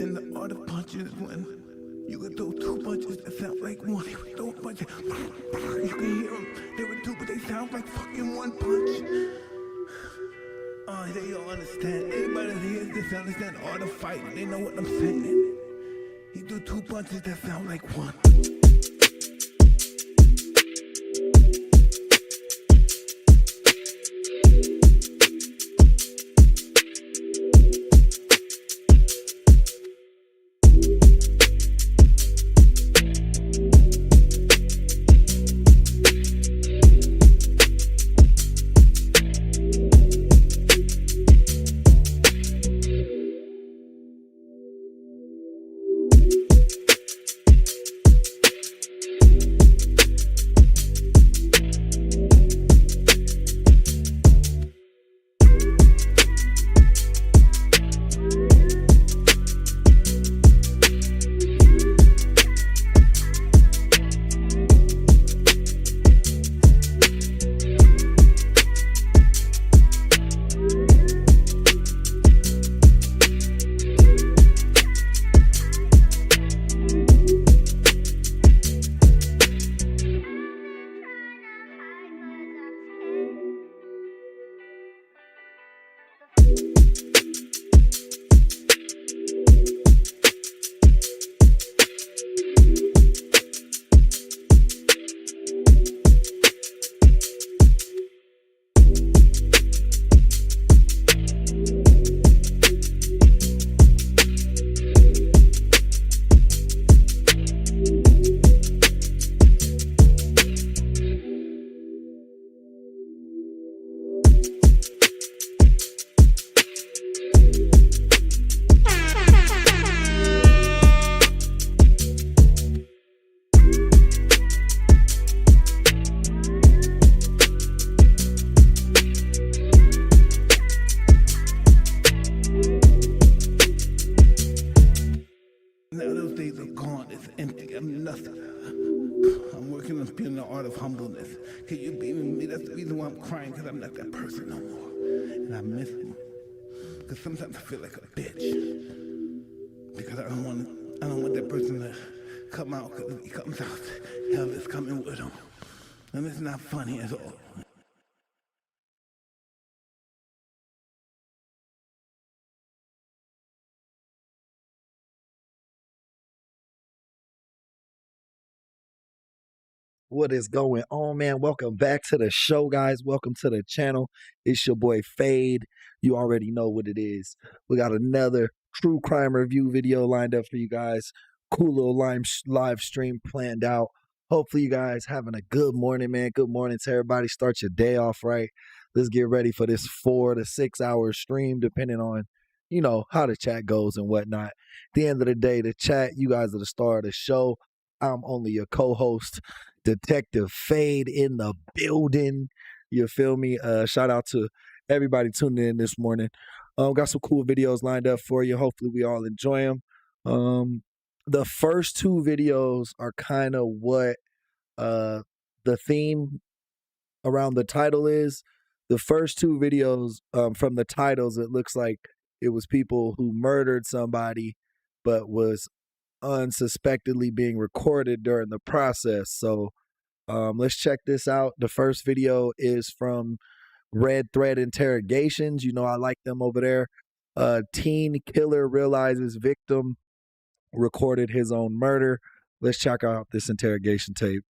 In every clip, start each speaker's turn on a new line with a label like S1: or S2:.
S1: And the art of punching is when you can throw two punches that sound like one. You can throw a punch, you can hear them. They were two, but they sound like fucking one punch. Oh, they don't understand. Anybody that hears this understand the art of fighting. They know what I'm saying. He threw two punches that sound like one. Now those days are gone, it's empty, I'm nothing. I'm working on being the art of humbleness. Can you be with me? That's the reason why I'm crying, because I'm not that person no more. And I miss him. Because sometimes I feel like a bitch. Because I don't want that person to come out, because if he comes out, hell is coming with him. And it's not funny at all.
S2: What is going on, man? Welcome back to the show, guys. Welcome to the channel. It's your boy Fade. You already know what it is. We got another true crime review video lined up for you guys. Cool little live stream planned out. Hopefully you guys having a good morning, man. Good morning to everybody. Start your day off right. Let's get ready for this 4 to 6 hour stream, depending on, you know, how the chat goes and whatnot. At the end of the day, the chat, you guys are the star of the show. I'm only your co-host, Detective Fade, in the building. You feel me? Shout out to everybody tuning in this morning. Got some cool videos lined up for you. Hopefully we all enjoy them. The first two videos are kind of what the theme around the title is. The first two videos, from the titles, it looks like it was people who murdered somebody but was unsuspectedly being recorded during the process. So let's check this out. The first video is from Red Thread Interrogations. You know, I like them over there. Teen killer realizes victim recorded his own murder. Let's check out this interrogation tape.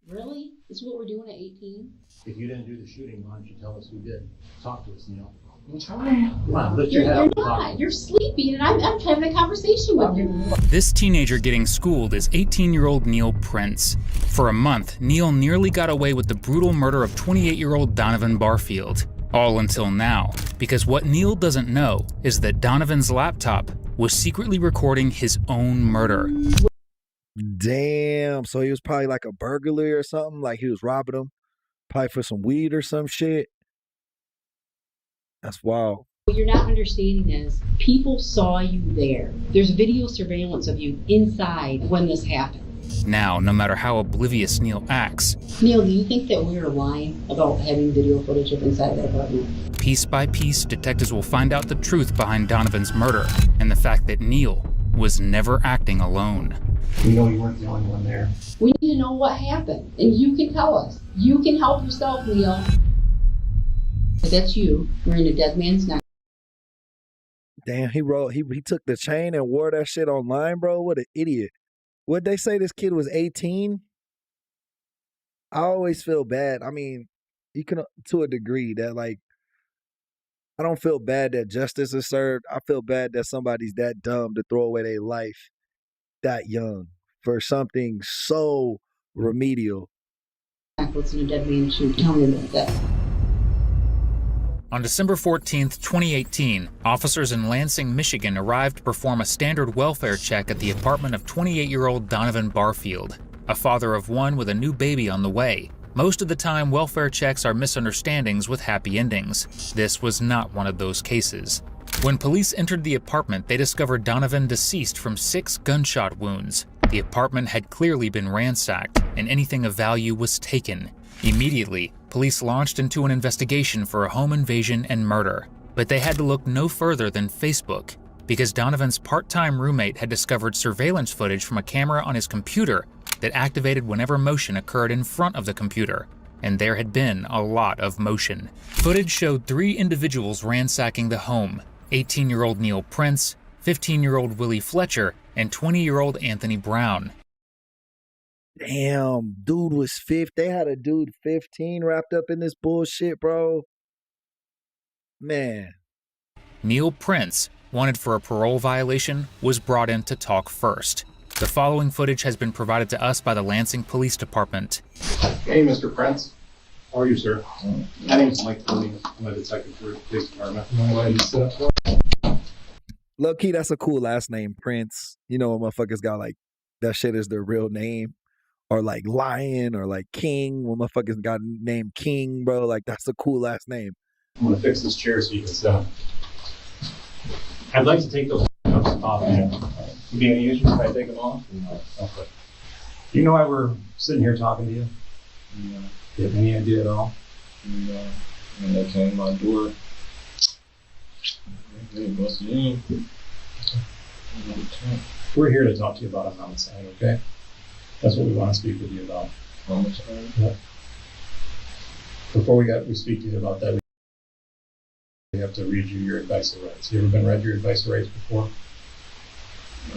S3: Really? This is what we're doing at 18?
S4: If you didn't do the shooting, why don't you tell us who did? Talk to us, Neil.
S3: I'm trying.
S4: Come on, lift your head up.
S3: You're not. You're sleeping, and I'm having a conversation with you.
S5: This teenager getting schooled is 18-year-old Neil Prince. For a month, Neil nearly got away with the brutal murder of 28-year-old Donovan Barfield. All until now, because what Neil doesn't know is that Donovan's laptop was secretly recording his own murder.
S2: Damn, so he was probably like a burglar or something, like he was robbing him, probably for some weed or some shit. That's wild.
S3: What you're not understanding is people saw you there. There's video surveillance of you inside when this happened.
S5: Now, no matter how oblivious Neil acts,
S3: Neil, do you think that we were lying about having video footage of inside that apartment?
S5: piece by piece, detectives will find out the truth behind Donovan's murder and the fact that Neil was never acting alone.
S4: We know you weren't the only one there.
S3: We need to know what happened, and you can tell us. You can help yourself, Neil. If that's you, we're in a dead man's neck.
S2: Damn, he took the chain and wore that shit online, bro. What an idiot. What'd they say this kid was 18? I always feel bad. I mean, you can, to a degree, that like, I don't feel bad that justice is served. I feel bad that somebody's that dumb to throw away their life that young for something so remedial.
S3: What's in a dead man's shoe? Tell me about that.
S5: On December 14th, 2018, officers in Lansing, Michigan arrived to perform a standard welfare check at the apartment of 28-year-old Donovan Barfield, a father of one with a new baby on the way. Most of the time, welfare checks are misunderstandings with happy endings. This was not one of those cases. When police entered the apartment, they discovered Donovan deceased from 6 gunshot wounds. The apartment had clearly been ransacked, and anything of value was taken. Immediately, police launched into an investigation for a home invasion and murder. But they had to look no further than Facebook, because Donovan's part-time roommate had discovered surveillance footage from a camera on his computer that activated whenever motion occurred in front of the computer. And there had been a lot of motion. Footage showed 3 individuals ransacking the home: 18-year-old Neil Prince, 15-year-old Willie Fletcher, and 20-year-old Anthony Brown.
S2: Damn, dude was 5. They had a dude 15 wrapped up in this bullshit, bro. Man.
S5: Neil Prince, wanted for a parole violation, was brought in to talk first. The following footage has been provided to us by the Lansing Police Department.
S4: Hey, Mr. Prince. How are you, sir? My name is Mike Tony. I'm a detective for the police department.
S2: Low key, that's a cool last name, Prince. You know when motherfuckers got like, that shit is their real name. Or like Lion or like King. When motherfuckers got named King, bro. Like that's a cool last name.
S4: I'm gonna fix this chair so you can sit down. I'd like to take those cups off. You be any issues if I take them off? No. Okay. Do you know why we're sitting here talking to you? No. Do you have any idea at all? No. When they came to my door, they busted in. We're here to talk to you about a homicide, okay? That's what we want to speak with you about. Homicide? Yep. Before we speak to you about that, we have to read you your advice of rights. You ever been read your advice of rights before?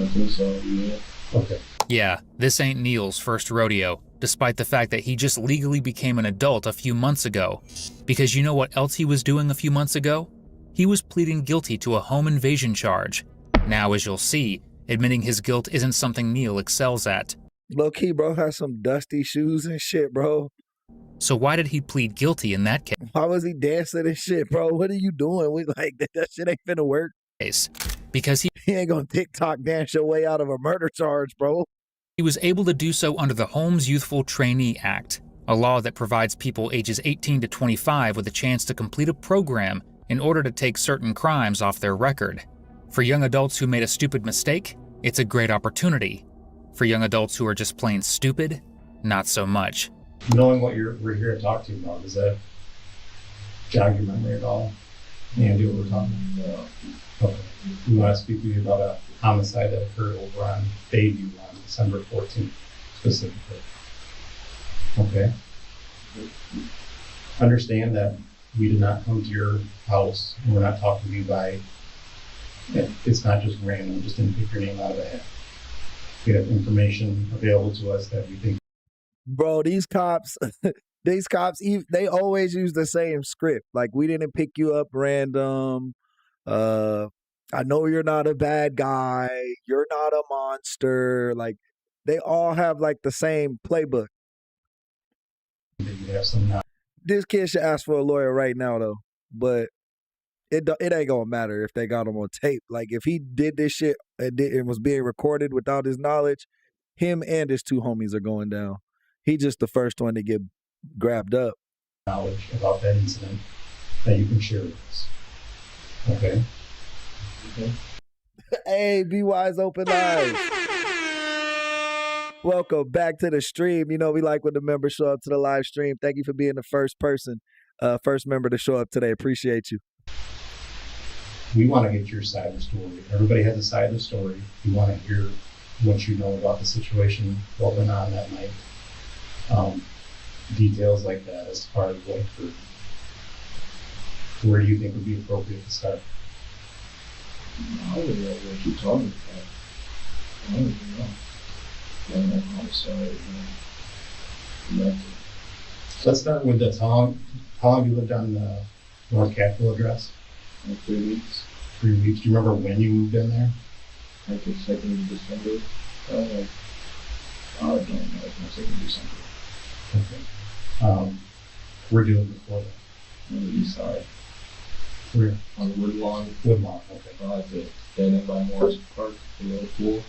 S4: I think so, yeah. Okay.
S5: Yeah, this ain't Neil's first rodeo, despite the fact that he just legally became an adult a few months ago. Because you know what else he was doing a few months ago? He was pleading guilty to a home invasion charge. Now, as you'll see, admitting his guilt isn't something Neil excels at.
S2: Low key, bro, has some dusty shoes and shit, bro.
S5: So why did he plead guilty in that
S2: Why was he dancing and shit, bro? What are you doing? We like that shit ain't finna work.
S5: case? Because he
S2: ain't gonna TikTok dance your way out of a murder charge, bro.
S5: He was able to do so under the Holmes Youthful Trainee Act, a law that provides people ages 18 to 25 with a chance to complete a program in order to take certain crimes off their record. For young adults who made a stupid mistake, it's a great opportunity. For young adults who are just plain stupid, not so much.
S4: Knowing what we're here to talk to you about, does that jog your memory at all? Any idea what we're talking about? No. Okay. We want to speak to you about a homicide that occurred over on Bayview on December 14th, specifically. Okay. Understand that we did not come to your house, and we're not talking to you by, it's not just random, just didn't pick your name out of a hat. We have information available to us that we think.
S2: Bro, these cops, they always use the same script. Like, we didn't pick you up random. I know you're not a bad guy. You're not a monster. Like, they all have like the same playbook. This kid should ask for a lawyer right now, though. But it ain't gonna matter if they got him on tape. Like, if he did this shit and was being recorded without his knowledge, him and his 2 homies are going down. He just the first one to get grabbed up.
S4: Knowledge about that incident that you can share with us. Okay?
S2: Hey, be wise, open eyes. Welcome back to the stream. You know, we like when the members show up to the live stream. Thank you for being the first member to show up today. Appreciate you.
S4: We want to get your side of the story. Everybody has a side of the story. We want to hear what you know about the situation, what went on that night. Details like that as far as like where do you think would be appropriate to start?
S6: I don't know what you're talking about. I don't even know. I don't know how to start.
S4: Let's start with this. How long have you lived on the North Capitol address?
S6: Like 3 weeks.
S4: 3 weeks. Do you remember when you moved in there?
S6: Like the 2nd of December. I don't know. Like the 2nd of December.
S4: Okay. Where'd you live before that?
S6: On the east side.
S4: Where?
S6: On the Woodlawn.
S4: Woodlawn, okay.
S6: Like the dead end by Morris Park, the little pool.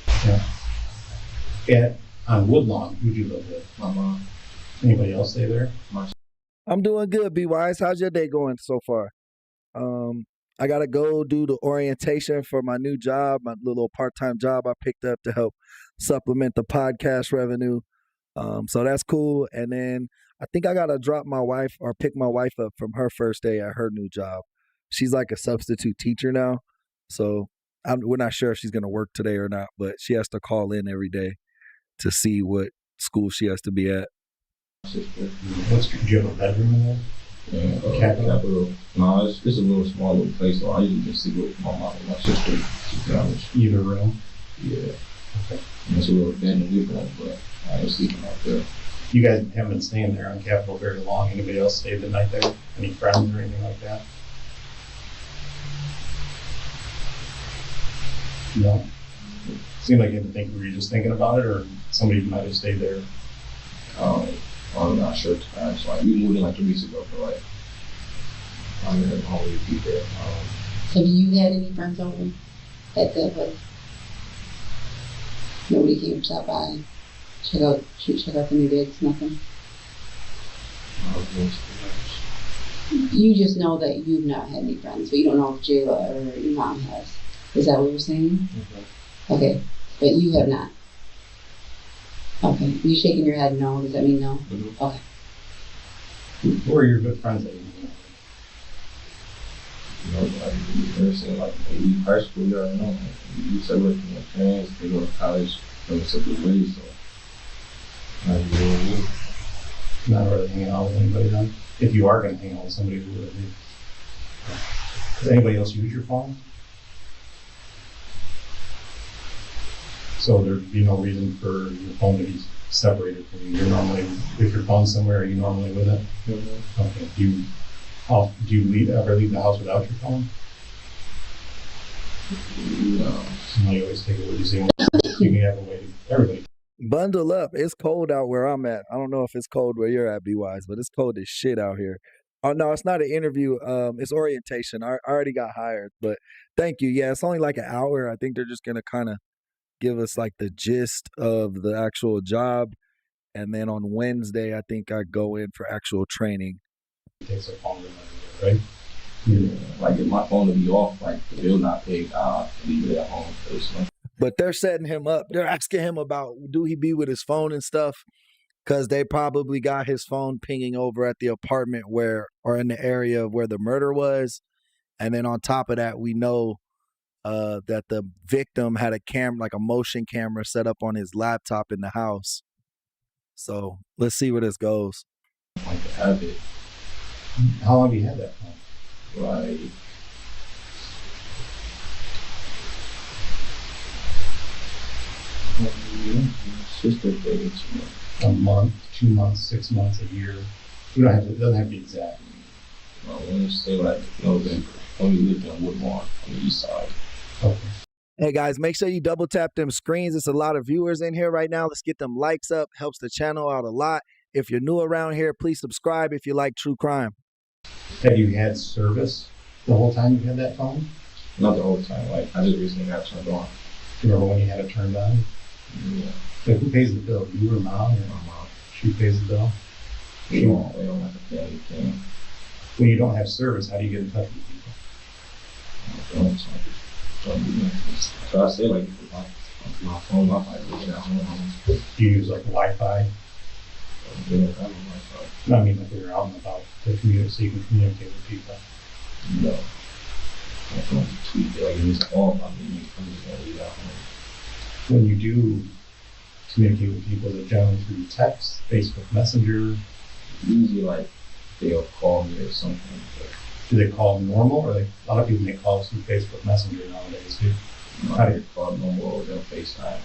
S4: Yeah. On Woodlawn, who'd you live with?
S6: My mom.
S4: Anybody else stay there?
S2: I'm doing good, B Wise. How's your day going so far? I gotta go do the orientation for my new job, my little part-time job I picked up to help supplement the podcast revenue. So that's cool. And then I think I gotta drop my wife or pick my wife up from her first day at her new job. She's like a substitute teacher now, so we're not sure if she's gonna work today or not. But she has to call in every day to see what school she has to be at.
S4: Do you have a bedroom in there?
S6: Yeah,
S4: Capital?
S6: No, it's a little small little place, so I usually just sleep with my mom and my sister. To be honest.
S4: Either room?
S6: Yeah.
S4: Okay.
S6: And it's a little bed in the living room, but I ain't sleeping out there.
S4: You guys haven't been staying there on Capitol very long. Anybody else stayed the night there? Any friends or anything like that? No? Seemed like you didn't think, were you just thinking about it, or somebody might have stayed there?
S6: I'm not sure. So like, we moved in like 2 weeks ago, but like, I'm in the home with people there.
S3: Have you had any friends over at that place? Nobody came to stop by, check out the new digs, nothing? You just know that you've not had any friends, but you don't know if Jayla or your mom has. Is that what you're saying?
S4: Mm-hmm.
S3: Okay, but you have not. Okay, you shaking your head no, does that mean no?
S6: Mm-hmm.
S3: Okay.
S4: Who are your good friends that you know?
S6: You know, like, you ever seen, like, when you high school, you already know, like, you separate from your parents, they go to college, go to separate ways, so. Like, you know what I mean?
S4: Not really hanging out with anybody then? If you are going to hang out with somebody, who would it be? Does anybody else use your phone? So there'd be no reason for your phone to be separated from you. You're normally, if your phone's somewhere, are you normally with it?
S6: Mm-hmm.
S4: Okay. Do you ever leave the house without your phone?
S6: No.
S4: You always take it with you. So you can have a way to everybody.
S2: Bundle up. It's cold out where I'm at. I don't know if it's cold where you're at, B-Wise, but it's cold as shit out here. Oh, no, it's not an interview. It's orientation. I already got hired, but thank you. Yeah, it's only like an hour. I think they're just going to kind of give us like the gist of the actual job. And then on Wednesday, I think I go in for actual training.
S4: It takes a phone right?
S6: Yeah. Like, if my phone will be off, like, the bill not paid, I'll leave it at home personally.
S2: But they're setting him up. They're asking him about, do he be with his phone and stuff? Because they probably got his phone pinging over at the apartment or in the area where the murder was. And then on top of that, we know that the victim had a camera, like a motion camera set up on his laptop in the house. So let's see where this goes.
S6: Like, to have it,
S4: How long have you had that phone?
S6: like, sister dated
S4: A month, 2 months, 6 months, a year? You don't have to, it doesn't have to be exact.
S6: I want to say like November when we lived in Woodlawn on the east side.
S4: Okay.
S2: Hey guys, make sure you double tap them screens. It's a lot of viewers in here right now. Let's get them likes up. Helps the channel out a lot. If you're new around here, please subscribe if you like true crime.
S4: Have you had service the whole time you had that phone?
S6: Not the whole time. Like, I just recently got turned on.
S4: Do you remember when you had it turned on?
S6: Yeah.
S4: Like, who pays the bill? You or mom? Or
S6: My mom.
S4: she pays the bill?
S6: We don't like a family thing.
S4: When you don't have service, how do you get in touch with people?
S6: So I say like, My phone, my phone, at home.
S4: Do you use like Wi-Fi?
S6: Yeah, I don't like
S4: No, I mean like when you're out and about to communicate, so you can communicate with people.
S6: no. My phone's a tweet. Like it's all about me. I'm just gonna leave at home.
S4: When you do communicate with people, is it generally through text, Facebook Messenger?
S6: Usually, like they'll call me or something. But
S4: Do they call normal, or like a lot of people make calls through Facebook Messenger nowadays too?
S6: I get called no more or they'll FaceTime.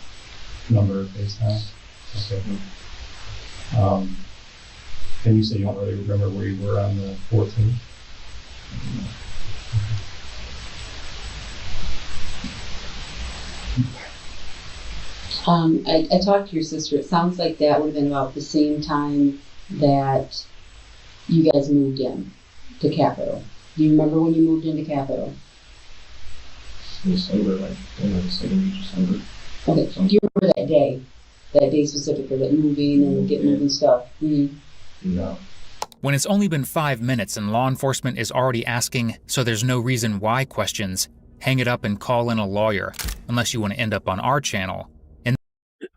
S4: Number of FaceTime? Okay. And you say you don't really remember where you were on the 14th?
S3: I talked to your sister. It sounds like that would have been about the same time that you guys moved in to Capitol. Do you remember when you moved into Capitol?
S6: December, like the second week of December.
S3: Okay. Do you remember that day? That day specifically, that moving and get moving stuff? Mm-hmm.
S6: No.
S5: When it's only been 5 minutes and law enforcement is already asking so there's no reason why questions, hang it up and call in a lawyer, unless you want to end up on our channel.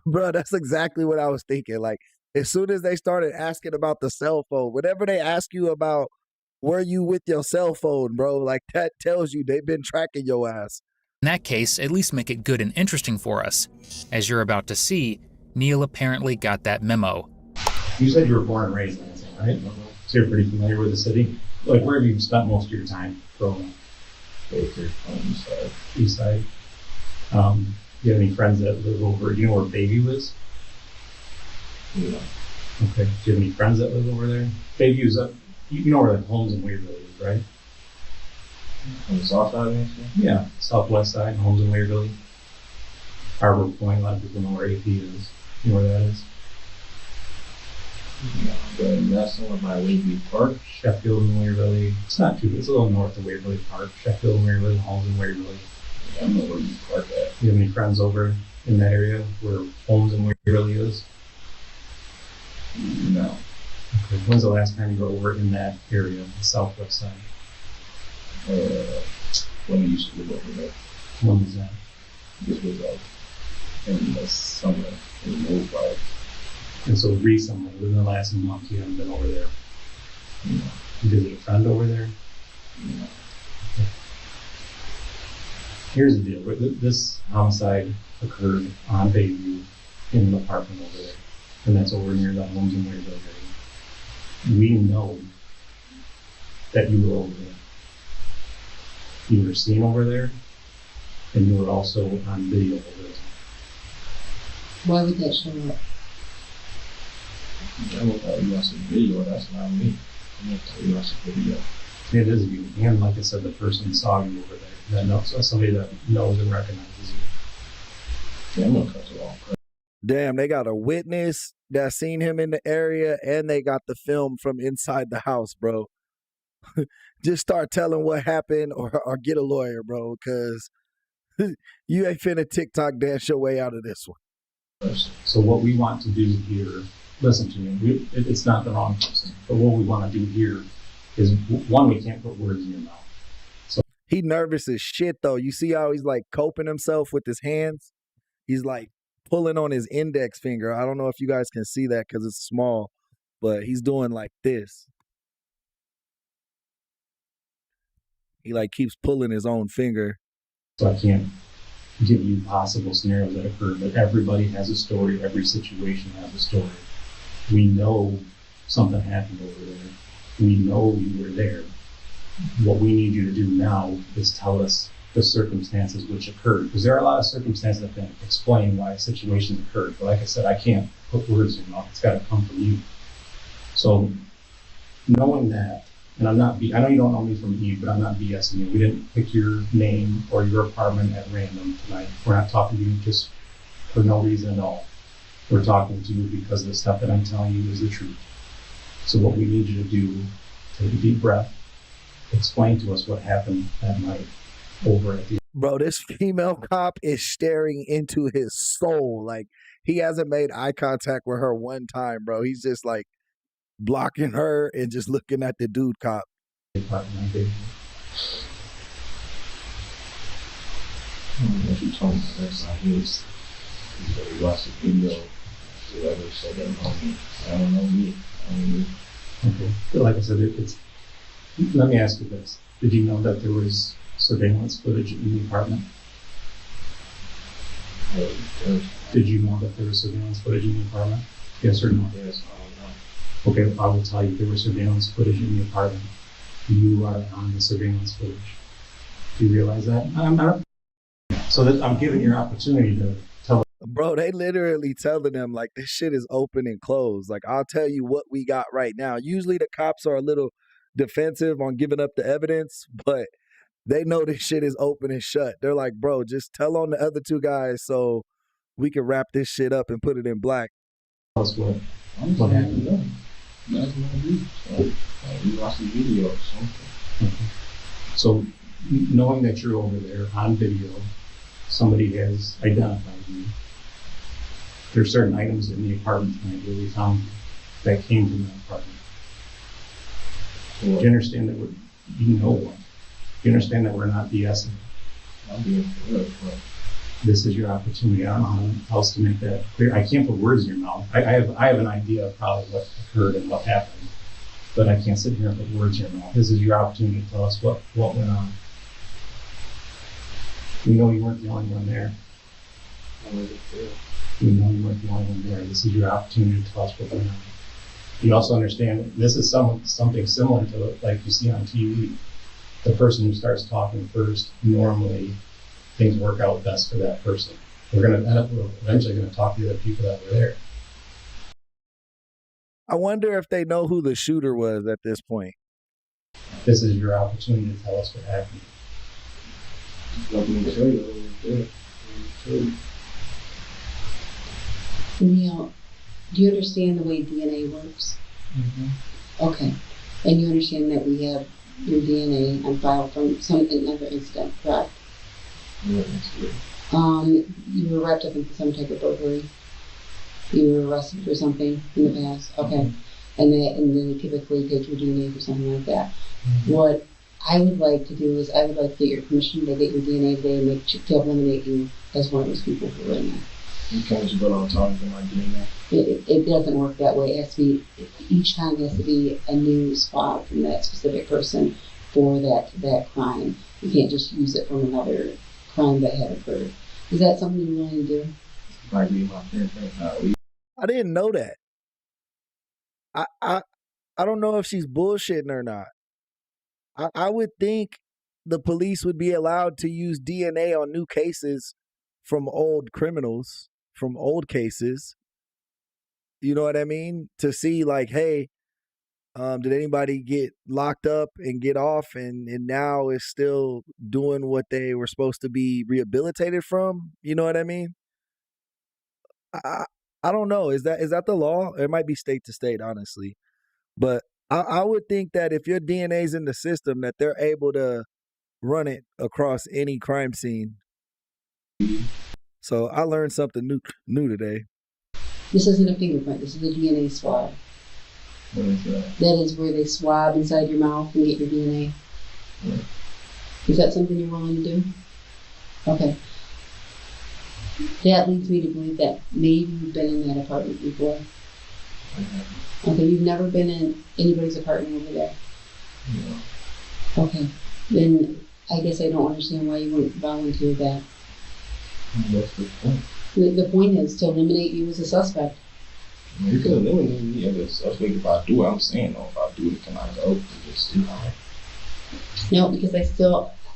S2: Bro, that's exactly what I was thinking. Like, as soon as they started asking about the cell phone, whenever they ask you about were you with your cell phone, bro, like that tells you they've been tracking your ass.
S5: In that case, at least make it good and interesting for us. As you're about to see, Neil apparently got that memo.
S4: You said you were born and raised in Lansing, right? So you're pretty familiar with the city? Like, where have you spent most of your time growing up?
S6: Baker on the side.
S4: East side? Do you have any friends that live over, do you know where Bayview is?
S6: Yeah.
S4: Okay. Do you have any friends that live over there? Bayview's up, you know where the Homes and Waverly is, right?
S6: On the south side of Lansing?
S4: Yeah, southwest side, Homes and Waverly. Harbor Point, a lot of people know where AP is. You know where that is?
S6: Yeah. But that's somewhere by Waverly Park.
S4: Sheffield and Waverly. It's not too, it's a little north of Waverly Park. Sheffield and Waverly, Homes and Waverly.
S6: I don't know where you park at.
S4: Do you have any friends over in that area where Homes and Waverly is?
S6: No.
S4: Okay. When's the last time you were over in that area, the southwest side?
S6: When we used to live over there.
S4: When was that?
S6: This was like in the summer. We moved like,
S4: And so recently, within the last month, you haven't been over there.
S6: you know,
S4: You visit a friend over there?
S6: you know.
S4: Here's the deal. This homicide occurred on Bayview in an apartment over there. And that's over near the Homes and Waverly area. We know that you were over there. You were seen over there, and you were also on video over there.
S3: Why would that show up?
S6: I will tell you that's a video. That's not me. I'm gonna tell you that's a video.
S4: It is you. And like I said, the person saw you over there. That knows, somebody that knows and recognizes you.
S6: Yeah, I'm gonna cut you off.
S2: Damn, they got a witness that seen him in the area, and they got the film from inside the house, bro. Just start telling what happened or get a lawyer, bro, because you ain't finna TikTok dance your way out of this one.
S4: So what we want to do here, listen to me, it's not the wrong person, but what we want to do here is, one, we can't put words in your mouth.
S2: He nervous as shit, though. You see how he's like coping himself with his hands? He's like pulling on his index finger. I don't know if you guys can see that because it's small, but he's doing like this. He like keeps pulling his own finger.
S4: So I can't give you possible scenarios that occur, but everybody has a story, every situation has a story. We know something happened over there. We know you were there. What we need you to do now is tell us the circumstances which occurred, because there are a lot of circumstances that can explain why situations occurred. But like I said, I can't put words in your mouth. It's got to come from you. So knowing that, and I know you don't know me from Eve, but I'm not BSing you. We didn't pick your name or your apartment at random tonight. We're not talking to you just for no reason at all. We're talking to you because the stuff that I'm telling you is the truth. So what we need you to do, take a deep breath, explain to us what happened that night over at the...
S2: Bro, this female cop is staring into his soul. Like, he hasn't made eye contact with her one time, bro. He's just like blocking her and just looking at the dude cop.
S4: apartment.
S6: If you told me that's not his. He said he watched the video. Whoever said that on me. I don't know me. I don't know.
S4: Okay. But like I said, let me ask you this. Did you know that there was surveillance footage in the apartment? Did you know that there was surveillance footage in the apartment? Yes or no?
S6: Yes, I don't know.
S4: Okay, I will tell you there was surveillance footage in the apartment. You are on the surveillance footage. Do you realize that? So that I'm giving you an opportunity to tell.
S2: Bro, they literally telling them like this shit is open and closed. Like, I'll tell you what we got right now. Usually the cops are a little defensive on giving up the evidence, but they know this shit is open and shut. They're like, bro, just tell on the other two guys so we can wrap this shit up and put it in black.
S4: Us what
S6: I'm
S4: what
S6: saying,
S4: happened.
S6: no. That's what I do. So, we watch the video or something.
S4: Okay. So knowing that you're over there on video, somebody has identified you. There's certain items in the apartment tonight where we found that came from that apartment. Do you understand that you know what? Do you understand that we're not BSing?
S6: I'm being real, but
S4: This is your opportunity. I don't know how else to make that clear. I can't put words in your mouth. I have an idea of probably what occurred and what happened, but I can't sit here and put words in your mouth. This is your opportunity to tell us what went on. We know you weren't the only one there.
S6: I wasn't there.
S4: We know you weren't the only one there. This is your opportunity to tell us what went on. You also understand that this is something similar to like you see on TV. The person who starts talking first, normally things work out best for that person. We're eventually going to talk to the other people that were there.
S2: I wonder if they know who the shooter was at this point.
S4: This is your opportunity to tell us what happened.
S6: Nothing to tell you. I wasn't there. I wasn't there.
S3: Neil, do you understand the way DNA works? Okay. And you understand that we have your DNA on file from another incident, correct?
S6: Yeah, that's good.
S3: You were wrapped up in some type of burglary. You were arrested for something in the past. Okay. And then they typically take your DNA for something like that. What I would like to do is I would like to get your permission to get your DNA today and to eliminate you as one of those people who are in there.
S6: You can't just go on time for my DNA.
S3: It doesn't work that way. It has to be, each time has to be a new swab from that specific person for that crime. You can't just use it from another crime that had occurred. Is that something you're willing to do?
S6: Like me, my parents,
S2: I didn't know that. I don't know if she's bullshitting or not. I would think the police would be allowed to use DNA on new cases from old criminals, from old cases. You know what I mean? To see like, hey, did anybody get locked up and get off and now is still doing what they were supposed to be rehabilitated from? You know what I mean? I don't know. Is that the law? It might be state to state, honestly. But I would think that if your DNA's in the system, that they're able to run it across any crime scene. So I learned something new today.
S3: This isn't a fingerprint. This is a DNA swab.
S6: what is that?
S3: That is where they swab inside your mouth and get your DNA.
S6: Yeah.
S3: Is that something you're willing to do? Okay. That leads me to believe that maybe you've been in that apartment before. Okay, you've never been in anybody's apartment over there.
S6: Yeah.
S3: Okay. Then I guess I don't understand why you wouldn't volunteer that.
S6: What's the point?
S3: The point is to eliminate you as a suspect.
S6: You can eliminate me as a suspect if I do. I'm saying, though, if I do it, can I go? Just, you know.
S3: No, because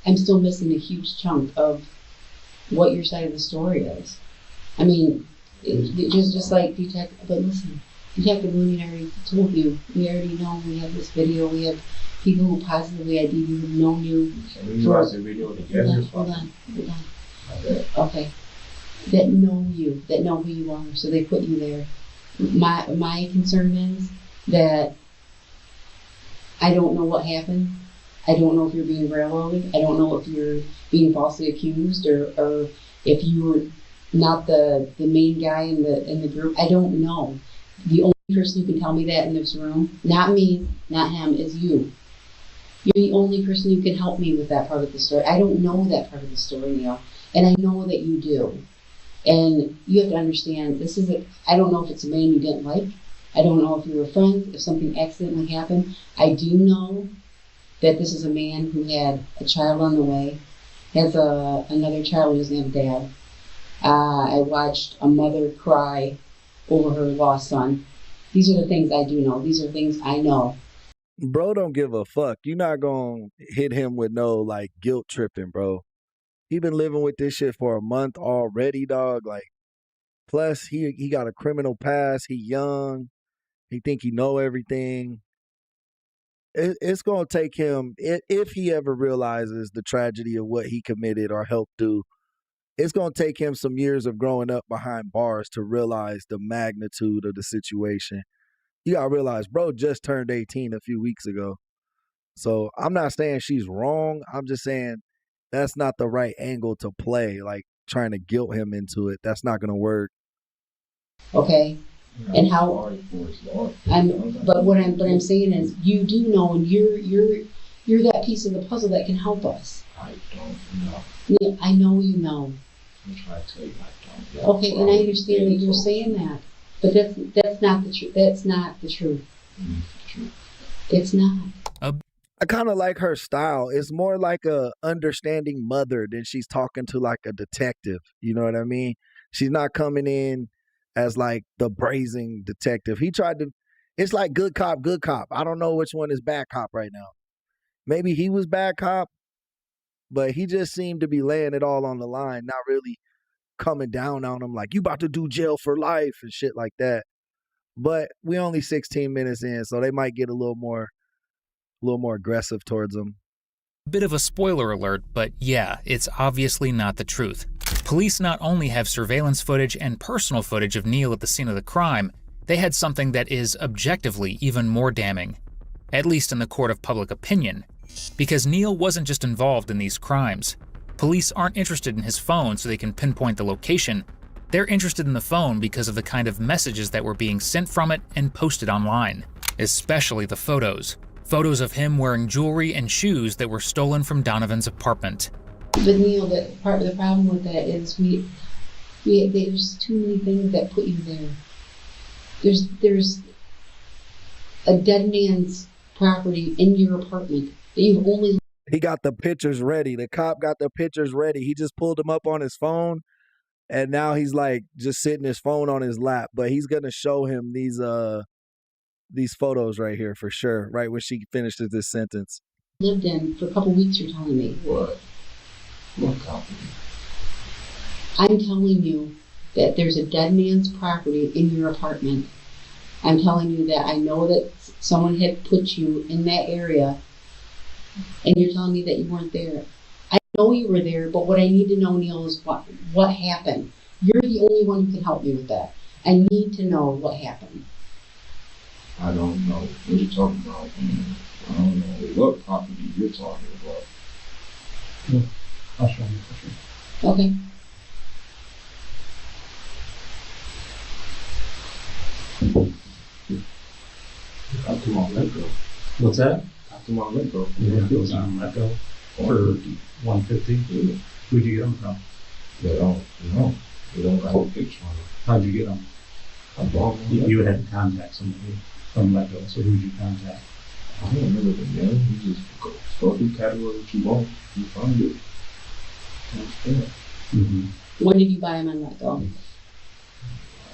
S3: I'm still missing a huge chunk of what your side of the story is. I mean, just like Detective, but listen, Detective Looney already told you. We already know we have this video. We have people who positively ID you, who've known you.
S6: Can we watch the video together?
S3: Hold on.
S6: Okay.
S3: Okay. That know you, that know who you are, so they put you there. My concern is that I don't know what happened. I don't know if you're being railroaded. I don't know if you're being falsely accused or if you were not the main guy in the group. I don't know. The only person who can tell me that in this room, not me, not him, is you. You're the only person who can help me with that part of the story. I don't know that part of the story, Neil, and I know that you do. And you have to understand, I don't know if it's a man you didn't like. I don't know if you were friends, if something accidentally happened. I do know that this is a man who had a child on the way, has another child who doesn't have a dad. I watched a mother cry over her lost son. These are the things I do know. These are things I know.
S2: Bro don't give a fuck. You're not gonna hit him with no like guilt tripping, bro. He been living with this shit for a month already, dog. Like, plus he got a criminal past. He young. He think he know everything. It's gonna take him if he ever realizes the tragedy of what he committed or helped do. It's gonna take him some years of growing up behind bars to realize the magnitude of the situation. You gotta realize, bro just turned 18 a few weeks ago. So I'm not saying she's wrong. I'm just saying that's not the right angle to play. Like trying to guilt him into it. That's not gonna work.
S3: Okay? And how but what I'm saying is you do know, and you're that piece of the puzzle that can help us.
S6: I don't know.
S3: Yeah, I know you know.
S6: I'm trying to tell you I don't know.
S3: Okay, and I understand that you're saying that. But that's not the truth. That's not the truth.
S6: True.
S3: It's not.
S2: I kind of like her style. It's more like a understanding mother than she's talking to like a detective. You know what I mean? She's not coming in as like the brazen detective. He tried to, it's like good cop, good cop. I don't know which one is bad cop right now. Maybe he was bad cop, but he just seemed to be laying it all on the line, not really coming down on him like, you about to do jail for life and shit like that. But we only 16 minutes in, so they might get a little more aggressive towards him.
S5: Bit of a spoiler alert, but yeah, it's obviously not the truth. Police not only have surveillance footage and personal footage of Neil at the scene of the crime, they had something that is objectively even more damning, at least in the court of public opinion, because Neil wasn't just involved in these crimes. Police aren't interested in his phone so they can pinpoint the location. They're interested in the phone because of the kind of messages that were being sent from it and posted online, especially the photos. Photos of him wearing jewelry and shoes that were stolen from Donovan's apartment.
S3: But Neil, part of the problem with that is there's too many things that put you there. There's a dead man's property in your apartment that you've only.
S2: He got the pictures ready. The cop got the pictures ready. He just pulled them up on his phone, and now he's like just sitting his phone on his lap. But he's gonna show him these photos right here for sure. Right when she finishes this sentence.
S3: Lived in for a couple weeks. You're telling me.
S6: What company?
S3: I'm telling you that there's a dead man's property in your apartment. I'm telling you that I know that someone had put you in that area, and you're telling me that you weren't there. I know you were there, but what I need to know, Neil, is what happened. You're the only one who can help me with that. I need to know what happened.
S6: I don't know what you're talking about. I don't know what property you're talking about.
S4: I'll show you for sure.
S3: Okay.
S6: I come on Letgo.
S4: What's that?
S6: I come on Letgo.
S4: Yeah, it goes on Letgo for 150.
S6: Yeah.
S4: Who'd you get them from?
S6: They don't know. They don't have a picture on it.
S4: How'd you get them?
S6: I bought them.
S4: You had to contact somebody from Letgo, so who'd you contact?
S6: I don't remember the name. You just go through category what you want. You find it. Understand?
S4: Mm-hmm.
S3: When did you buy them on Letgo?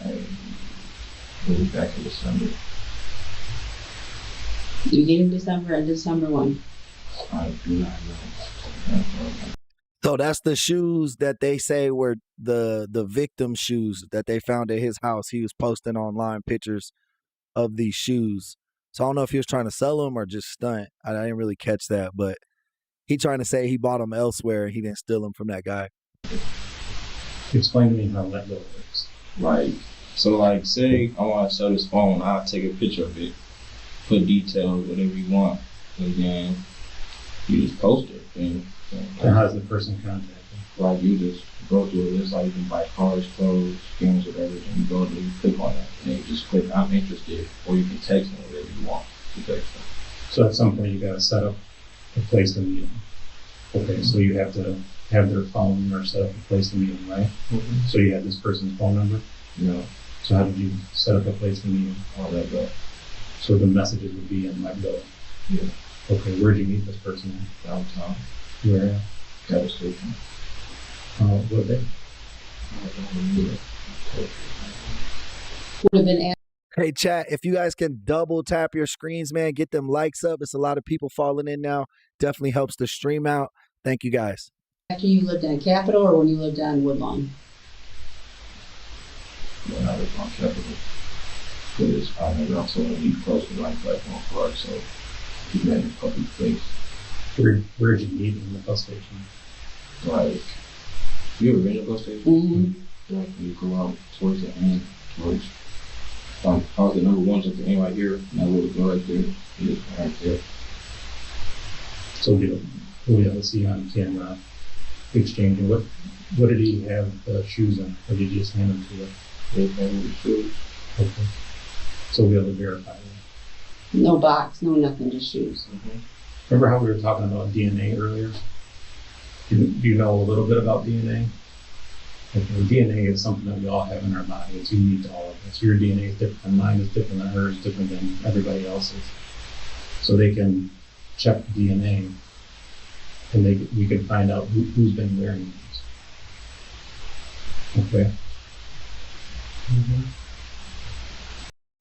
S6: It was back in December.
S3: You get in December and December 1.
S6: I do not know.
S2: So that's the shoes that they say were the victim shoes that they found at his house. He was posting online pictures of these shoes. So I don't know if he was trying to sell them or just stunt. I didn't really catch that, but he trying to say he bought them elsewhere and he didn't steal them from that guy.
S4: Explain to me how Letgo works.
S6: Like, so like, say I want to sell this phone, I'll take a picture of it, put details, whatever you want, and then you just post it. And
S4: how does the person contact you?
S6: like, you just go through it. It's like you can buy cars, clothes, games, whatever, and you go there, you click on it, and you just click I'm interested, or you can text me whatever you want to text them.
S4: So at some point you got to set up a place to meet them. Okay, so you have to have their phone or set up a place to meet them, right?
S6: Mm-hmm.
S4: So you had this person's phone number?
S6: Yeah.
S4: So how did you set up a place to meet them?
S6: All that go.
S4: So the messages would be in Let Go.
S6: Yeah.
S4: Okay, where'd you meet this person at?
S6: Downtown.
S4: Where?
S6: Gas station.
S4: What day?
S6: I don't remember.
S3: Would have been
S2: Hey, chat, if you guys can double tap your screens, man, get them likes up. It's a lot of people falling in now. Definitely helps the stream out. Thank you, guys.
S3: after you lived in Capitol or when you lived on Woodlawn?
S6: When I was on Capitol. Because I had also he close to like Blackmore Park, so he met in a public place.
S4: Where'd you meet in the bus station?
S6: Like, you ever been to a bus station?
S3: Mm-hmm.
S6: Like, you go out towards the end, towards, I was the number one at the end right here, and that little girl right there, he was right there.
S4: So we have to see on camera exchanging. What did he have the shoes in? Or did you just hand them to him?
S6: They came with the shoes.
S4: Okay. So we have to verify that.
S3: No box, no nothing, just shoes.
S6: Mm-hmm.
S4: Remember how we were talking about DNA earlier? Do you know a little bit about DNA? Okay, DNA is something that we all have in our body. It's unique to all of us. Your DNA is different than mine, is different than hers, different than everybody else's. So they can check DNA and we can find out who's been wearing these. Okay. Mm-hmm.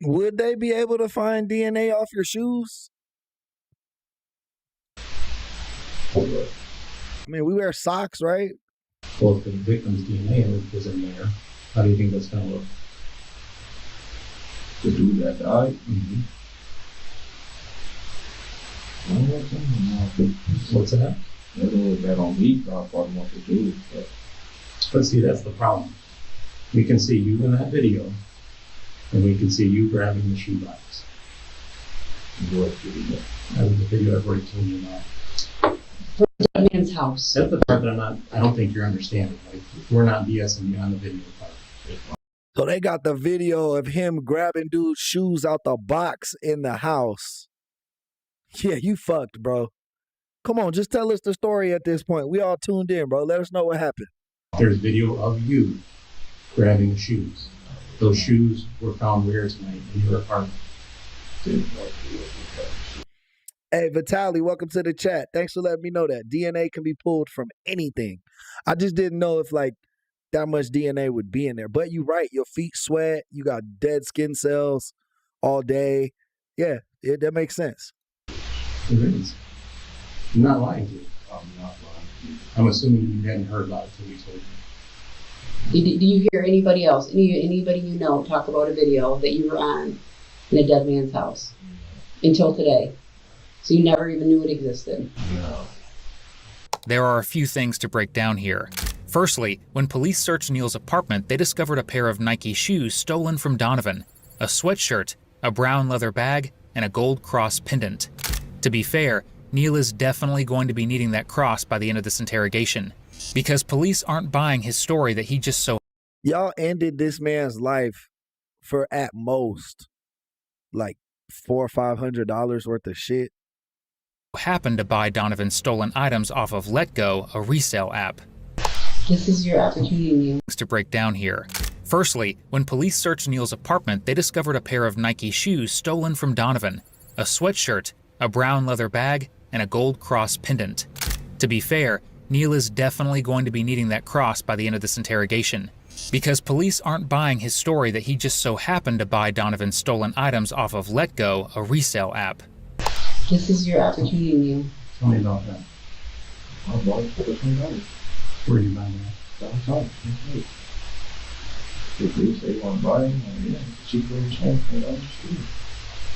S2: Would they be able to find DNA off your shoes? I mean, we wear socks, right?
S4: Well, if the victim's DNA was in there, how do you think that's going to look?
S6: The dude that died,
S4: Mm-hmm.
S6: I don't know something.
S4: What's that?
S6: They don't look bad on me, but I probably want to do it.
S4: But see, that's the problem. We can see you in that video, and we can see you grabbing the shoebox.
S6: What do you know?
S4: That was the video I've already told you about.
S3: That man's house.
S4: That's the part that I don't think you're understanding. Like, we're not BSing you on the video part.
S2: So they got the video of him grabbing dude's shoes out the box in the house. Yeah, you fucked, bro. Come on, just tell us the story at this point. We all tuned in, bro. Let us know what happened.
S4: There's video of you grabbing the shoes. Those shoes were found where tonight? In your apartment.
S2: Hey, Vitaly, welcome to the chat. Thanks for letting me know that. DNA can be pulled from anything. I just didn't know if, like, that much DNA would be in there. But you're right. Your feet sweat. You got dead skin cells all day. Yeah, that makes sense.
S4: It is. I'm not lying to you.
S6: I'm not lying.
S4: I'm assuming you hadn't heard about it until we told you.
S3: Do you hear anybody else, anybody you know, talk about a video that you were on in a dead man's house until today? So you never even knew it existed?
S6: No.
S5: There are a few things to break down here. Firstly, when police searched Neil's apartment, they discovered a pair of Nike shoes stolen from Donovan, a sweatshirt, a brown leather bag, and a gold cross pendant. To be fair, Neil is definitely going to be needing that cross by the end of this interrogation, because police aren't buying his story that he just so
S2: Y'all ended this man's life for at most like $400 or $500 worth of shit.
S5: happened to buy Donovan's stolen items off of Let Go, a resale app.
S3: This is your opportunity, Neil.
S5: Things to break down here. Firstly, when police searched Neil's apartment, they discovered a pair of Nike shoes stolen from Donovan, a sweatshirt, a brown leather bag, and a gold cross pendant. To be fair, Neil is definitely going to be needing that cross by the end of this interrogation, because police aren't buying his story that he just so happened to buy Donovan's stolen items off of Let Go, a resale app.
S3: This is your opportunity, Neil.
S4: Tell me about that.
S6: I bought it for $20.
S4: Where are you buying that?
S6: Downtown. If they say you want to buy it, yeah, it's cheaper than $20.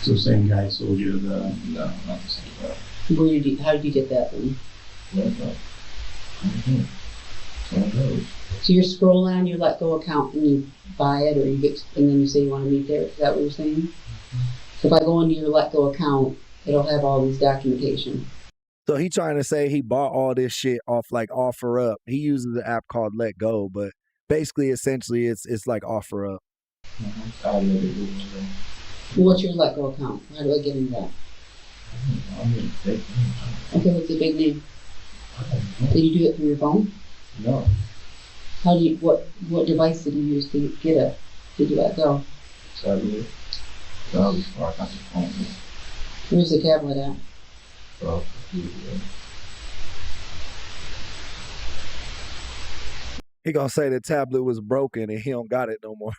S4: So same guy sold you the...
S6: No, not the same guy.
S3: How did you get that then?
S6: $20. $20.
S3: So you're scrolling on your Let Go account and you buy it, or you get, and then you say you want to meet there. Is that what you're saying? So if I go into your Let Go account, it'll have all this documentation.
S2: So he trying to say he bought all this shit off like OfferUp. He uses the app called Let Go, but basically, essentially, it's like OfferUp.
S6: I never do
S3: What's your Let Go account? How do I get into that?
S6: I'm going to take
S3: Okay, what's the big name? Did you do it through your phone?
S6: No.
S3: How do you, what device did you use to get it? Did you let go?
S6: Tablet. That was before I got the phone.
S3: Where's the tablet at?
S6: Well,
S2: He gonna say the tablet was broken and he don't got it no more.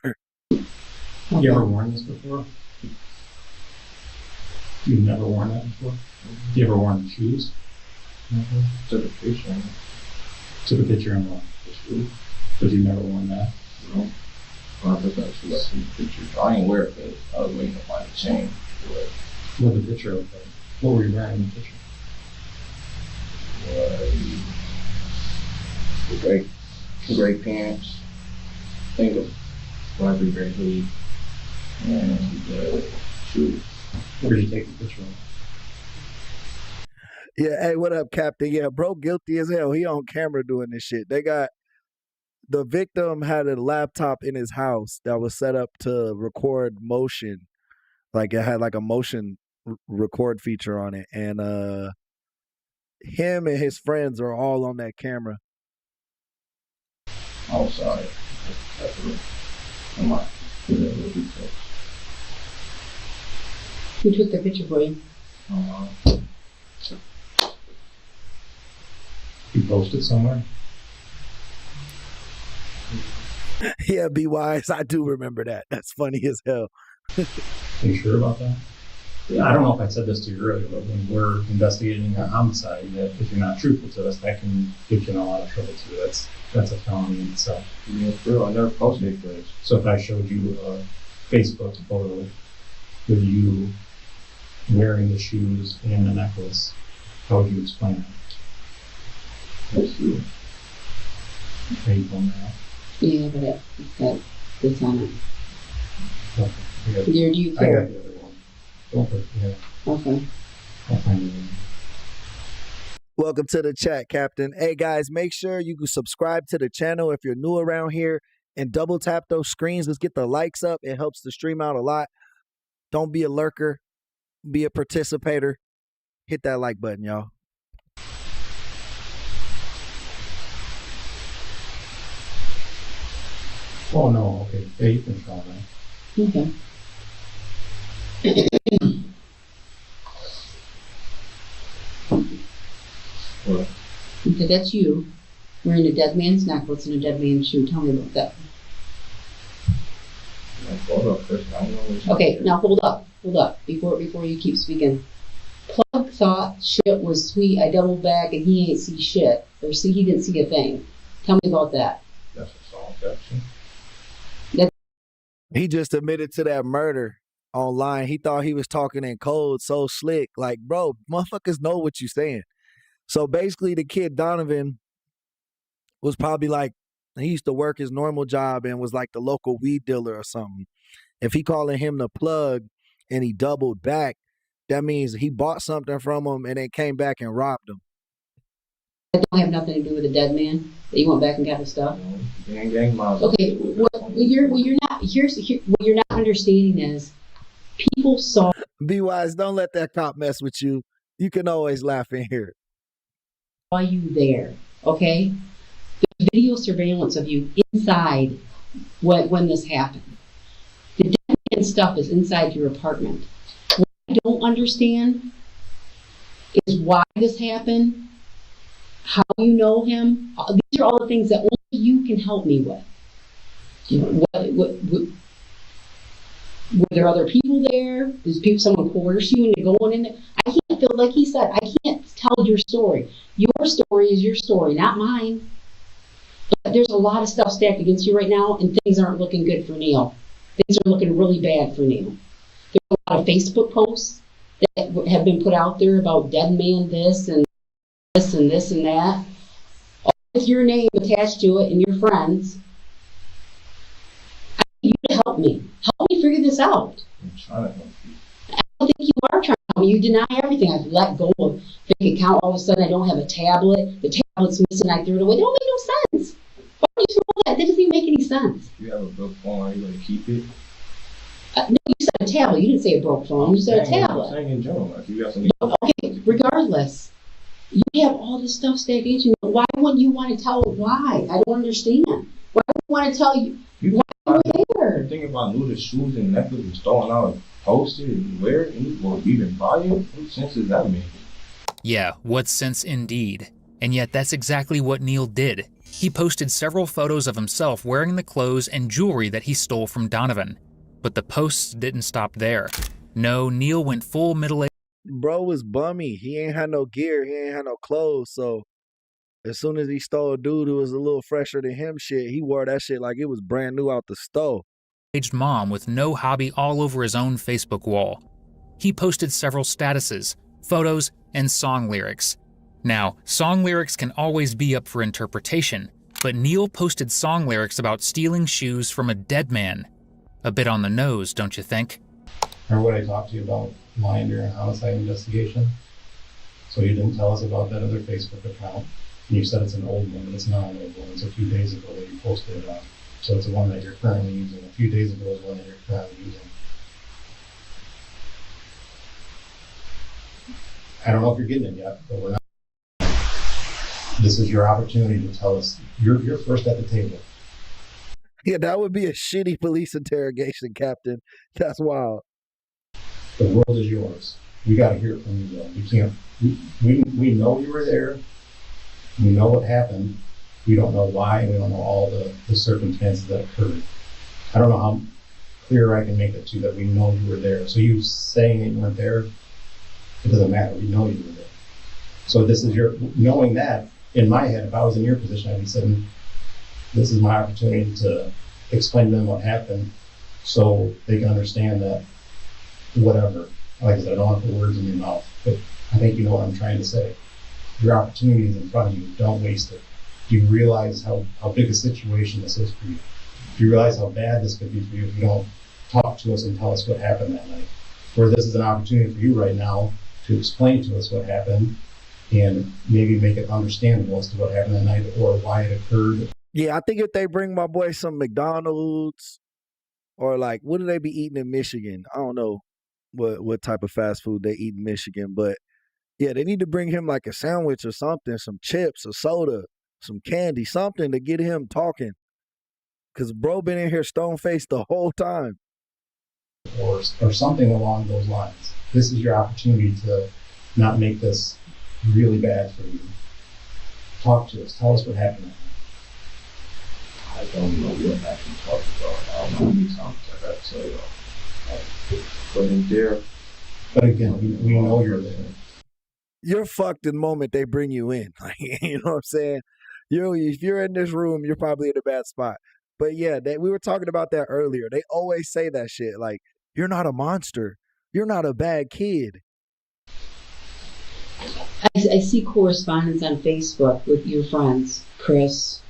S4: You ever worn this before? You've never worn that before? You ever worn the shoes?
S6: took a picture.
S4: Took a picture in
S6: The shoe.
S4: but you've never worn that?
S6: No. When I took that shoe, I took a picture. I ain't wear it because I was waiting to find a chain.
S4: What the picture looked like? What were you wearing in the picture?
S6: The gray pants. I think of light gray hoodie. And the shoes.
S4: Where did you take the picture of?
S2: Yeah, hey, what up, Captain? Yeah, bro, guilty as hell. He on camera doing this shit. The victim had a laptop in his house that was set up to record motion. Like it had like a motion record feature on it. And him and his friends are all on that camera.
S6: Oh, sorry. That's real. I'm not.
S3: Who took the picture for you?
S4: You posted somewhere?
S2: Yeah, be wise. I do remember that. That's funny as hell.
S4: Are you sure about that? Yeah, I don't know if I said this to you earlier, but when we're investigating a homicide, that if you're not truthful to us, that can get you in a lot of trouble too. That's a felony in itself.
S6: Yeah, for real. I never posted it.
S4: So if I showed you a Facebook photo with you wearing the shoes and the necklace, how would you explain it?
S6: That's true.
S4: Are you pulling that out?
S3: Yeah, but it's on it.
S4: Okay.
S3: Do you
S4: I
S3: care?
S4: got the other one. Don't put it together.
S3: Okay.
S4: I'll find it.
S2: Welcome to the chat, Captain. Hey, guys, make sure you can subscribe to the channel if you're new around here and double tap those screens. Let's get the likes up. It helps the stream out a lot. Don't be a lurker. Be a participator. Hit that like button, y'all.
S4: Oh no, okay. Yeah, you can try that.
S3: Okay.
S6: What?
S3: Okay, that's you wearing a dead man's necklace and a dead man's shoe. Tell me about that.
S6: Hold up, Chris. I don't know what
S3: Okay, now hold up before you keep speaking. Plug thought shit was sweet. I doubled back and he ain't see shit, or he didn't see a thing. Tell me about that.
S6: That's a song section.
S2: He just admitted to that murder online. He thought he was talking in code so slick. Like, bro, motherfuckers know what you're saying. So basically, the kid Donovan was probably like, he used to work his normal job and was like the local weed dealer or something. If he calling him the plug and he doubled back, that means he bought something from him and then came back and robbed him.
S3: That don't have nothing to do with the dead man. That you went back and got the stuff.
S6: Gang miles.
S3: Okay, what you're not understanding is people saw
S2: Be wise, don't let that cop mess with you. You can always laugh in here.
S3: you there. Okay, there's video surveillance of you inside when this happened. The dead man stuff is inside your apartment. What I don't understand is why this happened, how you know him. These are all the things that only you can help me with. Were there other people there? Does someone coerce you into going in there? I can't feel, like he said, I can't tell your story. Your story is your story, not mine. But there's a lot of stuff stacked against you right now, and things aren't looking good for Neil. Things are looking really bad for Neil. There's a lot of Facebook posts that have been put out there about dead man this and this and this and that. All with your name attached to it and your friends. I need you to help me. Help me figure this out.
S6: I'm trying to help you.
S3: I don't think you are trying to help me. You deny everything. I've let go of bank account. All of a sudden, I don't have a tablet. The tablet's missing. I threw it away. It don't make no sense. Why would you throw that? That doesn't even make any sense.
S6: If you have a broke phone, are you going to keep it?
S3: No, you said a tablet. You didn't say a broke phone. You said a
S6: I'm
S3: tablet.
S6: saying in general. If you got something.
S3: Okay, regardless, You have all this stuff stacked against you. Why wouldn't you want to tell why? I don't understand. Why would you want to tell you
S6: You
S3: why you were there?
S6: think about knew the shoes and necklace was throwing out, posted and wear it, and you won't even buy it? What sense does that make?
S5: Yeah, what sense indeed. And yet that's exactly what Neil did. He posted several photos of himself wearing the clothes and jewelry that he stole from Donovan. But the posts didn't stop there. No, Neil went full middle-aged.
S2: Bro was bummy. He ain't had no gear. He ain't had no clothes. So as soon as he stole a dude who was a little fresher than him shit, he wore that shit like it was brand new out the stove.
S5: Mom with no hobby all over his own Facebook wall. He posted several statuses, photos, and song lyrics. Now, song lyrics can always be up for interpretation, but Neil posted song lyrics about stealing shoes from a dead man. A bit on the nose, don't you think?
S4: Remember what I talked to you about lying during a homicide investigation? So you didn't tell us about that other Facebook account. And you said it's an old one, but it's not an old one. It's a few days ago that you posted it on. So it's the one that you're currently using. A few days ago is one that you're currently using. I don't know if you're getting it yet, but we're not. This is your opportunity to tell us. You're first at the table.
S2: Yeah, that would be a shitty police interrogation, Captain. That's wild.
S4: The world is yours. We got to hear it from you, though. We can't. We know you were there. We know what happened. We don't know why, and we don't know all the circumstances that occurred. I don't know how clear I can make it to you that we know you were there. So you saying that you weren't there, it doesn't matter. We know you were there. So this is your knowing that. In my head, if I was in your position, I'd be saying, this is my opportunity to explain to them what happened so they can understand that whatever. Like I said, I don't want to put words in your mouth, but I think you know what I'm trying to say. Your opportunity is in front of you. Don't waste it. Do you realize how big a situation this is for you? Do you realize how bad this could be for you if you don't talk to us and tell us what happened that night? Where this is an opportunity for you right now to explain to us what happened and maybe make it understandable as to what happened that night or why it occurred.
S2: Yeah, I think if they bring my boy some McDonald's or like, what do they be eating in Michigan? I don't know what type of fast food they eat in Michigan, but yeah, they need to bring him like a sandwich or something, some chips, a soda, some candy, something to get him talking. Because bro been in here stone-faced the whole time.
S4: Or something along those lines. This is your opportunity to not make this really bad for you. Talk to us. Tell us what happened.
S6: I don't know what I can talk about. I don't know how many times I got to tell y'all. But in there,
S4: But again, we know you're there.
S2: You're fucked the moment they bring you in. Like, you know what I'm saying? If you're in this room, you're probably in a bad spot. But yeah, we were talking about that earlier. They always say that shit. Like, you're not a monster. You're not a bad kid.
S3: I see correspondence on Facebook with your friends, Chris,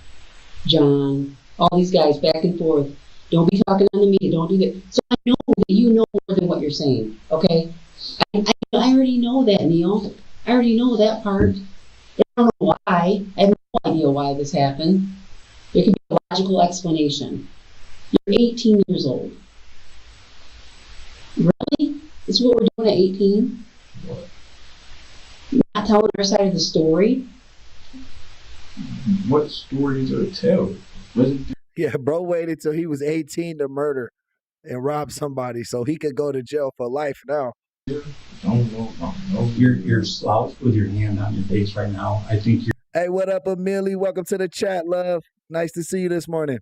S3: John, all these guys back and forth. Don't be talking on the media. Don't do that. So I know that you know more than what you're saying. Okay, I already know that, Neil. I already know that part. I don't know why. I have no idea why this happened. There could be a logical explanation. You're 18 years old. Really? This is what we're doing at 18?
S6: what?
S3: Not telling our side of the story?
S6: What stories are to tell?
S2: Yeah, bro waited till he was 18 to murder and rob somebody so he could go to jail for life now.
S6: Don't know.
S4: You're slouched with your hand on your face right now. I think
S2: Hey, what up, Amelie? Welcome to the chat, love. Nice to see you this morning.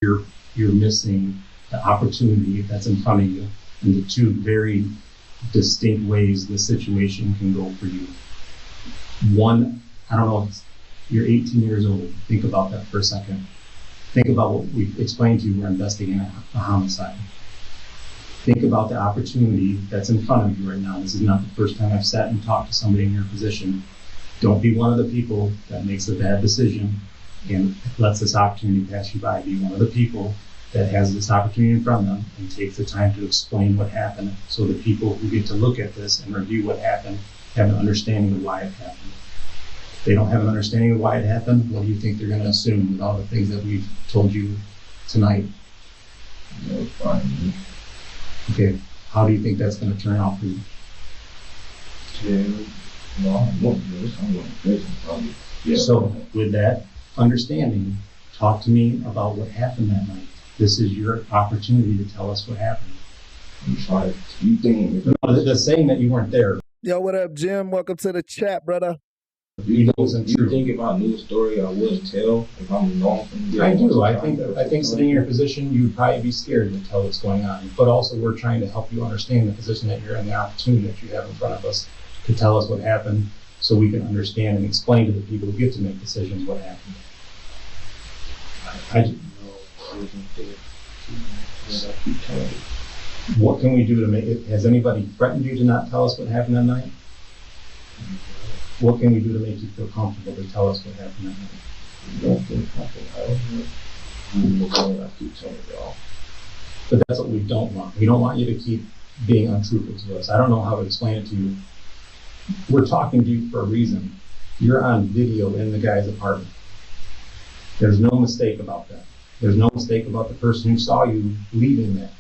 S4: you're missing the opportunity that's in front of you and the two very distinct ways the situation can go for you. One, I don't know, you're 18 years old. Think about that for a second. Think about what we've explained to you. We're investigating a homicide. Think about the opportunity that's in front of you right now. This is not the first time I've sat and talked to somebody in your position. Don't be one of the people that makes a bad decision and lets this opportunity pass you by. Be one of the people that has this opportunity in front of them and takes the time to explain what happened so the people who get to look at this and review what happened have an understanding of why it happened. If they don't have an understanding of why it happened, what do you think they're going to assume with all the things that we've told you tonight?
S6: No, fine.
S4: Okay, how do you think that's going to turn out for you?
S6: Yeah, No, I'm going to prison probably. Yeah.
S4: So with that understanding, talk to me about what happened that night. This is your opportunity to tell us what happened.
S6: I'm sorry. You think
S4: No, just saying that you weren't there.
S2: Yo, what up, Jim? Welcome to the chat, brother.
S6: you
S4: wasn't true.
S6: think if I knew the story, I would tell if I'm wrong from the
S4: I do. I think sitting in your position, you would probably be scared to tell what's going on. But also, we're trying to help you understand the position that you're in, the opportunity that you have in front of us to tell us what happened, so we can understand and explain to the people who get to make decisions what happened. What can we do to make it? Has anybody threatened you to not tell us what happened that night? What can we do to make you feel comfortable to tell us what happened that night?
S6: Don't feel comfortable. I keep telling y'all.
S4: But that's what we don't want. We don't want you to keep being untruthful to us. I don't know how to explain it to you. We're talking to you for a reason. You're on video in the guy's apartment. There's no mistake about that. There's no mistake about the person who saw you leaving that.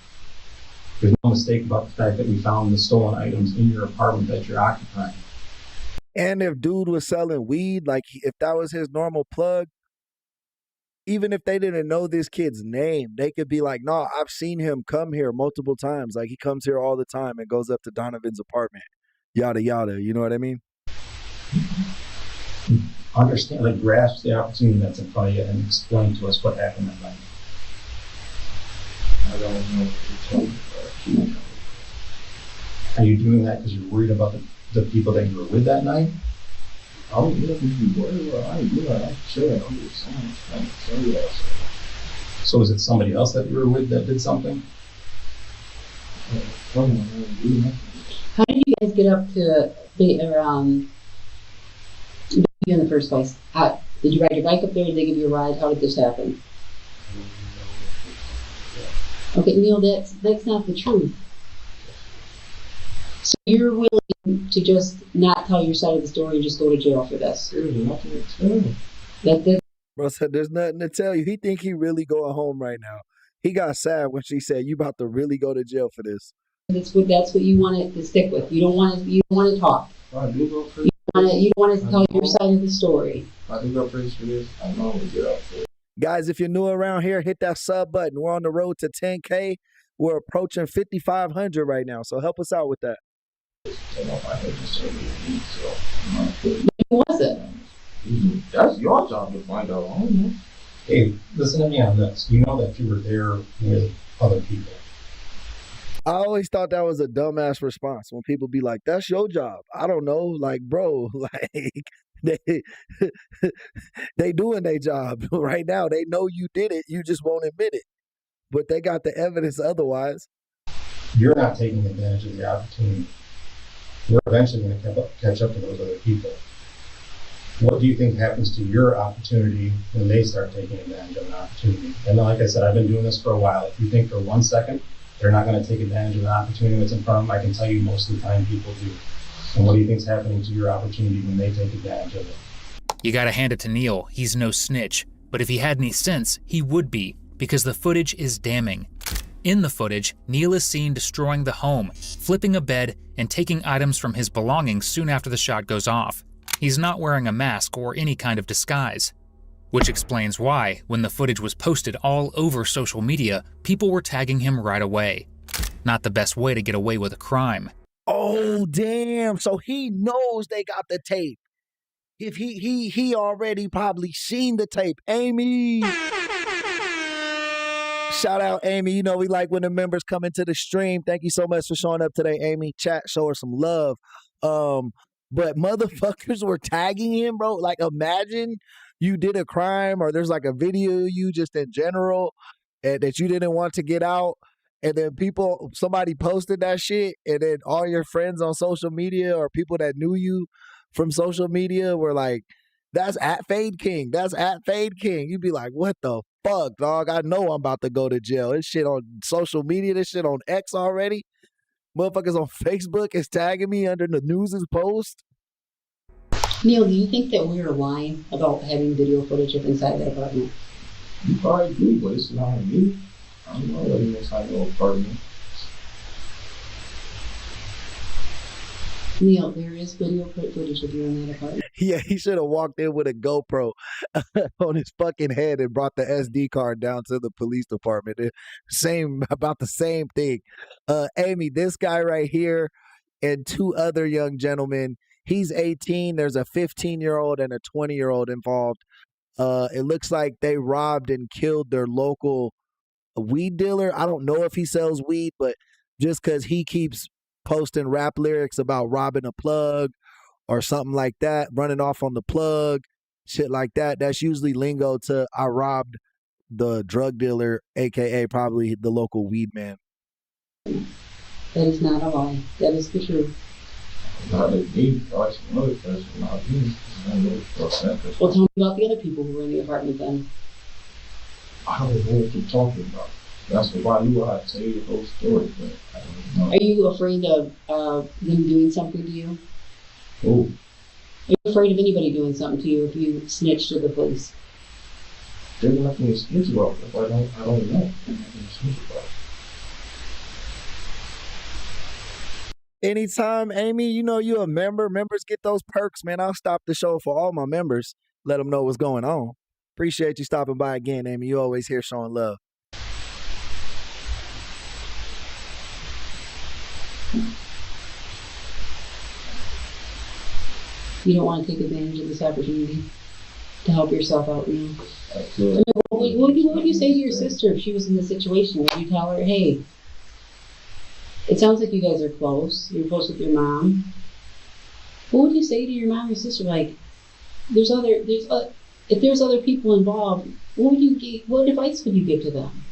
S4: There's no mistake about the fact that we found the stolen items in your apartment that you're occupying.
S2: And if dude was selling weed, like if that was his normal plug, even if they didn't know this kid's name, they could be like, no, I've seen him come here multiple times. Like he comes here all the time and goes up to Donovan's apartment, yada, yada. You know what I mean?
S4: Understand, like grasp the opportunity that's in front of you and explain to us what happened that night.
S6: I don't know what to tell you, but I keep telling you.
S4: Are you doing that because you're worried about the people that you were with that night?
S6: I don't know if you worry about I ain't doing it. I'm chilling. I'm just saying. I'm telling you that.
S4: So is it somebody else that you were with that did something?
S6: How
S3: How did you guys get up to be in the first place? How did you ride your bike up there? Did they give you a ride? How did this happen? Okay, Neil, that's not the truth. So you're willing to just not tell your side of the story and just go to jail for this?
S6: There's nothing to tell.
S3: That
S2: Bro said there's nothing to tell you. He think he really going home right now. He got sad when she said, you about to really go to jail for this.
S3: that's what you want to stick with. You don't want to talk.
S6: I do go for
S3: You don't want to tell your side of the story.
S6: I do go praise for this. I know I'm gonna get out for it.
S2: Guys, if you're new around here, hit that sub button. We're on the road to 10K. We're approaching 5,500 right now. So help us out with that.
S6: And if I had to say it, so I'm not good.
S3: Who was it?
S6: That's your job to find out. I don't know.
S4: Hey, listen to me on this. You know that you were there with other people.
S2: I always thought that was a dumbass response when people be like, that's your job. I don't know. Like, bro, like they doing their job right now. They know you did it. You just won't admit it. But they got the evidence otherwise.
S4: You're not taking advantage of the opportunity. We're eventually going to catch up to those other people. What do you think happens to your opportunity when they start taking advantage of an opportunity? And like I said, I've been doing this for a while. If you think for 1 second they're not going to take advantage of an opportunity that's in front of them, I can tell you most of the time people do. And what do you think's happening to your opportunity when they take advantage of it?
S5: You gotta hand it to Neil, he's no snitch. But if he had any sense, he would be, because the footage is damning. In the footage, Neil is seen destroying the home, flipping a bed, and taking items from his belongings soon after the shot goes off. He's not wearing a mask or any kind of disguise. Which explains why, when the footage was posted all over social media, people were tagging him right away. Not the best way to get away with a crime.
S2: Oh, damn. So he knows they got the tape. If he already probably seen the tape. Amy. Shout out, Amy. You know, we like when the members come into the stream. Thank you so much for showing up today, Amy. Chat, show her some love. But motherfuckers were tagging him, bro. Like, imagine you did a crime or there's like a video of you just in general that you didn't want to get out. And then somebody posted that shit. And then all your friends on social media or people that knew you from social media were like, that's at Fade King. That's at Fade King. You'd be like, what the fuck, dog? I know I'm about to go to jail. This shit on social media. This shit on X already. Motherfuckers on Facebook is tagging me under the news's post.
S3: Neil, do you think that we were lying about having video footage of inside that apartment?
S6: You probably do, but it's not me. I don't know what it is. I know apartment.
S3: Neil, there is video footage of you in that apartment.
S2: Yeah, he should have walked in with a GoPro on his fucking head and brought the SD card down to the police department. Same, about the same thing. Amy, this guy right here and two other young gentlemen, he's 18. There's a 15-year-old and a 20-year-old involved. It looks like they robbed and killed their local weed dealer. I don't know if he sells weed, but just because he keeps posting rap lyrics about robbing a plug or something like that, running off on the plug, shit like that, that's usually lingo to I robbed the drug dealer, aka probably the local weed man.
S3: That is not a lie. That is the truth.
S6: Not like me, probably some other person, not me. I don't know what's that person.
S3: Well, tell me about the other people who were in the apartment then.
S6: I don't know what you're talking about. That's why I knew I'd tell you the whole story, but I don't know.
S3: Are you afraid of them doing something to you?
S6: Oh,
S3: Are you afraid of anybody doing something to you if you snitch to the police?
S6: there's nothing to snitch about. If I don't know. There's nothing to snitch about.
S2: Anytime, Amy, you know you a member. Members get those perks, man. I'll stop the show for all my members. Let them know what's going on. Appreciate you stopping by again, Amy. You always here showing love.
S3: You don't want to take advantage of this opportunity to help yourself out, you know?
S6: I feel
S3: What would you say to your sister if she was in this situation? Would you tell her, hey, it sounds like you guys are close. You're close with your mom. What would you say to your mom or sister? Like, if there's other people involved, what advice would you give to them?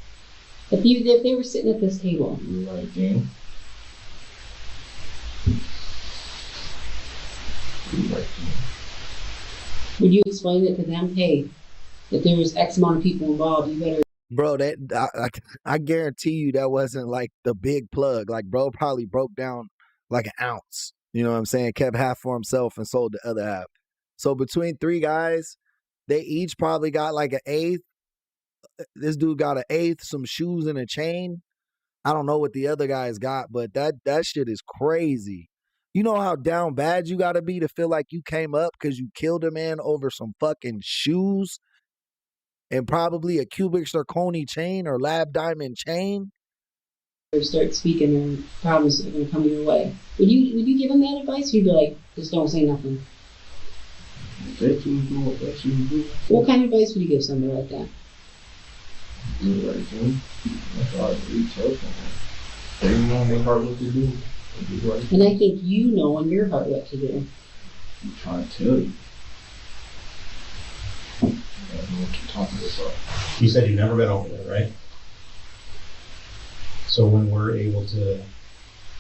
S3: If they were sitting at this table?
S6: you right, game. You right, game.
S3: Would you explain it to them? Hey, if there's X amount of people involved, you better.
S2: Bro, I guarantee you that wasn't like the big plug. Like, bro probably broke down like an ounce. You know what I'm saying? Kept half for himself and sold the other half. So between three guys, they each probably got like an eighth. This dude got an eighth, some shoes and a chain. I don't know what the other guys got, but that shit is crazy. You know how down bad you gotta be to feel like you came up because you killed a man over some fucking shoes and probably a cubic zirconia chain or lab diamond chain?
S3: Start speaking and problems are going to come your way. Would you give them that advice? Or you'd be like, just don't say nothing.
S6: They choose to do what they choose to do.
S3: What kind of advice would you give somebody like that?
S6: You right, game. That's all I really tell someone. They know in their heart what to do. They do right.
S3: And I think you know in your heart what to do.
S6: I'm trying to tell you. I don't know what you're talking about.
S4: You said you've never been over there, right? So when we're able to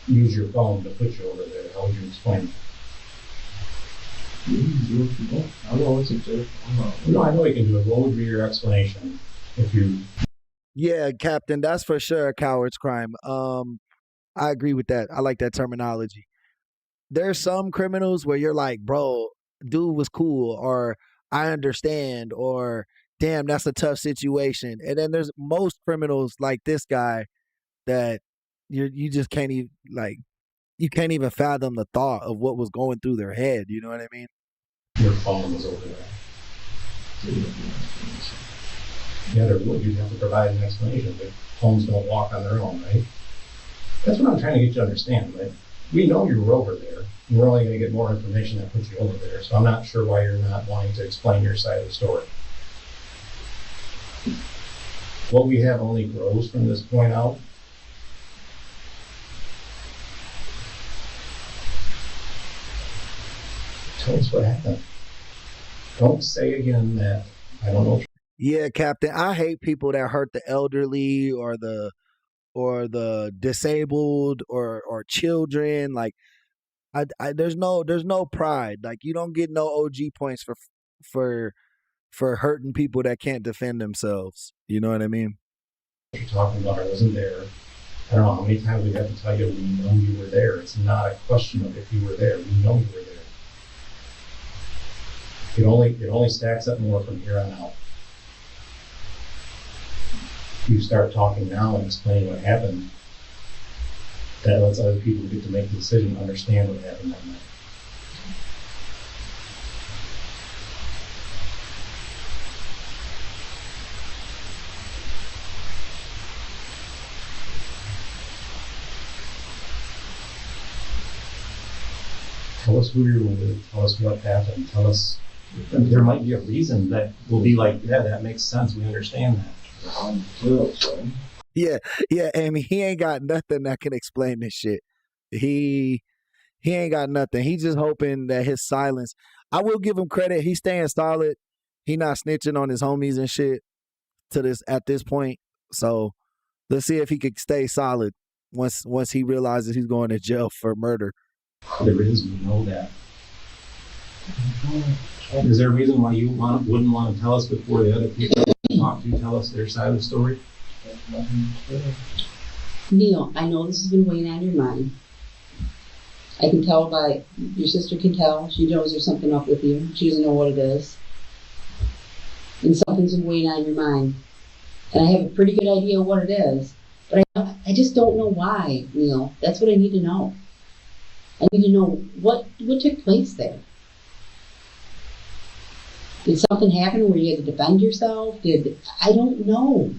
S4: use your phone to put you over there, how would you explain it?
S6: You can do what you want. I know what to do.
S4: No, I know you can do it. What would be your explanation if you...
S2: Yeah, Captain, that's for sure a coward's crime. I agree with that. I like that terminology. There's some criminals where you're like, bro, dude was cool, or I understand, or damn, that's a tough situation. And then there's most criminals like this guy that you just can't even you can't even fathom the thought of what was going through their head. You know what I mean?
S4: Your phone was over there. Yeah, there would. You'd have to provide an explanation, but phones don't walk on their own, right? That's what I'm trying to get you to understand, right? We know you were over there. We're only going to get more information that puts you over there, so I'm not sure why you're not wanting to explain your side of the story. What we have only grows from this point out. Tell us what happened. Don't say again that I don't know.
S2: Yeah, Captain. I hate people that hurt the elderly or the disabled or children. Like, there's no pride. Like, you don't get no OG points for hurting people that can't defend themselves. You know what I mean?
S4: What you're talking about, I wasn't there. I don't know how many times we have to tell you we know you were there. It's not a question of if you were there. We know you were there. It only stacks up more from here on out. You start talking now and explaining what happened. That lets other people get to make the decision, understand what happened that night. Tell us who you're with, tell us what happened, tell us, there might be a reason that will be like, yeah, that makes sense, we understand that.
S2: Yeah, yeah, Amy, he ain't got nothing that can explain this shit. He ain't got nothing. He's just hoping that his silence. I will give him credit. He's staying solid. He not snitching on his homies and shit at this point. So let's see if he could stay solid once he realizes he's going to jail for murder.
S4: There is, we know that. Is there a reason why you wouldn't want to tell us before the other people talk to you, tell us their side of the story?
S3: Neil, I know this has been weighing on your mind. I can tell by, your sister can tell, she knows there's something up with you. She doesn't know what it is. And something's been weighing on your mind. And I have a pretty good idea what it is. But I just don't know why, Neil. That's what I need to know. I need to know what took place there. Did something happen where you had to defend yourself? I don't know.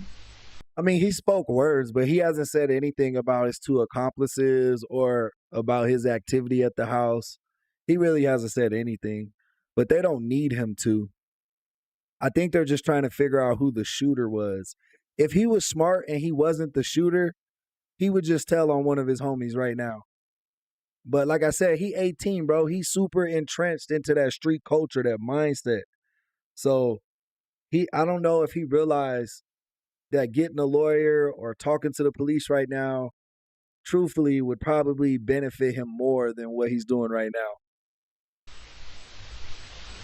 S2: I mean, he spoke words, but he hasn't said anything about his two accomplices or about his activity at the house. He really hasn't said anything, but they don't need him to. I think they're just trying to figure out who the shooter was. If he was smart and he wasn't the shooter, he would just tell on one of his homies right now. But like I said, he 18, bro. He's super entrenched into that street culture, that mindset. So I don't know if he realized that getting a lawyer or talking to the police right now, truthfully, would probably benefit him more than what he's doing right now.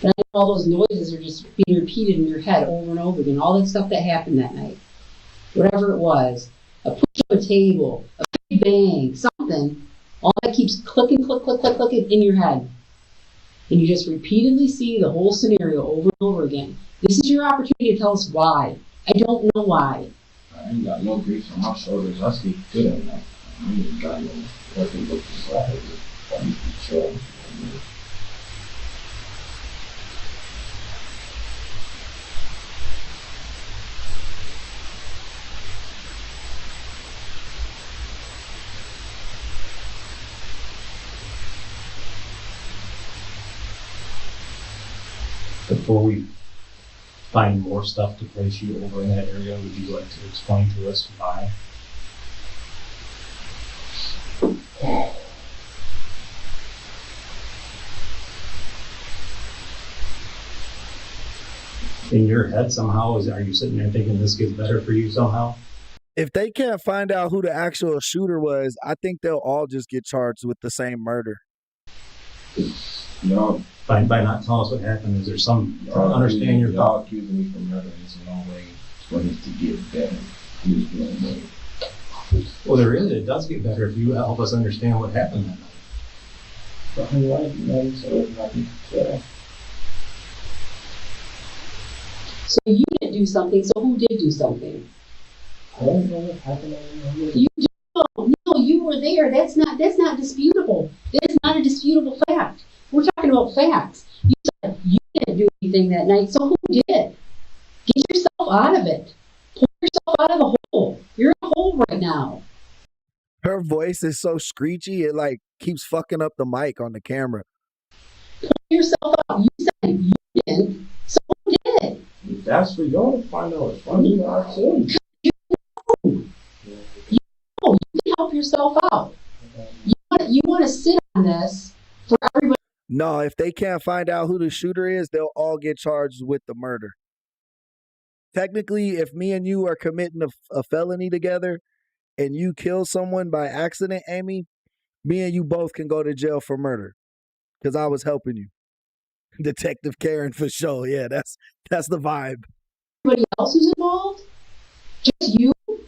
S3: And I know all those noises are just being repeated in your head over and over again. All that stuff that happened that night. Whatever it was. A push on a table, a big bang, something. All that keeps clicking, clicking in your head. And you just repeatedly see the whole scenario over and over again. This is your opportunity to tell us why. I don't know why.
S6: I ain't got no grief on my shoulders. I sleep good at night. I ain't got no fucking look beside it. I need to be chill.
S4: Before we find more stuff to place you over in that area, would you like to explain to us why? In your head somehow, are you sitting there thinking this gets better for you somehow?
S2: If they can't find out who the actual shooter was, I think they'll all just get charged with the same murder.
S6: No.
S4: By not telling us what happened, is there some, understand your
S6: y'all accusing me from murder. It's a long way for this to get better. There's no way.
S4: Well, there is. It does get better if you help us understand what happened that night.
S6: But I'm like, man, so it's not fair.
S3: So you didn't do something, so who did do something?
S6: I don't know what happened.
S3: You do. No, you were there. That's not disputable. That is not a disputable fact. We're talking about facts. You said you didn't do anything that night, so who did? Get yourself out of it. Pull yourself out of the hole. You're in a hole right now.
S2: Her voice is so screechy, it like keeps fucking up the mic on the camera.
S3: Pull yourself out. You said you didn't, so who did?
S6: If that's for y'all to find out, it's funny. I tell you.
S3: You can help yourself out. You want to sit on this for everybody.
S2: No, if they can't find out who the shooter is, they'll all get charged with the murder. Technically, if me and you are committing a felony together and you kill someone by accident, Amy, me and you both can go to jail for murder because I was helping you. Detective Karen for sure. Yeah, that's the vibe.
S3: Everybody else who's involved, just you want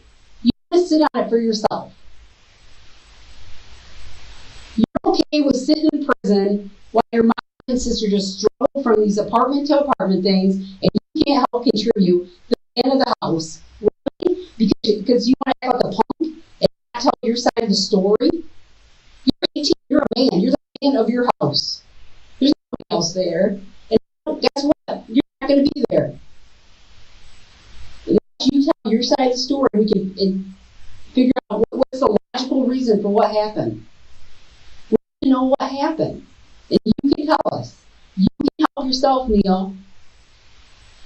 S3: to sit on it for yourself. You're okay with sitting in prison while your mom and sister just struggle from these apartment to apartment things, and you can't help contribute to the end of the house, really? Because you want to act like a punk and not tell your side of the story, you're 18, you're a man, you're the man of your house. There's nobody else there. And guess what? You're not going to be there. Unless you tell your side of the story, we can figure out what's the logical reason for what happened. We need to know what happened. And you can tell us. You can help yourself, Neil.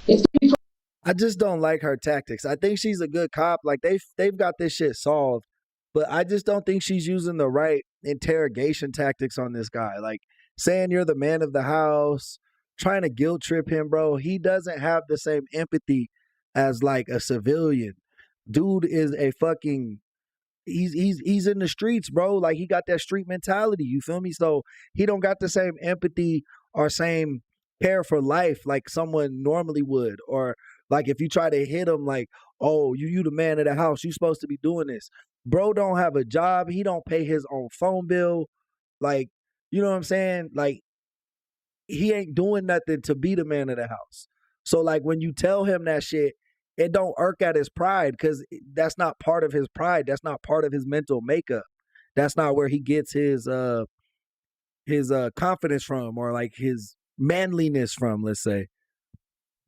S3: It's going to be.
S2: I just don't like her tactics. I think she's a good cop. Like they've got this shit solved, but I just don't think she's using the right interrogation tactics on this guy. Like saying you're the man of the house, trying to guilt trip him, bro. He doesn't have the same empathy as like a civilian. Dude is a fucking he's in the streets, bro. Like he got that street mentality. You feel me? So he don't got the same empathy or same care for life like someone normally would. Or like if you try to hit him like, oh, you the man of the house, you supposed to be doing this. Bro don't have a job. He don't pay his own phone bill. Like, you know what I'm saying? Like he ain't doing nothing to be the man of the house. So like when you tell him that shit, it don't irk at his pride because that's not part of his pride. That's not part of his mental makeup. That's not where he gets his confidence from or like his manliness from, let's say.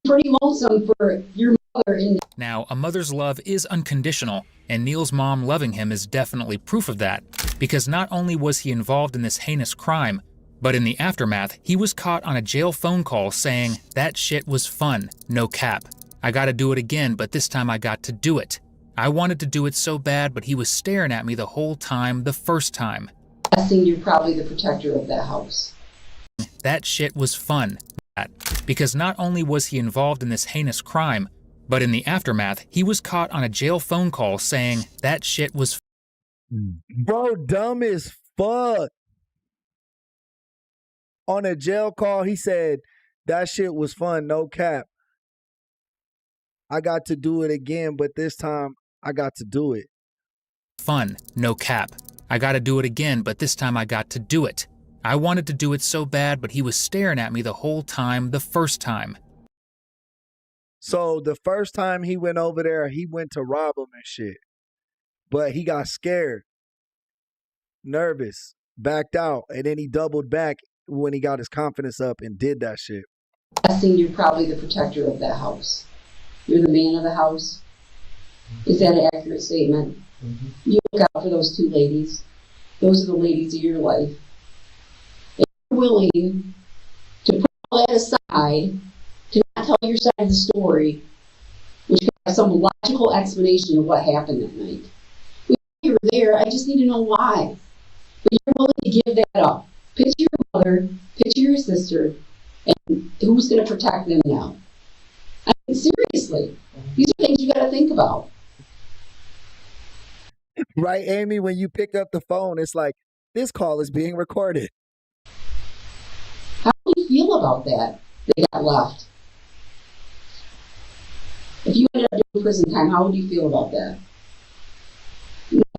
S3: Pretty lonesome for your mother.
S5: Now, a mother's love is unconditional, and Neil's mom loving him is definitely proof of that, because not only was he involved in this heinous crime, but in the aftermath, he was caught on a jail phone call saying, "That shit was fun, no cap. I gotta do it again, but this time I got to do it. I wanted to do it so bad, but he was staring at me the whole time the first time.
S3: Guessing you're probably the protector of that house.
S5: That shit was fun." Because not only was he involved in this heinous crime, but in the aftermath, he was caught on a jail phone call saying, "That shit was..."
S2: Bro, dumb as fuck. On a jail call, he said, that shit was fun, no cap. I got to do it again, but this time I got to do it.
S5: Fun, no cap. I gotta do it again, but this time I got to do it. I wanted to do it so bad, but he was staring at me the whole time the first time.
S2: So the first time he went over there, he went to rob him and shit. But he got scared, nervous, backed out, and then he doubled back when he got his confidence up and did that shit.
S3: Guessing you're probably the protector of that house. You're the man of the house. Is that an accurate statement? Mm-hmm. You look out for those two ladies. Those are the ladies of your life. If you're willing to put all that aside, to not tell your side of the story, which could have some logical explanation of what happened that night. We know you were there, I just need to know why. But you're willing to give that up. Picture your mother, picture your sister, and who's going to protect them now? I mean, seriously, these are things you got to think about.
S2: Right, Amy? When you pick up the phone, it's like, this call is being recorded.
S3: How do you feel about that? They got left. If you ended up doing prison time, how would you feel about that?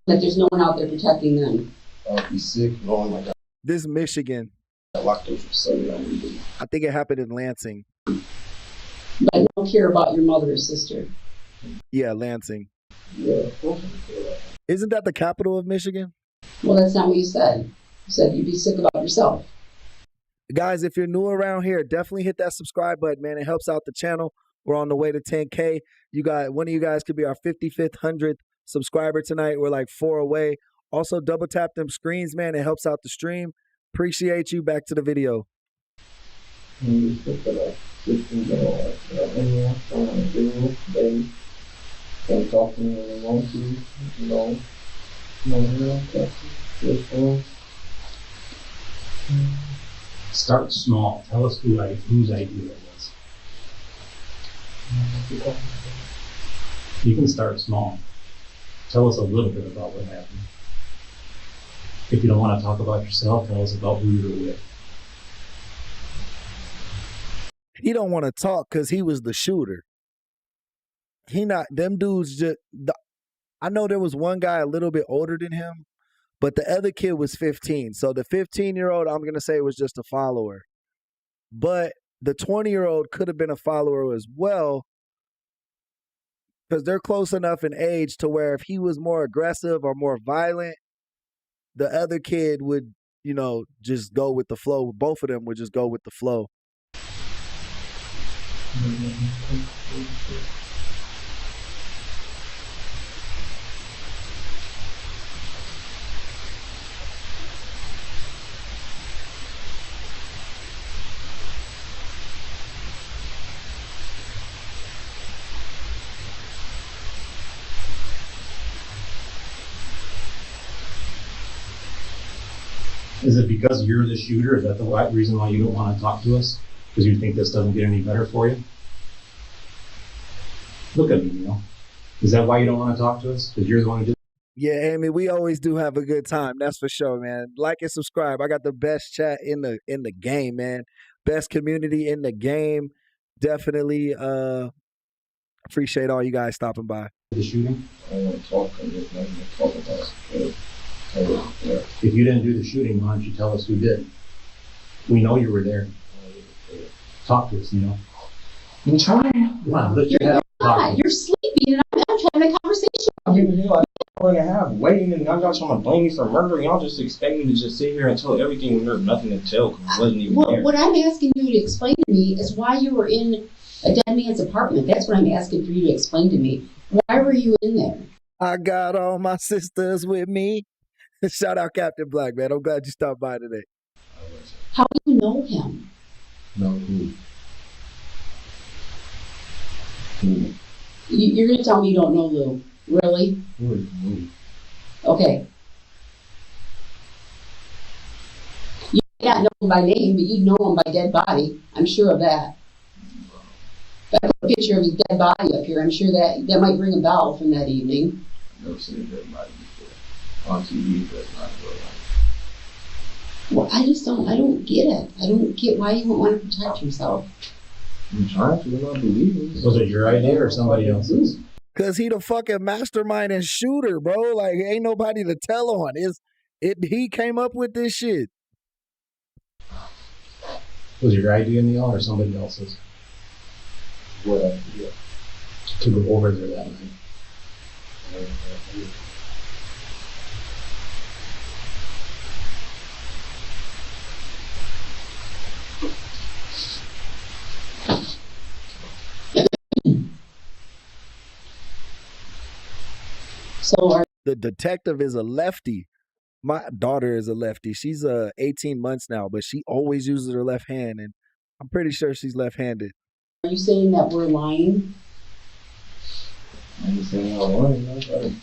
S3: That there's no one out there protecting them.
S6: I'd be sick knowing like
S2: This is Michigan.
S6: I locked up for 7 hours.
S2: I think it happened in Lansing.
S3: But I don't care about your mother or sister.
S2: Yeah, Lansing.
S6: Yeah, of course I feel that.
S2: Isn't that the capital of Michigan?
S3: Well, that's not what you said. You said you'd be sick about yourself.
S2: Guys, if you're new around here, definitely hit that subscribe button, man. It helps out the channel. We're on the way to 10K. One of you guys could be our 55th, 100th subscriber tonight. We're like 4 away. Also, double tap them screens, man. It helps out the stream. Appreciate you. Back to the video.
S6: Can talk to me when they want to,
S4: Start small. Tell us whose idea it was. You can start small. Tell us a little bit about what happened. If you don't want to talk about yourself, tell us about who you were with.
S2: He don't want to talk because he was the shooter. Them dudes just, I know there was one guy a little bit older than him, but the other kid was 15. So the 15-year-old, I'm going to say, was just a follower. But the 20-year-old could have been a follower as well. because they're close enough in age to where if he was more aggressive or more violent, the other kid would, you know, just go with the flow. Both of them would just go with the flow.
S4: Is it because you're the shooter? Is that the reason why you don't want to talk to us? Because you think this doesn't get any better for you? Look at me, Neil. Is that why you don't want to talk to us? Because you're the one who did.
S2: Yeah, Amy, we always do have a good time. That's for sure, man. Like and subscribe. I got the best chat in the game, man. Best community in the game. Definitely appreciate all you guys stopping by.
S4: The shooting?
S6: I don't want to talk. I'm just not going to talk about it.
S4: If you didn't do the shooting, why don't you tell us who did? We know you were there. Talk to us, Neil.
S6: I'm trying.
S4: Come on, lift your head up.
S3: Not. You're sleeping, and I'm having a conversation.
S6: I don't have waiting, and y'all trying to blame me for murder. Y'all just expect me to just sit here and tell everything when there's nothing to tell because I wasn't even there.
S3: What I'm asking you to explain to me is why you were in a dead man's apartment. That's what I'm asking for you to explain to me. Why were you in there?
S2: I got all my sisters with me. Shout out Captain Black, man. I'm glad you stopped by today.
S3: How do you know him?
S6: No, who?
S3: You're going to tell me you don't know Lou. Really?
S6: Who is who?
S3: Okay. You may not know him by name, but you know him by dead body. I'm sure of that. If I put a picture of his dead body up here, I'm sure that might ring a bell from that evening.
S6: I've never seen a dead body before. On TV, but not real life.
S3: Well, I don't get it. I don't get why you wouldn't want to protect yourself.
S6: I'm trying to, and I believe it.
S4: Was it your idea or somebody else's?
S2: Cause he the fucking mastermind and shooter, bro. Like ain't nobody to tell on. He came up with this shit.
S4: Was it your idea, Neil, or somebody else's?
S6: What idea?
S4: To go over there that night.
S3: So
S2: The detective is a lefty. My daughter is a lefty. She's 18 months now, but she always uses her left hand, and I'm pretty sure she's left-handed.
S3: are you saying that we're lying?
S6: I'm just saying how long, nobody.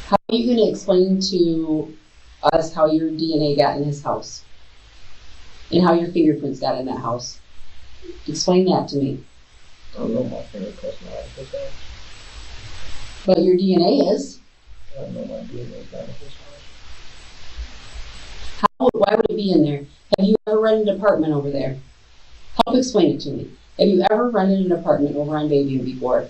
S3: How are you going to explain to us how your DNA got in his house? And how your fingerprints got in that house? Explain that to me.
S6: I don't know my fingerprints, my ankles are.
S3: But your DNA is.
S6: I don't know my DNA not in his house.
S3: Why would it be in there? Have you ever rented an apartment over there? Help explain it to me. Have you ever rented an apartment over on Bayview before?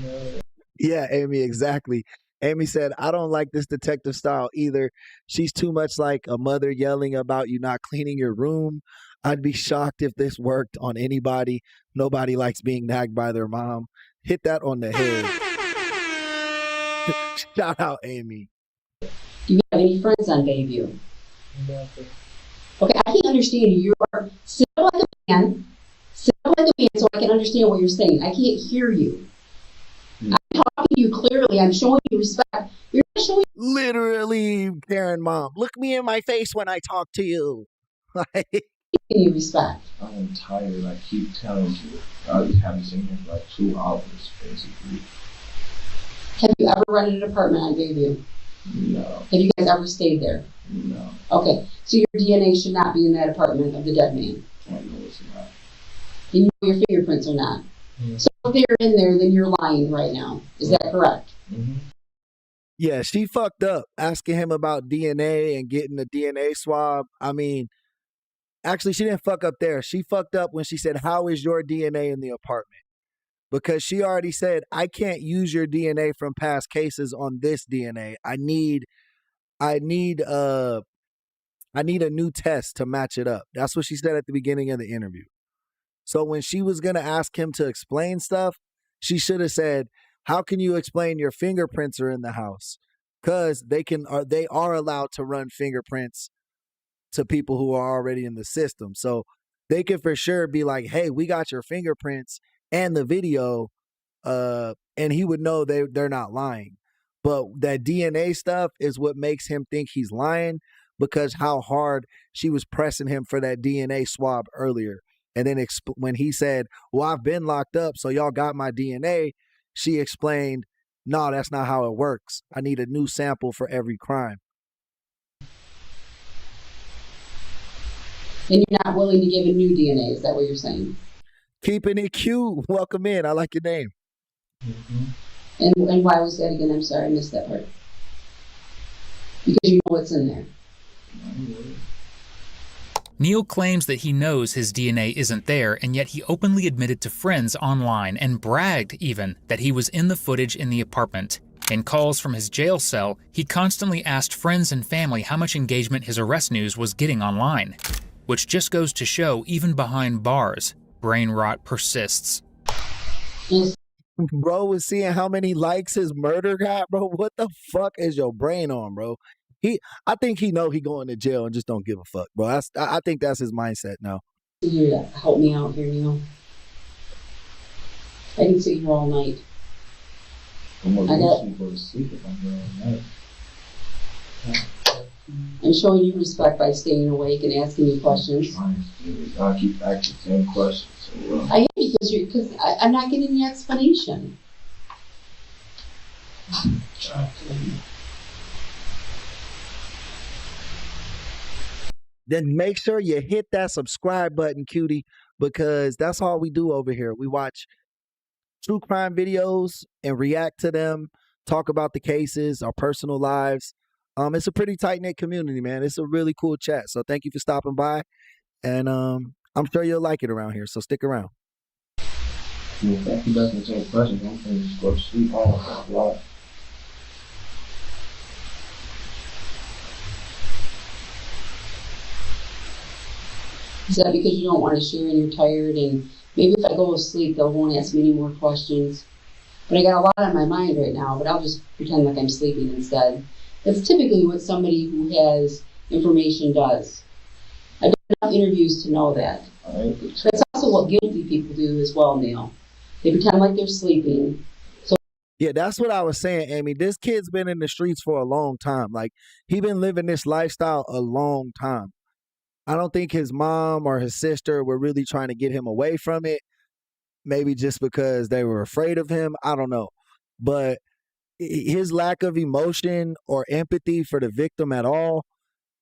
S6: No.
S2: Yeah, Amy, exactly. Amy said, I don't like this detective style either. She's too much like a mother yelling about you not cleaning your room. I'd be shocked if this worked on anybody. Nobody likes being nagged by their mom. Hit that on the head. Shout out, Amy.
S3: Do you have any friends on Bayview?
S6: Nothing.
S3: Okay, I can't understand you. You're sit up like a man. Sit up like a man so I can understand what you're saying. I can't hear you. I'm talking to you clearly. I'm showing you respect. You're not showing.
S2: Literally, Karen mom, look me in my face when I talk to you.
S3: You respect.
S6: I'm tired. I keep telling you. I just haven't seen him for like 2 hours, basically.
S3: Have you ever rented an apartment on Bayview?
S6: No.
S3: Have you guys ever stayed there?
S6: No.
S3: Okay, so your DNA should not be in that apartment of the dead man.
S6: I know it's not.
S3: And you know your fingerprints are not.
S6: Yeah.
S3: So if they're in there, then you're lying right now. Is that correct?
S6: Mm-hmm.
S2: Yeah, she fucked up asking him about DNA and getting the DNA swab. I mean, Actually, she didn't fuck up there. She fucked up when she said, "How is your DNA in the apartment?" Because she already said, "I can't use your DNA from past cases on this DNA. I need I need a new test to match it up." That's what she said at the beginning of the interview. So when she was going to ask him to explain stuff, she should have said, "How can you explain your fingerprints are in the house?" Cuz they are allowed to run fingerprints to people who are already in the system. So they could for sure be like, "Hey, we got your fingerprints and the video," and he would know they're not lying. But that DNA stuff is what makes him think he's lying, because how hard she was pressing him for that DNA swab earlier. And then when he said, "Well, I've been locked up, so y'all got my DNA," she explained, "No, that's not how it works. I need a new sample for every crime."
S3: And you're not willing to give a new DNA. Is that what you're saying?
S2: Keeping it cute. Welcome in. I like your name.
S3: And why was that again? I'm sorry, I missed that part. Because you know what's in there.
S5: Neil claims that he knows his DNA isn't there, and yet he openly admitted to friends online and bragged even that he was in the footage in the apartment. In calls from his jail cell, he constantly asked friends and family how much engagement his arrest news was getting online. Which just goes to show, even behind bars, brain rot persists.
S2: Bro was seeing how many likes his murder got, bro. What the fuck is your brain on, bro? I think he know he going to jail and just don't give a fuck, bro. I think that's his mindset now.
S3: You to help me out here, Neil. I can sit here all night.
S6: I'm gonna go to sleep if I'm here all night.
S3: I'm showing you respect by staying awake and asking you questions.
S6: I keep asking the same questions. So,
S3: I am, because I'm not getting any explanation.
S2: Then make sure you hit that subscribe button, cutie, because that's all we do over here. We watch true crime videos and react to them, talk about the cases, our personal lives. It's a pretty tight-knit community, man. It's a really cool chat. So thank you for stopping by. And I'm sure you'll like it around here. So stick around.
S6: Thank you guys for taking questions. I'm going to just go to sleep. I don't want to lie.
S3: Is that because you don't want to share and you're tired? And maybe if I go to sleep, they won't ask me any more questions. But I got a lot on my mind right now, but I'll just pretend like I'm sleeping instead. That's typically what somebody who has information does. I've done enough interviews to know that. That's also what guilty people do as well, Neil. They pretend like they're sleeping.
S2: Yeah, that's what I was saying, Amy. This kid's been in the streets for a long time. Like, he been living this lifestyle a long time. I don't think his mom or his sister were really trying to get him away from it. Maybe just because they were afraid of him. I don't know. But his lack of emotion or empathy for the victim at all,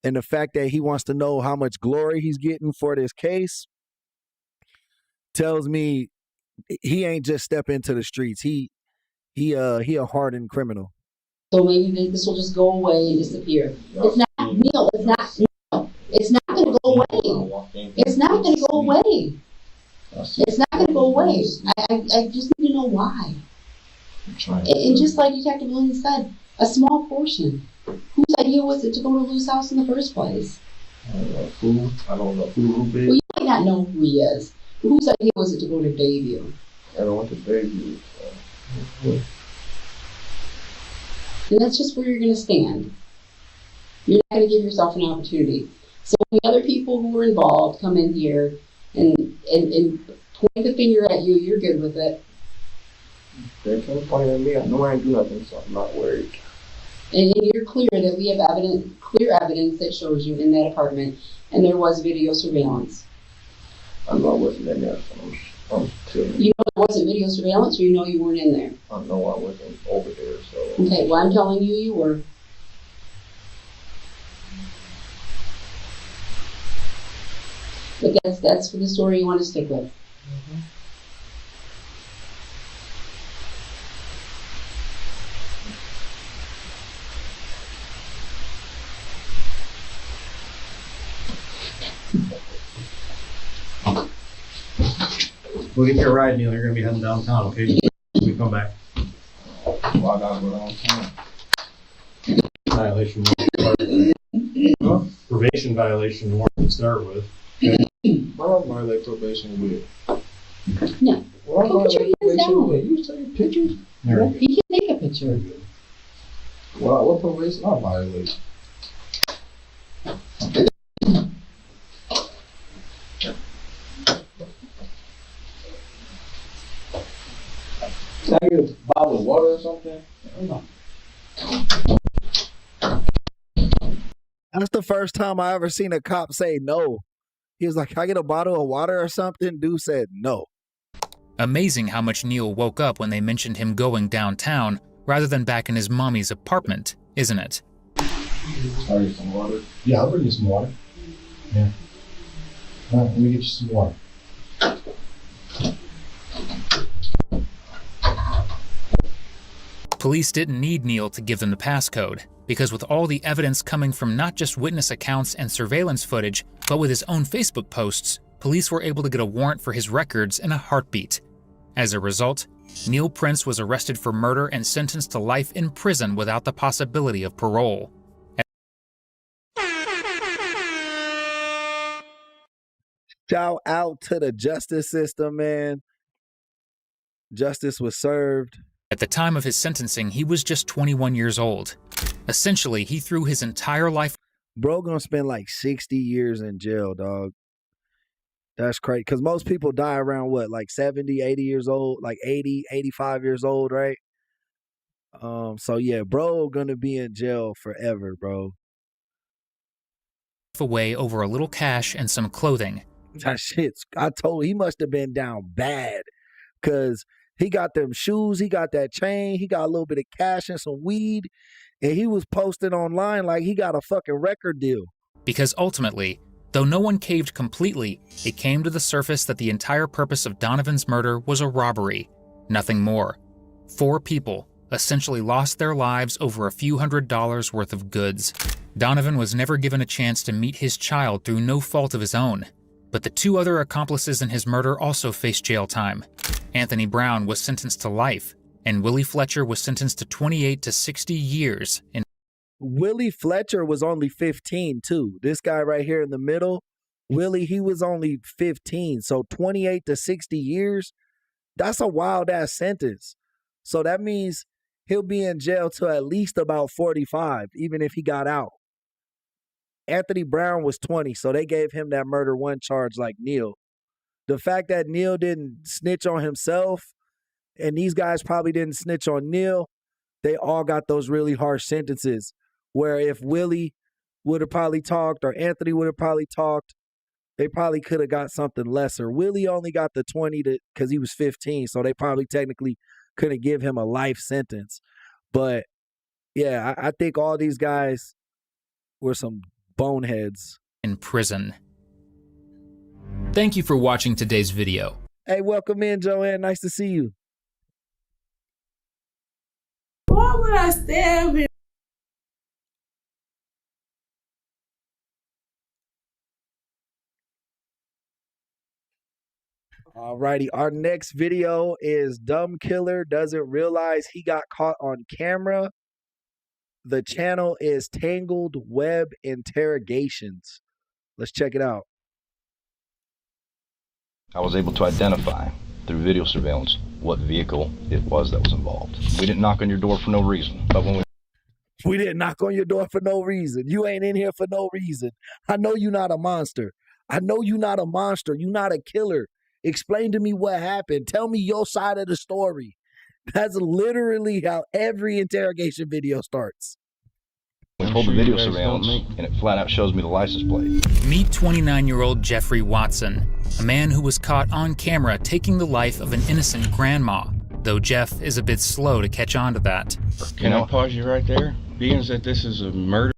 S2: and the fact that he wants to know how much glory he's getting for this case, tells me he ain't just step into the streets. He a hardened criminal.
S3: So maybe this will just go away and disappear. It's not, Neil, it's not, Neil. It's not going to go away. It's not going to go away. It's not going to go away. I just need to know why. And just like Detective Lynn said, a small portion. Whose idea was it to go to Lou's house in the first place?
S6: I don't know who did.
S3: Well, you might not know who he is. But whose idea was it to go to Bayview?
S6: I don't want to Bayview.
S3: And that's just where you're going to stand. You're not going to give yourself an opportunity. So when the other people who were involved come in here and point the finger at you, you're good with it.
S6: They can't point at me. I know I ain't do nothing, so I'm not worried.
S3: And you're clear that we have clear evidence that shows you in that apartment, and there was video surveillance.
S6: I know I wasn't in there, so I'm telling you.
S3: You know there wasn't video surveillance, or you know you weren't in there?
S6: I know I wasn't over there, so.
S3: Okay, well I'm telling you, you were. But that's the story you want to stick with.
S6: Mm-hmm.
S4: We'll get you a ride, Neil. You're gonna be heading downtown, okay? We come back.
S6: Well, I gotta go downtown.
S4: Violation. Huh? Probation violation warrant to start with.
S6: Bro, I violate probation with.
S3: No.
S6: Well, I
S3: Go put your
S6: violate
S3: hands
S6: probation
S3: down.
S6: with. You take pictures?
S4: There we go.
S3: You can take a picture.
S6: Well, what probation I violate? Can I get a bottle of water or something? No.
S2: That's the first time I ever seen a cop say no. He was like, "Can I get a bottle of water or something?" Dude said no.
S5: Amazing how much Neil woke up when they mentioned him going downtown rather than back in his mommy's apartment, isn't it?
S6: I'll get some water.
S4: Yeah, I'll bring you some water. Yeah. All right, let me get you some water.
S5: Police didn't need Neil to give them the passcode, because with all the evidence coming from not just witness accounts and surveillance footage, but with his own Facebook posts, police were able to get a warrant for his records in a heartbeat. As a result, Neil Prince was arrested for murder and sentenced to life in prison without the possibility of parole.
S2: Shout out to the justice system, man. Justice was served.
S5: At the time of his sentencing, he was just 21 years old. Essentially, he threw his entire life
S2: Bro gonna spend like 60 years in jail, dog. That's crazy. Because most people die around what, like 70, 80 years old, like 80, 85 years old, right? So yeah, bro gonna be in jail forever, bro.
S5: away over a little cash and some clothing.
S2: That shit's, I told, he must have been down bad. Cause he got them shoes, he got that chain, he got a little bit of cash and some weed, and he was posting online like he got a fucking record deal.
S5: Because ultimately, though no one caved completely, it came to the surface that the entire purpose of Donovan's murder was a robbery, nothing more. 4 people essentially lost their lives over a few $100s worth of goods. Donovan was never given a chance to meet his child through no fault of his own. But the 2 other accomplices in his murder also faced jail time. Anthony Brown was sentenced to life, and Willie Fletcher was sentenced to 28 to 60 years in
S2: Willie Fletcher was only 15 too. This guy right here in the middle, Willie, he was only 15. So 28 to 60 years, that's a wild ass sentence. So that means he'll be in jail till at least about 45, even if he got out. Anthony Brown was 20, so they gave him that murder 1 charge like Neil. The fact that Neil didn't snitch on himself, and these guys probably didn't snitch on Neil, they all got those really harsh sentences. Where if Willie would have probably talked or Anthony would have probably talked, they probably could have got something lesser. Willie only got the 20 because he was 15, so they probably technically couldn't give him a life sentence. But yeah, I think all these guys were some boneheads.
S5: prison. Thank you for watching today's video.
S2: Hey, welcome in, Joanne. Nice to see you.
S7: Why would I stab him?
S2: Alrighty, our next video is Dumb Killer Doesn't Realize He Got Caught on Camera. The channel is Tangled Web Interrogations. Let's check it out.
S8: I was able to identify through video surveillance what vehicle it was that was involved. We didn't knock on your door for no reason, but when
S2: We didn't knock on your door for no reason. You ain't in here for no reason. I know you're not a monster. I know you're not a monster. You're not a killer. Explain to me what happened. Tell me your side of the story. That's literally how every interrogation video starts.
S8: we pulled the video surveillance and it flat out shows me the license plate.
S5: Meet 29-year-old Jeffrey Watson, a man who was caught on camera taking the life of an innocent grandma, though Jeff is a bit slow to catch on to that.
S9: Can I pause you right there? Being that this is a murder.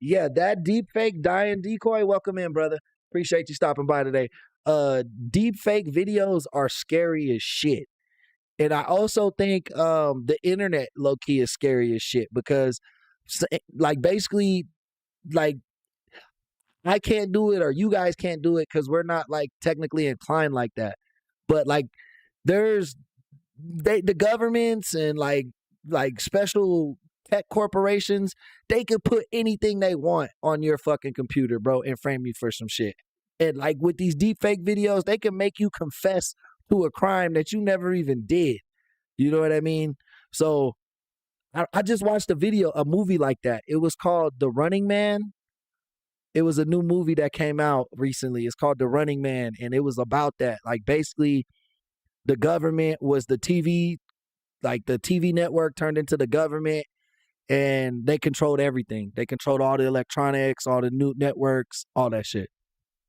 S2: Yeah, that deep fake dying decoy. Welcome in, brother. Appreciate you stopping by today. Deep fake videos are scary as shit. And I also think the internet low-key is scary as shit because like basically like I can't do it or you guys can't do it because we're not like technically inclined like that. But like, there's the governments and like special tech corporations, they could put anything they want on your fucking computer, bro, and frame you for some shit. And like with these deep fake videos, they can make you confess to a crime that you never even did. You know what I mean? So I just watched a movie like that. It was called The Running Man. It was a new movie that came out recently. It's called The Running Man, and it was about that. Like basically, the government was the TV, like the TV network turned into the government, and they controlled everything. They controlled all the electronics, all the new networks, all that shit.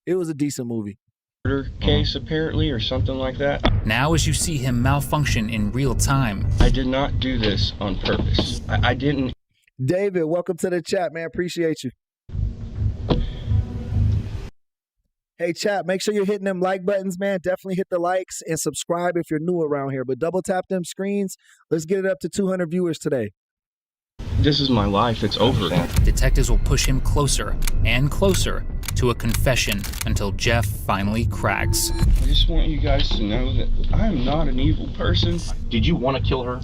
S2: It was a decent movie.
S9: Murder case, apparently, or something like that.
S5: Now, as you see him malfunction in real time,
S9: I did not do this on purpose. I didn't.
S2: David, welcome to the chat, man. Appreciate you. Hey, chat, make sure you're hitting them like buttons, man. Definitely hit the likes and subscribe if you're new around here. But double tap them screens. Let's get it up to 200 viewers today.
S9: This is my life. It's over.
S5: detectives will push him closer and closer to a confession until Jeff finally cracks.
S9: I just want you guys to know that I am not an evil person.
S8: Did you want to kill her?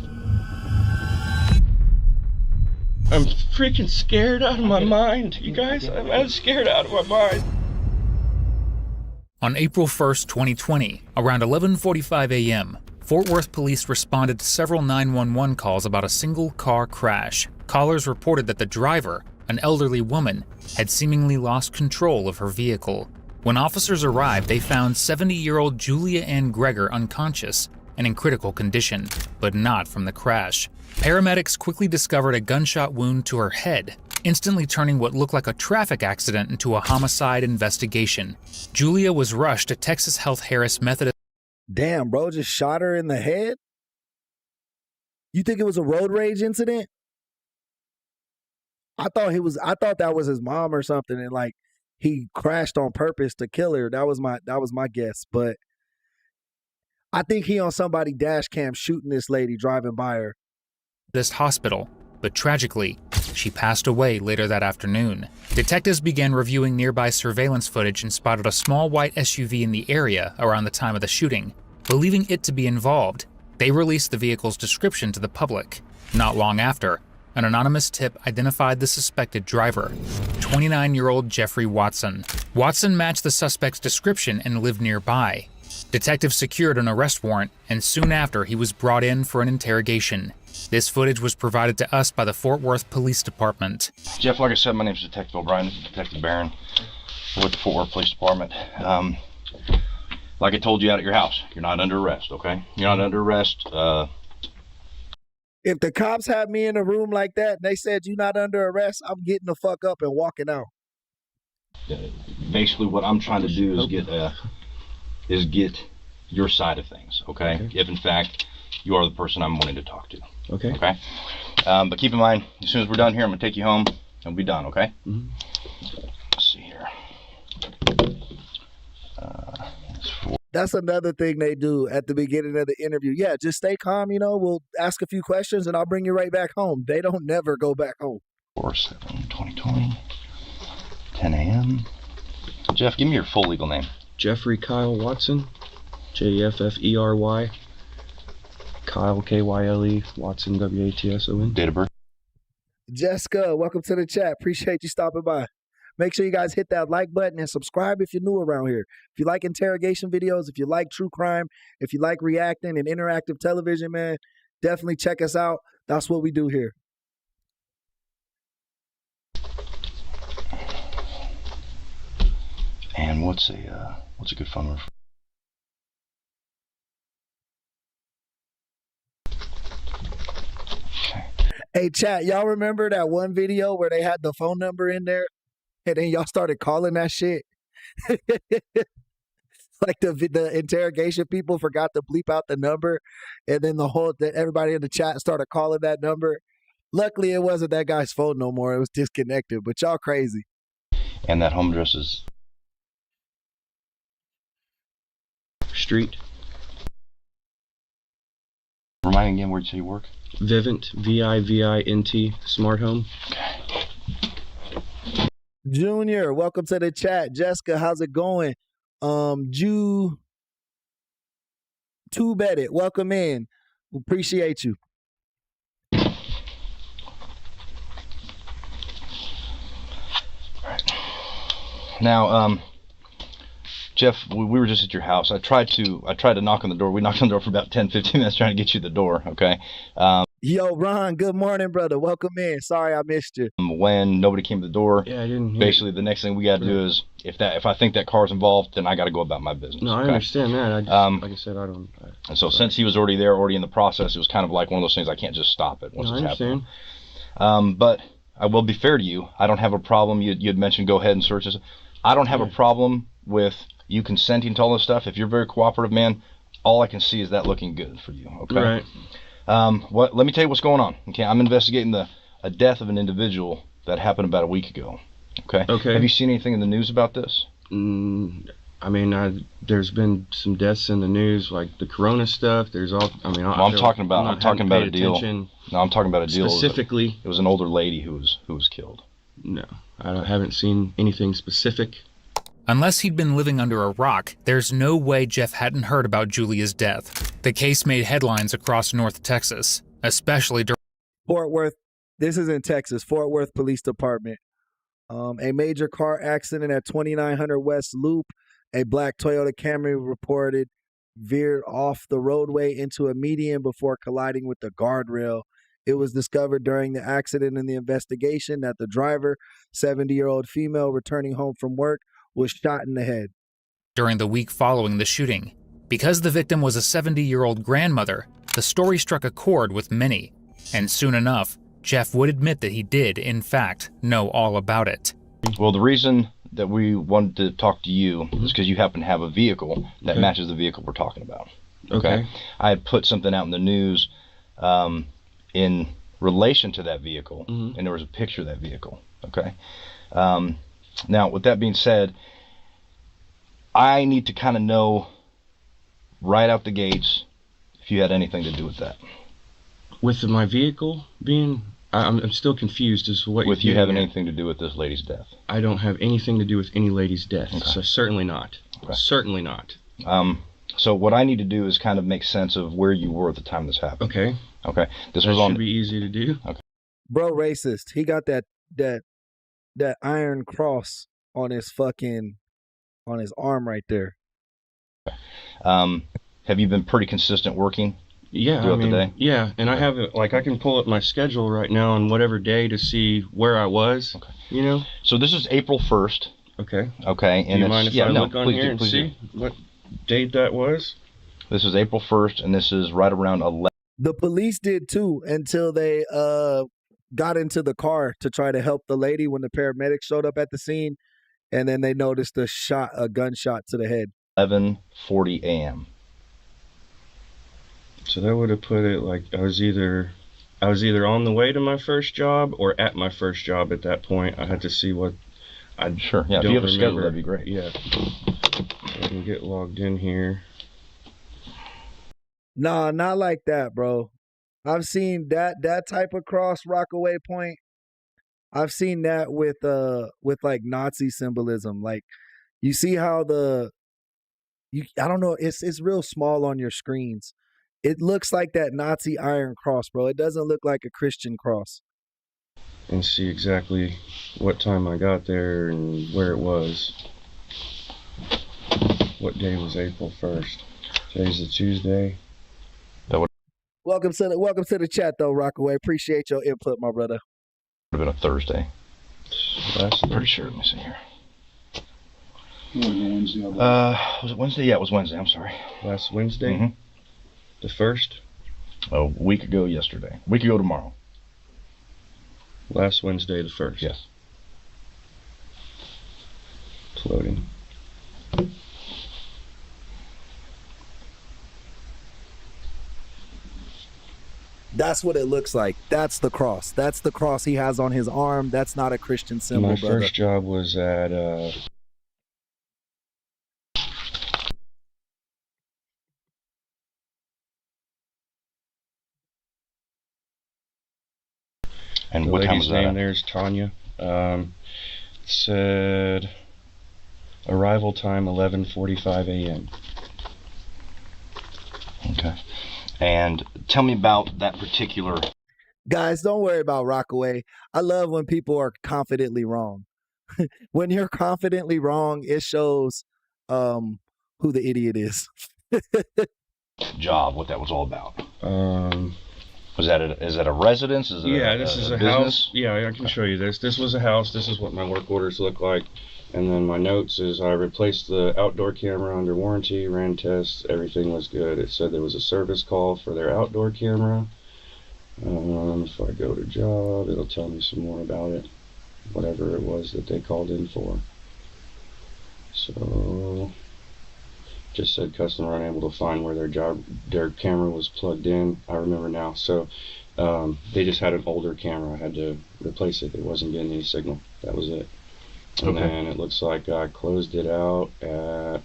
S9: I'm freaking scared out of my mind, you guys. I'm scared out of my mind.
S5: On April 1st, 2020, around 11:45 a.m., Fort Worth police responded to several 911 calls about a single car crash. Callers reported that the driver, an elderly woman, had seemingly lost control of her vehicle. When officers arrived, they found 70-year-old Julia Ann Greger unconscious and in critical condition, but not from the crash. Paramedics quickly discovered a gunshot wound to her head, instantly turning what looked like a traffic accident into a homicide investigation. Julia was rushed to Texas Health Harris Methodist.
S2: Damn, bro, just shot her in the head? You think it was a road rage incident? I thought that was his mom or something, and like he crashed on purpose to kill her. That was my guess. But I think he on somebody dash cam shooting this lady driving by her.
S5: This hospital, but tragically, she passed away later that afternoon. Detectives began reviewing nearby surveillance footage and spotted a small white SUV in the area around the time of the shooting. Believing it to be involved, they released the vehicle's description to the public. Not long after, an anonymous tip identified the suspected driver, 29-year-old Jeffrey Watson. Watson matched the suspect's description and lived nearby. Detectives secured an arrest warrant, and soon after, he was brought in for an interrogation. This footage was provided to us by the Fort Worth Police Department.
S8: Jeff, like I said, my name's Detective O'Brien, Detective Barron, with the Fort Worth Police Department. Like I told you out at your house, you're not under arrest, okay? You're not under arrest.
S2: If the cops had me in a room like that and they said you're not under arrest, I'm getting the fuck up and walking out.
S8: Basically, what I'm trying to do is get your side of things, okay? If in fact you are the person I'm wanting to talk to.
S9: Okay.
S8: Okay. But keep in mind, as soon as we're done here, I'm gonna take you home and we'll be done, okay?
S9: Mm-hmm.
S8: Let's see here.
S2: That's another thing they do at the beginning of the interview. Yeah, just stay calm, we'll ask a few questions and I'll bring you right back home. They don't never go back home.
S8: 4/7/2020, 10 a.m. Jeff, give me your full legal name.
S9: Jeffrey Kyle Watson, Jeffery. Kyle, Kyle, Watson, Watson.
S8: Date of birth.
S2: Jessica, welcome to the chat. Appreciate you stopping by. Make sure you guys hit that like button and subscribe if you're new around here. If you like interrogation videos, if you like true crime, if you like reacting and interactive television, man, definitely check us out. That's what we do here.
S8: And what's a good phone number?
S2: Hey, chat, y'all remember that one video where they had the phone number in there and then y'all started calling that shit? Like the interrogation people forgot to bleep out the number and then everybody in the chat started calling that number. Luckily, it wasn't that guy's phone no more. It was disconnected, but y'all crazy.
S8: And that home address is?
S9: Street.
S8: Remind me again, where'd you say you work?
S9: Vivint, Vivint, Smart Home.
S8: Okay.
S2: Junior, welcome to the chat. Jessica, how's it going? Two Bedded. Welcome in. Appreciate you.
S8: Now, Jeff, we were just at your house. I tried to knock on the door. We knocked on the door for about 10, 15 minutes trying to get you the door, okay?
S2: Yo, Ron, good morning, brother. Welcome in. Sorry I missed you.
S8: When nobody came to the door,
S9: Yeah, I didn't hear.
S8: basically the next thing we got to do is, if I think that car's involved, then I got to go about my business.
S9: No, I
S8: okay?
S9: understand that. I just, like I said, I don't.
S8: And so since he was already there, already in the process, it was kind of like one of those things I can't just stop it once
S9: No, I
S8: it's
S9: understand.
S8: happening. But I will be fair to you. I don't have a problem. You had mentioned go ahead and search this. I don't have a problem with you consenting to all this stuff. If you're very cooperative, man, all I can see is that looking good for you. Okay.
S9: Right.
S8: Let me tell you what's going on. Okay, I'm investigating a death of an individual that happened about a week ago. Okay.
S9: Okay.
S8: Have you seen anything in the news about this?
S9: I mean, there's been some deaths in the news, like the corona stuff. There's all. I mean,
S8: I'm talking about a deal.
S9: Attention
S8: No, I'm talking about a deal.
S9: specifically.
S8: It was an older lady who was killed.
S9: No, haven't seen anything specific.
S5: Unless he'd been living under a rock, there's no way Jeff hadn't heard about Julia's death. The case made headlines across North Texas, especially during
S2: Fort Worth. This is in Texas. Fort Worth Police Department. A major car accident at 2900 West Loop. A black Toyota Camry reported veered off the roadway into a median before colliding with the guardrail. It was discovered during the accident in the investigation that the driver, 70-year-old female returning home from work, was shot in the head.
S5: during the week following the shooting. Because the victim was a 70-year-old grandmother, the story struck a chord with many, and soon enough, Jeff would admit that he did, in fact, know all about it.
S8: Well, the reason that we wanted to talk to you is because you happen to have a vehicle that matches the vehicle we're talking about.
S9: Okay.
S8: I had put something out in the news in relation to that vehicle, and there was a picture of that vehicle. Okay. Now, with that being said, I need to kind of know right out the gates if you had anything to do with that.
S9: With my vehicle being, I'm still confused as to what
S8: With
S9: you're
S8: you having
S9: getting at.
S8: anything to do with this lady's death.
S9: I don't have anything to do with any lady's death,
S8: Okay.
S9: so certainly not.
S8: Okay.
S9: Certainly not.
S8: So what I need to do is kind of make sense of where you were at the time this happened.
S9: Okay.
S8: Okay. This
S9: That
S8: was on.
S9: should be easy to do.
S2: Bro, racist. He got that iron cross on his arm right there.
S8: Have you been pretty consistent working?
S9: Yeah,
S8: Throughout the day?
S9: yeah, and I have it, like I can pull up my schedule right now on whatever day to see where I was.
S8: Okay.
S9: You know.
S8: So this is April 1st.
S9: Okay.
S8: Okay.
S9: Do you mind if I look on
S8: please
S9: here
S8: do,
S9: and
S8: please
S9: see what date that was?
S8: do. This is April 1st, and this is right around 11.
S2: The police did too until they got into the car to try to help the lady when the paramedics showed up at the scene, and then they noticed a gunshot to the head.
S8: 11:40 a.m.
S9: So that would have put it like I was either on the way to my first job or at my first job at that point. I had to see what I
S8: Sure. Yeah. If
S9: don't
S8: you have a schedule,
S9: remember.
S8: that'd be great.
S9: Yeah. I can get logged in here.
S2: Nah, not like that, bro. I've seen that type of cross Rockaway Point. I've seen that with like Nazi symbolism. Like you see how I don't know, it's real small on your screens. It looks like that Nazi iron cross, bro. It doesn't look like a Christian cross.
S9: And see exactly what time I got there and where it was. What day was April 1st? Today's a Tuesday.
S2: Welcome to the chat though, Rockaway. Appreciate your input, my brother.
S8: Would have been a Thursday.
S9: Last
S8: I'm pretty sure. Let me see here. Was it Wednesday? Yeah, it was Wednesday. I'm sorry.
S9: Last Wednesday?
S8: Mhm.
S9: The 1st?
S8: A week ago yesterday. A week ago tomorrow.
S9: Last Wednesday the 1st.
S8: Yes.
S9: It's loading.
S2: That's what it looks like. That's the cross. That's the cross he has on his arm. That's not a Christian symbol,
S9: My
S2: brother.
S9: first job was at
S8: And
S9: the
S8: what time
S9: lady's
S8: was that?
S9: name
S8: At?
S9: there's Tanya. It said arrival time 11:45 a.m.
S8: And tell me about that particular.
S2: Guys, don't worry about Rockaway. I love when people are confidently wrong. When you're confidently wrong, it shows who the idiot is.
S8: Job, what that was all about.
S9: Is
S8: that a residence? Is it
S9: this is a
S8: business?
S9: house. Yeah, I can show you this. This was a house. This is what my work orders look like. And then my notes is I replaced the outdoor camera under warranty, ran tests, everything was good. It said there was a service call for their outdoor camera. If I go to job, it'll tell me some more about it, whatever it was that they called in for. So, just said customer unable to find where their camera was plugged in. I remember now. So, they just had an older camera. I had to replace it. It wasn't getting any signal. That was it. And then it looks like I closed it out at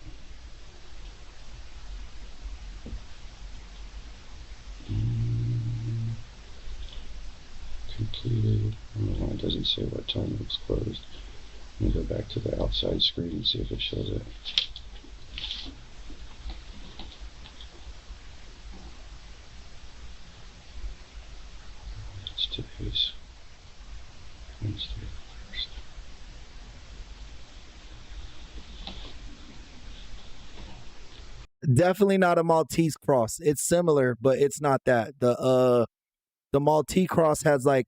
S9: completed. No, it doesn't say what time it was closed. Let me go back to the outside screen and see if it shows it. It's today's Wednesday 1st.
S2: Definitely not a Maltese cross. It's similar, but it's not that. The Maltese cross has like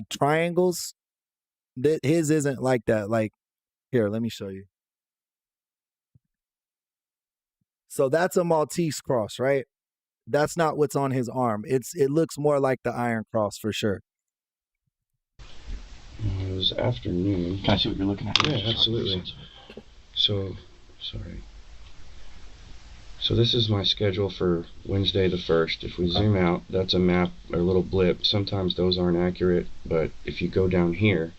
S2: triangles. His isn't like that. Like, here, let me show you. So that's a Maltese cross, right? That's not what's on his arm. It looks more like the Iron Cross for sure.
S9: It was afternoon.
S8: Can I see what you're looking at?
S9: Yeah, absolutely. So, sorry. So this is my schedule for Wednesday the 1st. If we zoom out, that's a map or a little blip. Sometimes those aren't accurate, but if you go down here,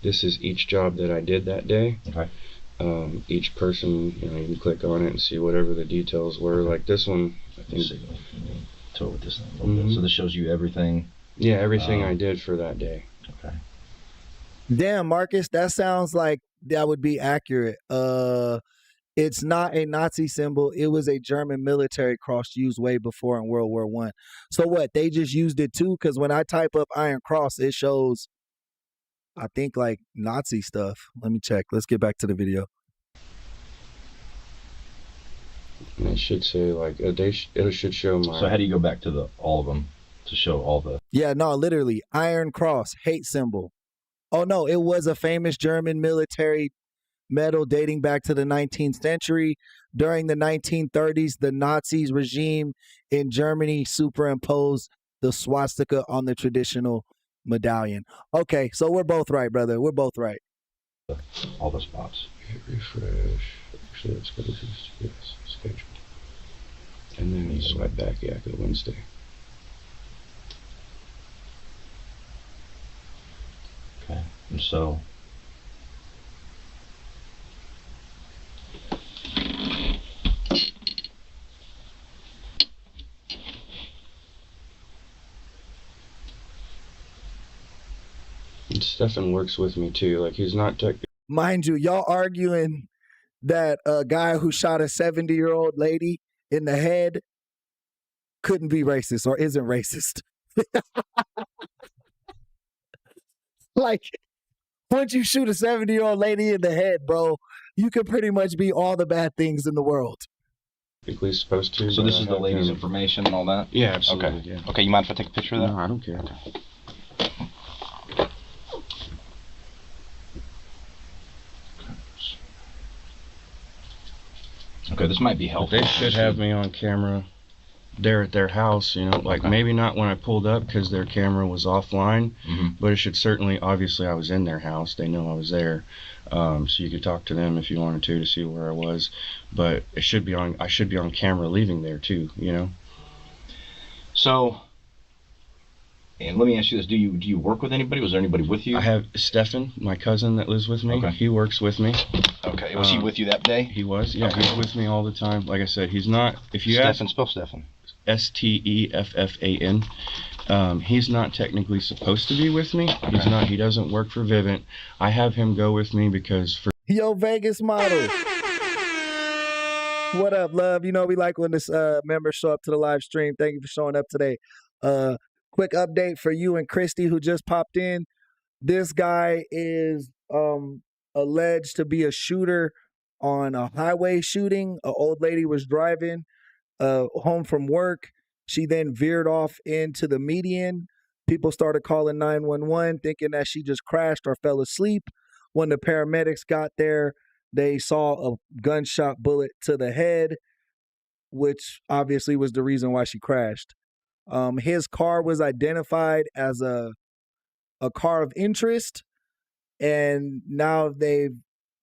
S9: this is each job that I did that day.
S8: Okay.
S9: Each person, you can click on it and see whatever the details were. Like this one, I think.
S8: Tour with this a little bit. So this shows you everything.
S9: Yeah, everything I did for that day.
S8: Okay.
S2: Damn, Marcus, that sounds like that would be accurate. It's not a Nazi symbol. It was a German military cross used way before in World War I. So what? They just used it too? Because when I type up Iron Cross, it shows, I think, like Nazi stuff. Let me check. Let's get back to the video.
S9: And it should say like it should show my.
S8: So how do you go back to all of them to show all the?
S2: Yeah, no, literally Iron Cross, hate symbol. Oh no, it was a famous German military medal dating back to the 19th century. During the 1930s, the Nazis regime in Germany superimposed the swastika on the traditional medallion. Okay, so we're both right, brother. We're both right.
S8: All the spots.
S9: Hit refresh. Actually, let's go to yes, schedule. And then you swipe back, go to Wednesday.
S8: Okay. And so
S9: and Stefan works with me too. Like he's not
S2: Mind you, y'all arguing that a guy who shot a 70-year-old lady in the head couldn't be racist or isn't racist. Like, once you shoot a 70-year-old lady in the head, bro, you can pretty much be all the bad things in the world.
S9: technically supposed to.
S8: So this is the lady's information and all that?
S9: Yeah, absolutely.
S8: Okay.
S9: Yeah.
S8: Okay, you mind if I take a picture of that?
S9: No, I don't care.
S8: Okay, this might be helpful.
S9: But they should have me on camera there at their house, like maybe not when I pulled up because their camera was offline, but it should certainly, obviously I was in their house, they know I was there, so you could talk to them if you wanted to see where I was, but I should be on camera leaving there too,
S8: So, and let me ask you this, do you work with anybody? Was there anybody with you?
S9: I have Stefan, my cousin that lives with me.
S8: Okay.
S9: He works with me.
S8: Okay, was he with you that day?
S9: He was, yeah.
S8: Okay.
S9: He's with me all the time. Like I said, he's not, if you
S8: Stefan, spell Stefan.
S9: Steffan. He's not technically supposed to be with me. He's not. He doesn't work for Vivint. I have him go with me because for
S2: Yo, Vegas model. What up, love? You know we like when this members show up to the live stream. Thank you for showing up today. Quick update for you and Christy who just popped in. This guy is alleged to be a shooter on a highway shooting. An old lady was driving home from work. She then veered off into the median. People started calling 911 thinking that she just crashed or fell asleep. When the paramedics got there, they saw a gunshot bullet to the head, which obviously was the reason why she crashed. His car was identified as a car of interest, and now they've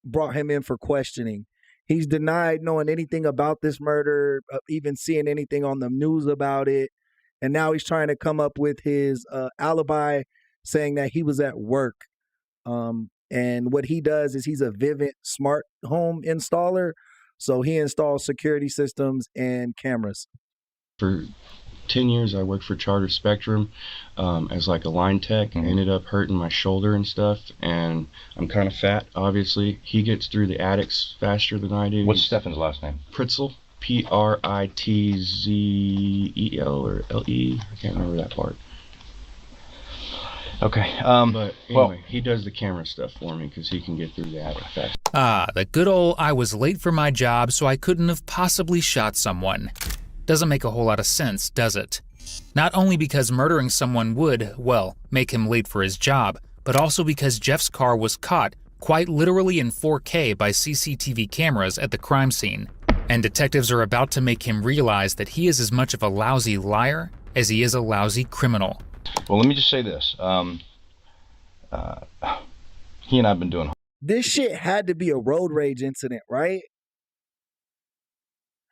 S2: brought him in for questioning. He's denied knowing anything about this murder, even seeing anything on the news about it. And now he's trying to come up with his alibi, saying that he was at work. And what he does is he's a Vivint smart home installer. So he installs security systems and cameras.
S9: For 10 years, I worked for Charter Spectrum as like a line tech. I ended up hurting my shoulder and stuff. And I'm kind of fat, obviously. He gets through the attics faster than I do.
S8: What's Stefan's last name?
S9: Pritzel. Pritzel or L-E. I can't remember that part.
S8: Okay.
S9: But anyway, he does the camera stuff for me because he can get through the attic fast.
S5: Ah, the good old I was late for my job so I couldn't have possibly shot someone. Doesn't make a whole lot of sense, does it? Not only because murdering someone would, well, make him late for his job, but also because Jeff's car was caught, quite literally in 4K by CCTV cameras at the crime scene. And detectives are about to make him realize that he is as much of a lousy liar as he is a lousy criminal.
S8: Well, let me just say this. He and I have been doing...
S2: This shit had to be a road rage incident, right?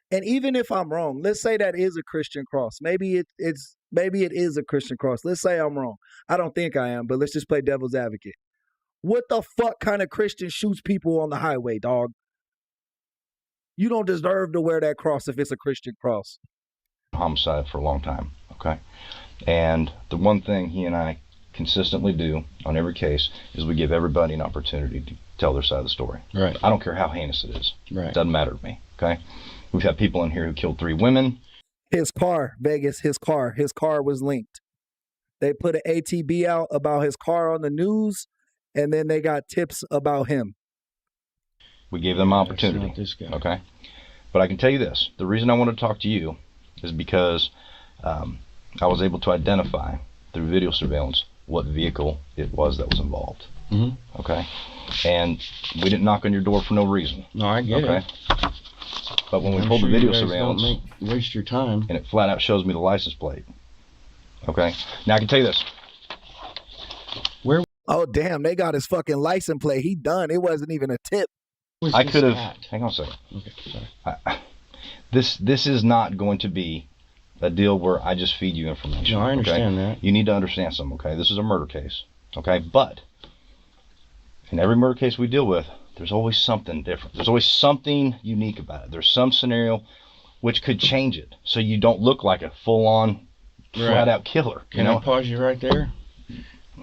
S2: And even if I'm wrong, let's say that is a Christian cross. Maybe it is a Christian cross. Let's say I'm wrong. I don't think I am, but let's just play devil's advocate. What the fuck kind of Christian shoots people on the highway, dog? You don't deserve to wear that cross if it's a Christian cross.
S8: Homicide for a long time, okay? And the one thing he and I consistently do on every case is we give everybody an opportunity to tell their side of the story.
S9: Right.
S8: I don't care how heinous it is.
S9: Right.
S8: It doesn't matter to me, okay? We've had people in here who killed 3 women.
S2: His car, Vegas, his car was linked. They put an ATB out about his car on the news, and then they got tips about him.
S8: We gave them opportunity,
S9: This guy.
S8: okay? But I can tell you this. The reason I wanted to talk to you is because I was able to identify through video surveillance what vehicle it was that was involved, okay? And we didn't knock on your door for no reason.
S9: No, I get it.
S8: But when we pulled the video surveillance,
S9: don't waste your time.
S8: and it flat out shows me the license plate, okay? Now I can tell you this.
S2: Oh, damn, they got his fucking license plate. He done. It wasn't even a tip.
S8: I could have... Hang on a second.
S9: Okay, sorry.
S8: This is not going to be a deal where I just feed you information.
S9: No, I understand
S8: okay?
S9: that.
S8: You need to understand something, okay? This is a murder case, okay? But in every murder case we deal with, there's always something different. There's always something unique about it. There's some scenario which could change it so you don't look like a full-on, flat-out killer.
S9: Can I pause you right there?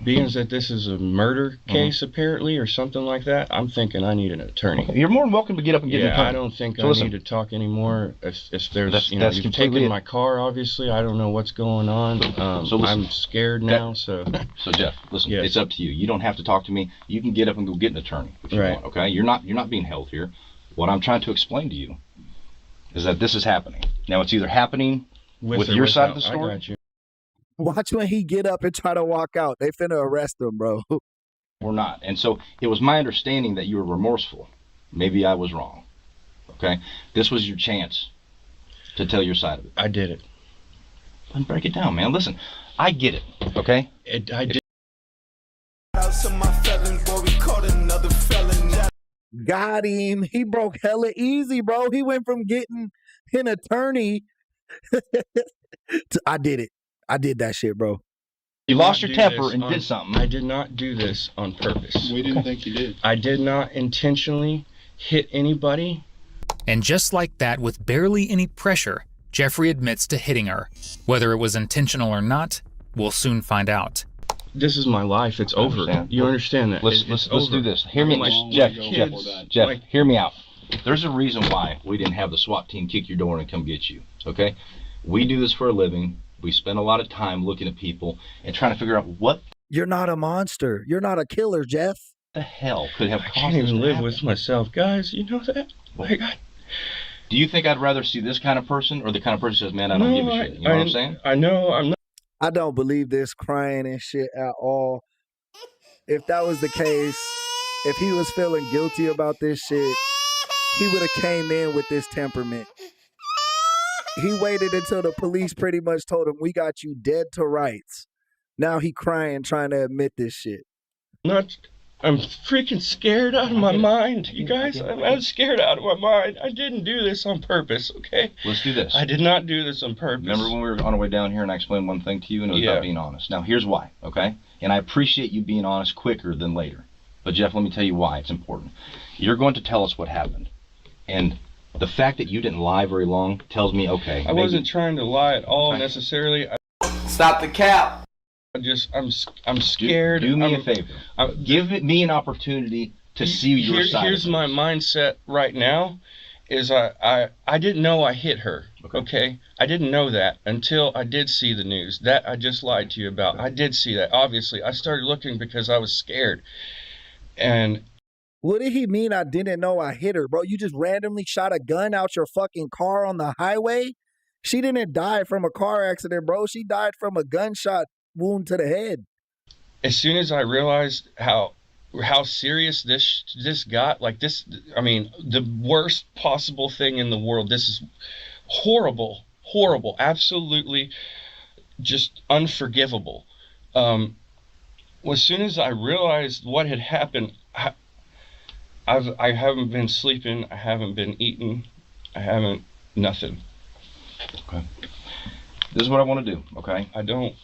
S9: Being that this is a murder case, apparently, or something like that, I'm thinking I need an attorney.
S8: You're more than welcome to get up and get an attorney.
S9: I don't think
S8: So
S9: I
S8: listen,
S9: need to talk anymore. If there's,
S8: That's
S9: you've
S8: completely
S9: taken
S8: it.
S9: my car, obviously. I don't know what's going on.
S8: So listen,
S9: I'm scared now, so...
S8: So Jeff, listen,
S9: Yes.
S8: it's up to you. You don't have to talk to me. You can get up and go get an attorney if you want, okay? You're not being held here. What I'm trying to explain to you is that this is happening. Now, it's either happening with
S9: or
S8: your side of
S9: without.
S8: the story.
S9: I got you.
S2: Watch when he get up and try to walk out. They finna arrest him, bro.
S8: Or not. And so it was my understanding that you were remorseful. Maybe I was wrong. Okay? This was your chance to tell your side of it.
S9: I did it.
S8: Then break it down, man. Listen, I get it. Okay?
S9: I did.
S2: Got him. He broke hella easy, bro. He went from getting an attorney to I did it. I did that shit, bro.
S8: You lost your temper and did something.
S9: I did not do this on purpose.
S10: We didn't think you did.
S9: I did not intentionally hit anybody.
S5: And just like that, with barely any pressure, Jeffrey admits to hitting her. Whether it was intentional or not, we'll soon find out.
S9: This is my life. It's over.
S8: Understand.
S9: You understand that?
S8: Let's do this. Hear me, Jeff, hear me out. There's a reason why we didn't have the SWAT team kick your door in and come get you, okay? We do this for a living. We spend a lot of time looking at people and trying to figure out what
S2: You're not a monster. You're not a killer, Jeff.
S8: the hell could have
S9: I
S8: caused
S9: can't
S8: this
S9: even
S8: to
S9: live
S8: happen.
S9: with myself, guys. You know that? Like,
S8: Do you think I'd rather see this kind of person or the kind of person who says, man, I don't give a shit? You know what I'm saying?
S9: I know I'm not.
S2: I don't believe this crying and shit at all. If that was the case, if he was feeling guilty about this shit, he would have came in with this temperament. He waited until the police pretty much told him, we got you dead to rights. Now he crying, trying to admit this shit.
S9: I'm freaking scared out of my mind, you guys. I'm scared out of my mind. I didn't do this on purpose, okay?
S8: Let's do this.
S9: I did not do this on purpose.
S8: Remember when we were on our way down here and I explained one thing to you and it was about being honest? Now, here's why, okay? And I appreciate you being honest quicker than later. But, Jeff, let me tell you why it's important. You're going to tell us what happened. And the fact that you didn't lie very long tells me, okay.
S9: I wasn't trying to lie at all necessarily.
S10: Stop the cap.
S9: I'm scared.
S8: Do me a favor. Give me an opportunity to see your side.
S9: Here's my mindset right now is I didn't know I hit her. Okay? I didn't know that until I did see the news. That I just lied to you about. Okay. I did see that. Obviously, I started looking because I was scared. And
S2: what did he mean I didn't know I hit her, bro? You just randomly shot a gun out your fucking car on the highway? She didn't die from a car accident, bro. She died from a gunshot wound to the head.
S9: As soon as I realized how serious this got, like this, I mean, the worst possible thing in the world. This is horrible, absolutely just unforgivable. As soon as I realized what had happened, I haven't been sleeping, I haven't been eating, I haven't nothing.
S8: Okay. This is what I want to do, okay?
S9: I don't.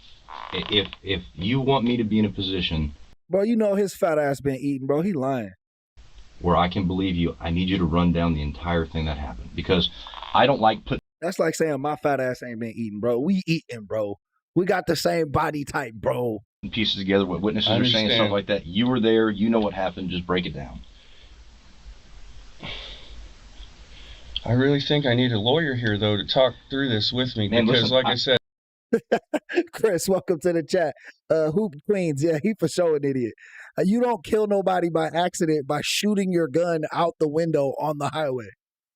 S8: If you want me to be in a position,
S2: bro, you know his fat ass been eating, bro. He lying.
S8: Where I can believe you, I need you to run down the entire thing that happened because I don't like putting.
S2: That's like saying my fat ass ain't been eating, bro. We eating, bro. We got the same body type, bro.
S8: Pieces together, what witnesses are saying, stuff like that. You were there. You know what happened. Just break it down.
S9: I really think I need a lawyer here, though, to talk through this with me.
S8: Man,
S9: because,
S8: listen,
S9: I said.
S2: Chris, welcome to the chat. Hoop Queens, yeah, he for sure an idiot. You don't kill nobody by accident by shooting your gun out the window on the highway.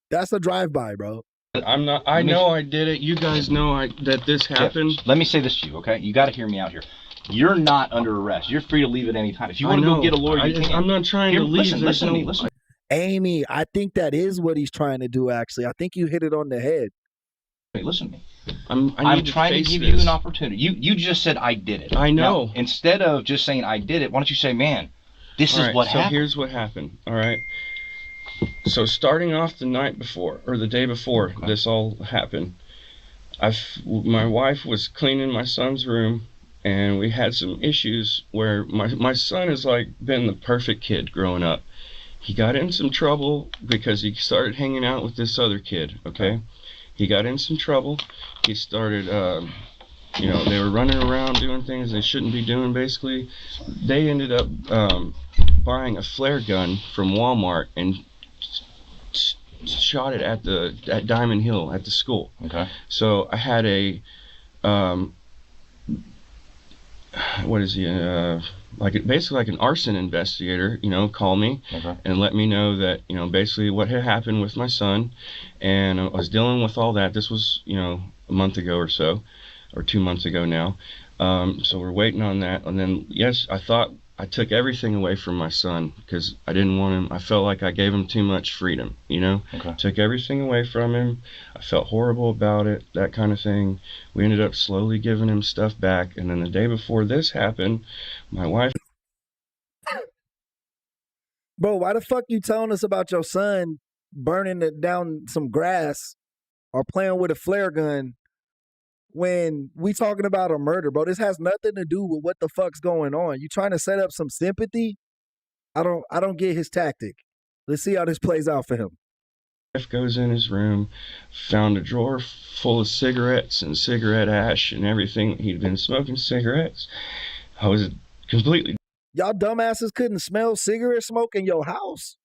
S2: That's a drive-by, bro.
S9: I'm not. I know I did it. You guys know that this happened.
S8: Jeff, let me say this to you, okay? You got to hear me out here. You're not under arrest. You're free to leave at any time. If you want to go get a lawyer, you can.
S9: I'm not trying to leave.
S8: Listen to me. Listen.
S2: Amy, I think that is what he's trying to do, actually. I think you hit it on the head.
S8: Hey, listen to me.
S9: I'm
S8: trying to give you an opportunity. You just said I did it.
S9: I know.
S8: Now, instead of just saying I did it, why don't you say, man, this is what happened.
S9: So here's what happened. All right. So starting off the night before or the day before this all happened, my wife was cleaning my son's room, and we had some issues where my son has like been the perfect kid growing up. He got in some trouble because he started hanging out with this other kid. Okay. He got in some trouble. He started, they were running around doing things they shouldn't be doing, basically. They ended up buying a flare gun from Walmart and shot it at Diamond Hill at the school.
S8: Okay.
S9: So I had a, basically like an arson investigator, call me and let me know that, basically what had happened with my son. And I was dealing with all that. This was, a month ago or so, or 2 months ago now. So we're waiting on that. And then, yes, I thought I took everything away from my son because I didn't want him. I felt like I gave him too much freedom, Took everything away from him. I felt horrible about it, that kind of thing. We ended up slowly giving him stuff back. And then the day before this happened, my wife.
S2: Bro, why the fuck you telling us about your son burning down some grass or playing with a flare gun when we talking about a murder, bro? This has nothing to do with what the fuck's going on. You trying to set up some sympathy? I don't get his tactic. Let's see how this plays out for him.
S9: Wife goes in his room, found a drawer full of cigarettes and cigarette ash and everything. He'd been smoking cigarettes. I was completely.
S2: Y'all dumbasses couldn't smell cigarette smoke in your house?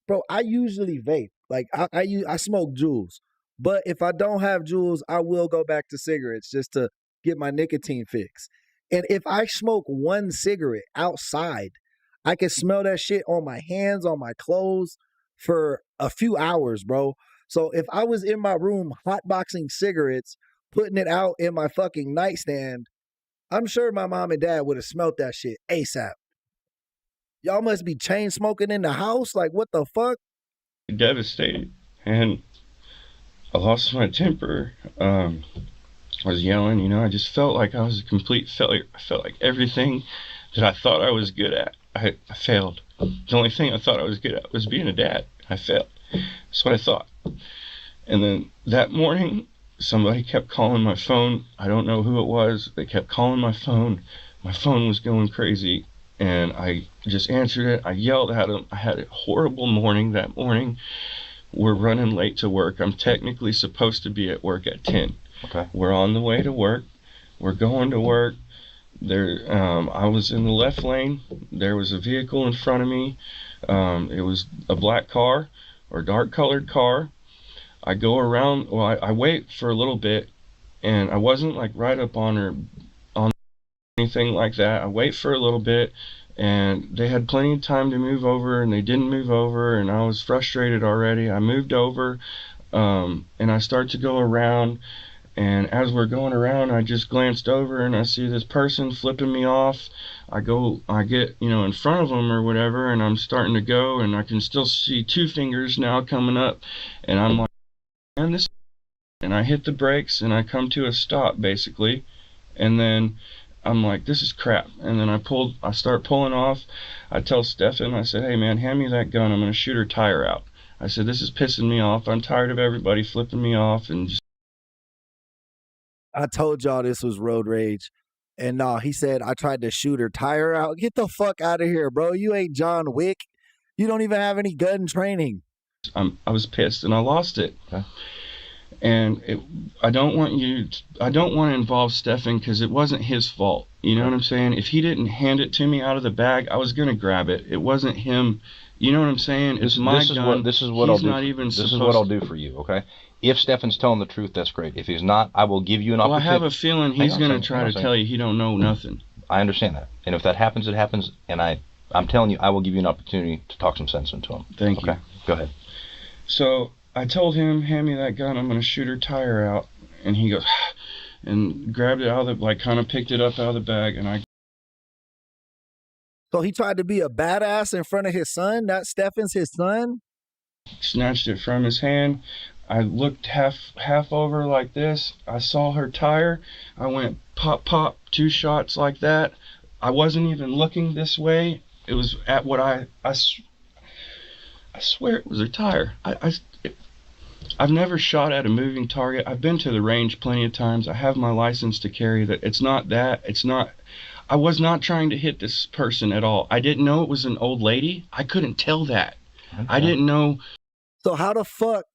S2: bro, I usually vape. Like I smoke Juuls, but if I don't have Juuls, I will go back to cigarettes just to get my nicotine fix. And if I smoke one cigarette outside, I can smell that shit on my hands, on my clothes for a few hours, bro. So if I was in my room hotboxing cigarettes, putting it out in my fucking nightstand, I'm sure my mom and dad would have smelt that shit ASAP. Y'all must be chain smoking in the house? Like, what the fuck?
S9: Devastated. And I lost my temper. I was yelling, you know, I just felt like I was a complete failure. I felt like everything that I thought I was good at, I failed. The only thing I thought I was good at was being a dad. I failed. That's what I thought. And then that morning, somebody kept calling my phone. I don't know who it was. They kept calling my phone. My phone was going crazy. And I just answered it. I yelled at them. I had a horrible morning that morning. We're running late to work. I'm technically supposed to be at work at 10.
S8: Okay.
S9: We're on the way to work. We're going to work. I was in the left lane. There was a vehicle in front of me. It was a black car or dark colored car. I go around. Well, I wait for a little bit, and I wasn't like right up on her, on anything like that. I wait for a little bit, and they had plenty of time to move over, and they didn't move over, and I was frustrated already. I moved over, and I start to go around. And as we're going around, I just glanced over and I see this person flipping me off. I get, you know, in front of them or whatever, and I'm starting to go, and I can still see 2 fingers now coming up. And I'm like, man, this. And I hit the brakes and I come to a stop basically. And then I'm like, this is crap. And then I start pulling off. I tell Stefan, I said, hey man, hand me that gun. I'm going to shoot her tire out. I said, this is pissing me off. I'm tired of everybody flipping me off and just.
S2: I told y'all this was road rage. And nah, he said, I tried to shoot her tire out. Get the fuck out of here, bro. You ain't John Wick. You don't even have any gun training.
S9: I was pissed and I lost it.
S8: Okay.
S9: And I don't want to involve Stefan because it wasn't his fault. You know what I'm saying? If he didn't hand it to me out of the bag, I was going to grab it. It wasn't him. You know what I'm saying? It's my gun.
S8: This is what I'll do for you, okay? If Stefan's telling the truth, that's great. If he's not, I will give you an opportunity.
S9: Well, I have a feeling he's going to try to tell you he don't know nothing.
S8: I understand that. And if that happens, it happens. And I'm telling you, I will give you an opportunity to talk some sense into him.
S9: Thank you.
S8: Okay, go ahead.
S9: So I told him, hand me that gun. I'm going to shoot her tire out. And he goes, and grabbed it out of the, like kind of picked it up out of the bag. And I.
S2: So he tried to be a badass in front of his son? That Stefan's his son?
S9: Snatched it from his hand. I looked half over like this. I saw her tire. I went pop, pop, 2 shots like that. I wasn't even looking this way. It was at what I swear it was her tire. I've never shot at a moving target. I've been to the range plenty of times. I have my license to carry that. It's not that. It's not. I was not trying to hit this person at all. I didn't know it was an old lady. I couldn't tell that. Okay. I didn't know.
S2: So how the fuck?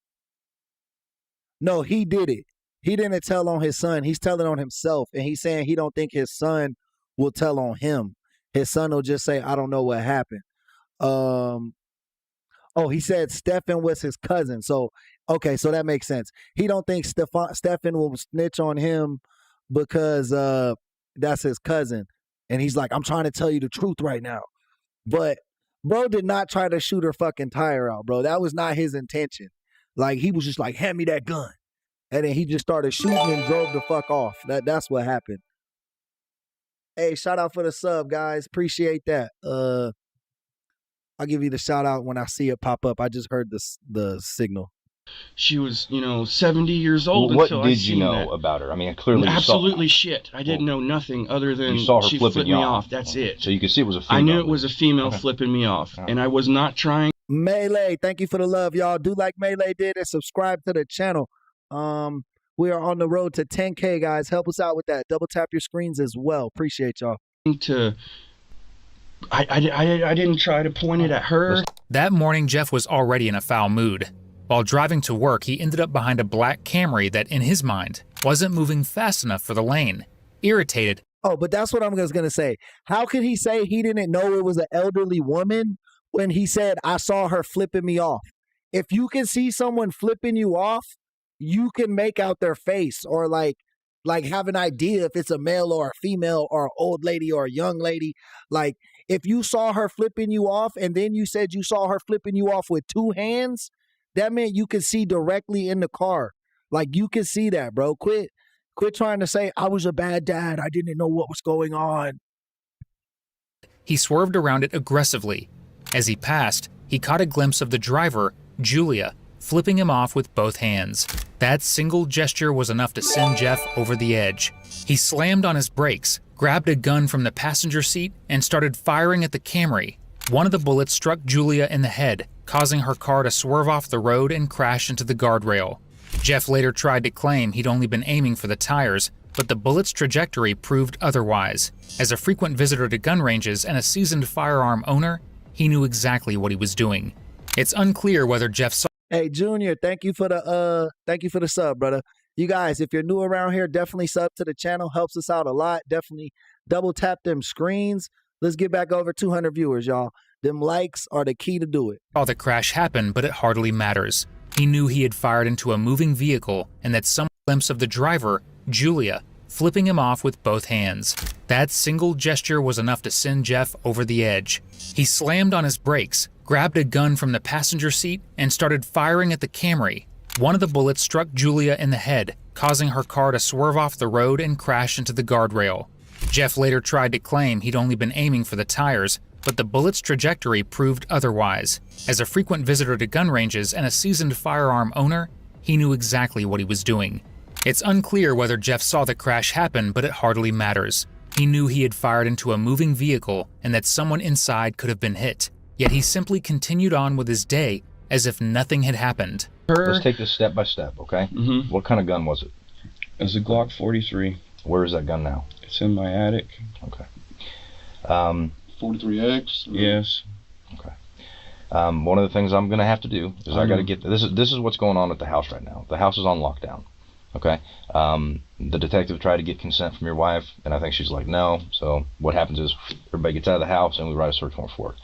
S2: No, he did it. He didn't tell on his son. He's telling on himself. And he's saying he don't think his son will tell on him. His son will just say, I don't know what happened. He said Stefan was his cousin. So, okay, so that makes sense. He don't think Stefan will snitch on him because that's his cousin. And he's like, I'm trying to tell you the truth right now. But bro did not try to shoot her fucking tire out, bro. That was not his intention. Like, he was just like, hand me that gun. And then he just started shooting and drove the fuck off. That's what happened. Hey, shout out for the sub, guys. Appreciate that. I'll give you the shout out when I see it pop up. I just heard the signal.
S9: She was, 70 years old.
S8: What
S9: until
S8: did you know about her? I mean, clearly
S9: absolutely shit. I didn't know nothing other than
S8: you saw her
S9: she
S8: flipping
S9: flipped me off. That's it.
S8: So you could see it was a female.
S9: I knew it was a female flipping me off, and I was not trying.
S2: Melee, thank you for the love, y'all. Do like Melee did and subscribe to the channel. We are on the road to 10K, guys. Help us out with that. Double tap your screens as well. Appreciate y'all.
S9: I didn't try to point it at her.
S5: That morning, Jeff was already in a foul mood. While driving to work, he ended up behind a black Camry that, in his mind, wasn't moving fast enough for the lane. Irritated.
S2: Oh, but that's what I was going to say. How could he say he didn't know it was an elderly woman, when he said, I saw her flipping me off. If you can see someone flipping you off, you can make out their face or like have an idea if it's a male or a female or an old lady or a young lady. Like if you saw her flipping you off and then you said you saw her flipping you off with two hands, that meant you could see directly in the car. Like you can see that, bro. Quit trying to say I was a bad dad. I didn't know what was going on.
S5: He swerved around it aggressively. As he passed, he caught a glimpse of the driver, Julia, flipping him off with both hands. That single gesture was enough to send Jeff over the edge. He slammed on his brakes, grabbed a gun from the passenger seat, and started firing at the Camry. One of the bullets struck Julia in the head, causing her car to swerve off the road and crash into the guardrail. Jeff later tried to claim he'd only been aiming for the tires, but the bullet's trajectory proved otherwise. As a frequent visitor to gun ranges and a seasoned firearm owner, he knew exactly what he was doing. It's unclear whether Jeff saw.
S2: Hey, Junior, thank you for the sub, brother. You guys, if you're new around here, definitely sub to the channel. Helps us out a lot. Definitely double tap them screens. Let's get back over 200 viewers, y'all. Them likes are the key to do it.
S5: The crash happen, but it hardly matters. He knew he had fired into a moving vehicle and that some glimpse of the driver, Julia, flipping him off with both hands. That single gesture was enough to send Jeff over the edge. He slammed on his brakes, grabbed a gun from the passenger seat, and started firing at the Camry. One of the bullets struck Julia in the head, causing her car to swerve off the road and crash into the guardrail. Jeff later tried to claim he'd only been aiming for the tires, but the bullet's trajectory proved otherwise. As a frequent visitor to gun ranges and a seasoned firearm owner, he knew exactly what he was doing. It's unclear whether Jeff saw the crash happen, but it hardly matters. He knew he had fired into a moving vehicle and that someone inside could have been hit. Yet he simply continued on with his day as if nothing had happened.
S8: Let's take this step by step, okay?
S9: Mm-hmm.
S8: What kind of gun was it?
S9: It was a Glock 43.
S8: Where is that gun now?
S9: It's in my attic.
S8: Okay.
S6: 43X?
S9: Yes.
S8: Okay. One of the things I'm going to have to do is I got to get this is what's going on at the house right now. The house is on lockdown. Okay. The detective tried to get consent from your wife, and I think she's like, no. So what happens is everybody gets out of the house, and we write a search warrant for it.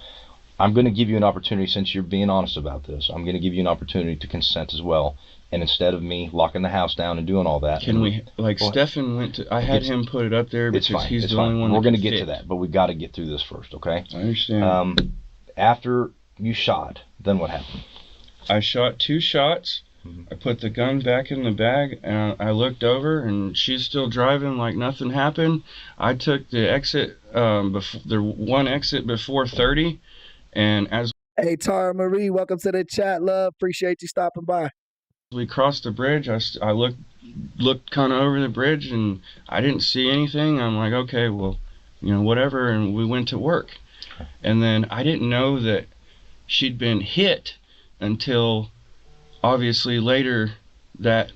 S8: I'm going to give you an opportunity, since you're being honest about this, I'm going to give you an opportunity to consent as well. And instead of me locking the house down and doing all that,
S9: can we, like, Stefan went to, I had him put it up there because he's the only one.
S8: We're going to get to that, but we got to get through this first, okay?
S9: I understand.
S8: After you shot, then what happened?
S9: I shot 2 shots. I put the gun back in the bag, and I looked over, and she's still driving like nothing happened. I took the exit, the one exit before 30, and as
S2: Hey, Tara Marie, welcome to the chat, love. Appreciate you stopping by.
S9: we crossed the bridge, I looked kind of over the bridge, and I didn't see anything. I'm like, okay, well, you know, whatever, and we went to work. And then I didn't know that she'd been hit until obviously later that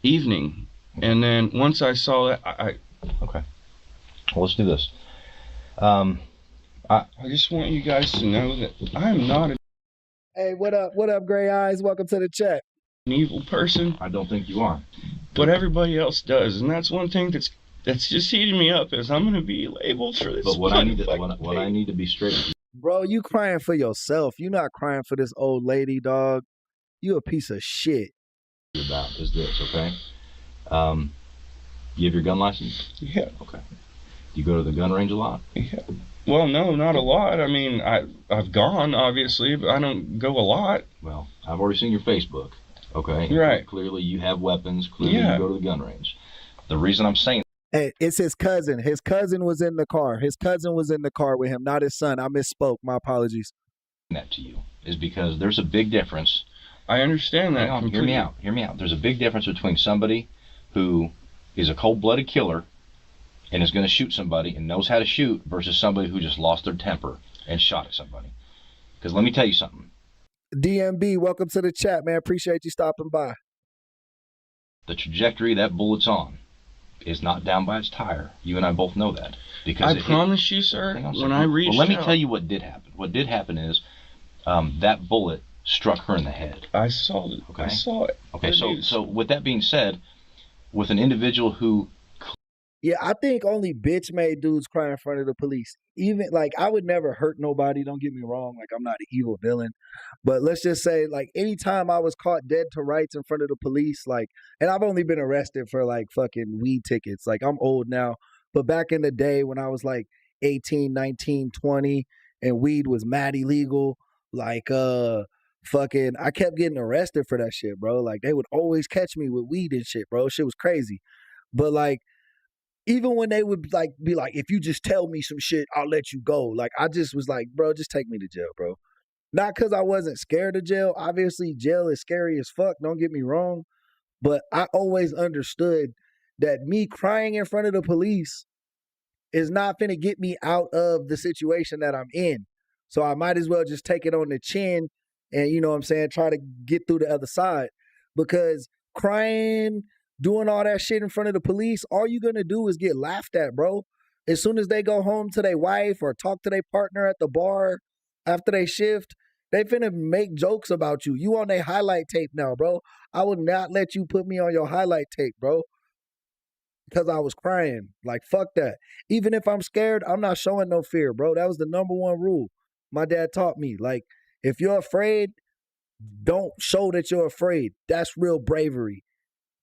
S9: evening. And then once I saw that,
S8: Okay. Well, let's do this.
S9: I just want you guys to know that I am not
S2: Hey, what up, Gray Eyes? Welcome to the chat.
S9: an evil person,
S8: I don't think you are.
S9: but everybody else does. And that's one thing that's just heating me up, is I'm going to be labeled for this.
S8: But what I need to be straight with you.
S2: Bro, you crying for yourself. You not crying for this old lady, dog. You a piece of shit.
S8: About is this, okay? You have your gun license?
S9: Yeah.
S8: Okay. You go to the gun range a lot?
S9: Yeah. Well, no, not a lot. I mean, I've gone, obviously, but I don't go a lot.
S8: Well, I've already seen your Facebook, okay?
S9: Right.
S8: Clearly you have weapons. Clearly
S9: Yeah.
S8: you go to the gun range. The reason I'm saying
S2: Hey, it's his cousin. His cousin was in the car. His cousin was in the car with him, not his son. I misspoke. My apologies.
S8: that to you is because there's a big difference.
S9: I understand that.
S8: Hang on, hear me out. Hear me out. There's a big difference between somebody who is a cold-blooded killer and is going to shoot somebody and knows how to shoot versus somebody who just lost their temper and shot at somebody. Because let me tell you something.
S2: DMB, welcome to the chat, man. Appreciate you stopping by.
S8: The trajectory that bullet's on is not down by its tire. You and I both know that. Because
S9: I promise you, sir,
S8: hang on a
S9: when
S8: second.
S9: I reached
S8: Well, let me
S9: out,
S8: tell you what did happen. What did happen is that bullet struck her in the head.
S9: I saw it.
S8: Okay.
S9: I saw it.
S8: Okay,
S9: Produced.
S8: so with that being said, with an individual who
S2: Yeah, I think only bitch made dudes cry in front of the police. Even like I would never hurt nobody, don't get me wrong. Like I'm not an evil villain. But let's just say like anytime I was caught dead to rights in front of the police, like and I've only been arrested for like fucking weed tickets. Like I'm old now. But back in the day when I was like 18, 19, 20 and weed was mad illegal, like fucking I kept getting arrested for that shit, bro. Like they would always catch me with weed and shit, bro. Shit was crazy. But like even when they would like be like, if you just tell me some shit, I'll let you go. Like I just was like, bro, just take me to jail, bro. Not because I wasn't scared of jail. Obviously, jail is scary as fuck. Don't get me wrong. But I always understood that me crying in front of the police is not finna get me out of the situation that I'm in. So I might as well just take it on the chin and, you know what I'm saying, try to get through the other side. Because crying, doing all that shit in front of the police, all you're gonna do is get laughed at, bro. As soon as they go home to their wife or talk to their partner at the bar after they shift, they finna make jokes about you. You on their highlight tape now, bro. I would not let you put me on your highlight tape, bro. Because I was crying. Like, fuck that. Even if I'm scared, I'm not showing no fear, bro. That was the number one rule my dad taught me. Like, if you're afraid, don't show that you're afraid. That's real bravery.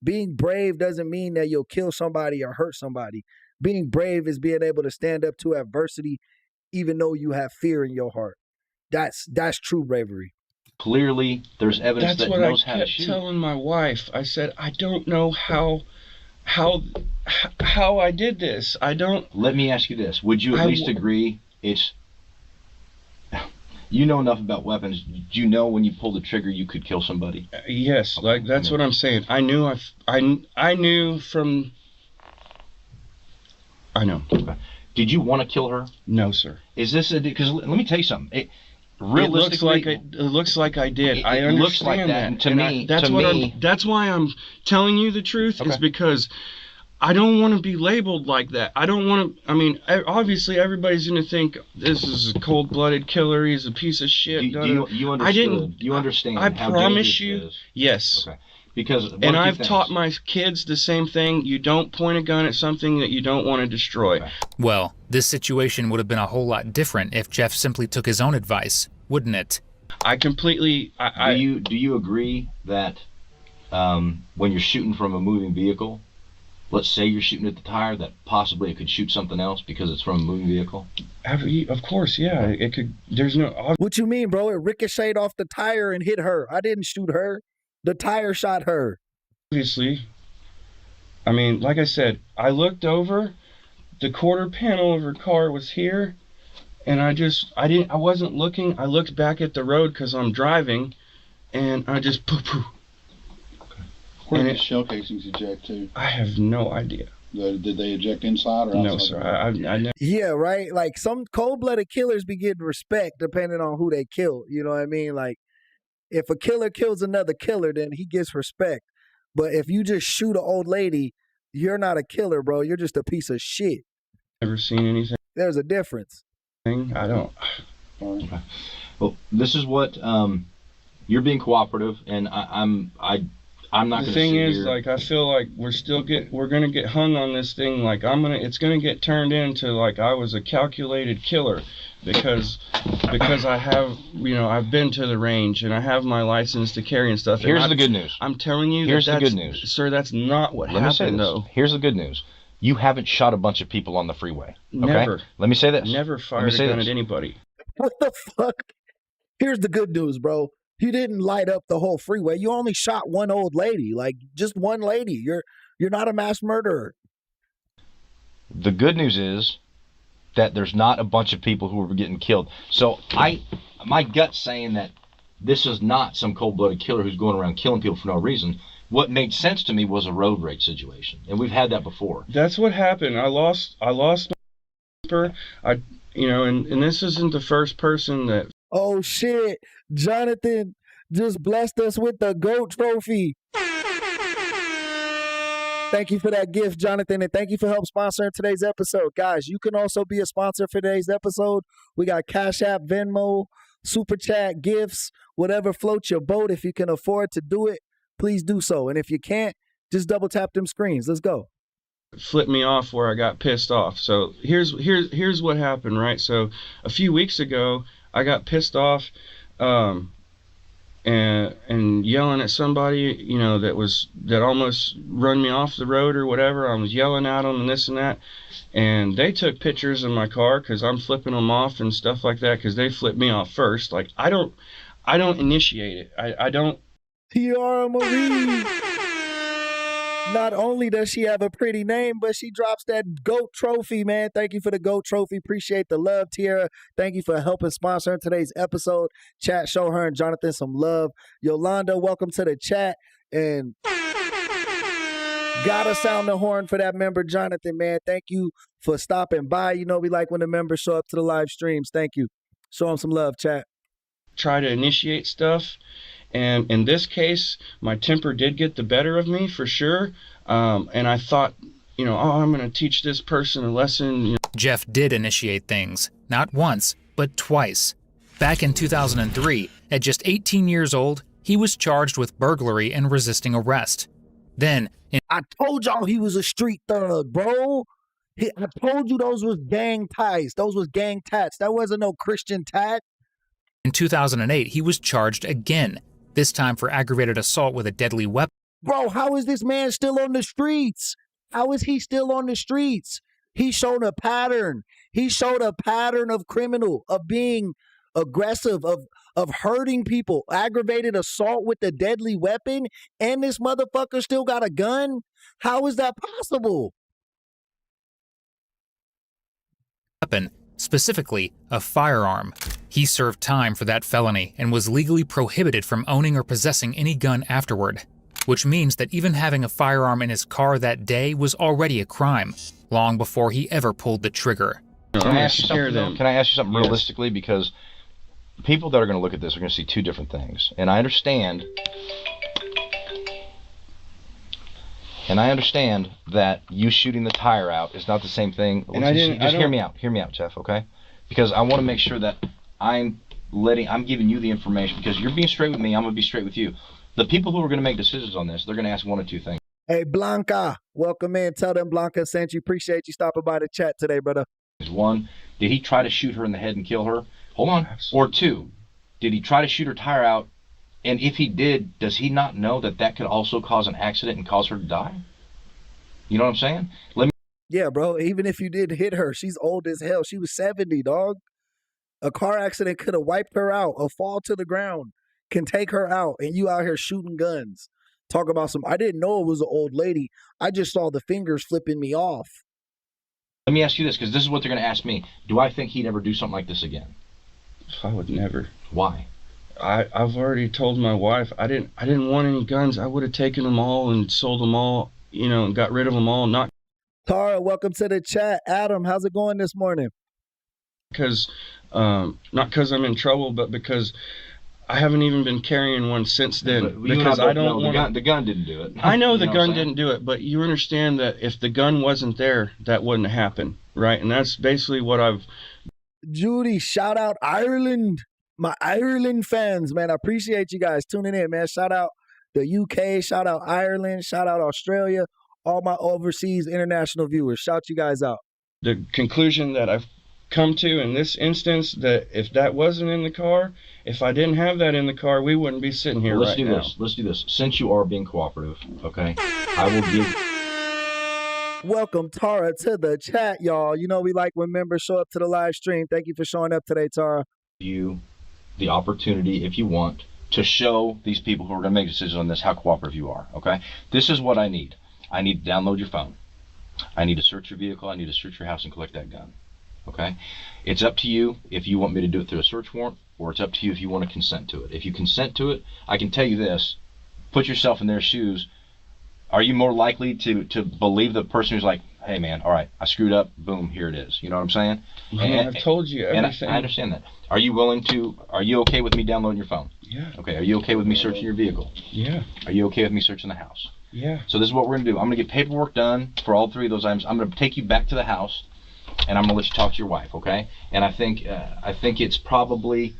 S2: Being brave doesn't mean that you'll kill somebody or hurt somebody. Being brave is being able to stand up to adversity even though you have fear in your heart. That's true bravery.
S8: Clearly, there's evidence
S9: That's
S8: that
S9: what I
S8: knows how to
S9: kept
S8: shoot.
S9: telling my wife. I said, I don't know how I did this. I don't.
S8: Let me ask you this: would you at least agree it's? You know enough about weapons. Do you know when you pull the trigger, you could kill somebody?
S9: Yes, like that's what I'm saying. I knew. I knew from. I know.
S8: Did you want to kill her?
S9: No, sir.
S8: Is this a? Because let me tell you something.
S9: Realistically, it looks like I did. I understand
S8: looks like that. And to me,
S9: that's why I'm telling you the truth. Okay. Is because I don't want to be labeled like that. I don't want to. I mean, obviously, everybody's going to think this is a cold-blooded killer. He's a piece of shit.
S8: You understood? I didn't. You understand?
S9: I
S8: how
S9: promise you.
S8: It is?
S9: Yes.
S8: Okay. Because
S9: and I've taught my kids the same thing. You don't point a gun at something that you don't want to destroy. Okay.
S5: Well, this situation would have been a whole lot different if Jeff simply took his own advice, wouldn't it?
S9: I completely.
S8: Do you agree that when you're shooting from a moving vehicle, let's say you're shooting at the tire, that possibly it could shoot something else because it's from a moving vehicle?
S9: Of course, yeah. It could. There's no.
S2: What you mean, bro? It ricocheted off the tire and hit her. I didn't shoot her. The tire shot her.
S9: Obviously. I mean, like I said, I looked over. The quarter panel of her car was here, and I wasn't looking. I looked back at the road because I'm driving, and I just poo-poo.
S11: Okay. Where did the shell casings eject to?
S9: I have no idea.
S11: Did they eject inside or outside?
S9: No, sir. I never.
S2: Yeah, right? Like, some cold-blooded killers be getting respect depending on who they kill. You know what I mean? Like, if a killer kills another killer, then he gets respect. But if you just shoot an old lady, you're not a killer, bro. You're just a piece of shit.
S9: Never seen anything.
S2: There's a difference.
S9: I don't.
S8: Okay. Well, this is what you're being cooperative, and I'm not going to.
S9: The thing is, like, I feel like we're gonna get hung on this thing. Like, it's gonna get turned into like I was a calculated killer because I have, I've been to the range and I have my license to carry and stuff.
S8: Here's the good news.
S9: I'm telling you,
S8: here's the good news,
S9: sir. That's not what happened, though.
S8: Here's the good news. You haven't shot a bunch of people on the freeway. Okay?
S9: Never.
S8: Let me say this.
S9: Never fired a gun at anybody.
S2: What the fuck? Here's the good news, bro. You didn't light up the whole freeway. You only shot one old lady, like just one lady. You're not a mass murderer.
S8: The good news is that there's not a bunch of people who are getting killed. So my gut's saying that this is not some cold-blooded killer who's going around killing people for no reason. What made sense to me was a road rage situation, and we've had that before.
S9: That's what happened. I lost my temper. And this isn't the first person that.
S2: Oh shit! Jonathan just blessed us with the GOAT trophy. Thank you for that gift, Jonathan, and thank you for help sponsoring today's episode. Guys, you can also be a sponsor for today's episode. We got Cash App, Venmo, Super Chat, gifts, whatever floats your boat. If you can afford to do it, please do so. And if you can't, just double tap them screens. Let's go.
S9: flipped me off where I got pissed off. So here's what happened, right? So a few weeks ago, I got pissed off, and yelling at somebody, you know, that almost run me off the road or whatever. I was yelling at them and this and that, and they took pictures of my car because I'm flipping them off and stuff like that because they flipped me off first. Like I don't initiate it. I don't.
S2: Tiara Marie. Not only does she have a pretty name, but she drops that GOAT trophy, man. Thank you for the GOAT trophy. Appreciate the love, Tiara. Thank you for helping sponsor today's episode. Chat, show her and Jonathan some love. Yolanda, welcome to the chat. And gotta sound the horn for that member, Jonathan, man. Thank you for stopping by. You know we like when the members show up to the live streams. Thank you. Show them some love, chat.
S9: Try to initiate stuff. And in this case, my temper did get the better of me for sure. And I thought, you know, oh, I'm going to teach this person a lesson. You know.
S5: Jeff did initiate things, not once, but twice. Back in 2003, at just 18 years old, he was charged with burglary and resisting arrest. Then,
S2: I told y'all he was a street thug, bro. I told you those was gang ties. Those was gang tats. That wasn't no Christian tat.
S5: In 2008, he was charged again, this time for aggravated assault with a deadly weapon.
S2: Bro, how is this man still on the streets? How is he still on the streets? He showed a pattern. He showed a pattern of criminal, of being aggressive, of hurting people, aggravated assault with a deadly weapon, and this motherfucker still got a gun? How is that possible?
S5: Weapon, specifically a firearm. He served time for that felony and was legally prohibited from owning or possessing any gun afterward, which means that even having a firearm in his car that day was already a crime, long before he ever pulled the trigger.
S8: Can I ask you something realistically? Because people that are going to look at this are going to see two different things. And I understand that you shooting the tire out is not the same thing. Just hear me out, Jeff, okay? Because I want to make sure that I'm giving you the information, because you're being straight with me, I'm going to be straight with you. The people who are going to make decisions on this, they're going to ask one of two things.
S2: Hey, Blanca, welcome in. Tell them Blanca sent you. Appreciate you stopping by the chat today, brother.
S8: One, did he try to shoot her in the head and kill her? Hold on. Or two, did he try to shoot her tire out? And if he did, does he not know that that could also cause an accident and cause her to die? You know what I'm saying?
S2: Yeah, bro. Even if you did hit her, she's old as hell. She was 70, dog. A car accident could have wiped her out. A fall to the ground can take her out, and you out here shooting guns. Talk about I didn't know it was an old lady. I just saw the fingers flipping me off.
S8: Let me ask you this, because this is what they're going to ask me. Do I think he'd ever do something like this again?
S9: I would never.
S8: Why?
S9: I've already told my wife I didn't want any guns. I would have taken them all and sold them all, you know, and got rid of them all. Not
S2: Tara, welcome to the chat. Adam, how's it going this morning?
S9: Because not because I'm in trouble, but because I haven't even been carrying one since then. Because I don't want
S8: the gun didn't do it.
S9: I know the gun didn't do it, but you understand that if the gun wasn't there, that wouldn't happen, right? And that's basically what I've.
S2: Judy, shout out Ireland. My Ireland fans, man. I appreciate you guys tuning in, man. Shout out the UK, shout out Ireland, shout out Australia, all my overseas international viewers. Shout you guys out.
S9: The conclusion that I've come to in this instance, that if that wasn't in the car, if I didn't have that in the car, we wouldn't be sitting here right now.
S8: Let's do this. Since you are being cooperative, okay, I will give.
S2: Welcome, Tara, to the chat, y'all. You know we like when members show up to the live stream. Thank you for showing up today, Tara.
S8: You the opportunity, if you want, to show these people who are going to make decisions on this how cooperative you are, okay? This is what I need. I need to download your phone. I need to search your vehicle. I need to search your house and collect that gun, okay? It's up to you if you want me to do it through a search warrant, or it's up to you if you want to consent to it. If you consent to it, I can tell you this, put yourself in their shoes. Are you more likely to believe the person who's like, hey man, all right, I screwed up, boom, here it is. You know what I'm saying?
S9: And I've told you everything.
S8: I understand that. Are you okay with me downloading your phone?
S9: Yeah.
S8: Okay, are you okay with me searching your vehicle?
S9: Yeah.
S8: Are you okay with me searching the house?
S9: Yeah.
S8: So this is what we're gonna do. I'm gonna get paperwork done for all three of those items. I'm gonna take you back to the house, and I'm gonna let you talk to your wife, okay? And I think it's probably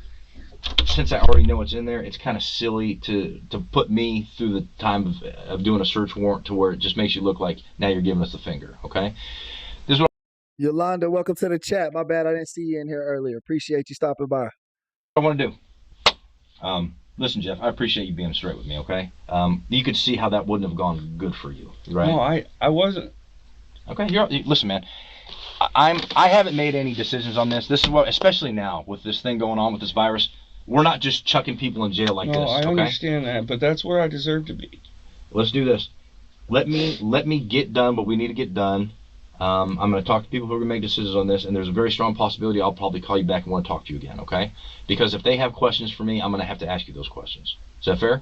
S8: since I already know what's in there, it's kind of silly to put me through the time of doing a search warrant to where it just makes you look like now you're giving us the finger, okay? This is what
S2: Yolanda, welcome to the chat. My bad, I didn't see you in here earlier. Appreciate you stopping by.
S8: I want to do. Listen, Jeff, I appreciate you being straight with me, okay? You could see how that wouldn't have gone good for you, right?
S9: No, I wasn't.
S8: Okay, listen, man. I haven't made any decisions on this. This is what, especially now with this thing going on with this virus, we're not just chucking people in jail like this.
S9: No, I
S8: okay?
S9: understand that, but that's where I deserve to be.
S8: Let's do this. Let me get done what we need to get done. I'm going to talk to people who are going to make decisions on this, and there's a very strong possibility I'll probably call you back and want to talk to you again, okay? Because if they have questions for me, I'm going to have to ask you those questions. Is that fair?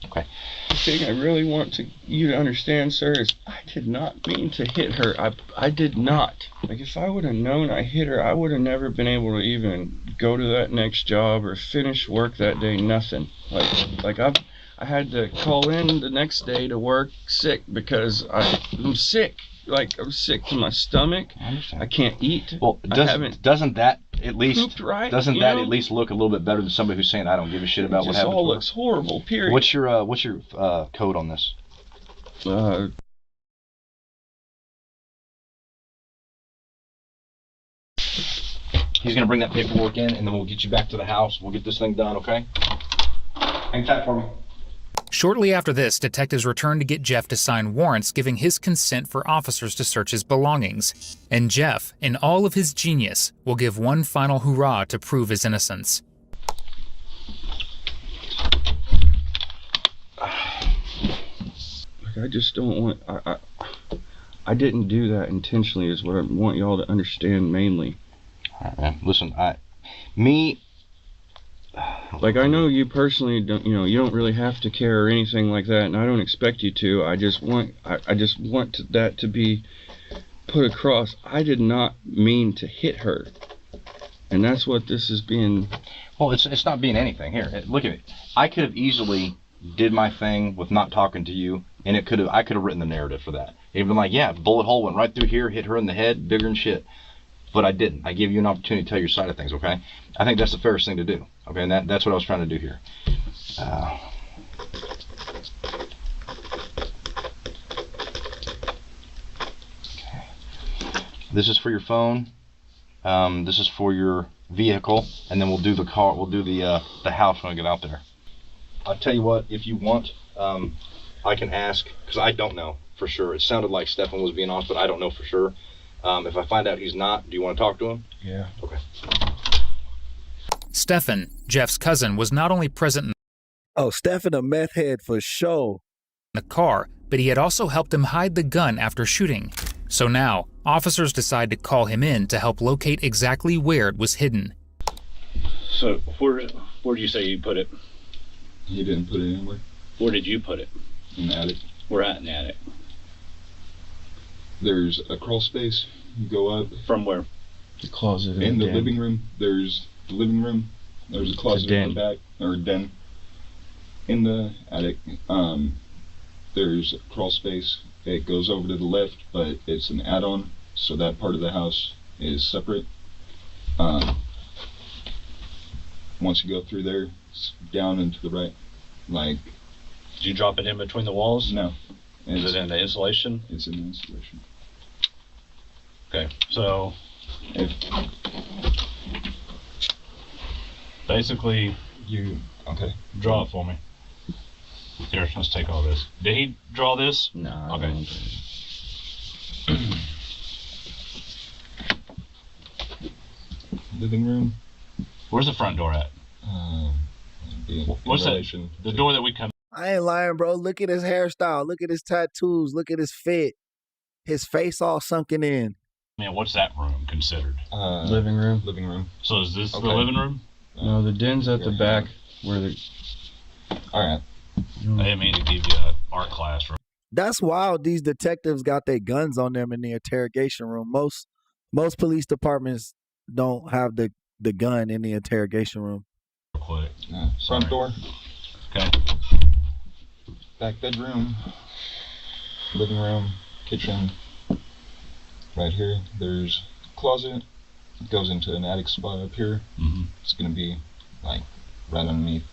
S8: Okay.
S9: The thing I really want you to understand, sir, is I did not mean to hit her. I did not. Like, if I would have known I hit her, I would have never been able to even go to that next job or finish work that day, nothing. Like I had to call in the next day to work sick because I'm sick. Like, I'm sick to my stomach.
S8: I understand.
S9: I can't eat.
S8: Well, doesn't that at least
S9: right,
S8: at least look a little bit better than somebody who's saying I don't give a shit about what happened?
S9: It all looks horrible. Period.
S8: What's your code on this? He's gonna bring that paperwork in, and then we'll get you back to the house. We'll get this thing done, okay? Hang tight for me.
S5: Shortly after this, detectives returned to get Jeff to sign warrants giving his consent for officers to search his belongings. And Jeff, in all of his genius, will give one final hurrah to prove his innocence.
S9: I just don't want. I didn't do that intentionally. Is what I want y'all to understand mainly.
S8: All right, man. Listen,
S9: like, I know you personally don't. You know, you don't really have to care or anything like that, and I don't expect you to. I just want that to be put across. I did not mean to hit her, and that's what this is being.
S8: Well, it's not being anything. Here, look at it. I could have easily did my thing with not talking to you, and I could have written the narrative for that. It'd been like, yeah, bullet hole went right through here, hit her in the head, bigger than shit. But I didn't. I gave you an opportunity to tell your side of things, okay? I think that's the fairest thing to do, okay? And that's what I was trying to do here. Okay. This is for your phone. This is for your vehicle, and then we'll do the car. We'll do the house when I get out there. I'll tell you what. If you want, I can ask because I don't know for sure. It sounded like Stefan was being honest, but I don't know for sure. If I find out he's not, do you want to talk to him?
S9: Yeah.
S8: Okay.
S5: Stefan, Jeff's cousin, was not only present in
S2: Stefan a meth head for sure.
S5: the car, but he had also helped him hide the gun after shooting. So now, officers decide to call him in to help locate exactly where it was hidden.
S12: So where do you say you put it?
S6: He didn't put it anywhere.
S12: Where did you put it?
S6: In the attic.
S12: We're at in the attic.
S6: There's a crawl space. You go up.
S12: From where?
S9: The closet
S6: In the living room. There's the living room. There's a closet in the back, or a den. In the attic, there's a crawl space. It goes over to the left, but it's an add-on, so that part of the house is separate. Once you go through there, it's down and to the right. Like.
S12: Did you drop it in between the walls?
S6: No.
S12: Is it in the insulation?
S6: It's in the insulation.
S12: Okay, so basically,
S6: you
S12: draw it for me. Here, let's take all this. Did he draw this?
S9: No.
S12: Okay.
S6: Living room.
S12: Where's the front door at? What's that? The door that we come.
S2: I ain't lying, bro. Look at his hairstyle. Look at his tattoos. Look at his fit. His face all sunken in.
S12: Man, what's that room considered?
S9: Living room.
S6: Living room.
S12: So is this the living room?
S9: No, the den's at the back where the.
S6: All right.
S12: I didn't mean to give you an art class room.
S2: That's wild. These detectives got their guns on them in the interrogation room. Most police departments don't have the gun in the interrogation room.
S12: Real quick.
S6: Front door.
S12: Okay.
S6: Back bedroom. Living room. Kitchen. Right here. There's a closet. It goes into an attic spot up here.
S12: Mm-hmm.
S6: It's gonna be like right underneath.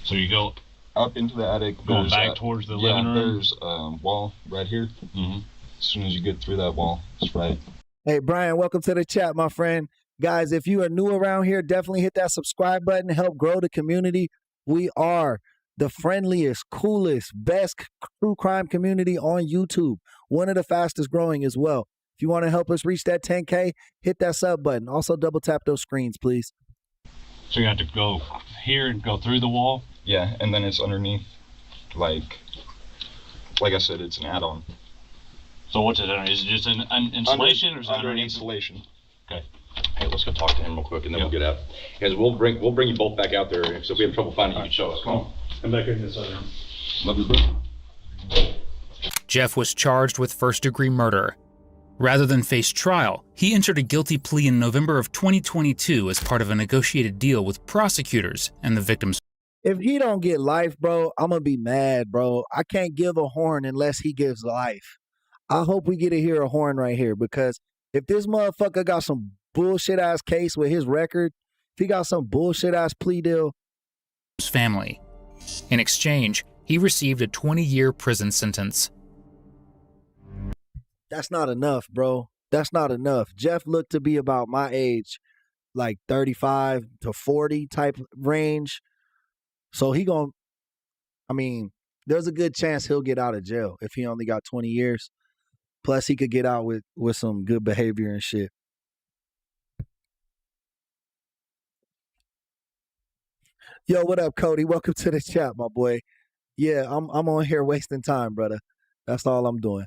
S12: So you go
S6: up into the attic.
S12: Going back towards the living room?
S6: There's a wall right here.
S12: Mm-hmm.
S6: As soon as you get through that wall, it's right.
S2: Hey, Brian, welcome to the chat, my friend. Guys, if you are new around here, definitely hit that subscribe button. Help grow the community. We are the friendliest, coolest, best true crime community on YouTube. One of the fastest growing as well. If you want to help us reach that 10K, hit that sub button. Also, double tap those screens, please.
S12: So you have to go here and go through the wall?
S6: Yeah, and then it's underneath. Like I said, it's an add-on.
S12: So what's it under? Is it just an insulation or is it
S6: under
S12: underneath?
S6: insulation?
S12: Okay.
S9: Hey, let's go talk to him real quick, and then we'll get out. Guys, we'll bring you both back out there. So if we have trouble finding you, can show us. Come on.
S4: I'm back in this other room.
S6: Love you, bro.
S5: Jeff was charged with first-degree murder. Rather than face trial, he entered a guilty plea in November of 2022 as part of a negotiated deal with prosecutors and the victim's.
S2: If he don't get life, bro, I'm going to be mad, bro. I can't give a horn unless he gives life. I hope we get to hear a horn right here, because if this motherfucker got some bullshit-ass case with his record, if he got some bullshit-ass plea deal.
S5: Family. In exchange, he received a 20-year prison sentence.
S2: That's not enough, bro. That's not enough. Jeff looked to be about my age, like 35 to 40 type range. So there's a good chance he'll get out of jail if he only got 20 years. Plus, he could get out with some good behavior and shit. Yo, what up, Cody? Welcome to the chat, my boy. Yeah, I'm on here wasting time, brother. That's all I'm doing.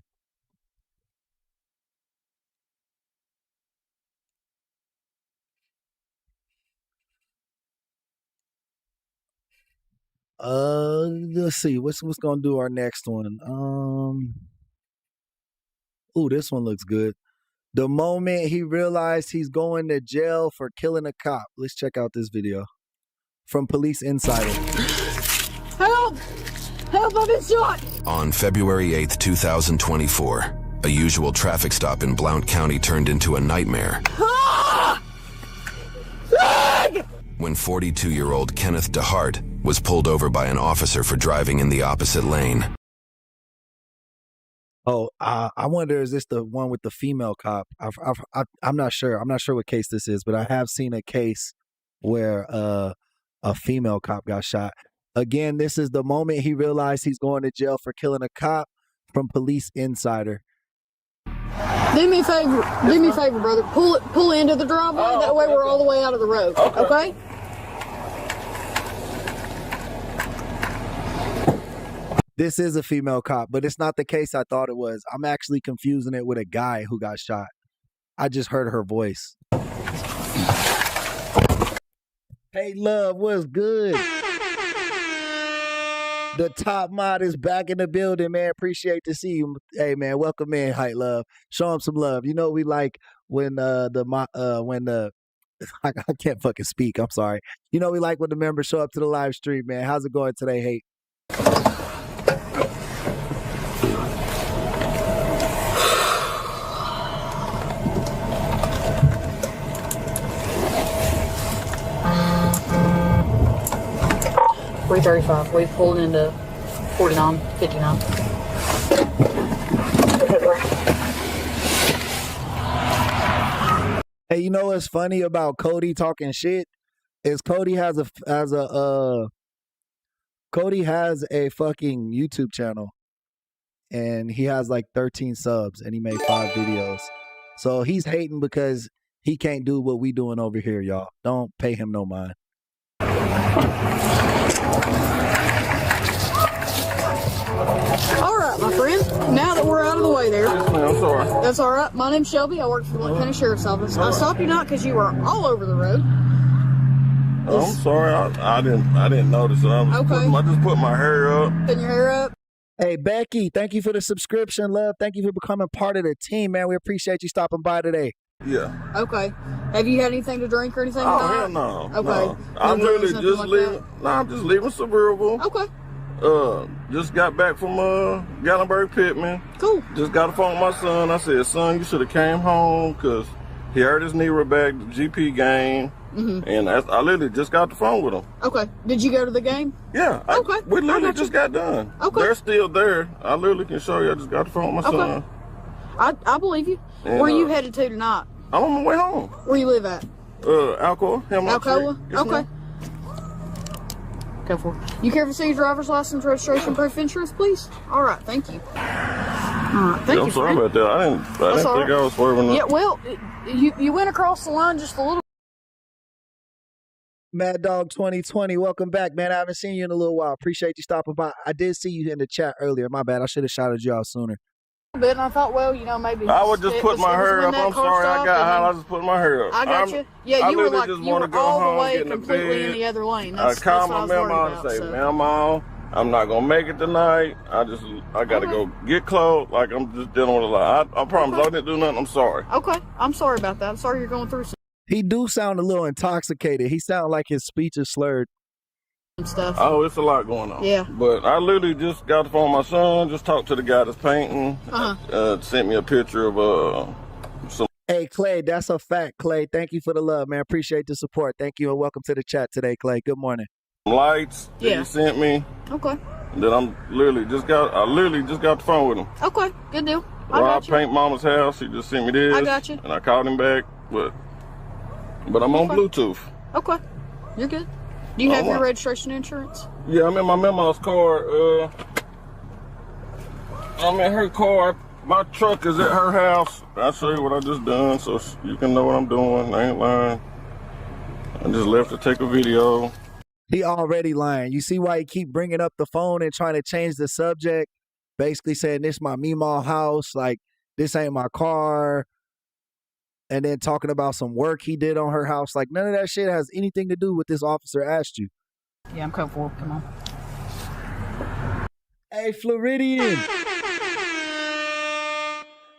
S2: Let's see. What's gonna do our next one? Ooh, this one looks good. The moment he realized he's going to jail for killing a cop. Let's check out this video from Police Insider.
S7: Help! Help, I've been shot!
S13: On February 8th, 2024, a usual traffic stop in Blount County turned into a nightmare. When 42-year-old Kenneth DeHart was pulled over by an officer for driving in the opposite lane.
S2: Oh, I wonder, is this the one with the female cop? I'm not sure. I'm not sure what case this is, but I have seen a case where a female cop got shot. Again, this is the moment he realized he's going to jail for killing a cop, from Police Insider.
S14: Do me a favor, brother. Pull into the driveway. That way we're all the way out of the road. Okay?
S2: This is a female cop, but it's not the case I thought it was. I'm actually confusing it with a guy who got shot. I just heard her voice. Hey, love, what's good? The top mod is back in the building, man. Appreciate to see you. Hey, man, welcome in, Height Love. Show him some love. You know we like when I can't fucking speak. I'm sorry. You know we like when the members show up to the live stream, man. How's it going today, Hate?
S14: $335. We pulled into 4959.
S2: Hey, you know what's funny about Cody talking shit is Cody has a fucking YouTube channel, and he has like 13 subs, and he made 5 videos. So he's hating because he can't do what we doing over here, y'all. Don't pay him no mind.
S14: All right, my friend. Now that we're out of the way there.
S11: I'm sorry.
S14: That's all right. My name's Shelby. I work for the Blount County Sheriff's Office. I stopped you not because you were all over the road.
S11: I'm sorry. I didn't notice it. I just put my hair up.
S14: Putting your hair up.
S2: Hey, Becky, thank you for the subscription, love. Thank you for becoming part of the team, man. We appreciate you stopping by today.
S11: Yeah.
S14: Okay. Have you had anything to drink or anything?
S11: Oh,
S14: tonight?
S11: hell no.
S14: Okay.
S11: No. I'm really just
S14: like
S11: leaving.
S14: that?
S11: No, I'm just leaving Suburban.
S14: Okay.
S11: Just got back from Gatlinburg Pittman.
S14: Cool.
S11: Just got a phone with my son. I said, son, you should have came home because he hurt his knee real bad, the GP game. And I literally just got the phone with them.
S14: Okay. Did you go to the game?
S11: Yeah.
S14: Okay.
S11: We literally just got done.
S14: Okay.
S11: They're still there. I literally can show you. I just got the phone with my son.
S14: I believe you.
S11: And,
S14: Where you headed to tonight?
S11: I'm on my way home.
S14: Where you live at?
S11: Alcoa.
S14: Alcoa?
S11: Yes,
S14: Okay.
S11: ma'am.
S14: Go for it. You care to see your driver's license, registration, proof, insurance, please? All right. Thank you. All right. Thank you.
S11: I'm sorry about that. I didn't think I was swerving.
S14: Yeah. Well, you went across the line just a little.
S2: Mad Dog 2020, welcome back, man. I haven't seen you in a little while. Appreciate you stopping by. I did see you in the chat earlier. My bad. I should have shouted you out sooner.
S14: Bit, and I thought, well, maybe
S11: I would just put my hair up. I'm sorry, I got hot. I just put my hair up.
S14: I got you. Yeah, you were like
S11: just
S14: you were
S11: go
S14: all
S11: home,
S14: the way
S11: get in the
S14: completely in
S11: bed.
S14: the other lane.
S11: I called my mama and say, "Mama, I'm not gonna make it tonight. I gotta go get clothes. Like I'm just dealing with a lot. I promise I didn't do nothing. I'm sorry."
S14: Okay, I'm sorry about that. I'm sorry you're going through some
S2: He do sound a little intoxicated. He sound like his speech is slurred.
S14: stuff.
S11: Oh, it's a lot going on.
S14: Yeah.
S11: But I literally just got the phone with my son, just talked to the guy that's painting, sent me a picture of some.
S2: Hey, Clay, that's a fact, Clay. Thank you for the love, man. Appreciate the support. Thank you, and welcome to the chat today, Clay. Good morning.
S11: Lights that he sent me.
S14: Okay.
S11: That I literally just got the phone with him.
S14: Okay, good deal.
S11: Rob Paint Mama's house. He just sent me this.
S14: I got you.
S11: And I called him back, but I'm on Bluetooth.
S14: Okay, you're good. Do you have your registration insurance?
S11: Yeah, I'm in my mama's car. I'm in her car. My truck is at her house. I'll show you what I just done so you can know what I'm doing. I ain't lying. I just left to take a video.
S2: He already lying. You see why he keep bringing up the phone and trying to change the subject? Basically saying this my Meemaw house, like this ain't my car. And then talking about some work he did on her house. Like none of that shit has anything to do with this officer asked you.
S14: Yeah, I'm coming forward. Come on.
S2: Hey, Floridian.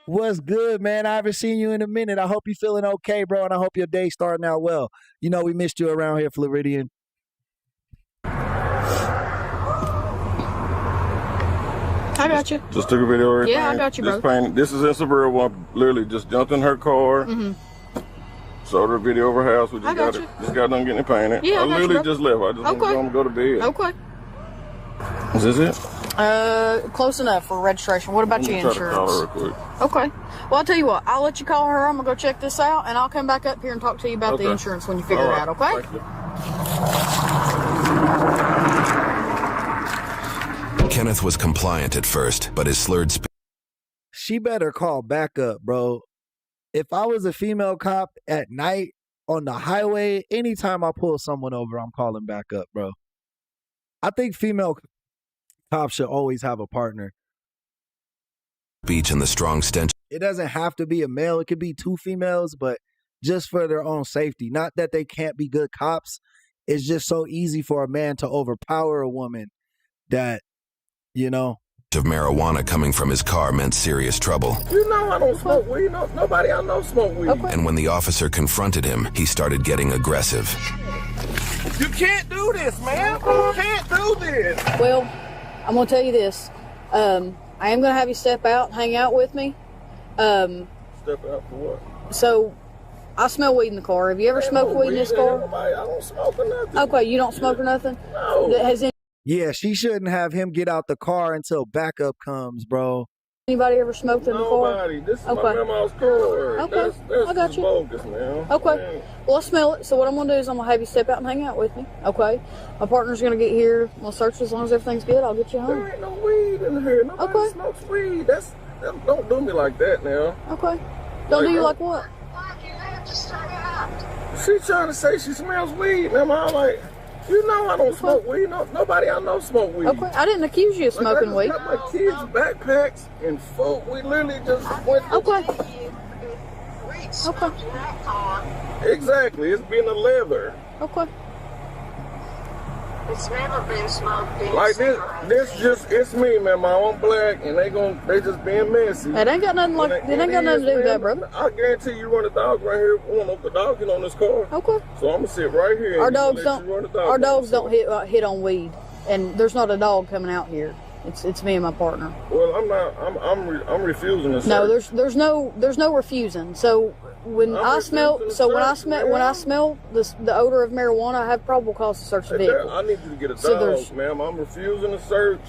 S2: What's good, man? I haven't seen you in a minute. I hope you're feeling okay, bro, and I hope your day's starting out well. You know we missed you around here, Floridian.
S14: I got you.
S11: Just took a video of everything.
S14: Yeah, I got you, bro.
S11: This is in Suburban. I literally just jumped in her car. Showed her a video of her house. We just just got done getting it painted.
S14: Yeah,
S11: I literally just left. I just want to go to bed.
S14: Okay.
S11: Is this it?
S14: Close enough for registration. What about your insurance?
S11: Try to call her real quick.
S14: Okay. Well, I'll tell you what. I'll let you call her. I'm gonna go check this out, and I'll come back up here and talk to you about the insurance when you figure it out. Okay?
S13: Kenneth was compliant at first, but his slurred speech.
S2: She better call backup, bro. If I was a female cop at night on the highway, anytime I pull someone over, I'm calling backup, bro. I think female cops should always have a partner.
S13: Speech and the strong stench.
S2: It doesn't have to be a male. It could be two females, but just for their own safety. Not that they can't be good cops. It's just so easy for a man to overpower a woman that, you know.
S13: Of marijuana coming from his car meant serious trouble.
S11: You know I don't smoke weed. Nobody I know smoke weed.
S13: And when the officer confronted him, he started getting aggressive.
S11: You can't do this, man. You can't do this.
S14: Well, I'm gonna tell you this. I am gonna have you step out and hang out with me.
S11: Step out for what?
S14: So, I smell weed in the car. Have you ever smoked weed in this car?
S11: I don't smoke or nothing.
S14: Okay, you don't smoke or nothing?
S11: No.
S2: Yeah, she shouldn't have him get out the car until backup comes, bro.
S14: Anybody ever smoked in the car?
S11: Nobody. This is my grandma's car.
S14: Okay,
S11: That's
S14: I got you.
S11: bogus, man.
S14: Okay.
S11: Man.
S14: Well, I smell it. So what I'm going to do is I'm going to have you step out and hang out with me. Okay. My partner's going to get here. We'll search as long as everything's good. I'll get you home.
S11: There ain't no weed in here. Nobody smokes weed. Don't do me like that now.
S14: Okay. Don't do you like what?
S11: She trying to say she smells weed. And I'm like, you know I don't smoke weed. Nobody I know smoke weed.
S14: Okay. I didn't accuse you of smoking weed.
S11: I got my kids' backpacks and food. We literally just went to
S14: Okay.
S11: Exactly. It's been a leather.
S14: Okay.
S15: It's never been smoked in.
S11: Like it's me, man. My own black, and they just being messy.
S14: It ain't got nothing to do with that, brother.
S11: I guarantee you run a dog right here. We won't open the dog get on this car.
S14: Okay.
S11: So I'm gonna sit right here.
S14: Our dogs don't hit on weed, and there's not a dog coming out here. It's me and my partner.
S11: Well, I'm refusing to search.
S14: No, there's no refusing. So when I smell the odor of marijuana, I have probable cause to search the vehicle.
S11: I need you to get a dog,
S14: So
S11: ma'am. I'm refusing to search.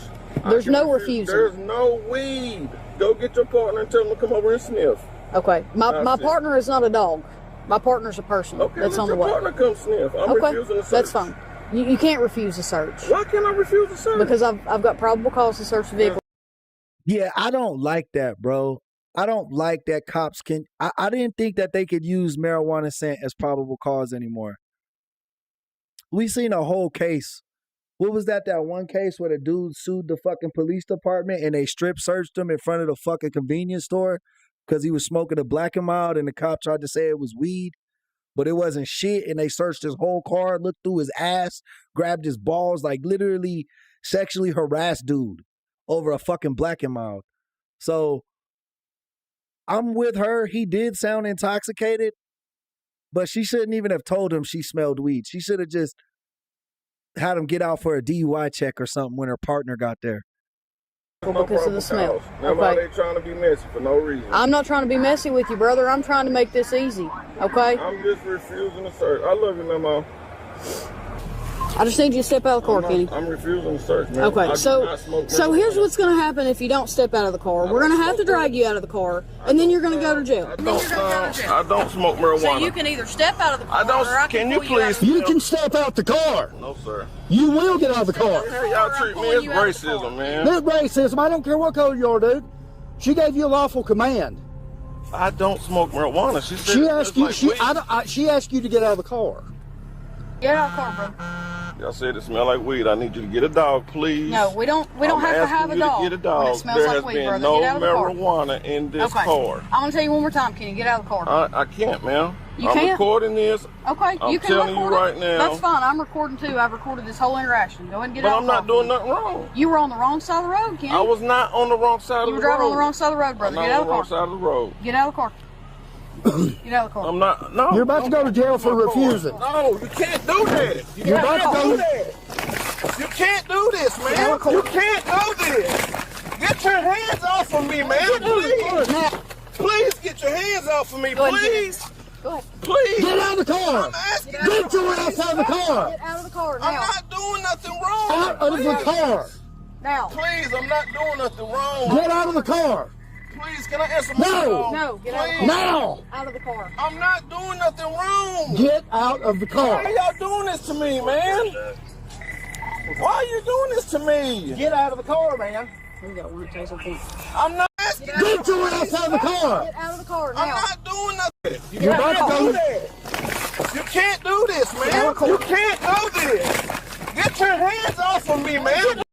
S14: There's no refusing.
S11: There's no weed. Go get your partner and tell him to come over and sniff.
S14: Okay, my partner is not a dog. My partner's a person that's on the way.
S11: Let your partner come sniff. I'm refusing to search.
S14: That's fine. You can't refuse a search.
S11: Why can't I refuse a search?
S14: Because I've got probable cause to search the vehicle.
S2: Yeah, I don't like that, bro. I don't like that cops can. I didn't think that they could use marijuana scent as probable cause anymore. We seen a whole case. What was that one case where the dude sued the fucking police department and they strip searched him in front of the fucking convenience store because he was smoking a Black and Mild and the cop tried to say it was weed, but it wasn't shit, and they searched his whole car, looked through his ass, grabbed his balls, like literally sexually harassed dude over a fucking Black and Mild. So I'm with her. He did sound intoxicated, but she shouldn't even have told him she smelled weed. She should have just had him get out for a DUI check or something when her partner got there.
S14: Because of the smell.
S11: Why they trying to be messy for no reason?
S14: I'm not trying to be messy with you, brother. I'm trying to make this easy. Okay?
S11: I'm just refusing to search. I love you, Mama.
S14: I just need you to step out of the car, Kenny.
S11: I'm refusing to search, man.
S14: Okay, so here's what's going to happen if you don't step out of the car. We're going to have to drag you out of the car, and then you're going to go to jail.
S11: I don't smoke marijuana.
S14: So you can either step out of the car, or I can pull you out.
S16: You can step out the car.
S11: No, sir.
S16: You will get out of the car.
S11: Y'all treat me as racism, man.
S16: It's racism. I don't care what color you are, dude. She gave you a lawful command.
S11: I don't smoke marijuana. She said
S16: she asked you to get out of the car.
S14: Get out of the car, bro.
S11: Y'all said it smell like weed. I need you to get a dog, please.
S14: No, we don't have to have a dog.
S11: Get a dog.
S14: When it smells
S11: There
S14: like
S11: has
S14: weed,
S11: been
S14: brother.
S11: no
S14: Get out of the car.
S11: marijuana in this
S14: Okay.
S11: car.
S14: I'm gonna tell you one more time, Kenny. Get out of the car.
S11: I can't, ma'am.
S14: You
S11: I'm
S14: can't?
S11: recording this.
S14: Okay,
S11: I'm
S14: you can
S11: telling
S14: record
S11: you right
S14: it.
S11: now.
S14: That's fine. I'm recording too. I've recorded this whole interaction. Go ahead and get
S11: But
S14: out
S11: I'm
S14: of the car.
S11: not doing nothing wrong.
S14: You were on the wrong side of the road, Kenny.
S11: I was not on the wrong side of the road.
S14: You were driving on the wrong side of the road, brother.
S11: I'm
S14: Get
S11: not
S14: out
S11: on
S14: of
S11: the
S14: the
S11: wrong
S14: car.
S11: side of the road.
S14: Get out of the car. Get out of the car.
S11: I'm not. No.
S16: You're about to go to jail for refusing.
S11: No, you can't do that.
S16: You're about to go.
S11: You can't do this, man. You can't do this. Get your hands off of me, man. Please. Please get your hands off of me, please.
S14: Go ahead.
S11: Please.
S16: Get out of the car.
S11: I'm asking you.
S16: Get your ass out of the car.
S14: Get out of the car now.
S11: I'm not doing nothing wrong.
S16: Out of the car.
S14: Now.
S11: Please, I'm not doing nothing wrong.
S16: Get out of the car.
S11: Please, can I answer my
S16: No.
S11: call?
S14: No, get out of the car.
S16: Now.
S14: Out of the car.
S11: I'm not doing nothing wrong.
S16: Get out of the
S11: Why
S16: car.
S11: are y'all doing this to me, man? Why are you doing this to me?
S16: Get out of the car, man.
S14: We got one taser point.
S11: I'm not asking you.
S16: Get your ass out of the car.
S14: Get out of the car now.
S11: I'm not doing nothing.
S16: You're about to go.
S11: You can't do this, man. You can't do this. Get your hands off of me, man.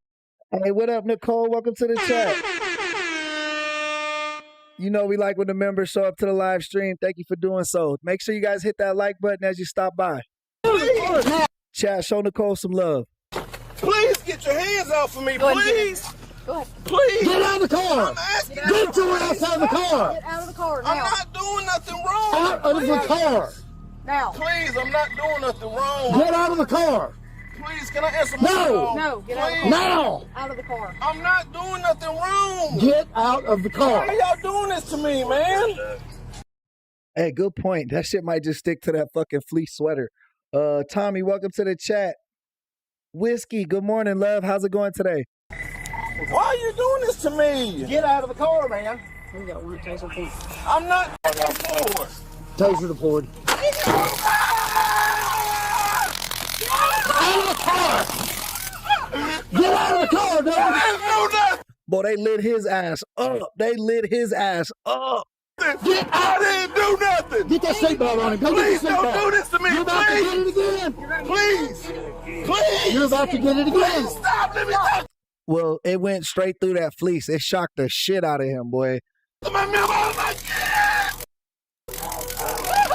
S2: Hey, what up, Nicole? Welcome to the chat. You know we like when the members show up to the live stream. Thank you for doing so. Make sure you guys hit that like button as you stop by. Chat, show Nicole some love.
S11: Please get your hands off of me,
S14: Go ahead,
S11: please.
S14: Go ahead.
S11: Please.
S16: Get out of the car.
S11: I'm asking you.
S16: Get your ass out of the car.
S14: Get out of the car now.
S11: I'm not doing nothing wrong.
S16: Out of the car.
S14: Now.
S11: Please, I'm not doing nothing wrong.
S16: Get out of the car.
S11: Please, can I answer my
S16: No.
S11: call?
S14: No, get out of the car.
S16: Now.
S14: Out of the car.
S11: I'm not doing nothing wrong.
S16: Get out of the
S11: Why
S16: car.
S11: are y'all doing this to me, man?
S2: Hey, good point. That shit might just stick to that fucking fleece sweater. Tommy, welcome to the chat. Whiskey, good morning, love. How's it going today?
S11: Why are you doing this to me?
S16: Get out of the car, man.
S14: We got one taser point.
S11: I'm not forward.
S16: Taser deployed. Out of the car. Get out of the car, dude.
S2: Boy, they lit his ass up. They lit his ass up.
S16: Get out.
S11: I didn't do nothing.
S16: Get that seatbelt on him. Go
S11: Please
S16: get the seatbelt.
S11: don't do this to me,
S16: You're about to get it again.
S11: Please. Please.
S16: You're about to get it again.
S11: Stop. Let me talk.
S2: Well, it went straight through that fleece. It shocked the shit out of him, boy.
S11: My man, oh my God.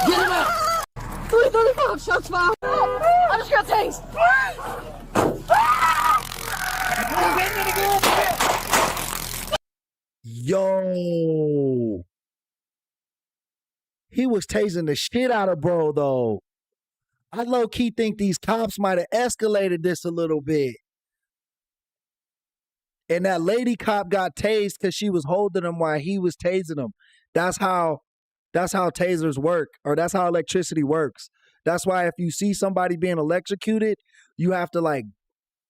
S16: Get him out.
S14: 335 shots fired. I just got tased.
S2: Yo. He was tasing the shit out of bro, though. I low-key think these cops might have escalated this a little bit. And that lady cop got tased because she was holding him while he was tasing him. That's how tasers work, or that's how electricity works. That's why if you see somebody being electrocuted, you have to like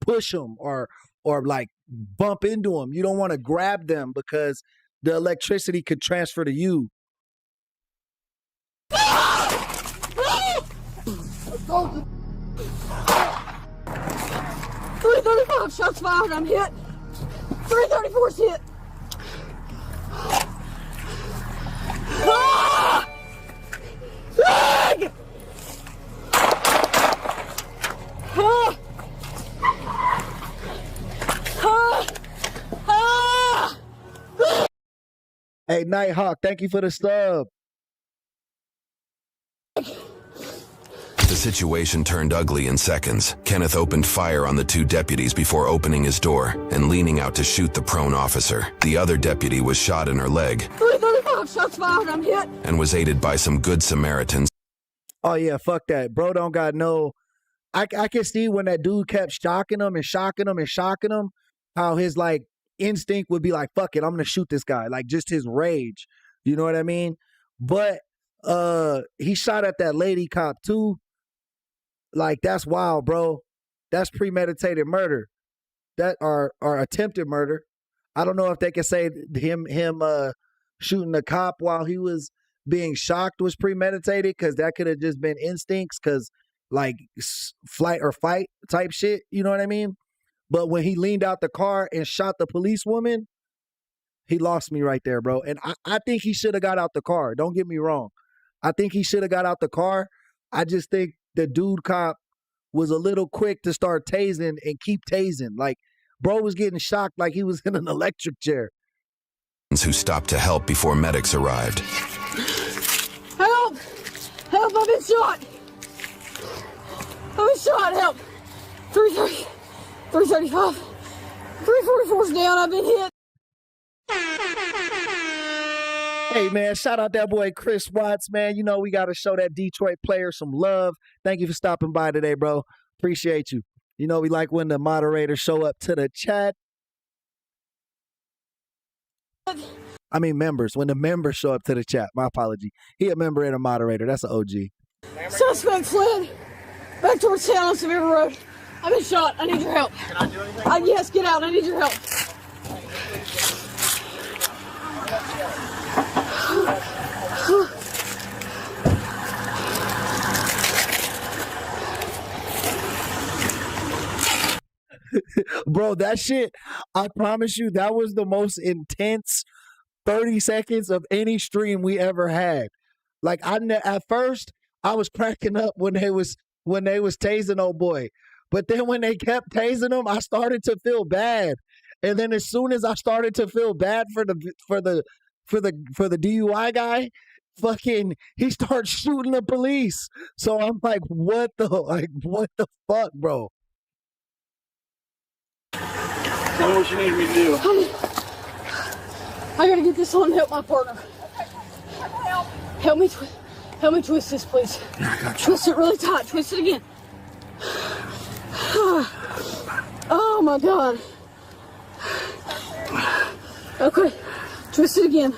S2: push them or like bump into them. You don't want to grab them because the electricity could transfer to you.
S7: 335 shots fired. I'm hit. 334's hit. Ah! Ah! Ah! Ah! Ah!
S2: Hey, Nighthawk, thank you for the stub.
S13: The situation turned ugly in seconds. Kenneth opened fire on the two deputies before opening his door and leaning out to shoot the prone officer. The other deputy was shot in her leg
S7: 335 shots fired. I'm hit.
S13: and was aided by some good Samaritans.
S2: Oh yeah, fuck that. Bro don't got no. I can see when that dude kept shocking him and shocking him and shocking him, how his like instinct would be like, fuck it, I'm gonna shoot this guy. Like just his rage. You know what I mean? But he shot at that lady cop too. Like that's wild, bro. That's premeditated murder. That are attempted murder. I don't know if they can say him shooting the cop while he was being shocked was premeditated, because that could have just been instincts, because like flight or fight type shit. You know what I mean? But when he leaned out the car and shot the policewoman, he lost me right there, bro. And I think he should have got out the car. Don't get me wrong. I think he should have got out the car. I just think the dude cop was a little quick to start tasing and keep tasing. Like, bro was getting shocked like he was in an electric chair.
S13: Who stopped to help before medics arrived.
S7: Help! Help! I've been shot! I've been shot! Help! 330, 335, 344's down. I've been hit.
S2: Hey, man, shout out that boy Chris Watts, man. You know we got to show that Detroit player some love. Thank you for stopping by today, bro. Appreciate you. You know we like when the moderators show up to the chat. I mean members. When the members show up to the chat. My apology. He a member and a moderator. That's an OG.
S7: Suspect fled back towards town on Severe Road. I've been shot. I need your help. Can I do anything? Yes, get out. I need your help.
S2: Bro, that shit, I promise you, that was the most intense 30 seconds of any stream we ever had. Like at first, I was cracking up when they was tasing old boy. But then when they kept tasing him, I started to feel bad. And then as soon as I started to feel bad for the DUI guy, fucking he starts shooting the police. So I'm like, what the fuck, bro?
S11: Tell me what you need me to do.
S7: I gotta get this on and help my partner. Help me twist this, please. Twist it really tight. Twist it again. Oh my God. Okay. Twist it again.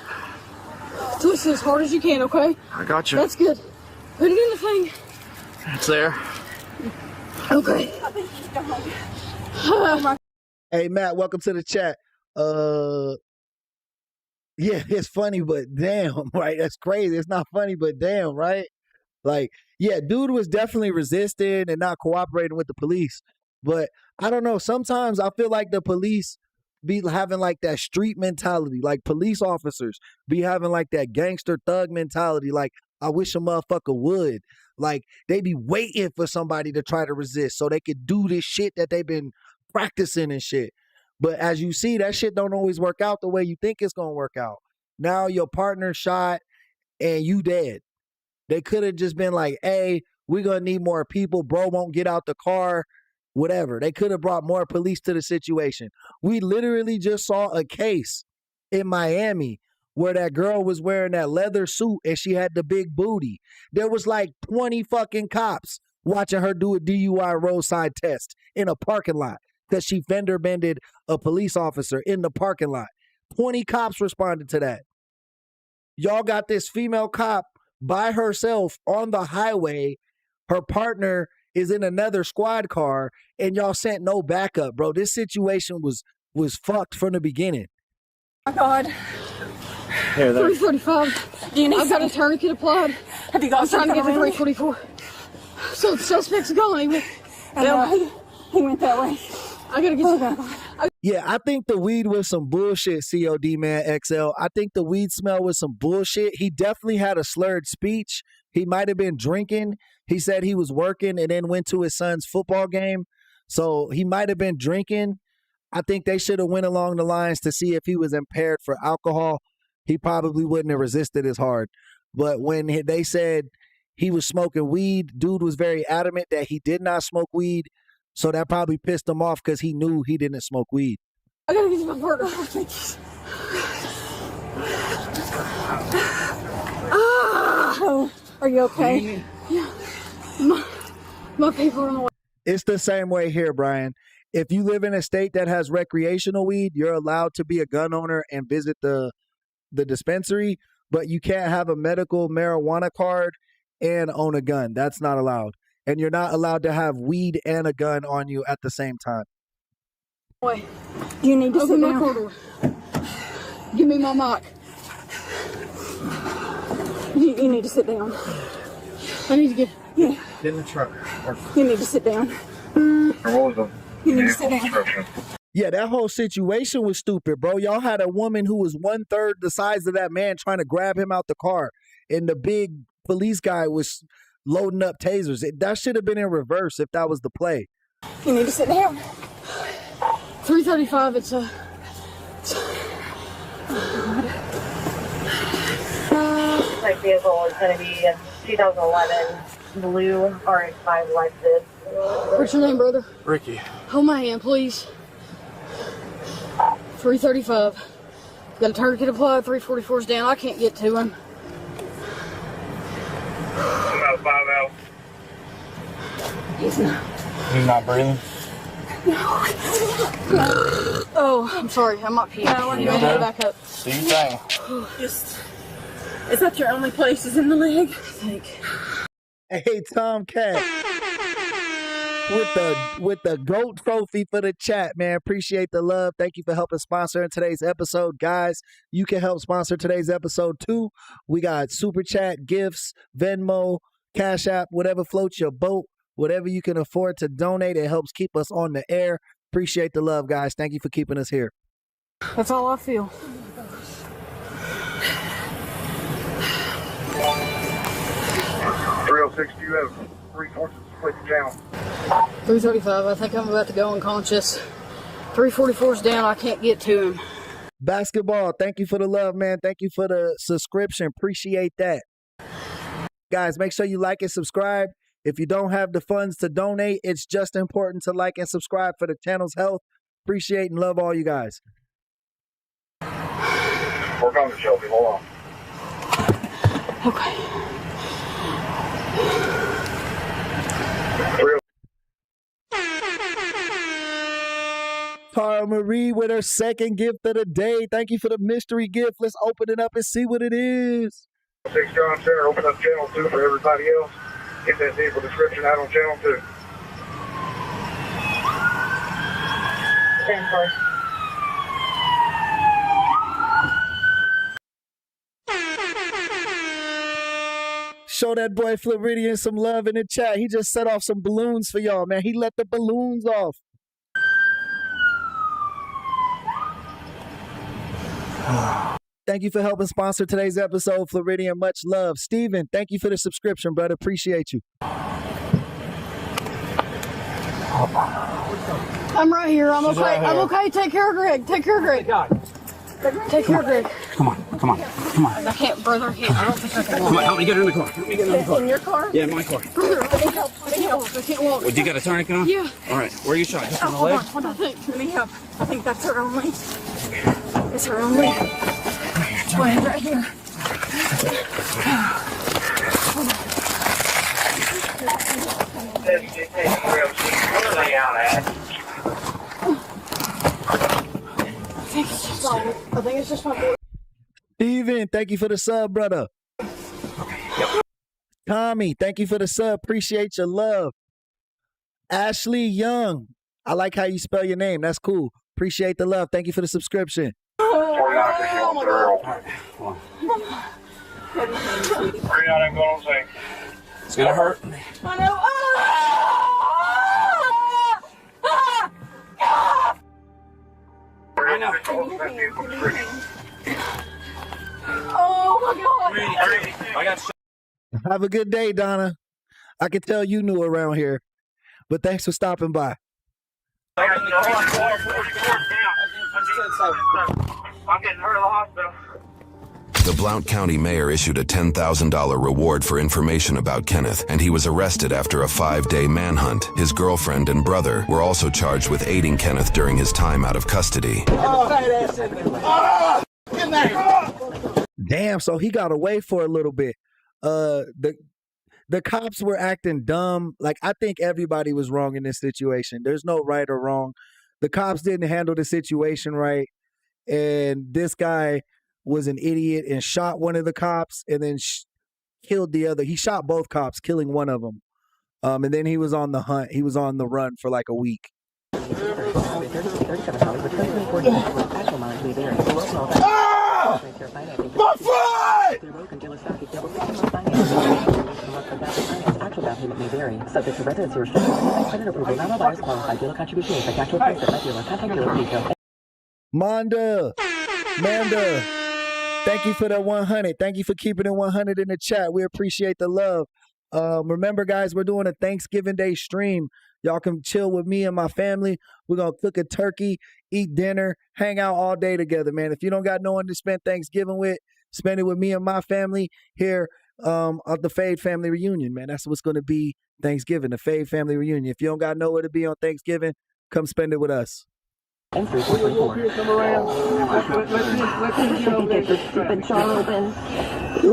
S7: Twist it as hard as you can, okay?
S11: I got you.
S7: That's good. Put it in the thing.
S11: It's there.
S7: Okay.
S2: Hey Matt, welcome to the chat. Yeah, it's funny, but damn, right? That's crazy. It's not funny, but damn, right? Like, yeah, dude was definitely resisting and not cooperating with the police. But I don't know. Sometimes I feel like the police be having like that street mentality. Like police officers be having like that gangster thug mentality. Like, I wish a motherfucker would. Like, they be waiting for somebody to try to resist so they could do this shit that they've been practicing and shit. But as you see, that shit don't always work out the way you think it's gonna work out. Now your partner shot and you dead. They could have just been like, hey, we're gonna need more people. Bro won't get out the car, whatever. They could have brought more police to the situation. We literally just saw a case in Miami where that girl was wearing that leather suit and she had the big booty. There was like 20 fucking cops watching her do a DUI roadside test in a parking lot. because she fender bended a police officer in the parking lot. 20 cops responded to that. Y'all got this female cop by herself on the highway. Her partner is in another squad car, and y'all sent no backup, bro. This situation was fucked from the beginning.
S7: Oh my God.
S2: Here,
S7: 345. I've got a tourniquet applied.
S14: Have you got
S7: I'm trying to get to
S14: something
S7: 344. So the suspect's gone. He went that way. I gotta get
S2: Yeah, I think the weed was some bullshit, COD man XL. I think the weed smell was some bullshit. He definitely had a slurred speech. He might have been drinking. He said he was working and then went to his son's football game. So he might have been drinking. I think they should have went along the lines to see if he was impaired for alcohol. He probably wouldn't have resisted as hard. But when they said he was smoking weed, dude was very adamant that he did not smoke weed. So that probably pissed him off because he knew he didn't smoke weed.
S7: I gotta get to my partner. Are you okay? Yeah. My people are on the way.
S2: It's the same way here, Brian. If you live in a state that has recreational weed, you're allowed to be a gun owner and visit the dispensary, but you can't have a medical marijuana card and own a gun. That's not allowed. And you're not allowed to have weed and a gun on you at the same time.
S7: Boy, you need to sit down. Corridor. Give me my mic. You need to sit down. I need to get
S11: in the truck.
S7: You need to sit down. You need to sit down.
S2: Yeah, that whole situation was stupid, bro. Y'all had a woman who was 1/3 the size of that man trying to grab him out the car, and the big police guy was loading up tasers. That should have been in reverse if that was the play.
S7: You need to sit down. 335, it's a...
S17: My vehicle is going to be a 2011 blue RX-5 Lexus.
S7: What's your name, brother?
S11: Ricky.
S7: Hold my hand, please. 335. Got a tourniquet applied, 344's down. I can't get to him.
S11: About 5 out.
S7: He's not.
S11: He's not breathing?
S7: Oh, I'm sorry. I'm up here. You may head back up.
S11: Do you think?
S14: Is that your only place is in the leg?
S7: I think.
S2: Hey, Tomcat. With the GOAT trophy for the chat, man. Appreciate the love. Thank you for helping sponsor today's episode. Guys, you can help sponsor today's episode too. We got Super Chat, gifts, Venmo, Cash App, whatever floats your boat, whatever you can afford to donate. It helps keep us on the air. Appreciate the love, guys. Thank you for keeping us here.
S7: That's all I feel.
S11: 306, do you have resources to split the channel?
S7: 335, I think I'm about to go unconscious. 344's down, I can't get to him.
S2: Basketball, thank you for the love, man. Thank you for the subscription. Appreciate that. Guys, make sure you like and subscribe. If you don't have the funds to donate, it's just important to like and subscribe for the channel's health. Appreciate and love all you guys.
S11: We're coming, Shelby. Hold on.
S7: Okay.
S2: Tara Marie with her second gift of the day. Thank you for the mystery gift. Let's open it up and see what it is.
S11: 6 John Center, open up channel 2 for everybody else. Get that vehicle description out on channel 2.
S17: Stand for.
S2: Show that boy Floridian some love in the chat. He just set off some balloons for y'all, man. He let the balloons off. Thank you for helping sponsor today's episode, Floridian. Much love. Steven, thank you for the subscription, brother. Appreciate you.
S7: I'm right here. I'm okay. I'm okay. Take care of Greg. Take care of Greg. Take care of Greg.
S18: Come on.
S7: I can't, brother. I can't. I don't think I can walk.
S18: Come on, help me get her in the car.
S7: In your car?
S18: Yeah, my car.
S7: Brother, I need help. I need help. I can't walk.
S18: Well, you got a tourniquet on?
S7: Yeah.
S18: All right, where are you shot? Just on the
S7: Hold
S18: leg?
S7: on. Hold on. Let me help. I think that's her only. It's her only. Wait, right here. think it's just my boy.
S2: Steven, thank you for the sub, brother. Tommy, thank you for the sub. Appreciate your love. Ashley Young, I like how you spell your name. That's cool. Appreciate the love. Thank you for the subscription.
S16: Oh my God.
S18: It's gonna hurt.
S7: I know.
S18: I know.
S7: Oh my God.
S18: I got.
S2: Have a good day, Donna. I can tell you new around here, but thanks for stopping by.
S16: I'm getting her to the hospital.
S13: The Blount County mayor issued a $10,000 reward for information about Kenneth, and he was arrested after a 5-day manhunt. His girlfriend and brother were also charged with aiding Kenneth during his time out of custody.
S2: Damn, so he got away for a little bit. The cops were acting dumb. Like, I think everybody was wrong in this situation. There's no right or wrong. The cops didn't handle the situation right, and this guy was an idiot and shot one of the cops and then killed the other. He shot both cops, killing one of them. And then he was on the hunt. He was on the run for like a week.
S16: My foot!
S19: Actual down payment may vary. Subject to residency restrictions. Credit approval. Not all buyers qualify. Dealer contribution is actual price at that dealer. Contact dealer details.
S2: Manda, thank you for that 100. Thank you for keeping it 100 in the chat. We appreciate the love. Remember, guys, we're doing a Thanksgiving Day stream. Y'all can chill with me and my family. We're going to cook a turkey, eat dinner, hang out all day together, man. If you don't got no one to spend Thanksgiving with, spend it with me and my family here at the Fade Family Reunion, man. That's what's going to be Thanksgiving, the Fade Family Reunion. If you don't got nowhere to be on Thanksgiving, come spend it with us.
S19: You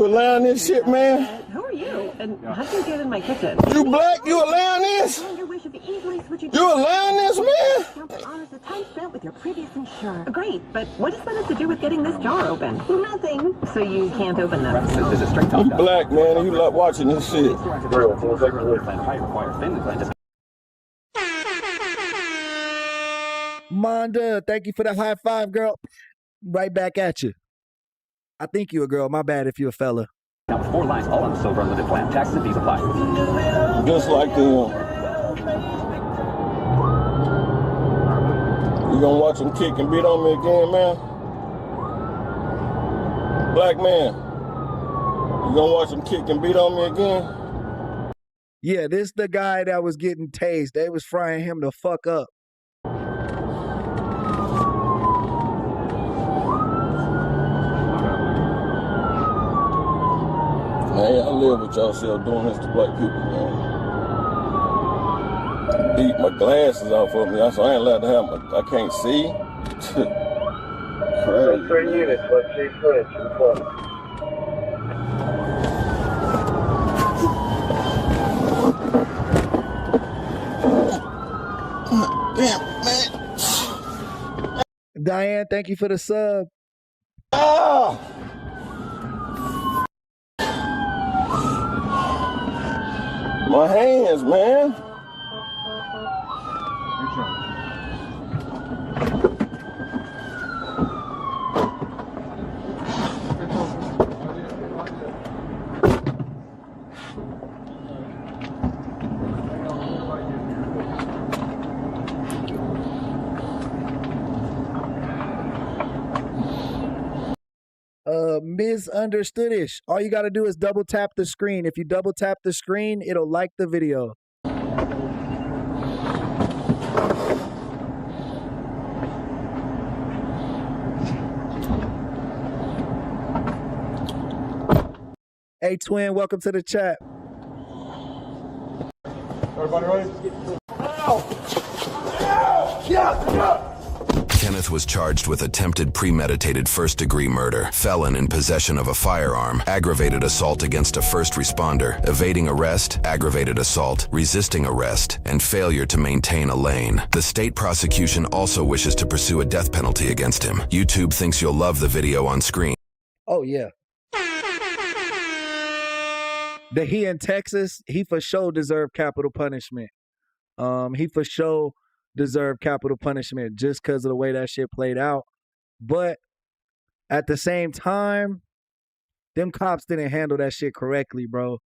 S16: allowing this shit, man?
S19: Who are you? And how'd you get in my kitchen?
S16: You black? You allowing this? You allowing this, man?
S19: Honors the time spent with your previous insurer. Great, but what does that have to do with getting this jar open? Nothing. So you can't open them.
S16: This is straight talk. You black, man, and you like watching this shit.
S2: Manda, thank you for the high five, girl. Right back at you. I think you a girl. My bad if you a fella.
S19: Now 4 lines, all on the silver unlimited plan. Taxes and fees apply.
S16: Just like them. You gonna watch them kick and beat on me again, man? Black man, you gonna watch them kick and beat on me again?
S2: Yeah, this the guy that was getting tased. They was frying him the fuck up.
S16: Man, I live with y'all self doing this to black people, man. Beat my glasses off of me, so I ain't allowed to have I can't see. Crazy. 3 units, let's see footage.
S2: Damn, man. Diane, thank you for the sub.
S16: Ah! My hands, man.
S2: Misunderstoodish. All you got to do is double tap the screen. If you double tap the screen, it'll like the video. Hey, twin, welcome to the chat.
S16: Everybody ready? Ow! Ow! Yeah!
S13: Kenneth was charged with attempted premeditated first-degree murder, felon in possession of a firearm, aggravated assault against a first responder, evading arrest, aggravated assault, resisting arrest, and failure to maintain a lane. The state prosecution also wishes to pursue a death penalty against him. YouTube thinks you'll love the video on screen.
S2: Oh, yeah. That he in Texas, he for sure deserved capital punishment. He for sure deserved capital punishment just because of the way that shit played out. But at the same time, them cops didn't handle that shit correctly, bro.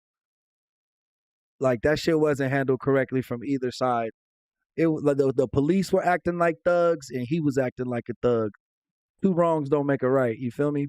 S2: Like, that shit wasn't handled correctly from either side. It was like the police were acting like thugs and he was acting like a thug. Two wrongs don't make a right. You feel me?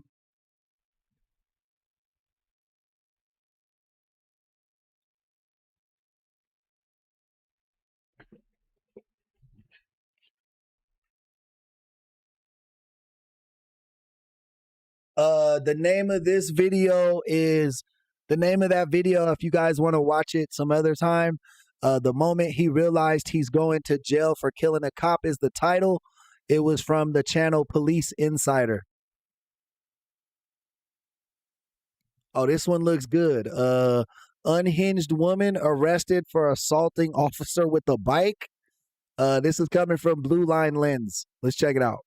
S2: The name of this video is the name of that video. If you guys want to watch it some other time, the moment he realized he's going to jail for killing a cop is the title. It was from the channel Police Insider. Oh, this one looks good. Unhinged woman arrested for assaulting officer with a bike. This is coming from Blue Line Lens. Let's check it out.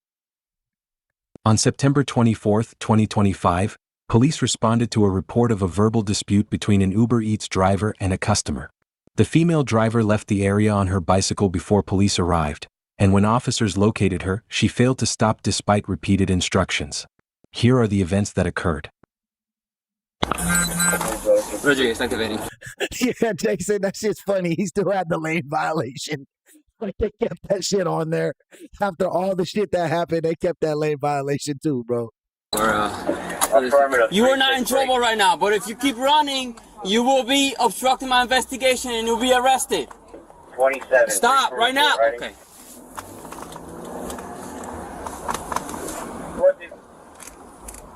S20: On September 24, 2025, police responded to a report of a verbal dispute between an Uber Eats driver and a customer. The female driver left the area on her bicycle before police arrived, and when officers located her, she failed to stop despite repeated instructions. Here are the events that occurred.
S10: Roger, it's activating.
S2: Yeah, Jake said that shit's funny. He still had the lane violation. Like, they kept that shit on there. After all the shit that happened, they kept that lane violation too, bro.
S10: You are not in trouble right now, but if you keep running, you will be obstructing my investigation and you'll be arrested.
S21: 27.
S10: Stop right now. Okay.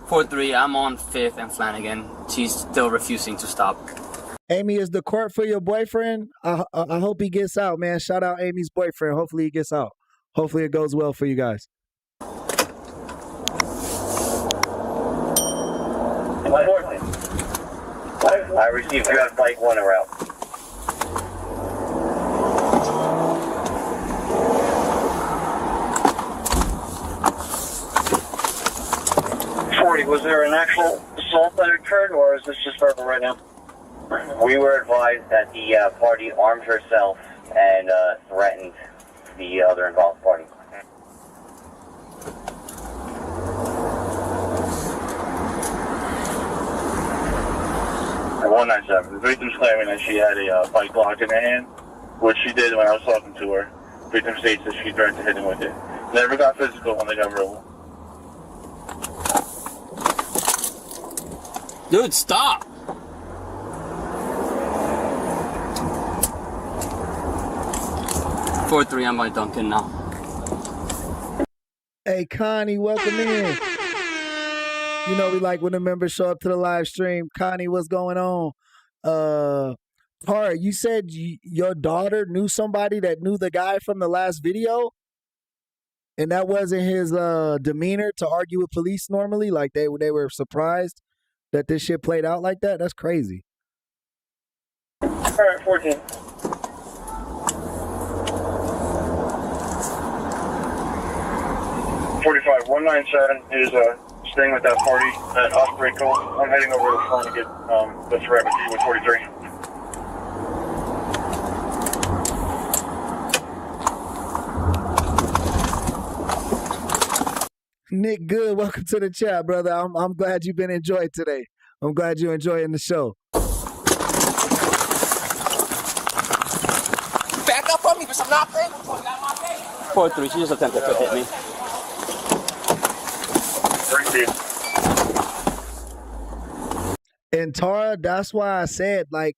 S10: Four 3. I'm on 5th and Flanagan. She's still refusing to stop.
S2: Amy, is the court for your boyfriend? I hope he gets out, man. Shout out Amy's boyfriend. Hopefully he gets out. Hopefully it goes well for you guys.
S21: I received you have bike 1 route. 40, was there an actual assault that occurred, or is this just verbal right now? We were advised that the party armed herself and threatened the other involved party. At 197, the victim's claiming that she had a bike lock in her hand, which she did when I was talking to her. Victim states that she threatened to hit him with it. Never got physical when they got verbal.
S10: Dude, stop! Four 3, I'm by Duncan now.
S2: Hey, Connie, welcome in. You know we like when the members show up to the live stream. Connie, what's going on? Tara, you said your daughter knew somebody that knew the guy from the last video? And that wasn't his demeanor to argue with police normally? Like they were surprised that this shit played out like that? That's crazy.
S21: All right, 14. .45, 197 is staying with that party at Osprey Cove. I'm heading over to the front to get the threat with you with 43.
S2: Nick Good, welcome to the chat, brother. I'm glad you've been enjoying today. I'm glad you're enjoying the show.
S10: Back up on me, because I'm not paying. 4 3, she just attempted to hit me.
S2: And Tara, that's why I said I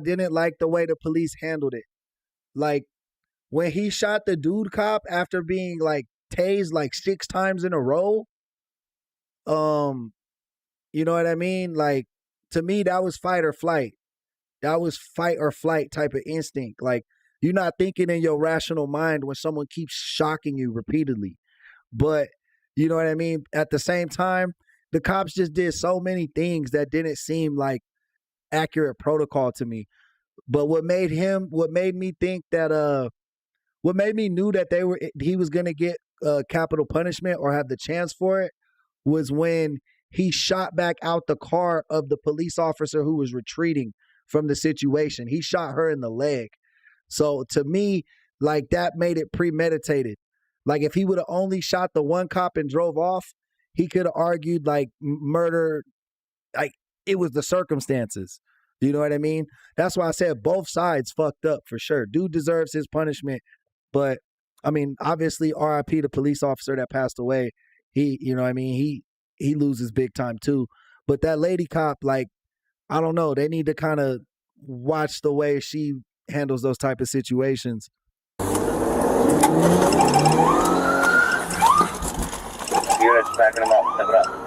S2: didn't like the way the police handled it. Like, when he shot the dude cop after being like tased like 6 times in a row, you know what I mean? Like, to me, that was fight or flight. That was fight or flight type of instinct. Like, You're not thinking in your rational mind when someone keeps shocking you repeatedly. But you know what I mean? At the same time, the cops just did so many things that didn't seem like accurate protocol to me. But what made me think that what made me knew that he was gonna get capital punishment or have the chance for it was when he shot back out the car of the police officer who was retreating from the situation. He shot her in the leg. So to me, like that made it premeditated. Like if he would have only shot the one cop and drove off, he could have argued like murder, like it was the circumstances. You know what I mean? That's why I said both sides fucked up for sure. Dude deserves his punishment. But I mean, obviously RIP the police officer that passed away. He, you know what I mean? He loses big time too. But that lady cop, like, I don't know. They need to kind of watch the way she handles those type of situations.
S21: Units backing them up. Step it up.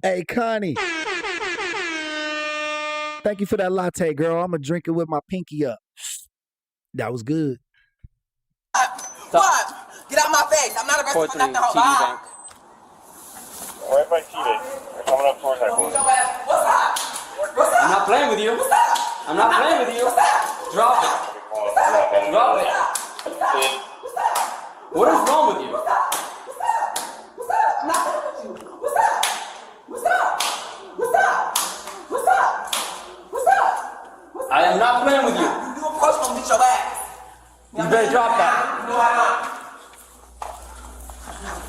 S2: Hey, Connie. Thank you for that latte, girl. I'm going to drink it with my pinky up. That was good.
S10: What? Get out my face. I'm not arrested for nothing. Bye.
S21: Right by TV. They're coming up towards that one.
S10: What's up? I'm not playing with you. What's up? I'm not playing with you. What's up? Drop it. Drop it. What is wrong with you? What's up? What's up? I'm not playing with you. What's up? What's up? What's up? What's up? What's up? I am not playing with you. You approach me, I'm gonna beat your ass. You better drop that. No, I'm not.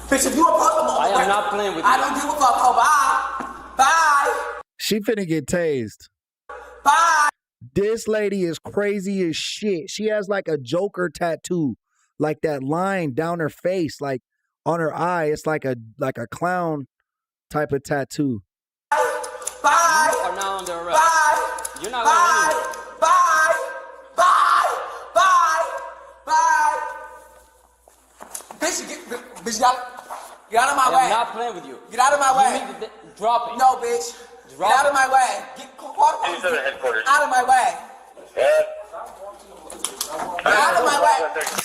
S10: Bitch, if you approach me, I am not playing with you. I don't give a fuck. Oh, bye. Bye.
S2: She finna get tased.
S10: Bye.
S2: This lady is crazy as shit. She has like a Joker tattoo, like that line down her face, like on her eye. It's like a clown type of tattoo.
S10: Bye. You are now under arrest. Bye. You're not going anywhere. Bye. Bye. Bye. Bye. Bitch, get out of my way. I'm not playing with you. Get out of my way. Drop it. No, bitch. Get out of my way. Out of my way. Get out of my way.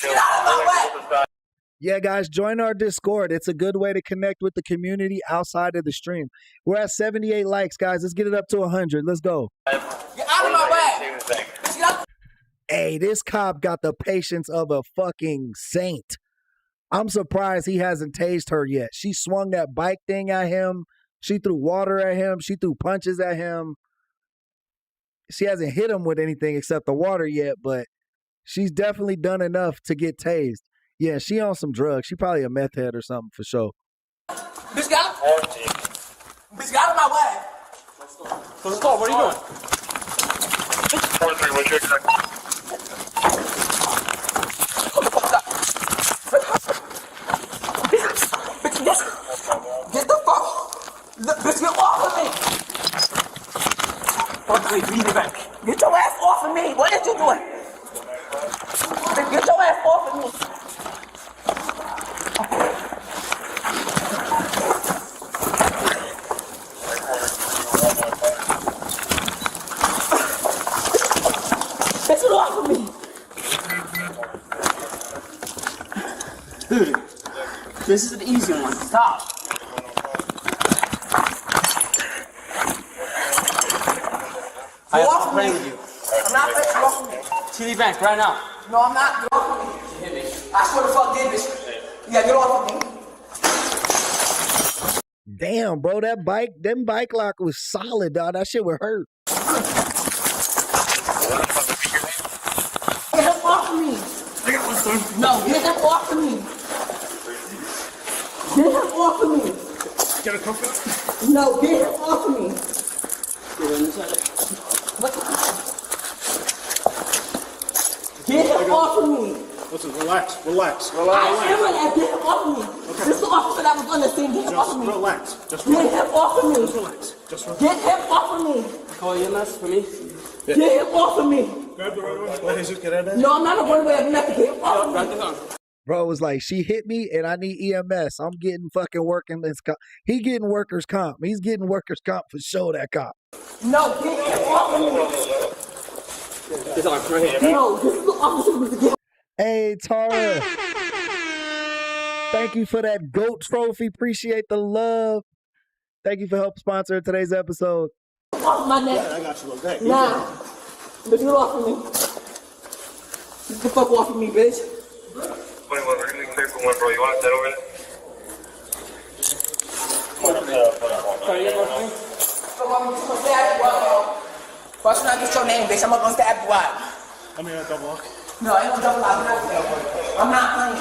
S10: Get out of my way.
S2: Yeah, guys, join our Discord. It's a good way to connect with the community outside of the stream. We're at 78 likes, guys. Let's get it up to 100. Let's go.
S10: Get out of my way.
S2: Hey, this cop got the patience of a fucking saint. I'm surprised he hasn't tased her yet. She swung that bike thing at him. She threw water at him. She threw punches at him. She hasn't hit him with anything except the water yet, but she's definitely done enough to get tased. Yeah, she on some drugs. She probably a meth head or something for sure.
S10: Bitch, get out of my way. Let's go. What are you doing?
S21: 4-3, what's your exact?
S10: Get the fuck. Bitch, get off of me. Fuck, leave me back. Get your ass off of me. What are you doing? Get your ass off of me. Get it off of me. Dude, this is an easy one. Stop. I am playing with you. I'm not playing. Get off of me. TD Bank right now. No, I'm not. Get off of me. I swear to fuck did, bitch. Yeah, get off of me.
S2: Damn, bro, them bike lock was solid, dog. That shit would hurt.
S10: Get him off of me. No, get him off of me. Get him off of me.
S11: Get a comfort?
S10: No, get him off of me. What? Get him off of me.
S11: Listen, relax.
S10: I am relaxed. Get him off of me. Okay. This is the officer that was on the scene. Get him off of me.
S11: Relax.
S10: Get him off of me.
S11: Just relax.
S10: Get him off of me.
S9: Call EMS for me.
S10: Yeah. Get him off of me.
S11: Grab the right one. Let Jesus get out of there.
S10: No, I'm not going to wear nothing. Get him off of me.
S2: Bro was like, she hit me and I need EMS. I'm getting fucking working this cop. He getting workers' comp. He's getting workers' comp for sure, that cop.
S10: No, get off of me. It's on right here. No, this is the officer.
S2: Hey, Tara. Thank you for that GOAT trophy. Appreciate the love. Thank you for helping sponsor today's episode.
S10: Off my neck.
S11: I got you, okay?
S10: Nah. Bitch, get off of me. Get the fuck off of me, bitch.
S21: 21, we're gonna be clear for one, bro. You want that over there?
S10: Sorry, you gonna me? I'm gonna stab you out. Why should I get your name, bitch? I'm gonna stab you out.
S11: I mean, a double lock.
S10: No, I ain't no double lock. I'm not playing.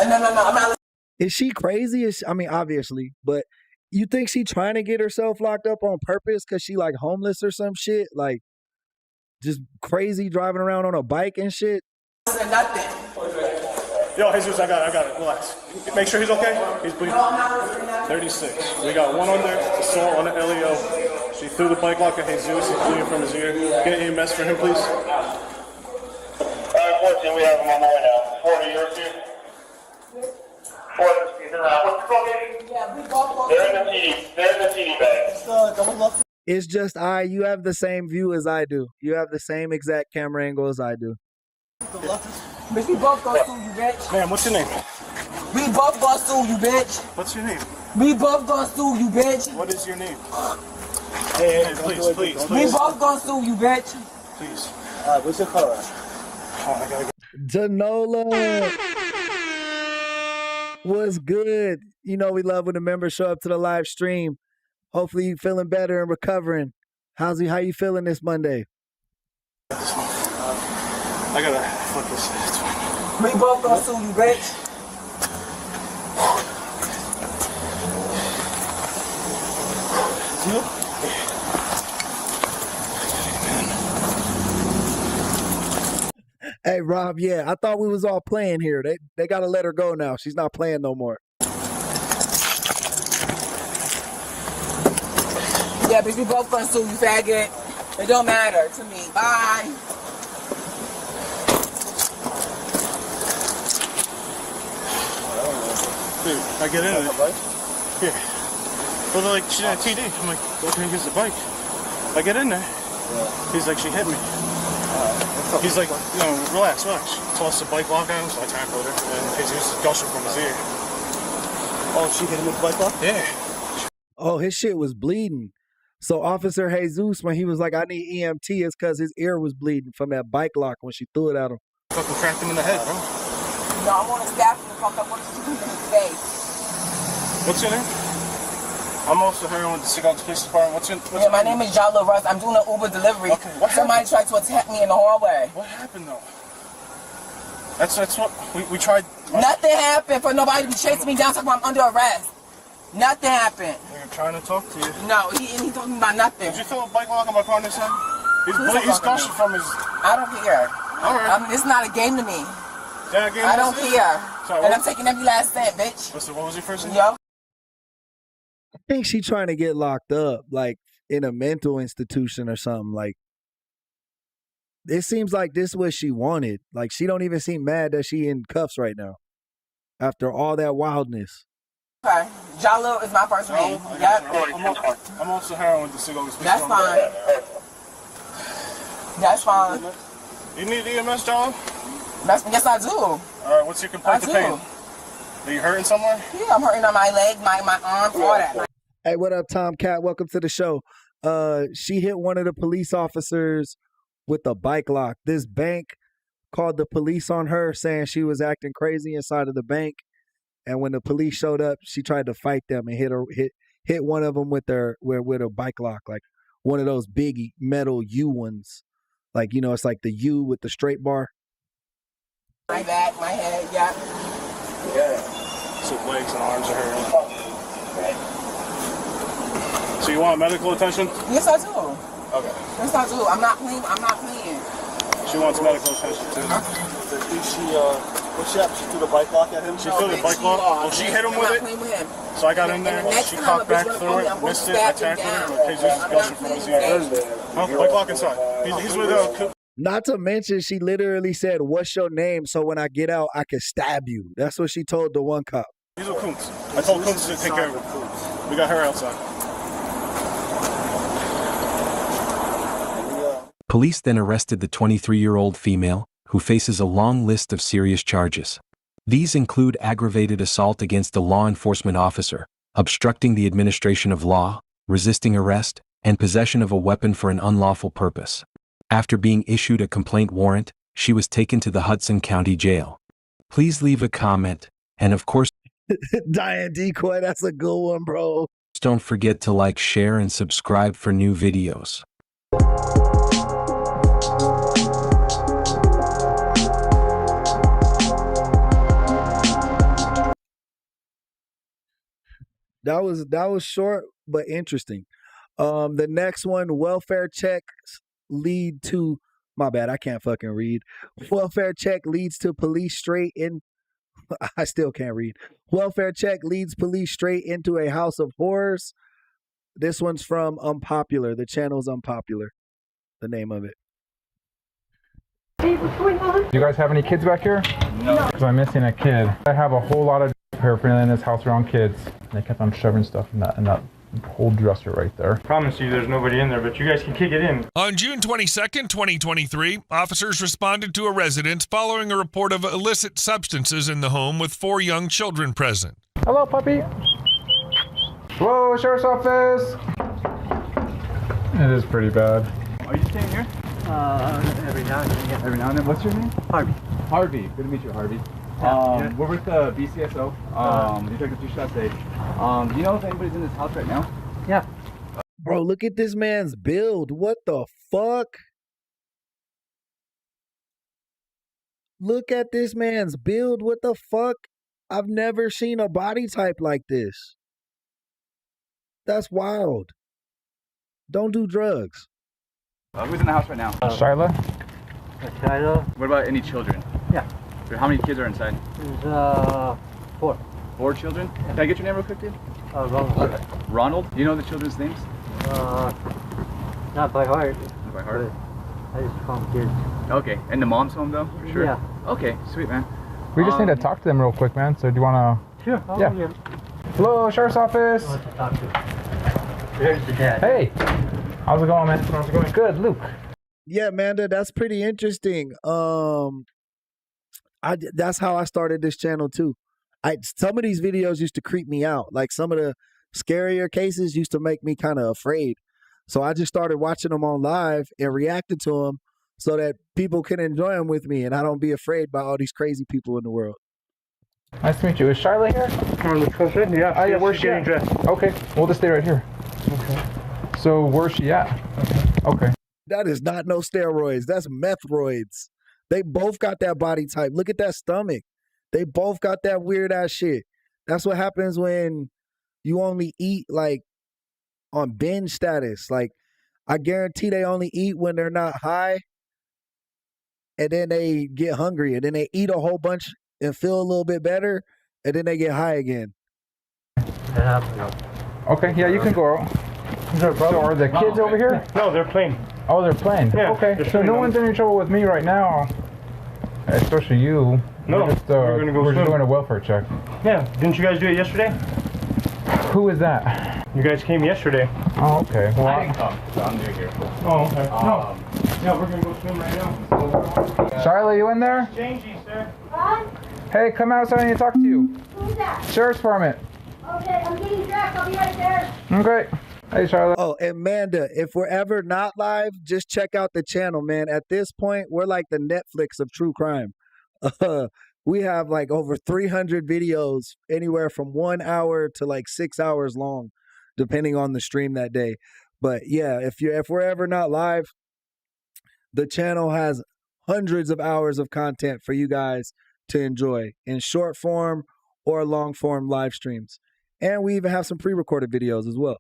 S10: No, I'm not.
S2: Is she crazy? I mean, obviously, but you think she trying to get herself locked up on purpose because she like homeless or some shit? Like, just crazy driving around on a bike and shit?
S10: Nothing.
S11: Yo, Jesus, I got it. Relax. Make sure he's okay. He's bleeding. 36. We got one on there. Assault on the LEO. She threw the bike lock at Jesus. He's bleeding from his ear. Get an EMS for him, please.
S21: Unfortunately, we have him on the way now. 40 years here. 40 years. What's the call, baby? They're in the TD. They're in the TD bag.
S2: It's just you have the same view as I do. You have the same exact camera angle as I do.
S10: Bitch, we both gonna sue you, bitch.
S11: Ma'am, what's your name?
S10: We both gonna sue you, bitch.
S11: What's your name?
S10: We both gonna sue you, bitch.
S11: What is your name? Hey, please.
S10: We both gonna sue you, bitch.
S11: Please.
S10: What's your color?
S11: Oh, I gotta get...
S2: Danola. What's good? You know we love when the members show up to the live stream. Hopefully you feeling better and recovering. How you feeling this Monday?
S11: I gotta fuck this. It's fine.
S10: We both gonna sue you, bitch.
S2: Hey Rob, yeah, I thought we was all playing here. They gotta let her go now. She's not playing no more.
S10: Yeah, bitch, we both gonna sue you, faggot. It don't matter to me. Bye.
S11: Dude, I get in it. Here. Well, they're like, she's at TD. I'm like, okay, here's the bike. I get in there. He's like, she hit me. He's like, no, relax. Toss the bike lock at him, so I tackled her. And he was gushing from his ear. Oh, she hit him with the bike lock? Yeah.
S2: Oh, his shit was bleeding. So Officer Jesus, when he was like, I need EMT, it's because his ear was bleeding from that bike lock when she threw it at him.
S11: Fucking cracked him in the head, bro.
S10: No, I want to stab him the fuck up. I want to shoot him in his face.
S11: What's your name? I'm also here with the Chicago Police Department. What's your
S10: my name is Jalo Russ. I'm doing an Uber delivery.
S11: Okay,
S10: somebody tried to attack me in the hallway.
S11: What happened though? That's what we tried.
S10: Nothing happened for nobody to be chasing me down talking about I'm under arrest. Nothing happened.
S11: We're trying to talk to you.
S10: No, he talking about nothing.
S11: Did you throw a bike lock on my partner's head? He's gushing from his...
S10: I don't care.
S11: All right.
S10: It's not a game to me.
S11: Yeah, game
S10: I don't care.
S11: Sorry,
S10: and I'm taking every last cent, bitch.
S11: Listen, what was your first name?
S10: Yo.
S2: I think she trying to get locked up, like in a mental institution or something. Like, it seems like this is what she wanted. Like, she don't even seem mad that she in cuffs right now after all that wildness.
S10: Okay, Jalo is my first name.
S11: I'm also heroin with the Chicago Police.
S10: That's fine. That's fine.
S11: You need EMS, John?
S10: Yes, I do.
S11: All right, what's your complaint to pain? Are you hurting somewhere?
S10: Yeah, I'm hurting on my leg, my arm, all that.
S2: Hey, what up, Tomcat? Welcome to the show. She hit one of the police officers with a bike lock. This bank called the police on her, saying she was acting crazy inside of the bank. And when the police showed up, she tried to fight them and hit one of them with her bike lock, like one of those big metal U ones. Like, you know, it's like the U with the straight bar.
S10: My back, my head, yeah.
S11: So legs and arms are hurting. So you want medical attention?
S10: Yes, I do.
S11: Okay.
S10: Yes, I do. I'm not playing.
S11: She wants medical attention too.
S1: What she happened? She threw the bike lock at him?
S11: She threw the bike lock? Well, she hit him with it. So I got in there. She cocked back through it, missed it, I tackled her. Jesus is gushing from his ear. Bike lock inside. He's with
S2: Not to mention, she literally said, "What's your name?" So when I get out, I can stab you. That's what she told the one cop.
S11: These are Coons. I told Coons to take care of them. We got her outside.
S20: Police then arrested the 23-year-old female, who faces a long list of serious charges. These include aggravated assault against a law enforcement officer, obstructing the administration of law, resisting arrest, and possession of a weapon for an unlawful purpose. After being issued a complaint warrant, she was taken to the Hudson County Jail. Please leave a comment, and of course,
S2: Diane Decoy, that's a good one, bro.
S20: don't forget to like, share, and subscribe for new videos.
S2: That was short but interesting. The next one, welfare checks lead to, my bad, I can't fucking read. Welfare check leads to police straight in, I still can't read. Welfare check leads police straight into a house of horrors. This one's from Unpopular. The channel's Unpopular, the name of it.
S3: Hey, what's going on? Do you guys have any kids back here? No. Because I'm missing a kid. I have a whole lot of paraphernalia in this house around kids. They kept on shoving stuff in that whole dresser right there. I promise you there's nobody in there, but you guys can kick it in.
S22: On June 22nd, 2023, officers responded to a residence following a report of illicit substances in the home with 4 young children present.
S3: Hello, puppy. Hello, Sheriff's Office. It is pretty bad.
S23: Are you staying here? Every now and then, yeah. Every now and then. What's your name? Harvey. Harvey. Good to meet you, Harvey.
S3: Yeah.
S23: We're with the BCSO. Detective Tushate. Do you know if anybody's in this house right now? Yeah.
S2: Bro, look at this man's build. What the fuck? Look at this man's build. What the fuck? I've never seen a body type like this. That's wild. Don't do drugs.
S23: Who's in the house right now?
S3: Shyla?
S23: Shyla. What about any children? Yeah. How many kids are inside?
S24: There's 4.
S23: 4 children? Yeah. Can I get your name real quick, dude?
S24: Ronald.
S23: Ronald? Do you know the children's names?
S24: Not by heart.
S23: Not by heart?
S24: I just call them kids.
S23: Okay. And the mom's home, though? For sure?
S24: Yeah.
S23: Okay, sweet, man.
S3: We just need to talk to them real quick, man. So do you want to...
S24: Sure. I'll
S3: yeah. Hello, Sheriff's Office.
S24: There's the dad.
S3: Hey. How's it going, man? How's it going? Good, Luke.
S2: Yeah, Amanda, that's pretty interesting. That's how I started this channel too. Some of these videos used to creep me out. Like some of the scarier cases used to make me kind of afraid. So I just started watching them on live and reacting to them so that people can enjoy them with me and I don't be afraid by all these crazy people in the world.
S3: Nice to meet you. Is Shyla here?
S23: Yeah.
S3: Oh, yeah, where's she at? Okay, we'll just stay right here. Okay. So where's she at? Okay.
S2: That is not no steroids. That's methroids. They both got that body type. Look at that stomach. They both got that weird ass shit. That's what happens when you only eat like on binge status. Like I guarantee they only eat when they're not high. And then they get hungry. And then they eat a whole bunch and feel a little bit better. And then they get high again.
S3: Okay, yeah, you can go out. So are the kids over here?
S11: No, they're playing.
S3: Oh, they're playing?
S11: Yeah,
S3: okay, so no one's in any trouble with me right now. Especially you.
S11: No,
S3: we're just doing a welfare check.
S11: Yeah, didn't you guys do it yesterday?
S3: Who is that?
S11: You guys came yesterday.
S3: Oh, okay. Well,
S23: I didn't come, so I'm new here.
S11: Oh, okay. No. Yeah, we're gonna go swim right now.
S3: Charlie, you in there?
S11: Changing, sir.
S25: What?
S3: Hey, come outside. I need to talk to you.
S25: Who's that?
S3: Sheriff's Department.
S25: Okay, I'm getting dressed. I'll be right there.
S3: Okay. Hey, Charlotte.
S2: Oh, Amanda, if we're ever not live, just check out the channel, man. At this point, we're like the Netflix of true crime. We have like over 300 videos, anywhere from 1 hour to like 6 hours long, depending on the stream that day. But yeah, if we're ever not live, the channel has hundreds of hours of content for you guys to enjoy in short form or long form live streams. And we even have some pre-recorded videos as well.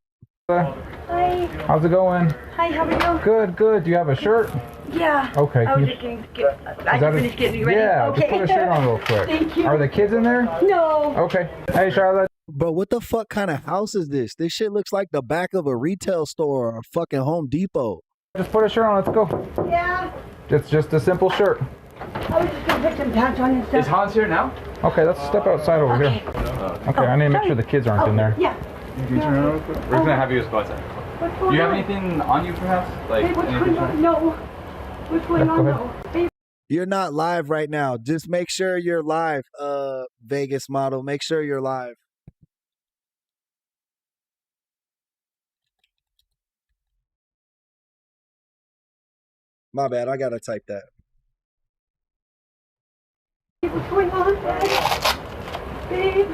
S25: Hi.
S3: How's it going?
S25: Hi, how are you?
S3: Good, good. Do you have a shirt?
S25: Yeah.
S3: Okay.
S25: I was just getting finished getting ready.
S3: Yeah,
S25: okay.
S3: just put a shirt on real quick.
S25: Thank you.
S3: Are the kids in there?
S25: No.
S3: Okay. Hey, Charlotte.
S2: Bro, what the fuck kind of house is this? This shit looks like the back of a retail store or a fucking Home Depot.
S3: Just put a shirt on. Let's go.
S25: Yeah.
S3: It's just a simple shirt.
S25: I was just gonna put some pants on and stuff.
S23: Is Hans here now?
S3: Okay, let's step outside over here. Okay, I need to make sure the kids aren't in there.
S25: Yeah.
S23: Can you turn around real quick? We're just gonna have you guys go outside.
S25: What's
S23: Do
S25: going
S23: you have
S25: on?
S23: anything on you perhaps? Like
S25: Hey, what's
S23: anything?
S25: going on? No. What's going on? No. Hey,
S2: You're not live right now. Just make sure you're live, Vegas model. Make sure you're live. My bad. I gotta type that.
S25: what's going on, babe?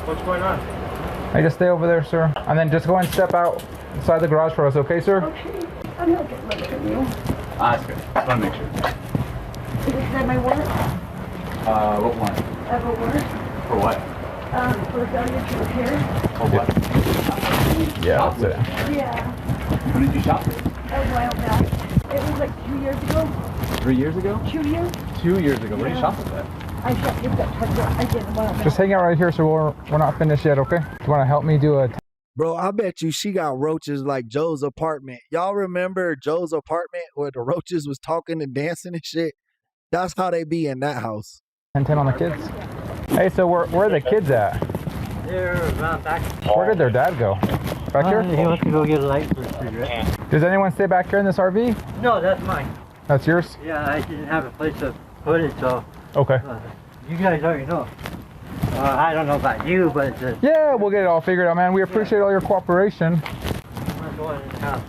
S23: What's going on?
S3: Hey, just stay over there, sir. And then just go and step outside the garage for us, okay, sir?
S25: Okay. I'm not getting ready from you.
S23: That's good. Just wanna make sure.
S25: Is this at my work?
S23: What one?
S25: At my work?
S23: For what?
S25: For failure to repair?
S23: For what?
S3: Yeah, that's it.
S25: Yeah.
S23: When did you shop this?
S25: A while back. It was like 2 years ago.
S23: 3 years ago?
S25: 2 years?
S23: 2 years ago. Where did you shop this at?
S25: I shopped at that Target. I did a while back.
S3: Just hang out right here, so we're not finished yet, okay? Do you want to help me do a...
S2: Bro, I bet you she got roaches like Joe's apartment. Y'all remember Joe's apartment where the roaches was talking and dancing and shit? That's how they be in that house.
S3: 10 on the kids? Hey, so where are the kids at?
S24: They're around back.
S3: Where did their dad go? Back here?
S24: He wants to go get a light for a cigarette.
S3: Does anyone stay back here in this RV?
S24: No, that's mine.
S3: That's yours?
S24: Yeah, I didn't have a place to put it, so.
S3: Okay.
S24: You guys already know. I don't know about you, but
S3: Yeah, we'll get it all figured out, man. We appreciate all your cooperation.
S24: I'm going in the house.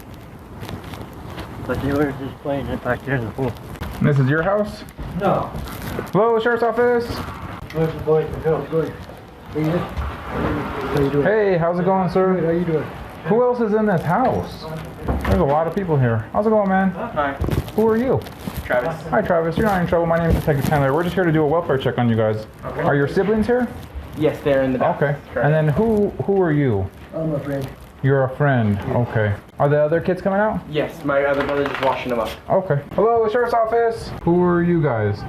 S24: But they were just playing it back there in the pool.
S3: This is your house?
S24: No.
S3: Hello, Sheriff's Office.
S24: Where's the boy? Good. How you doing?
S3: Hey, how's it going, sir?
S24: How you doing?
S3: Who else is in this house? There's a lot of people here. How's it going, man?
S23: Hi.
S3: Who are you?
S23: Travis.
S3: Hi, Travis. You're not in trouble. My name is Detective Chandler. We're just here to do a welfare check on you guys.
S23: Okay.
S3: Are your siblings here?
S23: Yes, they're in the back.
S3: Okay. And then who are you?
S24: I'm a friend.
S3: You're a friend. Okay. Are the other kids coming out?
S23: Yes, my other brother's just washing them up.
S3: Okay. Hello, Sheriff's Office. Who are you guys?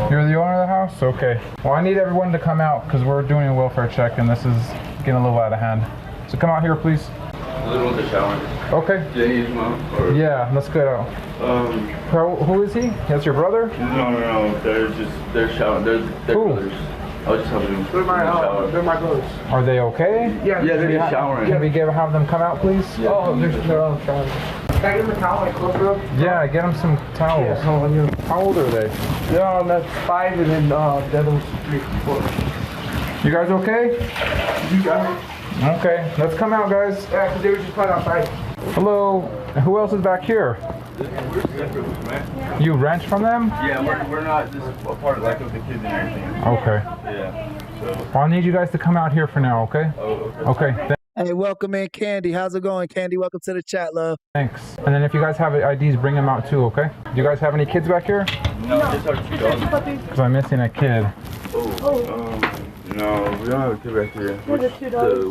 S3: You're the owner of the house? Okay. Well, I need everyone to come out because we're doing a welfare check and this is getting a little out of hand. So come out here, please.
S9: The little one's a shower.
S3: Okay.
S9: Do they need his mom? Or?
S3: Yeah, let's go. Who is he? That's your brother?
S9: No. They're showering. They're brothers. I was just helping them.
S24: They're my brothers.
S3: Are they okay?
S24: Yeah,
S9: they're just showering.
S3: Can we have them come out, please?
S24: Yeah. Oh, they're all showering. Can I get them a towel and close it up?
S3: Yeah, get them some towels.
S24: Yeah,
S3: How old are they?
S24: yeah, that's 5 and then the other one's 3, 4.
S3: You guys okay?
S24: You got it?
S3: Okay, let's come out, guys.
S24: Yeah, because they were just playing outside.
S3: Hello. Who else is back here? You rent from them?
S9: Yeah, we're not just a part of like of the kids and everything.
S3: Okay.
S9: Yeah. So.
S3: Well, I need you guys to come out here for now, okay?
S9: Oh, okay.
S3: Okay.
S2: Hey, welcome in, Candy. How's it going, Candy? Welcome to the chat, love.
S3: Thanks. And then if you guys have IDs, bring them out too, okay? Do you guys have any kids back here?
S9: No, just our 2 dogs.
S3: Because I'm missing a kid.
S9: No, we don't have a kid back here.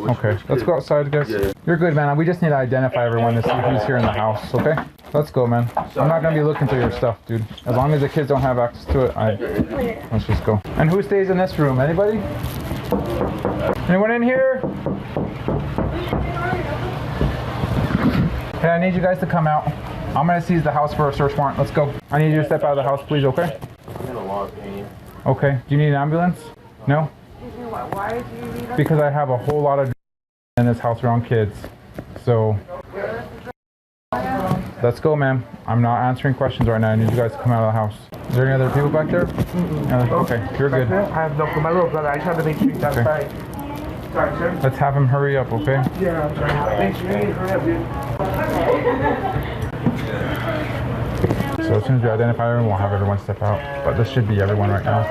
S3: Okay, let's go outside, guys.
S9: Yeah.
S3: You're good, man. We just need to identify everyone to see who's here in the house, okay? Let's go, man. I'm not going to be looking through your stuff, dude. As long as the kids don't have access to it, let's just go. And who stays in this room? Anybody? Anyone in here? Hey, I need you guys to come out. I'm going to seize the house for a search warrant. Let's go. I need you to step out of the house, please, okay?
S24: I'm in a lot of pain.
S3: Okay. Do you need an ambulance? No?
S25: Why do you need us?
S3: Because I have a whole lot of in this house around kids. So let's go, ma'am. I'm not answering questions right now. I need you guys to come out of the house. Is there any other people back there? Okay, you're good.
S24: I have no for my little brother. I just have to make sure he's outside. Sorry, sir.
S3: Let's have him hurry up, okay?
S24: Yeah, I'm sorry. Thanks, man. Hurry up, dude.
S3: So as soon as we identify everyone, we'll have everyone step out. But this should be everyone right now.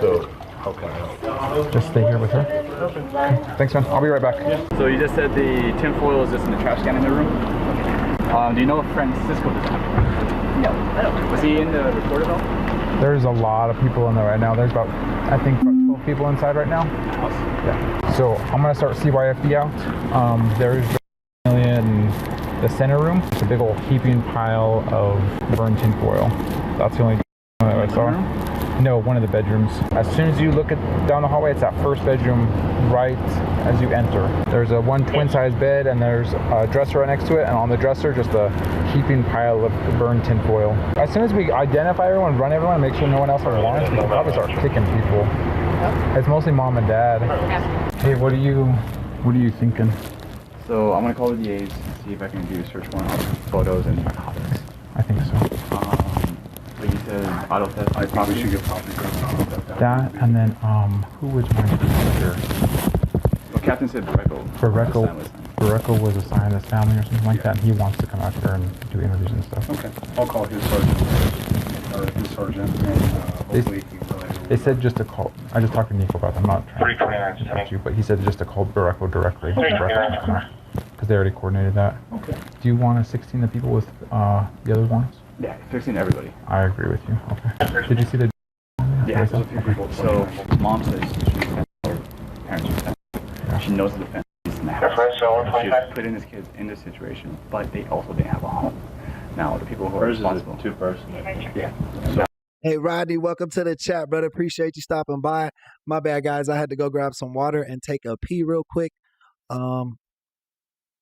S9: So, okay.
S3: Just stay here with her. Okay. Thanks, man. I'll be right back.
S23: So you just said the tinfoil is just in the trash can in the room? Do you know if Francisco does that? No, I don't. Was he in the report at all?
S3: There's a lot of people in there right now. There's about, I think, 12 people inside right now. Yeah. So I'm going to start CYFD out. There's in the center room. It's a big old heaping pile of burned tinfoil. That's the only thing that I saw. No, one of the bedrooms. As soon as you look down the hallway, it's that first bedroom right as you enter. There's a one twin-size bed, and there's a dresser right next to it, and on the dresser, just a heaping pile of burned tin foil. As soon as we identify everyone, run everyone, make sure no one else are alarmed, we can probably start kicking people. It's mostly mom and dad. Hey, what are you thinking?
S23: So I'm gonna call the DAs and see if I can do a search warrant on photos and narcotics.
S3: I think so.
S23: But you said auto theft. I think we should get property.
S3: That, and then who was my here?
S23: Well, Captain said
S3: Barreco was assigned this family or something like that. And he wants to come out here and do interviews and stuff.
S4: Okay, I'll call his sergeant. And
S3: they said just to call. I just talked to Nico about that. I'm not trying to touch you, but he said just to call Barreco directly. Because they already coordinated that.
S23: Okay.
S3: Do you want to 16 the people with the other ones?
S23: Yeah, 16 everybody.
S3: I agree with you. Okay. Did you see the?
S23: Yeah, there's a few people. So mom says she's parents are fence. She knows the fence is in the house. She's putting his kids in this situation, but they also didn't have a home. Now the people who are responsible. Two-person. Yeah. So,
S2: hey, Rodney, welcome to the chat, brother. Appreciate you stopping by. My bad, guys. I had to go grab some water and take a pee real quick.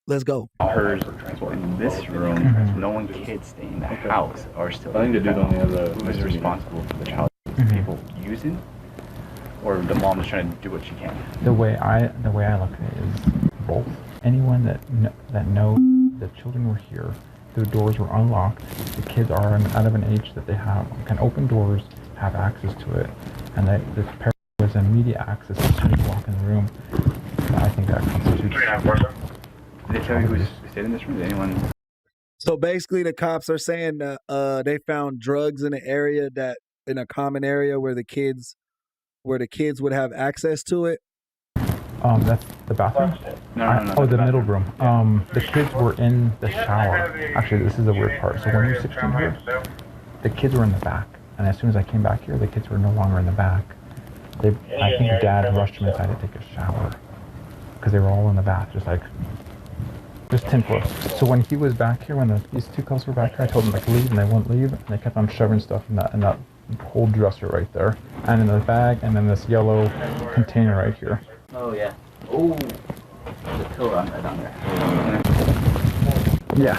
S2: Let's go.
S23: Hers in this room, knowing kids stay in the house are still.
S4: I think the dude only has a.
S23: Who is responsible for the child? People using, or the mom is trying to do what she can.
S3: The way I look at it is both. Anyone that knows the children were here, the doors were unlocked, the kids are out of an age that they can open doors, have access to it, and the parent has immediate access as soon as you walk in the room. I think that constitutes.
S23: Did they tell you who stayed in this room? Did anyone?
S2: So basically, the cops are saying they found drugs in an area in a common area where the kids would have access to it.
S3: That's the bathroom?
S23: No.
S3: Oh, the middle room. The kids were in the shower. Actually, this is the weird part. So when you're 16 here, the kids were in the back. And as soon as I came back here, the kids were no longer in the back. I think Dad rushed them inside to take a shower. Because they were all in the bath, just tinfoil. So when he was back here, when these two couples were back here, I told them leave, and they wouldn't leave. And they kept on shoving stuff in that whole dresser right there. And in the bag, and then this yellow container right here.
S23: Oh, yeah. Oh, there's a pill down there.
S3: Yeah.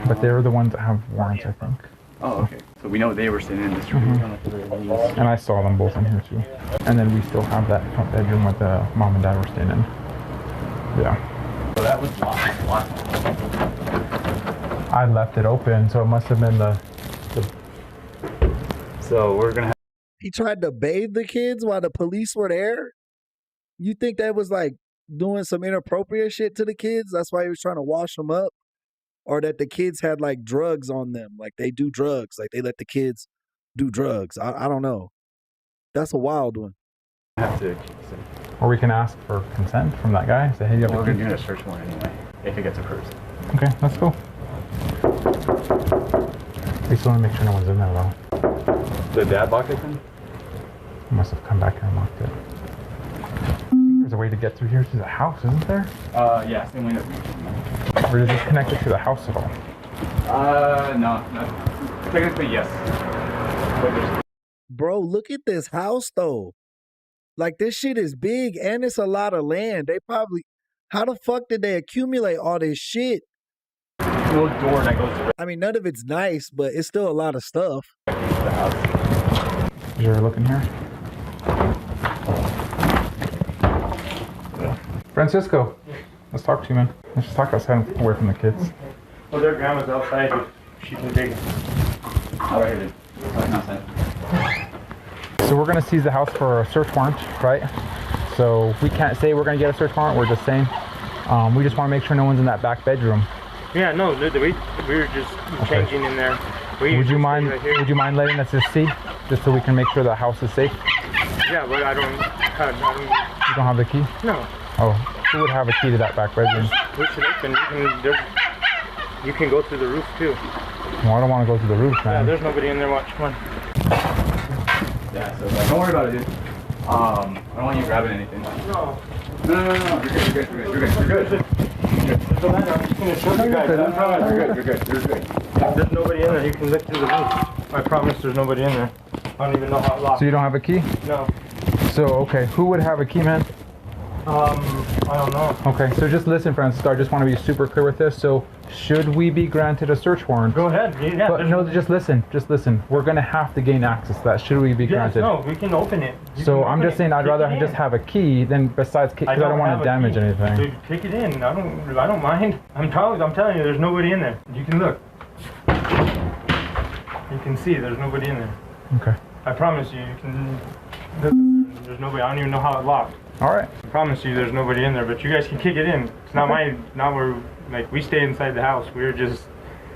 S3: But they were the ones that have warrants, I think.
S23: Oh, okay. So we know they were sitting in this room.
S3: And I saw them both in here too. And then we still have that front bedroom where the mom and dad were staying in. Yeah.
S23: So that was locked.
S3: I left it open, so it must have been the
S23: So we're gonna have.
S2: He tried to bathe the kids while the police were there? You think that was doing some inappropriate shit to the kids? That's why he was trying to wash them up? Or that the kids had drugs on them? They do drugs. They let the kids do drugs. I don't know. That's a wild one.
S23: Have to.
S3: Or we can ask for consent from that guy. Say, hey, you have
S23: We're gonna do a search warrant anyway, if it gets approved.
S3: Okay, let's go. We still want to make sure no one's in there though.
S23: Did Dad lock it in?
S3: He must have come back here and locked it. There's a way to get through here to the house, isn't there?
S23: Yeah, same way that we.
S3: Or is this connected to the house at all?
S23: No. Technically, yes.
S2: Bro, look at this house though. This shit is big and it's a lot of land. They probably, how the fuck did they accumulate all this shit?
S23: No door that goes to.
S2: I mean, none of it's nice, but it's still a lot of stuff.
S3: You ever look in here? Francisco, let's talk to you, man. Let's just talk outside away from the kids.
S11: Well, their grandma's outside. She can take it.
S23: All right, dude. Outside.
S3: So we're gonna seize the house for a search warrant, right? So we can't say we're gonna get a search warrant. We're just saying we just want to make sure no one's in that back bedroom.
S11: Yeah, no, we were just changing in there.
S3: Would you mind? Would you mind letting us just see, just so we can make sure the house is safe?
S11: Yeah, but I don't.
S3: You don't have the key?
S11: No.
S3: Oh, who would have a key to that back bedroom?
S11: We should open. You can go through the roof too.
S3: Well, I don't want to go through the roof, man.
S11: Yeah, there's nobody in there. Watch, come on.
S23: Yeah, so don't worry about it, dude. I don't want you grabbing anything.
S11: No.
S23: No. You're good.
S11: There's no matter. I'm just gonna show you guys.
S23: You're good.
S11: There's nobody in there. You can look through the roof. I promise there's nobody in there.
S3: I don't even know how to lock. So you don't have a key? No. So, okay, who would have a key, man? I don't know. Okay, so just listen, Francisco, I just want to be super clear with this. So, should we be granted a search warrant? Go ahead. Yeah. But no, just listen. We're going to have to gain access to that. Should we be granted? No, we can open it. So, I'm just saying I'd rather just have a key than besides, because I don't want to damage anything. Dude, take it in. I don't mind. I'm telling you, there's nobody in there. You can look. You can see there's nobody in there. Okay. I promise you, there's nobody. I don't even know how it locked. All right. I promise you there's nobody in there, but you guys can kick it in. It's not we stay inside the house. We're just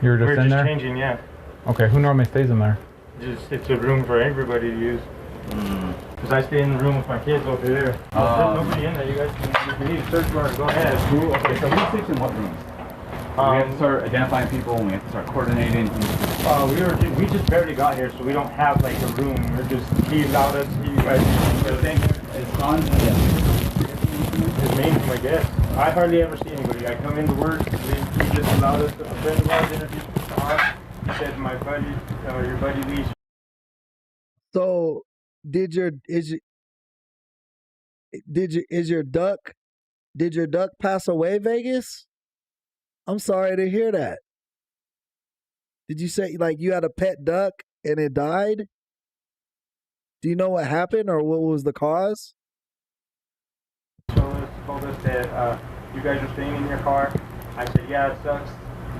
S3: in there? Changing, yeah. Okay, who normally stays in there? It's a room for everybody to use. Because I stay in the room with my kids over there. There's nobody in there. You guys if you need a search warrant, go ahead.
S23: Okay, so who sleeps in what rooms? We have to start identifying people and we have to start coordinating.
S3: We just barely got here, so we don't have like a room. He allowed us. You guys.
S23: It's on.
S3: His name's my guest. I hardly ever see anybody. I come into work. He just allowed us. A friend of ours introduced us to us. He said, "My buddy, your buddy Lee."
S2: So, did your duck pass away, Vegas? I'm sorry to hear that. Did you say like you had a pet duck and it died? Do you know what happened or what was the cause?
S3: Told us that you guys are staying in your car. I said, yeah, it sucks.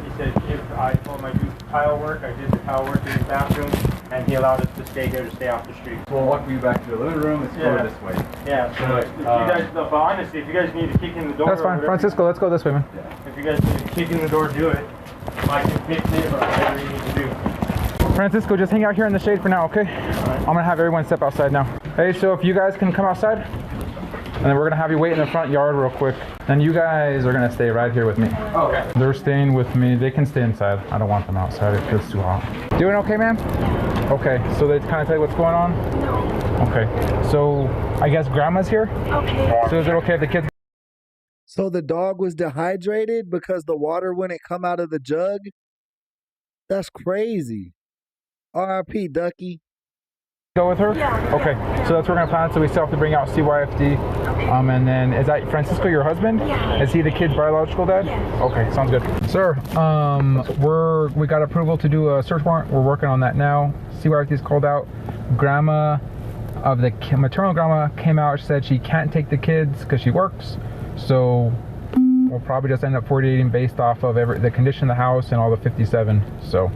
S3: He said, if I told him I do tile work, I did the tile work in his bathroom, and he allowed us to stay here to stay off the street.
S23: So we'll walk you back to the living room. Let's go this way.
S3: Yeah. So if you guys, but honestly, if you guys need to kick in the door, that's fine. Francisco, let's go this way, man. Yeah. If you guys need to kick in the door, do it. I can fix it or whatever you need to do. Francisco, just hang out here in the shade for now, okay? Right. I'm gonna have everyone step outside now. Hey, so if you guys can come outside, and then we're gonna have you wait in the front yard real quick. And you guys are gonna stay right here with me. Okay. They're staying with me. They can stay inside. I don't want them outside. It feels too hot. Doing okay, ma'am? Okay. So they kind of tell you what's going on? No. Okay. So I guess grandma's here? Okay. So is it okay if the kids...
S2: So the dog was dehydrated because the water wouldn't come out of the jug? That's crazy. R.I.P. Ducky.
S3: Go with her? Yeah. Okay, so that's what we're gonna plan. So we still have to bring out CYFD. Okay. And then is that Francisco, your husband? Yeah. Is he the kid's biological dad? Yeah. Okay, sounds good. Sir, we got approval to do a search warrant. We're working on that now. CYFD's called out. Grandma of the maternal grandma came out. She said she can't take the kids because she works. So we'll probably just end up 48ing based off of the condition of the house and all the 57. So.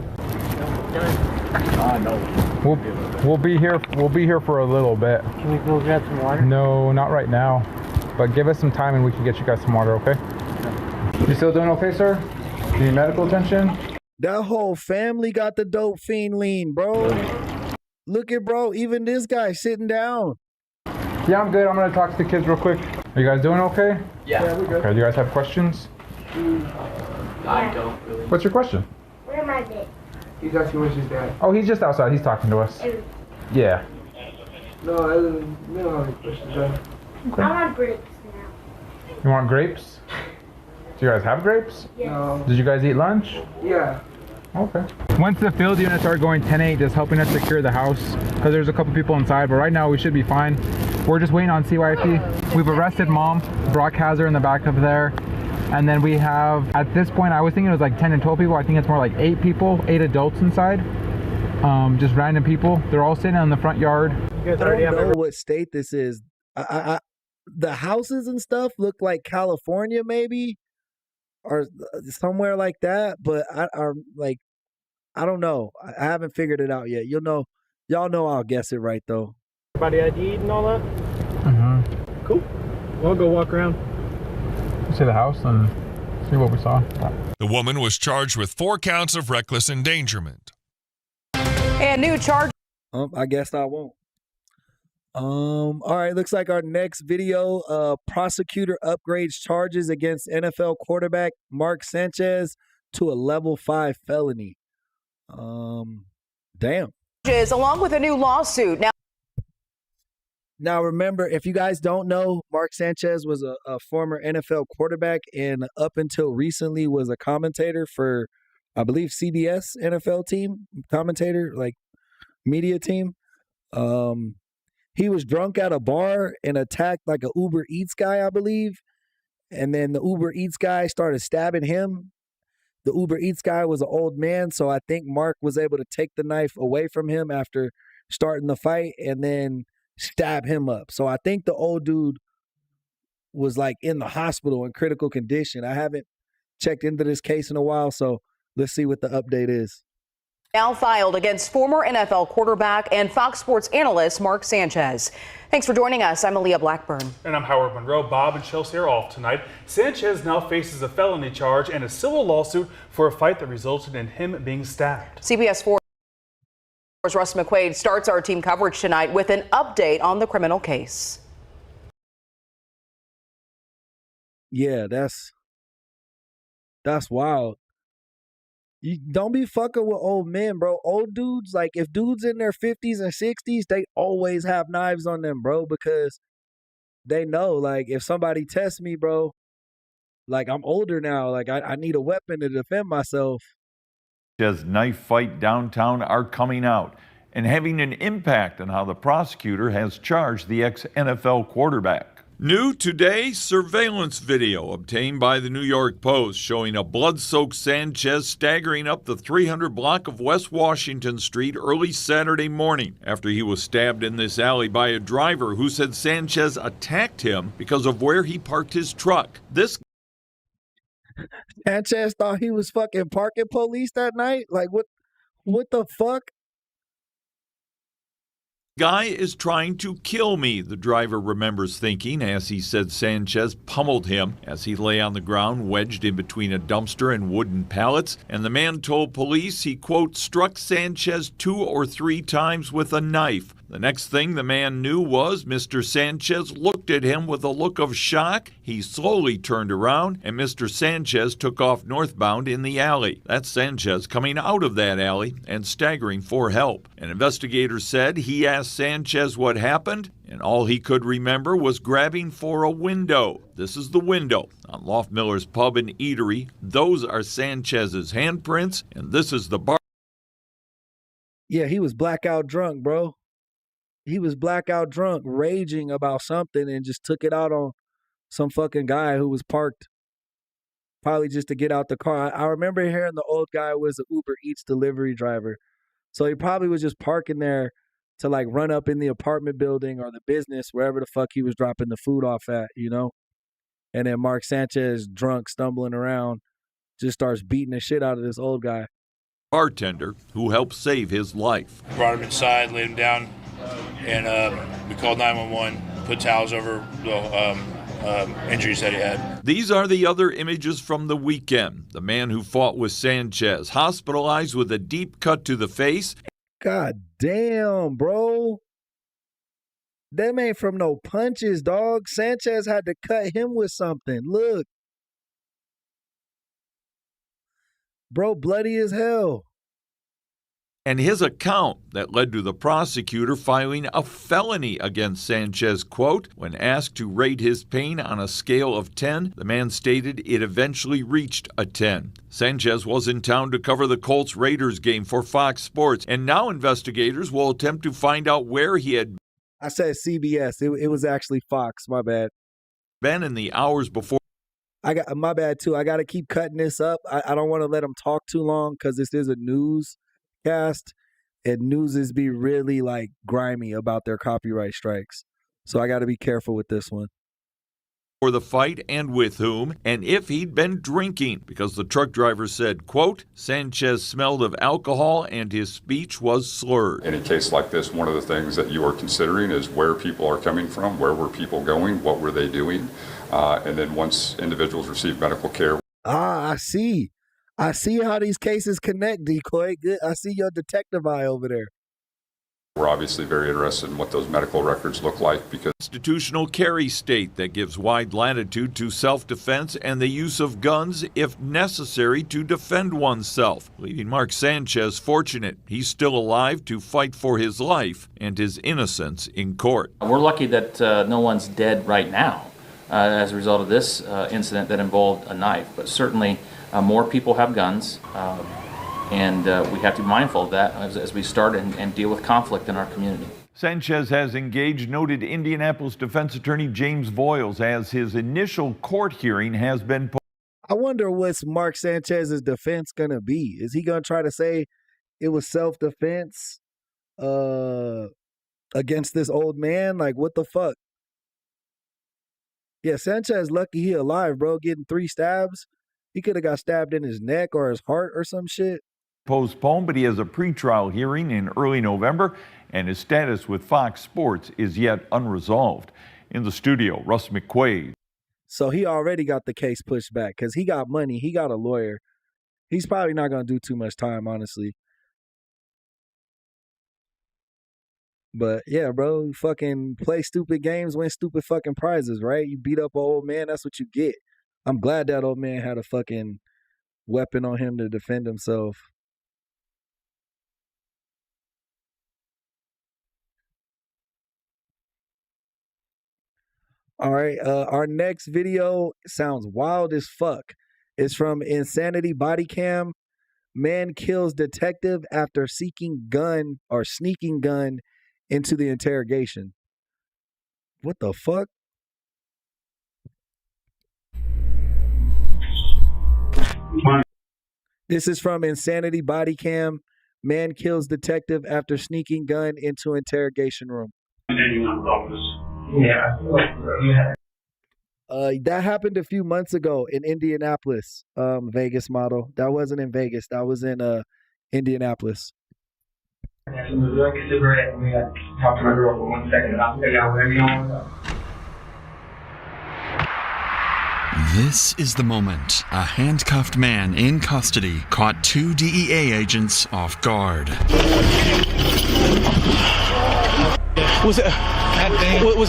S3: No. We'll be here. We'll be here for a little bit.
S24: Can we go grab some water?
S3: No, not right now. But give us some time and we can get you guys some water, okay? You still doing okay, sir? Do you need medical attention?
S2: That whole family got the dope fiend lean, bro. Look at bro, even this guy sitting down.
S3: Yeah, I'm good. I'm gonna talk to the kids real quick. Are you guys doing okay?
S24: Yeah, we're good.
S3: Okay, do you guys have questions?
S24: I don't really.
S3: What's your question?
S25: Where am I bit?
S24: He's asking where's his dad.
S3: Oh, he's just outside. He's talking to us. Yeah.
S24: No, we don't have any questions.
S3: Okay.
S25: I want grapes now.
S3: You want grapes? Do you guys have grapes?
S25: Yes. No.
S3: Did you guys eat lunch?
S24: Yeah.
S3: Okay. Once the field units are going 10-8, just helping us secure the house because there's a couple people inside, but right now we should be fine. We're just waiting on CYFD. We've arrested mom. Brock has her in the back of there. And then we have, at this point, I was thinking it was like 10 and 12 people. I think it's more like 8 people, 8 adults inside. Just random people. They're all sitting in the front yard.
S2: I don't know what state this is. The houses and stuff look like California, maybe, or somewhere like that. But I don't know. I haven't figured it out yet. Y'all know I'll guess it right though.
S24: Everybody ID and all that. Cool. We'll go walk around.
S3: See the house and see what we saw.
S22: The woman was charged with 4 counts of reckless endangerment.
S5: And new charge.
S2: I guess I won't. All right, looks like our next video, prosecutor upgrades charges against NFL quarterback Mark Sanchez to a level 5 felony. Damn.
S5: Along with a new lawsuit.
S2: Now, remember, if you guys don't know, Mark Sanchez was a former NFL quarterback and up until recently was a commentator for, I believe, CBS NFL team, commentator, like media team. He was drunk at a bar and attacked like a Uber Eats guy, I believe. And then the Uber Eats guy started stabbing him. The Uber Eats guy was an old man, so I think Mark was able to take the knife away from him after starting the fight and then stab him up. So I think the old dude was like in the hospital in critical condition. I haven't checked into this case in a while, so let's see what the update is.
S5: Now filed against former NFL quarterback and Fox Sports analyst Mark Sanchez. Thanks for joining us. I'm Aaliyah Blackburn.
S6: And I'm Howard Monroe. Bob and Chelsea are off tonight. Sanchez now faces a felony charge and a civil lawsuit for a fight that resulted in him being stabbed.
S5: CBS 4's Russ McQuaid starts our team coverage tonight with an update on the criminal case.
S2: Yeah, that's wild. You don't be fucking with old men, bro. Old dudes, like if dudes in their 50s and 60s, they always have knives on them, bro, because they know, like, if somebody tests me, bro, like I'm older now, like I need a weapon to defend myself.
S8: As knife fight downtown are coming out and having an impact on how the prosecutor has charged the ex-NFL quarterback.
S12: New today, surveillance video obtained by the New York Post showing a blood-soaked Sanchez staggering up the 300 block of West Washington Street early Saturday morning after he was stabbed in this alley by a driver who said Sanchez attacked him because of where he parked his truck. This
S2: Sanchez thought he was fucking parking police that night? Like, what the fuck?
S12: guy is trying to kill me, the driver remembers thinking as he said Sanchez pummeled him as he lay on the ground wedged in between a dumpster and wooden pallets, and the man told police he, quote, struck Sanchez 2 or 3 times with a knife. The next thing the man knew was Mr. Sanchez looked at him with a look of shock. He slowly turned around, and Mr. Sanchez took off northbound in the alley. That's Sanchez coming out of that alley and staggering for help. An investigator said he asked Sanchez what happened, and all he could remember was grabbing for a window. This is the window on Loft Miller's Pub and Eatery. Those are Sanchez's handprints, and this is the bar.
S2: Yeah, he was blackout drunk, bro. He was blackout drunk, raging about something, and just took it out on some fucking guy who was parked, probably just to get out the car. I remember hearing the old guy was an Uber Eats delivery driver. So he probably was just parking there to like run up in the apartment building or the business, wherever the fuck he was dropping the food off at, you know? And then Mark Sanchez, drunk, stumbling around, just starts beating the shit out of this old guy.
S12: Bartender who helped save his life.
S14: Brought him inside, laid him down, and we called 911, put towels over the injuries that he had.
S12: These are the other images from the weekend. The man who fought with Sanchez, hospitalized with a deep cut to the face.
S2: God damn, bro. Them ain't from no punches, dog. Sanchez had to cut him with something. Look. Bro, bloody as hell.
S12: And his account that led to the prosecutor filing a felony against Sanchez, quote, when asked to rate his pain on a scale of 10, the man stated it eventually reached a 10. Sanchez was in town to cover the Colts-Raiders game for Fox Sports, and now investigators will attempt to find out where he had
S2: I said CBS. It was actually Fox, my bad.
S12: Been in the hours before.
S2: My bad too. I got to keep cutting this up. I don't want to let him talk too long because this is a newscast, and newses be really like grimy about their copyright strikes. So I got to be careful with this one.
S12: For the fight and with whom, and if he'd been drinking, because the truck driver said, quote, Sanchez smelled of alcohol and his speech was slurred.
S15: In a case like this, one of the things that you are considering is where people are coming from, where were people going, what were they doing, and then once individuals receive medical care.
S2: I see how these cases connect, Decoy. Good. I see your detective eye over there.
S15: We're obviously very interested in what those medical records look like because
S12: constitutional carry state that gives wide latitude to self-defense and the use of guns if necessary to defend oneself, leaving Mark Sanchez fortunate he's still alive to fight for his life and his innocence in court.
S26: We're lucky that no one's dead right now as a result of this incident that involved a knife, but certainly more people have guns. And we have to be mindful of that as we start and deal with conflict in our community.
S8: Sanchez has engaged noted Indianapolis defense attorney James Voiles as his initial court hearing has been.
S2: I wonder what's Mark Sanchez's defense going to be. Is he going to try to say it was self-defense against this old man? Like, what the fuck? Yeah, Sanchez lucky he alive, bro, getting 3 stabs. He could have got stabbed in his neck or his heart or some shit.
S8: Postponed, but he has a pretrial hearing in early November, and his status with Fox Sports is yet unresolved. In the studio, Russ McQuaid.
S2: So he already got the case pushed back because he got money. He got a lawyer. He's probably not going to do too much time, honestly. But yeah, bro, you fucking play stupid games, win stupid fucking prizes, right? You beat up an old man, that's what you get. I'm glad that old man had a fucking weapon on him to defend himself. All right, our next video sounds wild as fuck. It's from Insanity Body Cam. Man kills detective after sneaking gun into the interrogation. What the fuck? This is from Insanity Body Cam. Man kills detective after sneaking gun into interrogation room.
S7: Yeah.
S2: That happened a few months ago in Indianapolis, Vegas model. That wasn't in Vegas. That was in Indianapolis.
S7: Yeah, so we're doing a cigarette and we got to talk to my girl for 1 second and I'll figure out whatever you want.
S13: This is the moment a handcuffed man in custody caught 2 DEA agents off guard.
S16: Was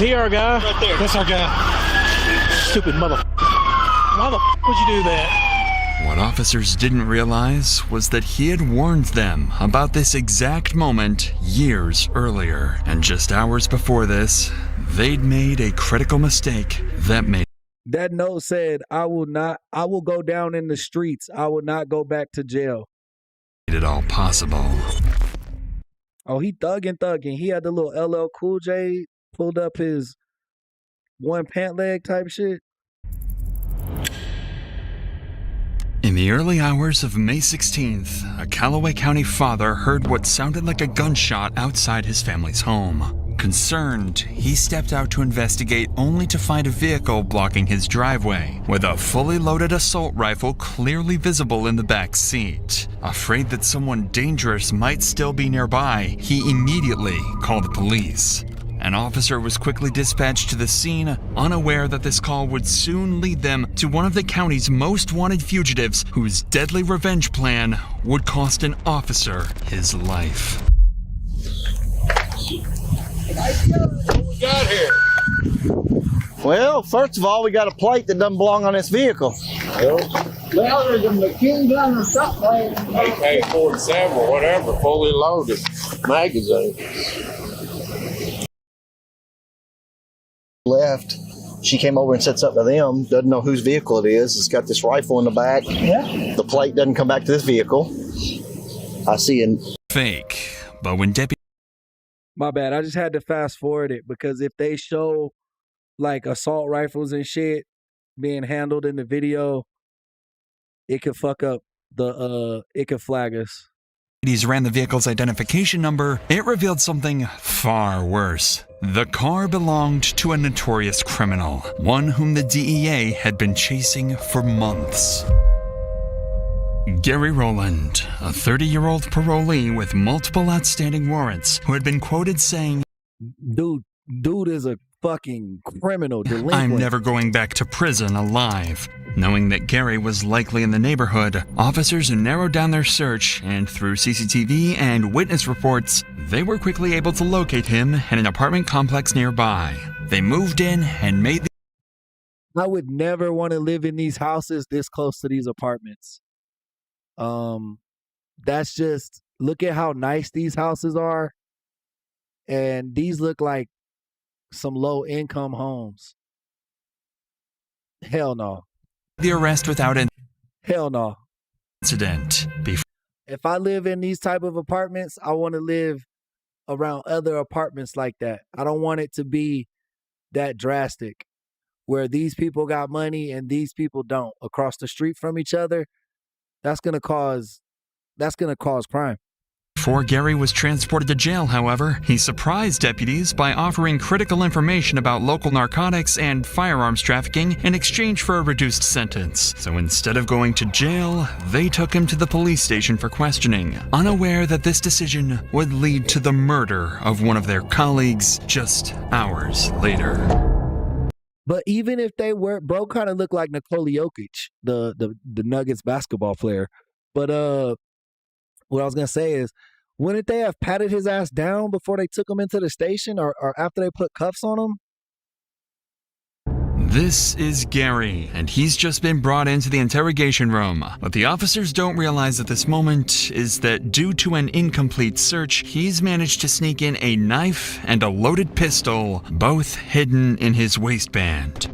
S16: he our guy?
S11: Right there. That's our guy.
S16: Stupid mother. Why the would you do that?
S13: What officers didn't realize was that he had warned them about this exact moment years earlier. And just hours before this, they'd made a critical mistake that made
S2: that note said, I will go down in the streets. I will not go back to jail.
S13: it all possible.
S2: Oh, he thugging. He had the little LL Cool J pulled up his one pant leg type shit.
S13: In the early hours of May 16th, a Callaway County father heard what sounded like a gunshot outside his family's home. Concerned, he stepped out to investigate only to find a vehicle blocking his driveway, with a fully loaded assault rifle clearly visible in the back seat. Afraid that someone dangerous might still be nearby, he immediately called the police. An officer was quickly dispatched to the scene, unaware that this call would soon lead them to one of the county's most wanted fugitives whose deadly revenge plan would cost an officer his life.
S17: What we got here?
S18: Well, first of all, we got a plate that doesn't belong on this vehicle.
S17: Well, there's a machine gun or something. AK-47 or whatever, fully loaded magazine.
S18: Left. She came over and said something to them. Doesn't know whose vehicle it is. It's got this rifle in the back.
S17: Yeah.
S18: The plate doesn't come back to this vehicle. I see an
S13: Fake, but when deputies
S2: My bad. I just had to fast forward it because if they show like assault rifles and shit being handled in the video, it could fuck up it could flag us.
S13: ran the vehicle's identification number, it revealed something far worse. The car belonged to a notorious criminal, one whom the DEA had been chasing for months. Gary Rowland, a 30-year-old parolee with multiple outstanding warrants, who had been quoted saying,
S2: Dude is a fucking criminal delinquent.
S13: "I'm never going back to prison alive." Knowing that Gary was likely in the neighborhood, officers narrowed down their search, and through CCTV and witness reports, they were quickly able to locate him in an apartment complex nearby. They moved in and made
S2: I would never want to live in these houses this close to these apartments. That's just, look at how nice these houses are. And these look like some low income homes. Hell no.
S13: the arrest without an
S2: Hell no.
S13: incident.
S2: If I live in these type of apartments, I want to live around other apartments like that. I don't want it to be that drastic where these people got money and these people don't across the street from each other. That's gonna cause crime.
S13: Before Gary was transported to jail, however, he surprised deputies by offering critical information about local narcotics and firearms trafficking in exchange for a reduced sentence. So instead of going to jail, they took him to the police station for questioning, unaware that this decision would lead to the murder of one of their colleagues just hours later.
S2: But even if they were, bro kind of looked like Nikola Jokic, the Nuggets basketball player. But what I was gonna say is, wouldn't they have patted his ass down before they took him into the station, or after they put cuffs on him?
S13: This is Gary, and he's just been brought into the interrogation room. What the officers don't realize at this moment is that due to an incomplete search, he's managed to sneak in a knife and a loaded pistol, both hidden in his waistband.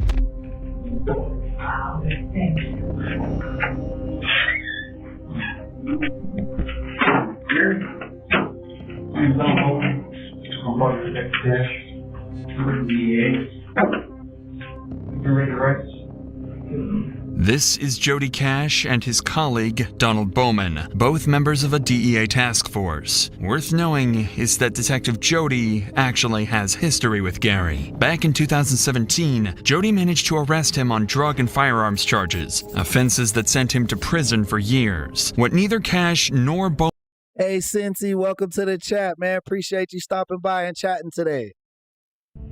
S13: This is Jody Cash and his colleague, Donald Bowman, both members of a DEA task force. Worth knowing is that Detective Jody actually has history with Gary. Back in 2017, Jody managed to arrest him on drug and firearms charges, offenses that sent him to prison for years. What neither Cash nor Bowman...
S2: Hey, Cincy, welcome to the chat, man. Appreciate you stopping by and chatting today.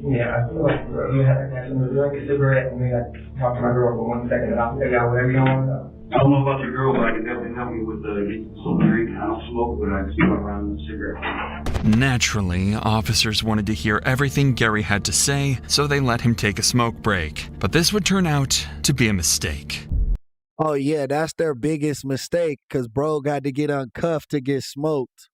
S7: Yeah, I feel like we had to drink a cigarette and we got to talk to my girl for 1 second and I'll tell y'all whatever you want.
S4: I don't know about your girl, but I can definitely help you with some drink. I don't smoke, but I can smoke around the cigarette.
S13: Naturally, officers wanted to hear everything Gary had to say, so they let him take a smoke break. But this would turn out to be a mistake.
S2: Oh, yeah, that's their biggest mistake, because bro got to get uncuffed to get smoked.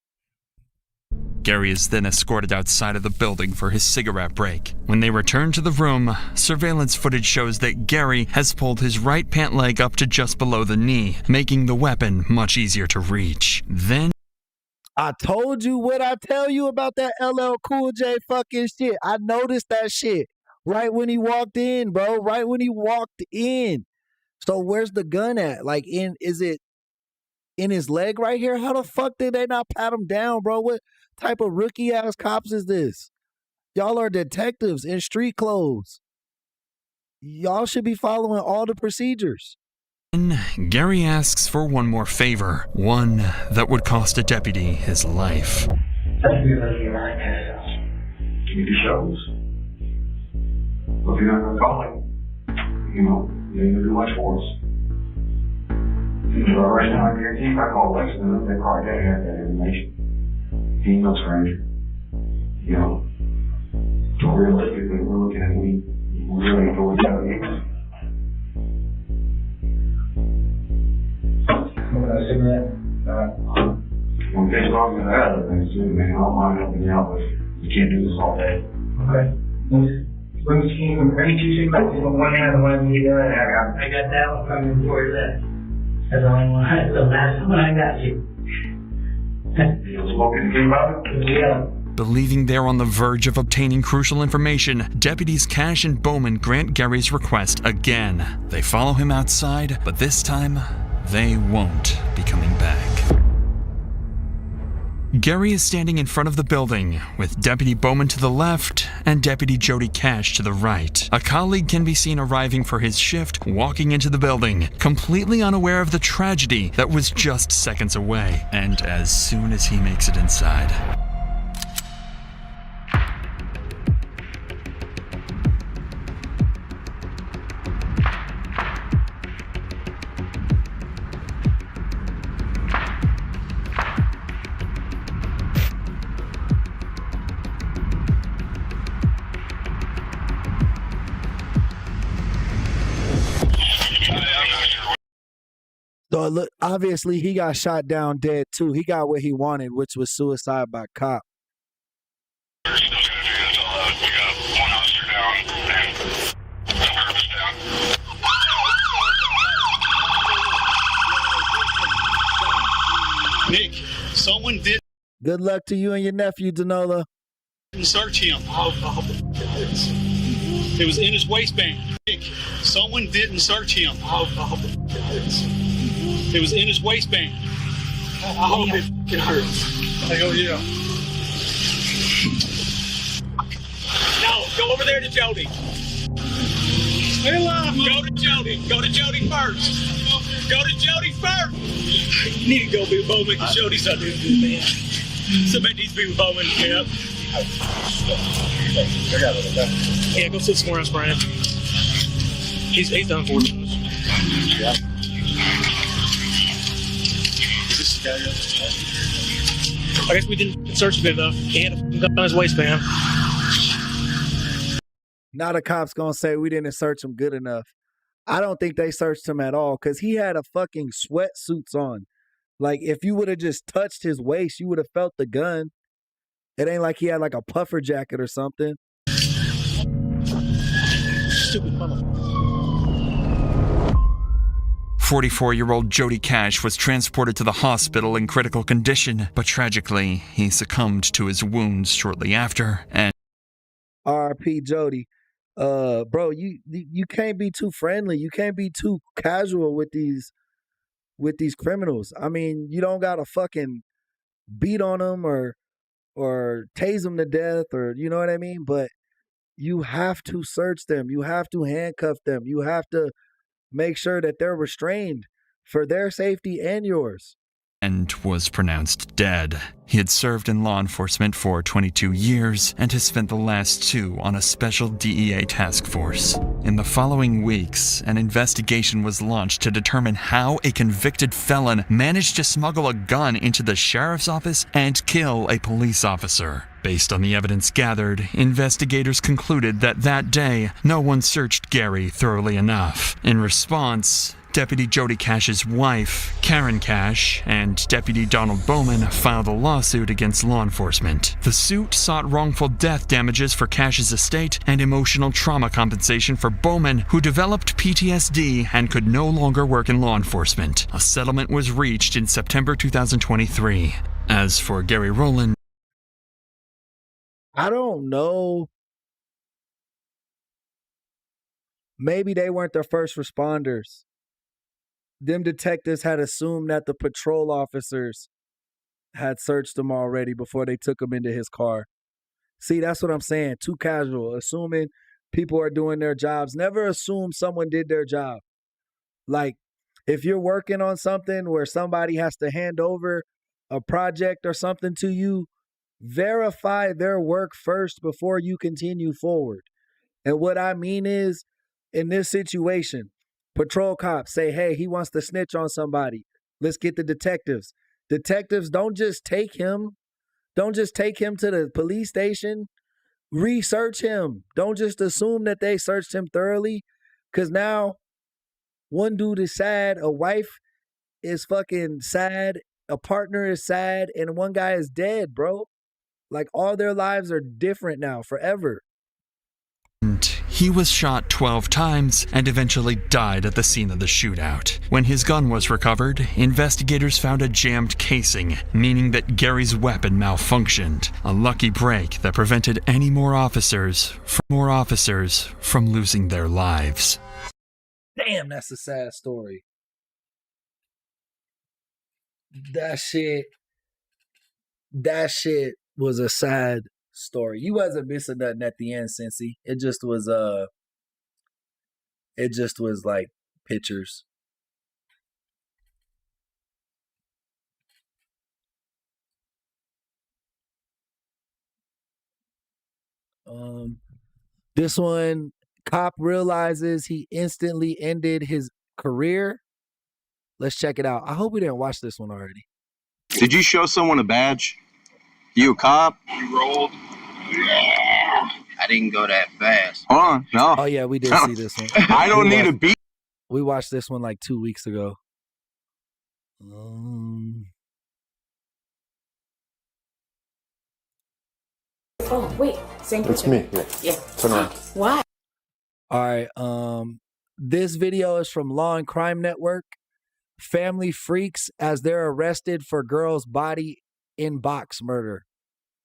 S13: Gary is then escorted outside of the building for his cigarette break. When they return to the room, surveillance footage shows that Gary has pulled his right pant leg up to just below the knee, making the weapon much easier to reach. Then...
S2: I told you what I tell you about that LL Cool J fucking shit. I noticed that shit right when he walked in, bro. Right when he walked in. So where's the gun at? Like, is it in his leg right here? How the fuck did they not pat him down, bro? What type of rookie ass cops is this? Y'all are detectives in street clothes. Y'all should be following all the procedures.
S13: Gary asks for one more favor, one that would cost a deputy his life.
S7: Give me the shows. If you're not going to call it, you know, you ain't going to do much for us. So right now, I guarantee if I call Lexington, they probably got to have that information. He ain't no stranger. You know, so realistically, we're looking at we really go with that. Smoking a cigarette? Well, based off of that other things too, man, I don't mind helping you out, but you can't do this all day. Okay. Bring me 2 cigarettes in one hand and one in the other. I got that one coming before that. That's the only one. That's the last one I got you.
S13: Believing they're on the verge of obtaining crucial information, deputies Cash and Bowman grant Gary's request again. They follow him outside, but this time, they won't be coming back. Gary is standing in front of the building, with Deputy Bowman to the left and Deputy Jody Cash to the right. A colleague can be seen arriving for his shift, walking into the building, completely unaware of the tragedy that was just seconds away. And as soon as he makes it inside...
S2: So look, obviously he got shot down dead too. He got what he wanted, which was suicide by cop.
S11: Nick, someone did
S2: Good luck to you and your nephew, Danola.
S16: Didn't search him. It was in his waistband. Someone didn't search him. It was in his waistband. I hope it hurts. Hell yeah. No, go over there to Jody. Stay alive, go to Jody. Go to Jody first. Go to Jody first. You need to go be with Bowman because Jody's not doing good, man. Somebody needs to be with Bowman, yeah. Yeah, go sit somewhere else, Brian. He's done for it. Yeah. I guess we didn't search a bit enough. He had a gun on his waistband.
S2: Now the cops gonna say we didn't search him good enough. I don't think they searched him at all because he had a fucking sweatsuits on. Like, if you would have just touched his waist, you would have felt the gun. It ain't like he had like a puffer jacket or something.
S16: Stupid motherfucker.
S13: 44-year-old Jody Cash was transported to the hospital in critical condition, but tragically, he succumbed to his wounds shortly after. And
S2: R.I.P. Jody. Bro, you can't be too friendly. You can't be too casual with these criminals. I mean, you don't gotta fucking beat on them or tase them to death, or you know what I mean? But you have to search them. You have to handcuff them. You have to make sure that they're restrained for their safety and yours.
S13: And was pronounced dead. He had served in law enforcement for 22 years and has spent the last 2 on a special DEA task force. In the following weeks, an investigation was launched to determine how a convicted felon managed to smuggle a gun into the sheriff's office and kill a police officer. Based on the evidence gathered, investigators concluded that that day, no one searched Gary thoroughly enough. In response, Deputy Jody Cash's wife, Karen Cash, and Deputy Donald Bowman filed a lawsuit against law enforcement. The suit sought wrongful death damages for Cash's estate and emotional trauma compensation for Bowman, who developed PTSD and could no longer work in law enforcement. A settlement was reached in September 2023. As for Gary Rowland,
S2: I don't know. Maybe they weren't the first responders. Them detectives had assumed that the patrol officers had searched him already before they took him into his car. See, that's what I'm saying. Too casual. Assuming people are doing their jobs. Never assume someone did their job. Like, if you're working on something where somebody has to hand over a project or something to you, verify their work first before you continue forward. And what I mean is, in this situation, patrol cops say, hey, he wants to snitch on somebody. Let's get the detectives. Detectives, don't just take him. Don't just take him to the police station. Research him. Don't just assume that they searched him thoroughly. Because now, one dude is sad, a wife is fucking sad, a partner is sad, and one guy is dead, bro. Like, all their lives are different now, forever.
S13: he was shot 12 times and eventually died at the scene of the shootout. When his gun was recovered, investigators found a jammed casing, meaning that Gary's weapon malfunctioned, a lucky break that prevented any more officers from losing their lives.
S2: Damn, that's a sad story. That shit was a sad story. You wasn't missing nothing at the end, Cincy. It just was like pictures. This one, cop realizes he instantly ended his career. Let's check it out. I hope we didn't watch this one already.
S1: Did you show someone a badge? You a cop?
S17: You rolled. Yeah. I didn't go that fast.
S1: Hold on, no.
S2: Oh yeah, we did see this one.
S1: I don't need a beat.
S2: We watched this one like 2 weeks ago.
S9: Oh wait, same
S10: It's
S9: picture.
S10: me.
S9: Yeah.
S10: Turn around.
S9: Why?
S2: All right. This video is from Law and Crime Network. Family freaks as they're arrested for girl's body in-box murder.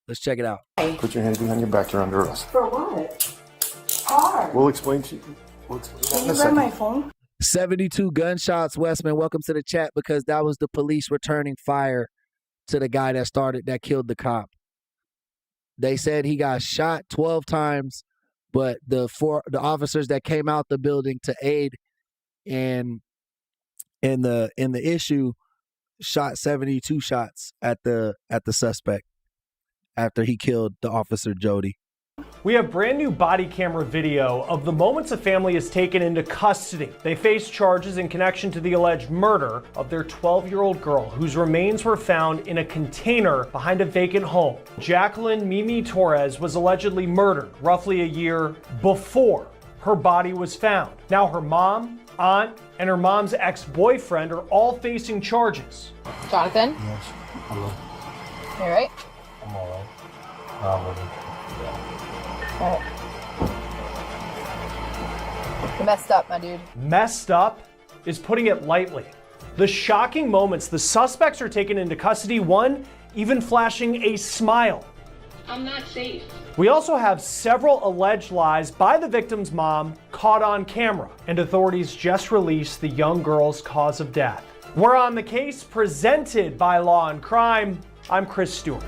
S2: Let's check it out.
S10: Put your hands behind your back. You're under arrest.
S9: For what? Hard.
S10: We'll explain to you. We'll explain
S9: Can
S10: in
S9: you
S10: a
S9: grab
S10: second.
S9: my phone?
S2: 72 gunshots, Westman. Welcome to the chat, because that was the police returning fire to the guy that killed the cop. They said he got shot 12 times, but the officers that came out the building to aid in the issue shot 72 shots at the suspect after he killed the officer Jody.
S19: We have brand new body camera video of the moments a family is taken into custody. They face charges in connection to the alleged murder of their 12-year-old girl, whose remains were found in a container behind a vacant home. Jacqueline Mimi Torres was allegedly murdered roughly a year before her body was found. Now her mom, aunt, and her mom's ex-boyfriend are all facing charges.
S20: Jonathan?
S10: Yes. Hello.
S20: You all right?
S10: I'm all right.
S20: All right. You're messed up, my dude.
S19: Messed up is putting it lightly. The shocking moments the suspects are taken into custody, one even flashing a smile.
S20: I'm not safe.
S19: We also have several alleged lies by the victim's mom caught on camera, and authorities just released the young girl's cause of death. We're on the case presented by Law and Crime. I'm Chris Stewart.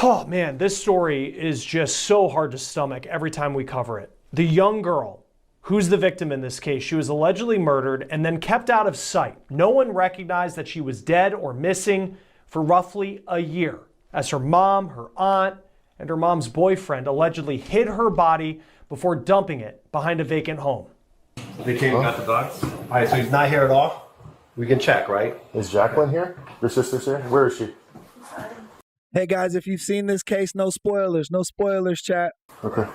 S19: Oh man, this story is just so hard to stomach every time we cover it. The young girl, who's the victim in this case, she was allegedly murdered and then kept out of sight. No one recognized that she was dead or missing for roughly a year, as her mom, her aunt, and her mom's boyfriend allegedly hid her body before dumping it behind a vacant home.
S21: They came and got the dogs? All right, so he's not here at all? We can check, right?
S10: Is Jacqueline here? Your sister's here? Where is she?
S2: Hey guys, if you've seen this case, no spoilers, chat.
S10: Okay.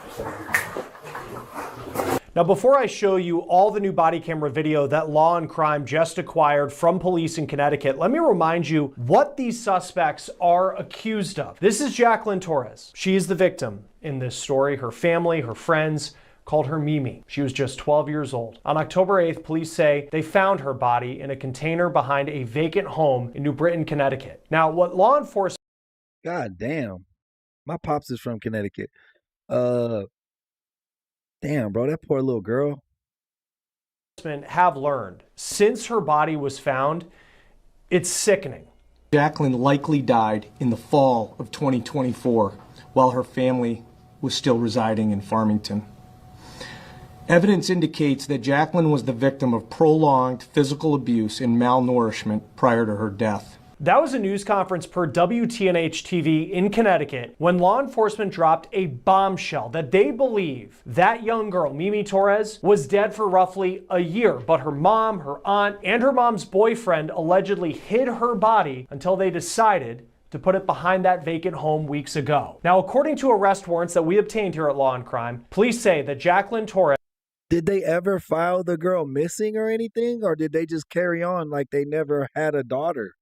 S19: Now, before I show you all the new body camera video that Law and Crime just acquired from police in Connecticut, let me remind you what these suspects are accused of. This is Jacqueline Torres. She is the victim in this story. Her family, her friends called her Mimi. She was just 12 years old. On October 8th, police say they found her body in a container behind a vacant home in New Britain, Connecticut. Now, what law enforcement...
S2: God damn. My pops is from Connecticut. Damn, bro, that poor little girl.
S19: Have learned since her body was found, it's sickening.
S23: Jacqueline likely died in the fall of 2024 while her family was still residing in Farmington. Evidence indicates that Jacqueline was the victim of prolonged physical abuse and malnourishment prior to her death.
S19: That was a news conference per WTNH TV in Connecticut when law enforcement dropped a bombshell that they believe that young girl, Mimi Torres, was dead for roughly a year, but her mom, her aunt, and her mom's boyfriend allegedly hid her body until they decided to put it behind that vacant home weeks ago. Now, according to arrest warrants that we obtained here at Law and Crime, police say that Jacqueline Torres...
S2: Did they ever file the girl missing or anything, or did they just carry on like they never had a daughter?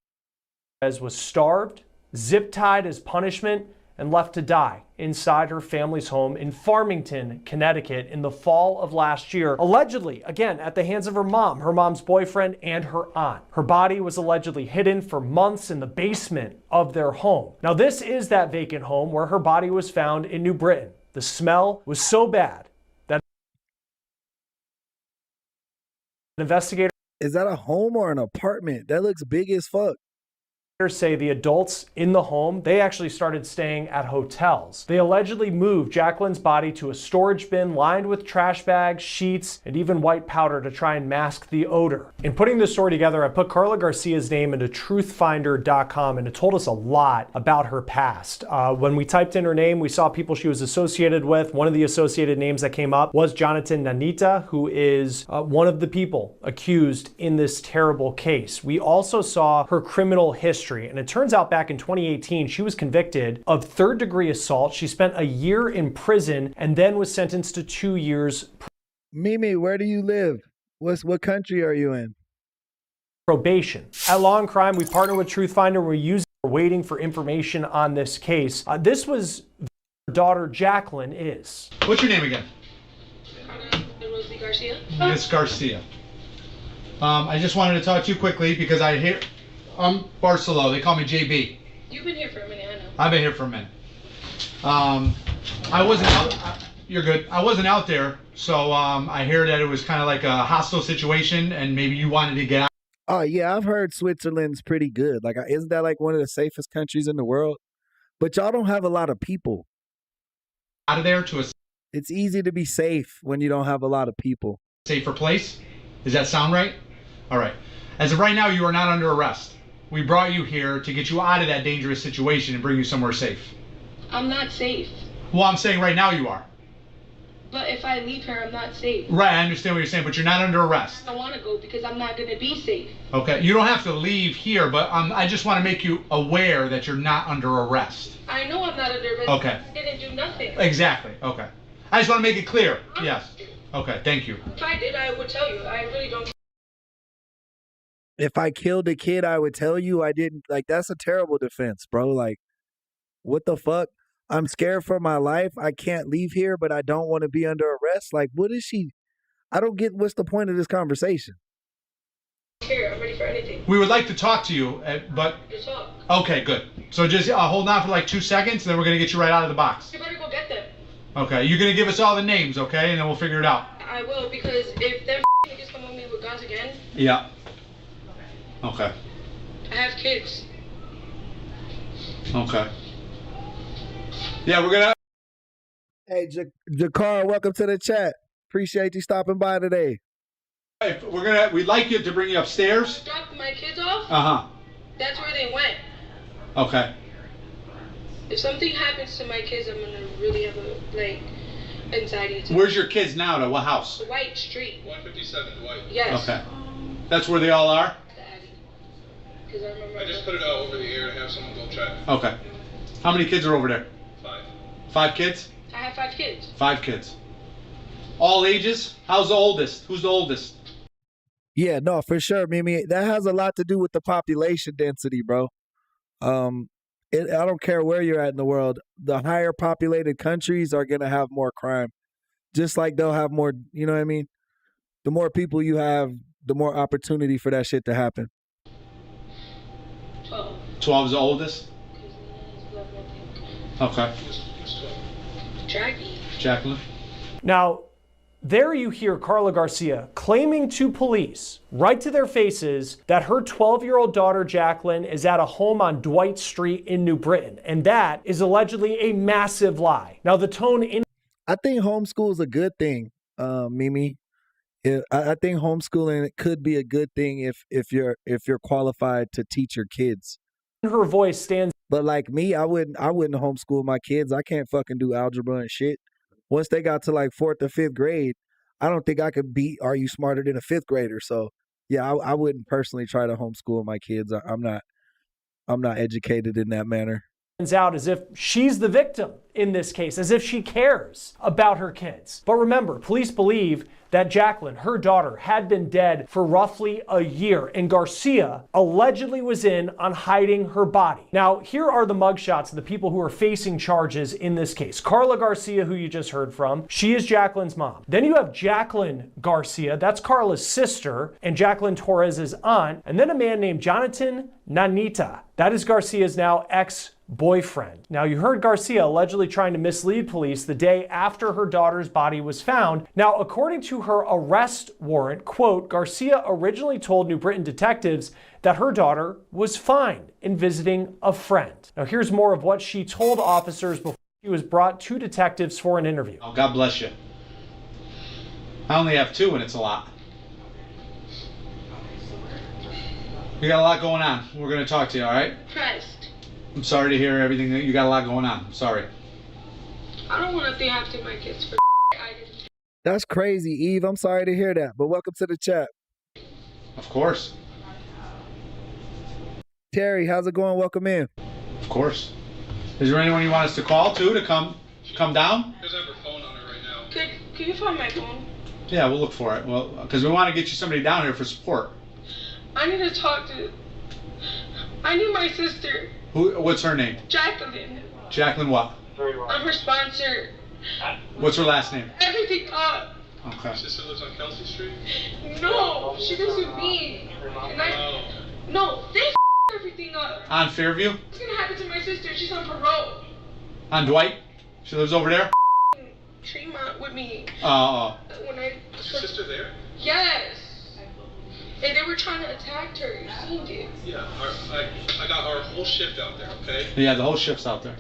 S19: Was starved, zip-tied as punishment, and left to die inside her family's home in Farmington, Connecticut in the fall of last year, allegedly, again, at the hands of her mom, her mom's boyfriend, and her aunt. Her body was allegedly hidden for months in the basement of their home. Now, this is that vacant home where her body was found in New Britain. The smell was so bad that an investigator...
S2: Is that a home or an apartment? That looks big as fuck.
S19: Say the adults in the home, they actually started staying at hotels. They allegedly moved Jacqueline's body to a storage bin lined with trash bags, sheets, and even white powder to try and mask the odor. In putting this story together, I put Carla Garcia's name into truthfinder.com, and it told us a lot about her past. When we typed in her name, we saw people she was associated with. One of the associated names that came up was Jonathan Nanita, who is one of the people accused in this terrible case. We also saw her criminal history. And it turns out back in 2018, she was convicted of third-degree assault. She spent a year in prison and then was sentenced to 2 years.
S2: Mimi, where do you live? What country are you in?
S19: Probation. At Law and Crime, we partner with Truthfinder. We're waiting for information on this case. This was her daughter, Jacqueline, is.
S21: What's your name again?
S20: Rosie Garcia. Garcia?
S3: Miss Garcia. I just wanted to talk to you quickly because I'm Barcelo. They call me JB.
S20: You've been here for a minute, I know.
S3: I've been here for a minute. I wasn't out. You're good. I wasn't out there, so I hear that it was kind of like a hostile situation, and maybe you wanted to get out.
S2: Oh yeah, I've heard Switzerland's pretty good. Like, isn't that like one of the safest countries in the world? But y'all don't have a lot of people.
S3: Out of there to a.
S2: It's easy to be safe when you don't have a lot of people.
S3: Safer place? Does that sound right? All right. As of right now, you are not under arrest. We brought you here to get you out of that dangerous situation and bring you somewhere safe.
S20: I'm not safe.
S3: Well, I'm saying right now you are.
S20: But if I leave her, I'm not safe.
S3: Right, I understand what you're saying, but you're not under arrest.
S20: I don't want to go because I'm not going to be safe.
S3: Okay, you don't have to leave here, but I just want to make you aware that you're not under arrest.
S20: I know I'm not under arrest.
S3: Okay.
S20: I didn't do nothing.
S3: Exactly, okay. I just want to make it clear. Yes. Okay, thank you.
S20: If I did, I would tell you. I really don't.
S2: If I killed a kid, I would tell you I didn't. Like, that's a terrible defense, bro. Like, what the fuck? I'm scared for my life. I can't leave here, but I don't want to be under arrest. Like, what is she? I don't get what's the point of this conversation.
S20: Here, I'm ready for anything.
S3: We would like to talk to you, but...
S20: To talk.
S3: Okay, good. So just hold on for like 2 seconds, and then we're going to get you right out of the box.
S20: You better go get them.
S3: Okay, you're going to give us all the names, okay? And then we'll figure it out.
S20: I will, because if them niggas come on me with guns again...
S3: Yeah. Okay.
S20: I have kids.
S3: Okay. Yeah, we're gonna.
S2: Hey, Jakar, welcome to the chat. Appreciate you stopping by today.
S3: Hey, we'd like you to bring you upstairs.
S20: Drop my kids off? That's where they went.
S3: Okay.
S20: If something happens to my kids, I'm gonna really have anxiety attack.
S3: Where's your kids now? To what house?
S20: White Street.
S5: 157 Dwight.
S20: Yes.
S3: Okay. That's where they all are?
S20: Because I remember.
S5: I just put it out over the air to have someone go check.
S3: Okay. How many kids are over there?
S5: 5.
S3: 5 kids?
S20: I have 5 kids.
S3: 5 kids. All ages? How's the oldest? Who's the oldest?
S2: Yeah, no, for sure, Mimi. That has a lot to do with the population density, bro. I don't care where you're at in the world. The higher populated countries are going to have more crime. Just like they'll have more, you know what I mean? The more people you have, the more opportunity for that shit to happen.
S20: 12.
S3: 12 is the oldest? Okay. Jacqueline.
S19: Now, there you hear Carla Garcia claiming to police, right to their faces, that her 12-year-old daughter, Jacqueline, is at a home on Dwight Street in New Britain. And that is allegedly a massive lie. Now, the tone in...
S2: I think homeschool is a good thing, Mimi. I think homeschooling could be a good thing if you're qualified to teach your kids.
S19: Her voice stands.
S2: But like me, I wouldn't homeschool my kids. I can't fucking do algebra and shit. Once they got to like 4th or 5th grade, I don't think I could beat Are You Smarter Than a 5th Grader? So yeah, I wouldn't personally try to homeschool my kids. I'm not educated in that manner.
S19: Out as if she's the victim in this case, as if she cares about her kids. But remember, police believe that Jacqueline, her daughter, had been dead for roughly a year, and Garcia allegedly was in on hiding her body. Now, here are the mugshots of the people who are facing charges in this case. Carla Garcia, who you just heard from, she is Jacqueline's mom. Then you have Jacqueline Garcia, that's Carla's sister, and Jacqueline Torres's aunt, and then a man named Jonathan Nanita. That is Garcia's now ex-boyfriend. Now, you heard Garcia allegedly trying to mislead police the day after her daughter's body was found. Now, according to her arrest warrant, quote, Garcia originally told New Britain detectives that her daughter was fine in visiting a friend. Now, here's more of what she told officers before she was brought to detectives for an interview.
S3: Oh, God bless you. I only have 2 and it's a lot. We got a lot going on. We're going to talk to you, all right?
S20: Pressed.
S3: I'm sorry to hear everything. You got a lot going on. I'm sorry.
S20: I don't want nothing happen to my kids for
S2: That's crazy, Eve. I'm sorry to hear that, but welcome to the chat.
S3: Of course.
S2: Terry, how's it going? Welcome in.
S3: Of course. Is there anyone you want us to call to come down?
S5: She doesn't have her phone on her right now.
S20: Can you find my phone?
S3: Yeah, we'll look for it. Well, because we want to get you somebody down here for support.
S20: I need to talk to... I need my sister.
S3: What's her name?
S20: Jacqueline.
S3: Jacqueline what?
S20: I'm her sponsor.
S3: What's her last name?
S20: Everything up.
S3: Okay.
S5: Your sister lives on Kelsey Street?
S20: No, she lives with me. And no, they everything up.
S3: On Fairview?
S20: What's gonna happen to my sister? She's on parole.
S3: On Dwight? She lives over there?
S20: Tremont with me.
S5: Is your sister there?
S20: Yes. And they were trying to attack her. You seen it?
S5: Yeah, I got our whole shift out there, okay?
S3: Yeah, the whole shift's out there.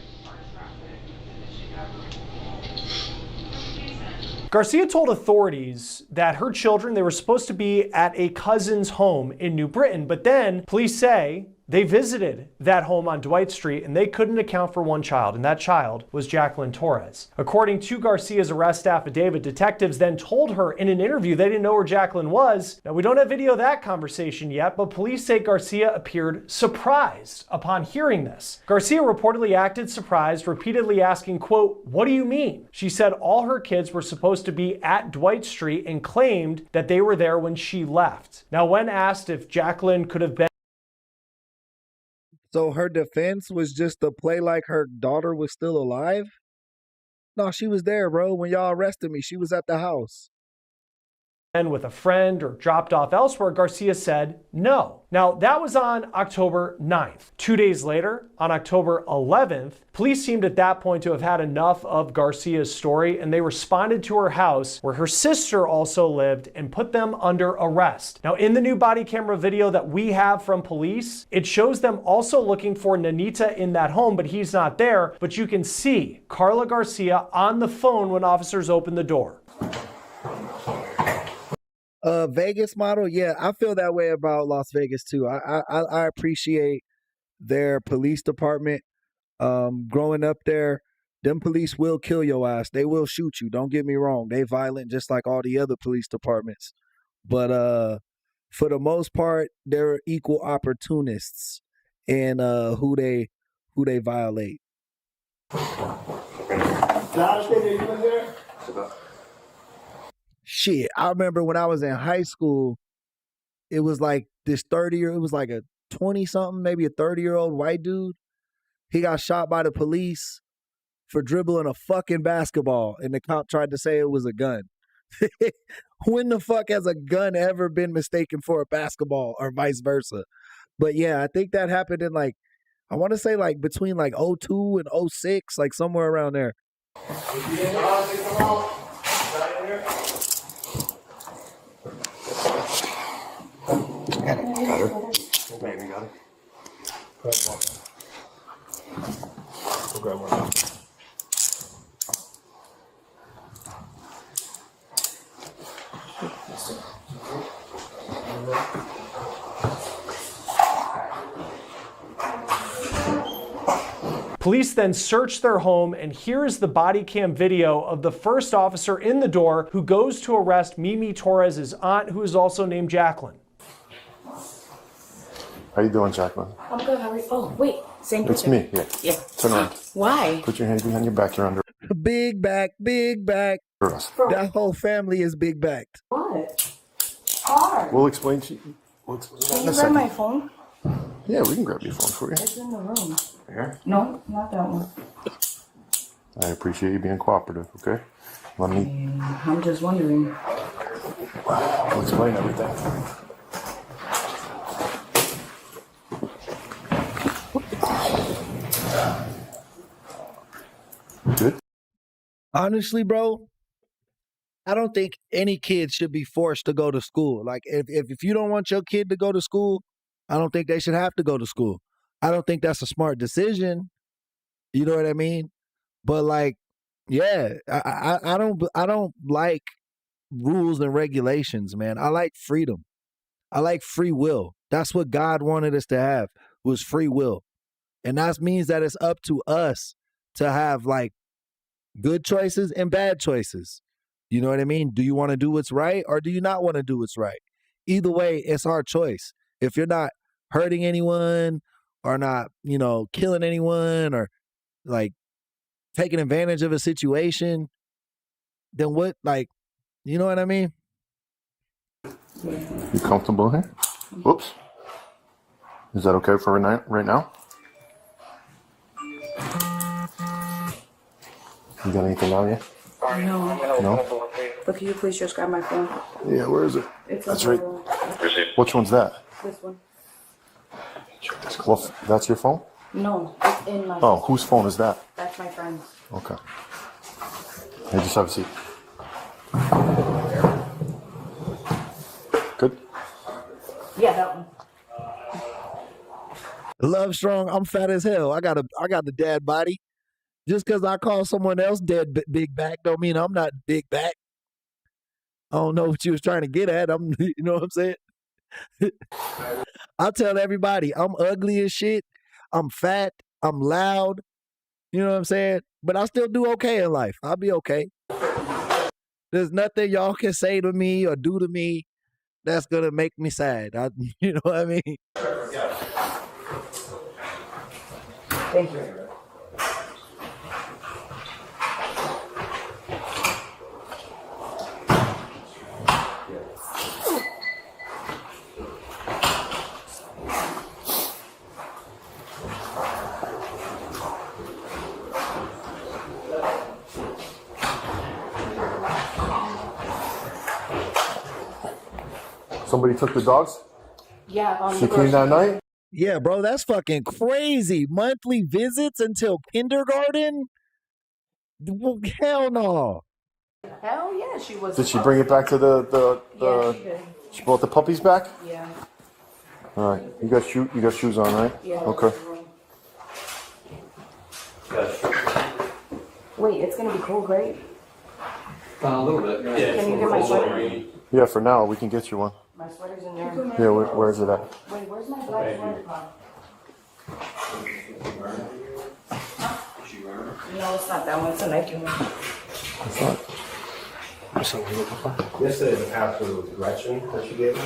S19: Garcia told authorities that her children, they were supposed to be at a cousin's home in New Britain, but then police say they visited that home on Dwight Street and they couldn't account for one child, and that child was Jacqueline Torres. According to Garcia's arrest affidavit, detectives then told her in an interview they didn't know where Jacqueline was. Now, we don't have video of that conversation yet, but police say Garcia appeared surprised upon hearing this. Garcia reportedly acted surprised, repeatedly asking, quote, "What do you mean?" She said all her kids were supposed to be at Dwight Street and claimed that they were there when she left. Now, when asked if Jacqueline could have been
S2: So her defense was just to play like her daughter was still alive? No, she was there, bro. When y'all arrested me, she was at the house.
S19: with a friend or dropped off elsewhere, Garcia said no. Now, that was on October 9th. 2 days later, on October 11th, police seemed at that point to have had enough of Garcia's story, and they responded to her house where her sister also lived and put them under arrest. Now, in the new body camera video that we have from police, it shows them also looking for Nanita in that home, but he's not there. But you can see Carla Garcia on the phone when officers opened the door.
S2: Vegas model, yeah, I feel that way about Las Vegas too. I appreciate their police department. Growing up there, them police will kill your ass. They will shoot you. Don't get me wrong. They violent just like all the other police departments. But for the most part, they're equal opportunists in who they violate. Shit, I remember when I was in high school, it was like this 30-year, it was like a 20-something, maybe a 30-year-old white dude. He got shot by the police for dribbling a fucking basketball, and the cop tried to say it was a gun. When the fuck has a gun ever been mistaken for a basketball or vice versa? But yeah, I think that happened in like, I want to say like between like 02 and 06, like somewhere around there.
S10: Got her. Maybe got it. We'll grab one.
S19: Police then search their home, and here is the body cam video of the first officer in the door who goes to arrest Mimi Torres' aunt, who is also named Jacqueline.
S10: How you doing, Jacqueline?
S9: I'm good. How are you? Oh, wait. Same
S10: It's
S9: picture.
S10: me, yeah.
S9: Yeah.
S10: Turn around.
S9: Why?
S10: Put your hands behind your back. You're under
S2: Big back, big back.
S10: arrest.
S2: That whole family is big backed.
S9: What? Hard.
S10: We'll explain to you.
S9: Can you grab my phone?
S10: Yeah, we can grab your phone for you.
S9: It's in the room.
S10: Here?
S9: No, not that one.
S10: I appreciate you being cooperative, okay? Let me...
S9: I'm just wondering.
S10: I'll explain everything. Good?
S2: Honestly, bro, I don't think any kid should be forced to go to school. Like, if you don't want your kid to go to school, I don't think they should have to go to school. I don't think that's a smart decision. You know what I mean? But like, yeah, I don't like rules and regulations, man. I like freedom. I like free will. That's what God wanted us to have, was free will. And that means that it's up to us to have like good choices and bad choices. You know what I mean? Do you want to do what's right, or do you not want to do what's right? Either way, it's our choice. If you're not hurting anyone or not, killing anyone or like taking advantage of a situation, then what, like, you know what I mean?
S10: You comfortable here? Whoops. Is that okay for right now? You got anything on you?
S9: No.
S10: No?
S9: But can you please just grab my phone?
S10: Yeah, where is it?
S9: It's
S10: That's
S9: over
S10: right. Which one's that?
S9: This one.
S10: Well, that's your phone?
S9: No, it's in my.
S10: Oh, whose phone is that?
S9: That's my friend's.
S10: Okay. Hey, just have a seat. Good?
S9: Yeah, that one.
S2: Love strong. I'm fat as hell. I got the dad body. Just because I call someone else dead big back don't mean I'm not big back. I don't know what you was trying to get at. You know what I'm saying? I tell everybody I'm ugly as shit. I'm fat. I'm loud. You know what I'm saying? But I still do okay in life. I'll be okay. There's nothing y'all can say to me or do to me that's gonna make me sad. You know what I mean?
S9: Thank you.
S10: Somebody took the dogs?
S9: Yeah.
S10: She came that night?
S2: Yeah, bro, that's fucking crazy. Monthly visits until kindergarten? Well, hell no.
S9: Hell yeah, she was.
S10: Did she bring it back to the
S9: Yeah, she did.
S10: She brought the puppies back?
S9: Yeah.
S10: All right. You got shoes on, right?
S9: Yeah.
S10: Okay.
S9: Wait, it's gonna be cold, right?
S21: A little bit.
S9: Can you get my sweater?
S10: Yeah, for now we can get you one.
S9: My sweater's in there.
S10: Yeah, where is it at?
S9: Wait, where's my black sweater? No, it's not that one. It's a Nike one.
S10: It's not.
S21: Yesterday the password was Gretchen that she gave me.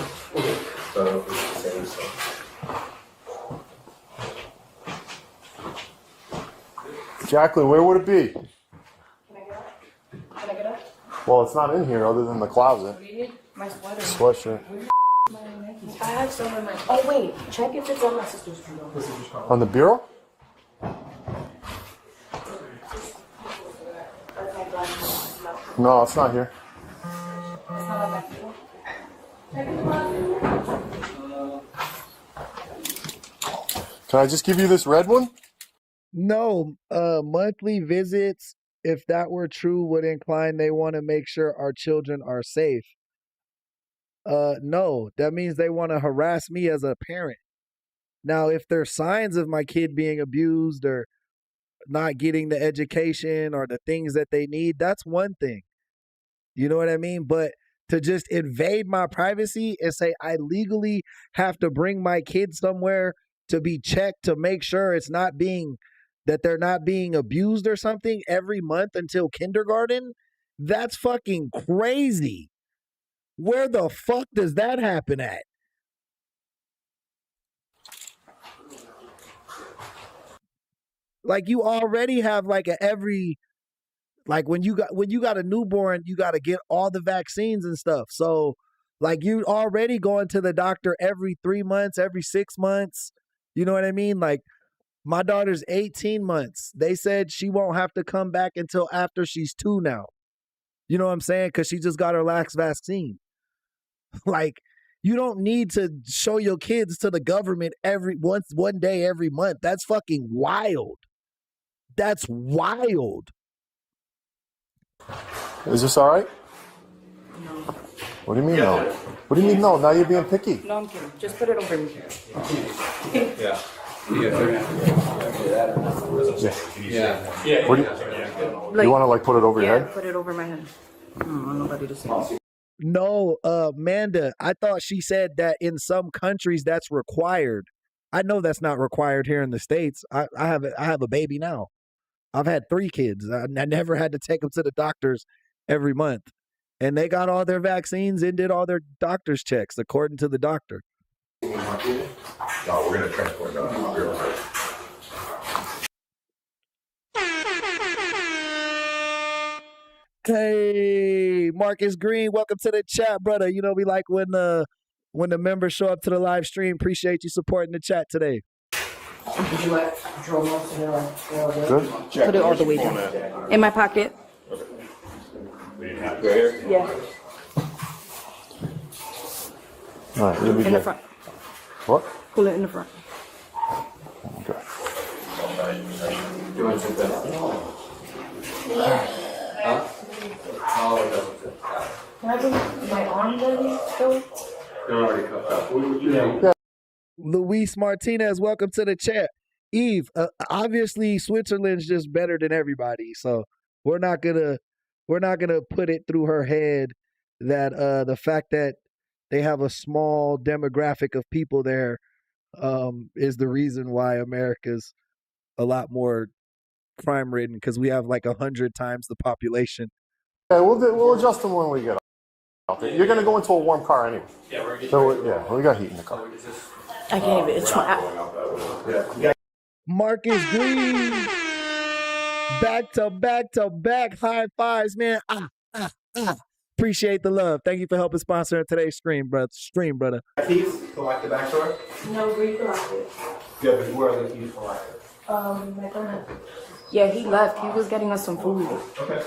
S21: So it's the same stuff.
S10: Jacqueline, where would it be?
S9: Can I get up?
S10: Well, it's not in here other than the closet.
S9: What do you need? My sweater.
S10: Sweatshirt.
S9: I have some in my. Oh wait, check if it's on my sister's bureau.
S10: On the bureau? No, it's not here.
S9: It's not on my bureau. Check in the closet.
S10: Can I just give you this red one?
S2: No, monthly visits, if that were true, would incline they want to make sure our children are safe. No, that means they want to harass me as a parent. Now, if there's signs of my kid being abused or not getting the education or the things that they need, that's one thing. You know what I mean? But to just invade my privacy and say I legally have to bring my kid somewhere to be checked to make sure it's not being, that they're not being abused or something every month until kindergarten, that's fucking crazy. Where the fuck does that happen at? Like you already have like when you got a newborn, you got to get all the vaccines and stuff. So like you already going to the doctor every 3 months, every 6 months. You know what I mean? Like my daughter's 18 months. They said she won't have to come back until after she's 2 now. You know what I'm saying? Because she just got her last vaccine. Like, you don't need to show your kids to the government one day every month. That's fucking wild. That's wild.
S10: Is this all right?
S9: No.
S10: What do you mean no? What do you mean no? Now you're being picky.
S9: No, I'm kidding. Just put it over me.
S21: Yeah.
S10: What do you want to like put it over your
S9: Yeah,
S10: head?
S9: put it over my head. I don't want nobody to see.
S2: No, Amanda, I thought she said that in some countries that's required. I know that's not required here in the States. I have a baby now. I've had 3 kids. I never had to take them to the doctors every month. And they got all their vaccines and did all their doctor's checks according to the doctor.
S21: No, we're going to transport that.
S2: Hey, Marcus Green, welcome to the chat, brother. You know we like when the members show up to the live stream. Appreciate you supporting the chat today.
S9: Did you draw most of it?
S10: Good.
S9: Put it all the way down. In my pocket.
S21: We didn't have
S17: here?
S9: Yeah.
S10: All right, you'll be
S9: In the
S10: good.
S9: front.
S10: What?
S9: Pull it in the front.
S10: Okay.
S17: You want to sit down? Huh? Oh,
S9: Can I do my arm ready still?
S17: they're already cut up. Yeah.
S2: Luis Martinez, welcome to the chat. Eve, obviously Switzerland's just better than everybody, so we're not gonna put it through her head that the fact that they have a small demographic of people there is the reason why America's a lot more crime ridden, because we have like 100 times the population.
S10: Yeah, we'll adjust them when we get out there. You're gonna go into a warm car anyway.
S17: Yeah, we're
S10: So yeah, we got heat in the car.
S9: I can't even. It's
S17: Yeah.
S2: Marcus Green, back to back high fives, man. Appreciate the love. Thank you for helping sponsor today's stream, brother.
S21: Keys to lock the back door?
S9: No, we can lock it.
S21: Yeah, but where are the keys to lock it?
S9: My grandma. Yeah, he left. He was getting us some food.
S21: Okay.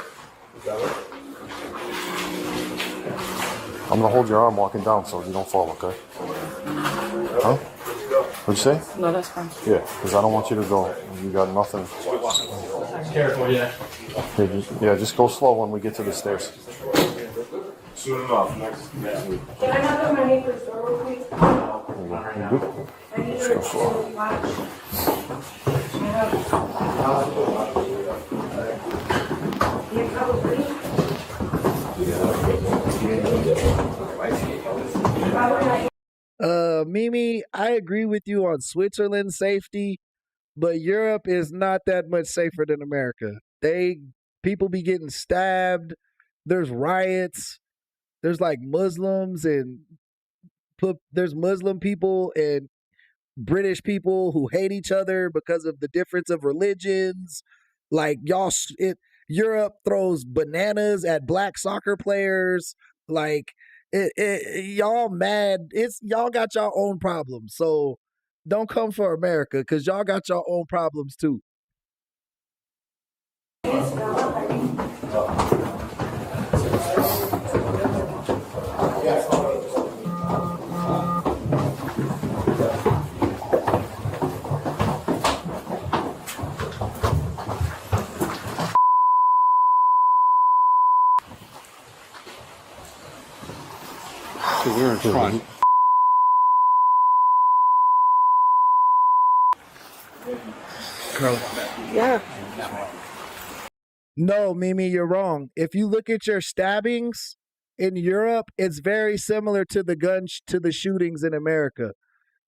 S10: I'm gonna hold your arm walking down so you don't fall, okay? Huh? What'd you say?
S9: No, that's fine.
S10: Yeah, because I don't want you to go. You got nothing.
S21: Careful, yeah.
S10: Just go slow when we get to the stairs.
S17: Soon enough, next week.
S9: Can I knock on my neighbor's door real quick?
S10: You good?
S9: I need
S10: Just
S9: her
S10: go slow.
S9: to watch. Yeah, probably.
S2: Mimi, I agree with you on Switzerland's safety, but Europe is not that much safer than America. People be getting stabbed. There's riots. There's like Muslims and there's Muslim people and British people who hate each other because of the difference of religions. Like Europe throws bananas at black soccer players. Like y'all mad. Y'all got y'all own problems. So don't come for America because y'all got your own problems too.
S10: We're in front.
S9: Yeah.
S2: No, Mimi, you're wrong. If you look at your stabbings in Europe, it's very similar to the shootings in America.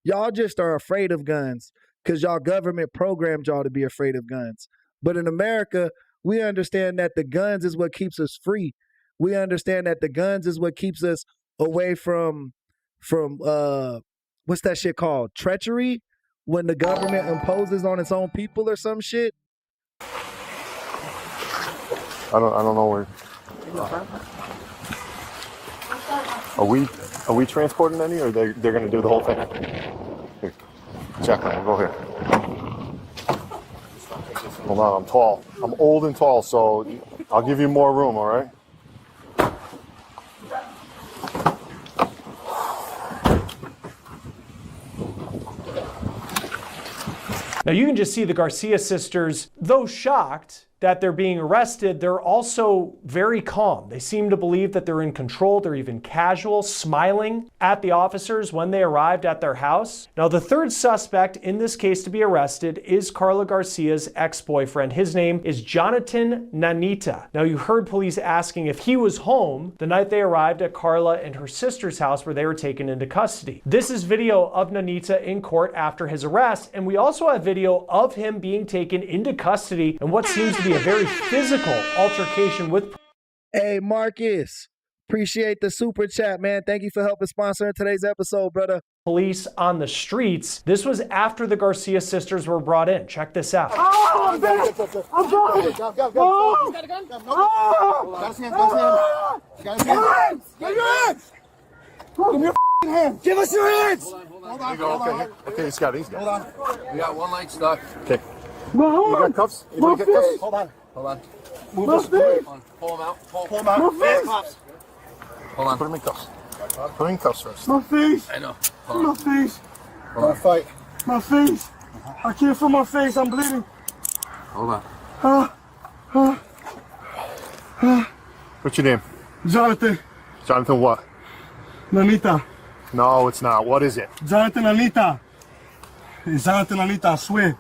S2: Y'all just are afraid of guns because y'all government programmed y'all to be afraid of guns. But in America, we understand that the guns is what keeps us free. We understand that the guns is what keeps us away from what's that shit called? Treachery? When the government imposes on its own people or some shit?
S10: I don't know where. Are we transporting any, or they're gonna do the whole thing? Here, Jacqueline, go here. Hold on, I'm tall. I'm old and tall, so I'll give you more room. All right.
S19: Now you can just see the Garcia sisters, though shocked that they're being arrested, they're also very calm. They seem to believe that they're in control. They're even casual, smiling at the officers when they arrived at their house. Now, the third suspect in this case to be arrested is Carla Garcia's ex-boyfriend. His name is Jonathan Nanita. Now, you heard police asking if he was home the night they arrived at Carla and her sister's house where they were taken into custody. This is video of Nanita in court after his arrest, and we also have video of him being taken into custody and what seems to be a very physical altercation with.
S2: Hey, Marcus, appreciate the super chat, man. Thank you for helping sponsor today's episode, brother.
S19: Police on the streets. This was after the Garcia sisters were brought in. Check this out.
S17: Oh, I'm dead. I'm done.
S7: Go. You got a gun? No. Got his hands. Get your hands. Give me your hands. Give us your hands. Hold on.
S10: Okay, he's got.
S7: Hold on. We got one leg stuck.
S10: Okay.
S7: No,
S10: you got cuffs? You want to get cuffs?
S7: Hold on.
S21: Move
S2: My
S21: this.
S2: face.
S21: Pull him out. Pull him
S2: My
S21: out.
S2: face.
S21: Handcuffs. Hold on. Put him in cuffs. Put him in cuffs first.
S2: My face.
S21: I know.
S2: My face.
S21: Don't fight.
S2: My face. I can't feel my face. I'm bleeding.
S21: Hold on.
S10: What's your name?
S2: Jonathan.
S10: Jonathan what?
S2: Nanita.
S10: No, it's not. What is it?
S2: Jonathan Anita. It's Jonathan Anita, I swear.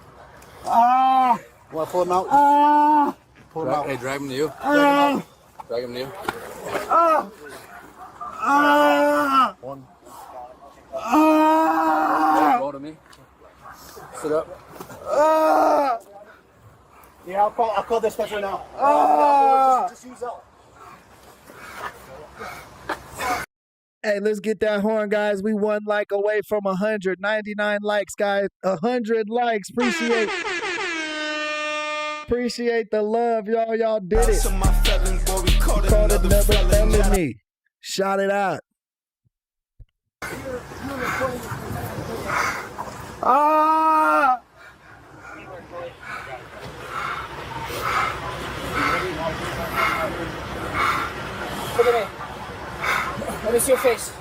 S2: Ah!
S21: Want to pull him out?
S2: Ah!
S21: Pull him out. Hey, drag him to you.
S2: Ah!
S21: Drag him to you.
S2: Ah! Ah!
S21: One.
S2: Ah!
S21: Roll to me. Sit up.
S2: Ah!
S21: Yeah, I'll call dispatcher now.
S2: Ah!
S21: Just use that.
S2: Hey, let's get that horn, guys. We 1 like away from 199 likes, guys. 100 likes. Appreciate the love, y'all. Y'all did it. Called another felony. Shout it out. Ah!
S9: Look at me. Let me see your face.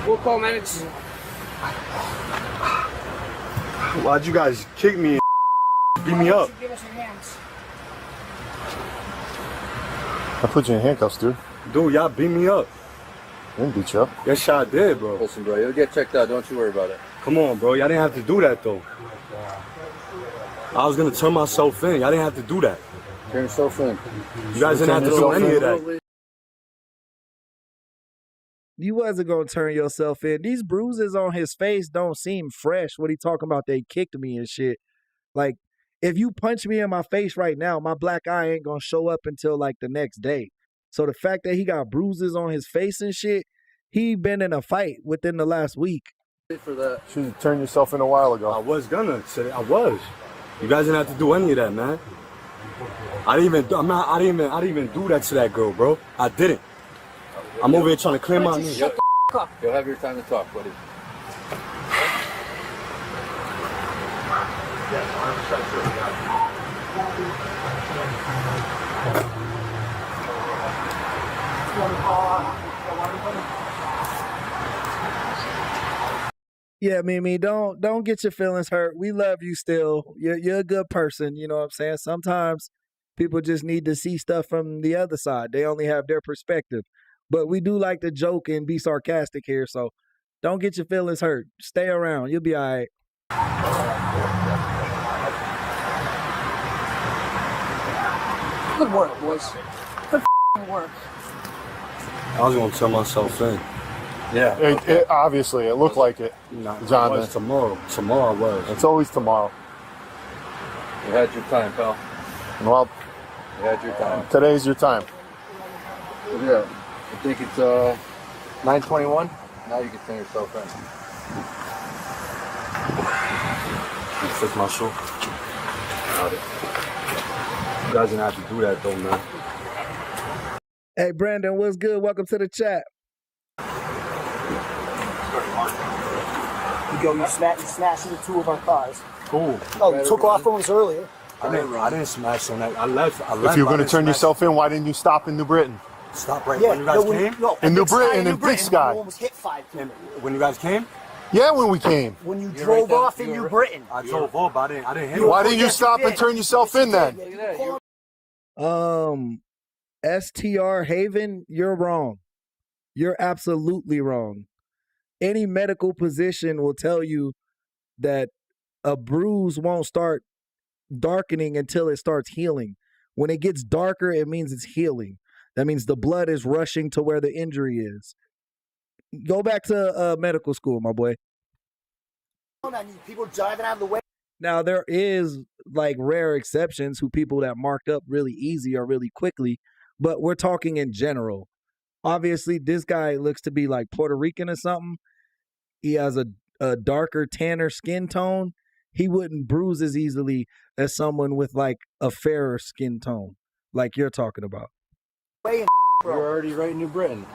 S9: We'll call medics.
S10: Why'd you guys kick me and beat me up?
S9: Give us your hands.
S10: I put you in handcuffs, dude.
S21: Dude, y'all beat me up.
S10: I didn't beat you up.
S21: Yes, I did, bro.
S6: Listen, bro, you'll get checked out. Don't you worry about it.
S21: Come on, bro. Y'all didn't have to do that, though. I was gonna turn myself in. Y'all didn't have to do that.
S6: Turn yourself in.
S21: You guys didn't have to do any of that.
S2: You wasn't gonna turn yourself in. These bruises on his face don't seem fresh. What he talking about? They kicked me and shit. Like, if you punch me in my face right now, my black eye ain't gonna show up until like the next day. So the fact that he got bruises on his face and shit, he been in a fight within the last week.
S6: For that.
S10: Should have turned yourself in a while ago.
S21: I was gonna say I was. You guys didn't have to do any of that, man. I didn't even do that to that girl, bro. I didn't. I'm over here trying to clear my name.
S6: Shut the f up. You'll have your time to talk, buddy.
S2: Yeah, Mimi, don't get your feelings hurt. We love you still. You're a good person, you know what I'm saying? Sometimes people just need to see stuff from the other side. They only have their perspective. But we do like to joke and be sarcastic here, so don't get your feelings hurt. Stay around. You'll be all right.
S9: Good work, boys. Good work.
S21: I was gonna turn myself in.
S10: Yeah. Obviously, it looked like it.
S21: John, it was tomorrow. Tomorrow was.
S10: It's always tomorrow.
S6: You had your time, pal.
S10: Well,
S6: You had your time.
S10: today's your time.
S6: Yeah. I think it's 9:21. Now you can turn yourself in.
S21: Fix my shoe. You guys didn't have to do that though, man.
S2: Hey, Brandon, what's good? Welcome to the chat.
S9: You go, you smashed into 2 of our cars.
S21: Cool.
S9: Oh, you took off from us earlier.
S21: I didn't smash on that. I left.
S10: If you were going to turn yourself in, why didn't you stop in New Britain?
S21: Stop right when you guys came?
S10: In New Britain and Big Sky.
S9: You almost hit 5 people.
S21: When you guys came?
S10: Yeah, when we came.
S9: When you drove off in New Britain.
S21: I drove off, but I didn't hit.
S10: Why didn't you stop and turn yourself in then?
S2: STR Haven, you're wrong. You're absolutely wrong. Any medical physician will tell you that a bruise won't start darkening until it starts healing. When it gets darker, it means it's healing. That means the blood is rushing to where the injury is. Go back to medical school, my boy.
S9: I need people driving out of the way.
S2: Now, there is like rare exceptions who people that marked up really easy or really quickly, but we're talking in general. Obviously, this guy looks to be like Puerto Rican or something. He has a darker, tanner skin tone. He wouldn't bruise as easily as someone with like a fairer skin tone, like you're talking about.
S21: You're already right in New Britain.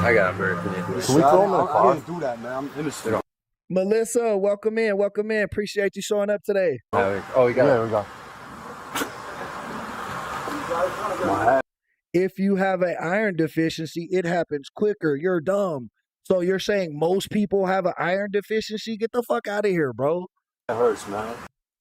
S6: I got a better opinion.
S21: Can we throw him in the car? I didn't do that, man. I'm innocent.
S2: Melissa, welcome in. Welcome in. Appreciate you showing up today.
S6: Oh, we got
S21: Yeah, we got.
S2: If you have an iron deficiency, it happens quicker. You're dumb. So you're saying most people have an iron deficiency? Get the fuck out of here, bro.
S21: It hurts, man.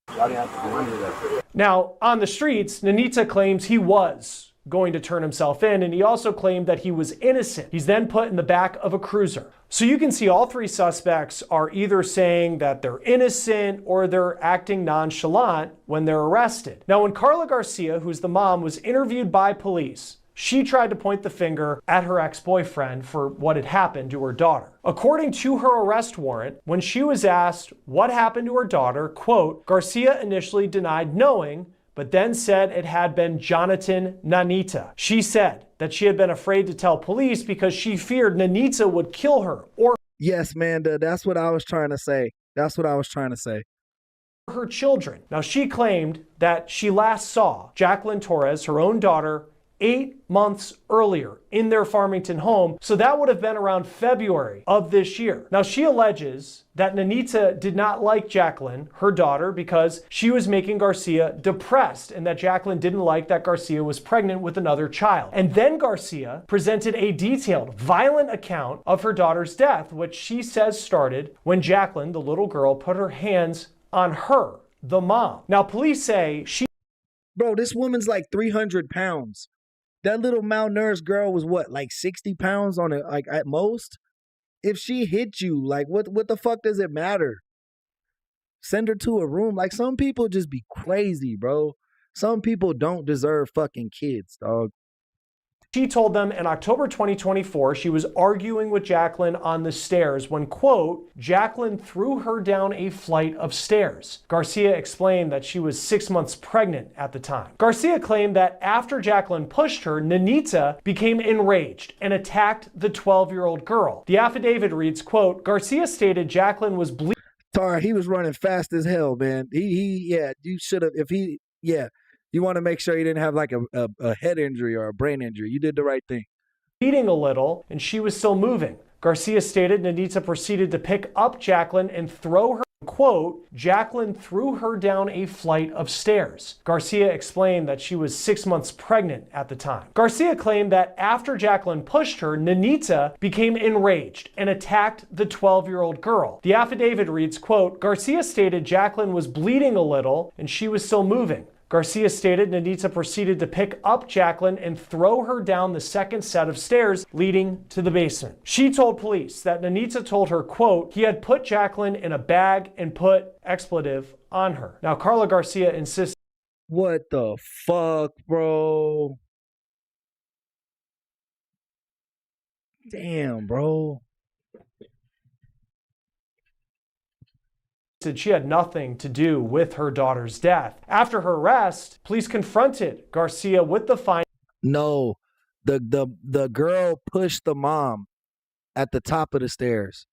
S21: I didn't have to do any of that.
S19: Now, on the streets, Nanita claims he was going to turn himself in, and he also claimed that he was innocent. He's then put in the back of a cruiser. So you can see all three suspects are either saying that they're innocent or they're acting nonchalant when they're arrested. Now, when Carla Garcia, who's the mom, was interviewed by police, she tried to point the finger at her ex-boyfriend for what had happened to her daughter. According to her arrest warrant, when she was asked what happened to her daughter, quote, Garcia initially denied knowing, but then said it had been Jonathan Nanita. She said that she had been afraid to tell police because she feared Nanita would kill her or
S2: yes, Manda, that's what I was trying to say. That's what I was trying to say.
S19: Her children. Now, she claimed that she last saw Jacqueline Torres, her own daughter, 8 months earlier in their Farmington home. So that would have been around February of this year. Now, she alleges that Nanita did not like Jacqueline, her daughter, because she was making Garcia depressed and that Jacqueline didn't like that Garcia was pregnant with another child. And then Garcia presented a detailed, violent account of her daughter's death, which she says started when Jacqueline, the little girl, put her hands on her, the mom. Now, police say she...
S2: Bro, this woman's like 300 pounds. That little malnourished girl was what, like 60 pounds on it, like at most? If she hit you, like what the fuck does it matter? Send her to a room. Like some people just be crazy, bro. Some people don't deserve fucking kids, dog.
S19: She told them in October 2024, she was arguing with Jacqueline on the stairs when, quote, Jacqueline threw her down a flight of stairs. Garcia explained that she was 6 months pregnant at the time. Garcia claimed that after Jacqueline pushed her, Nanita became enraged and attacked the 12-year-old girl. The affidavit reads, quote, Garcia stated Jacqueline was bleeding.
S2: Tara, he was running fast as hell, man. Yeah, you should have, you want to make sure you didn't have like a head injury or a brain injury. You did the right thing.
S19: Bleeding a little, and she was still moving. Garcia stated Nanita proceeded to pick up Jacqueline and throw her, quote, Jacqueline threw her down a flight of stairs. Garcia explained that she was 6 months pregnant at the time. Garcia claimed that after Jacqueline pushed her, Nanita became enraged and attacked the 12-year-old girl. The affidavit reads, quote, Garcia stated Jacqueline was bleeding a little and she was still moving. Garcia stated Nanita proceeded to pick up Jacqueline and throw her down the second set of stairs leading to the basement. She told police that Nanita told her, quote, he had put Jacqueline in a bag and put expletive on her. Now, Carla Garcia insists.
S2: What the fuck, bro? Damn, bro.
S19: Said she had nothing to do with her daughter's death. After her arrest, police confronted Garcia with the finding.
S2: No, the girl pushed the mom at the top of the stairs,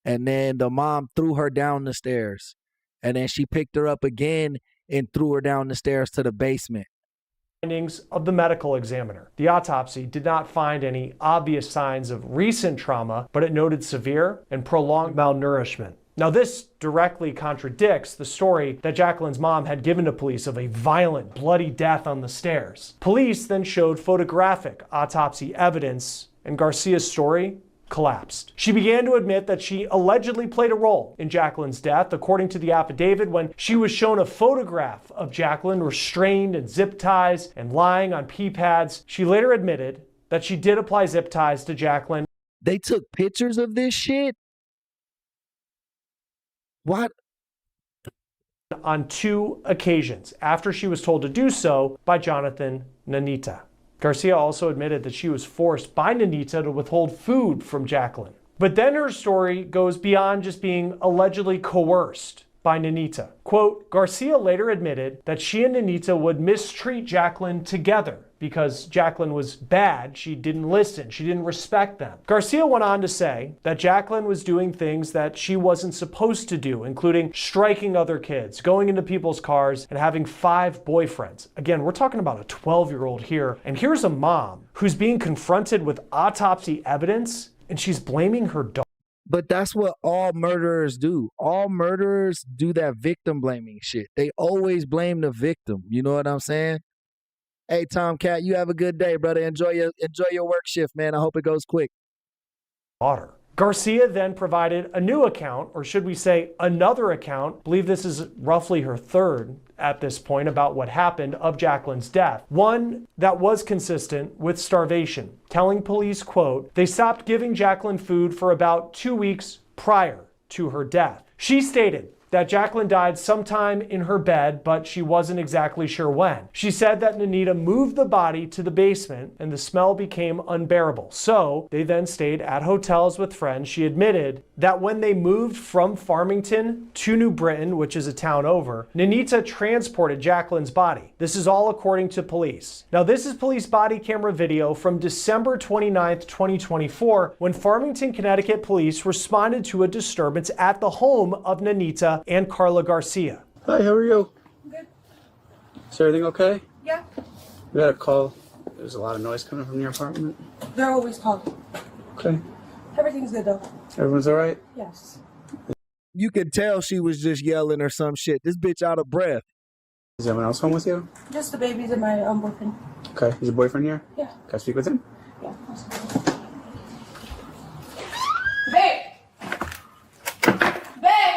S2: and then the mom threw her down the stairs, and then she picked her up again and threw her down the stairs to the basement.
S19: Findings of the medical examiner. The autopsy did not find any obvious signs of recent trauma, but it noted severe and prolonged malnourishment. Now, this directly contradicts the story that Jacqueline's mom had given to police of a violent, bloody death on the stairs. Police then showed photographic autopsy evidence, and Garcia's story collapsed. She began to admit that she allegedly played a role in Jacqueline's death. According to the affidavit, when she was shown a photograph of Jacqueline restrained in zip ties and lying on pee pads, she later admitted that she did apply zip ties to Jacqueline.
S2: They took pictures of this shit? What?
S19: On 2 occasions after she was told to do so by Jonathan Nanita. Garcia also admitted that she was forced by Nanita to withhold food from Jacqueline. But then her story goes beyond just being allegedly coerced. by Nanita. Quote, Garcia later admitted that she and Nanita would mistreat Jacqueline together because Jacqueline was bad. She didn't listen. She didn't respect them. Garcia went on to say that Jacqueline was doing things that she wasn't supposed to do, including striking other kids, going into people's cars, and having 5 boyfriends. Again, we're talking about a 12-year-old here. And here's a mom who's being confronted with autopsy evidence, and she's blaming her daughter.
S2: But that's what all murderers do. All murderers do that victim blaming shit. They always blame the victim. You know what I'm saying? Hey, Tomcat, you have a good day, brother. Enjoy your work shift, man. I hope it goes quick.
S19: Daughter. Garcia then provided a new account, or should we say another account, I believe this is roughly her third at this point, about what happened of Jacqueline's death. One that was consistent with starvation, telling police, quote, they stopped giving Jacqueline food for about 2 weeks prior to her death. She stated that Jacqueline died sometime in her bed, but she wasn't exactly sure when. She said that Nanita moved the body to the basement and the smell became unbearable. So they then stayed at hotels with friends. She admitted that when they moved from Farmington to New Britain, which is a town over, Nanita transported Jacqueline's body. This is all according to police. Now, this is police body camera video from December 29th, 2024, when Farmington, Connecticut police responded to a disturbance at the home of Nanita and Carla Garcia.
S12: Hi, how are you?
S9: Good.
S12: Is everything okay?
S9: Yeah.
S12: We got a call. There's a lot of noise coming from your apartment.
S9: They're always calling.
S12: Okay.
S9: Everything's good though.
S12: Everyone's all right?
S9: Yes.
S2: You could tell she was just yelling or some shit. This bitch out of breath.
S12: Is anyone else home with you?
S9: Just the babies and my boyfriend.
S12: Okay. Is your boyfriend here?
S9: Yeah.
S12: Can I speak with him?
S9: Yeah. Babe! Babe!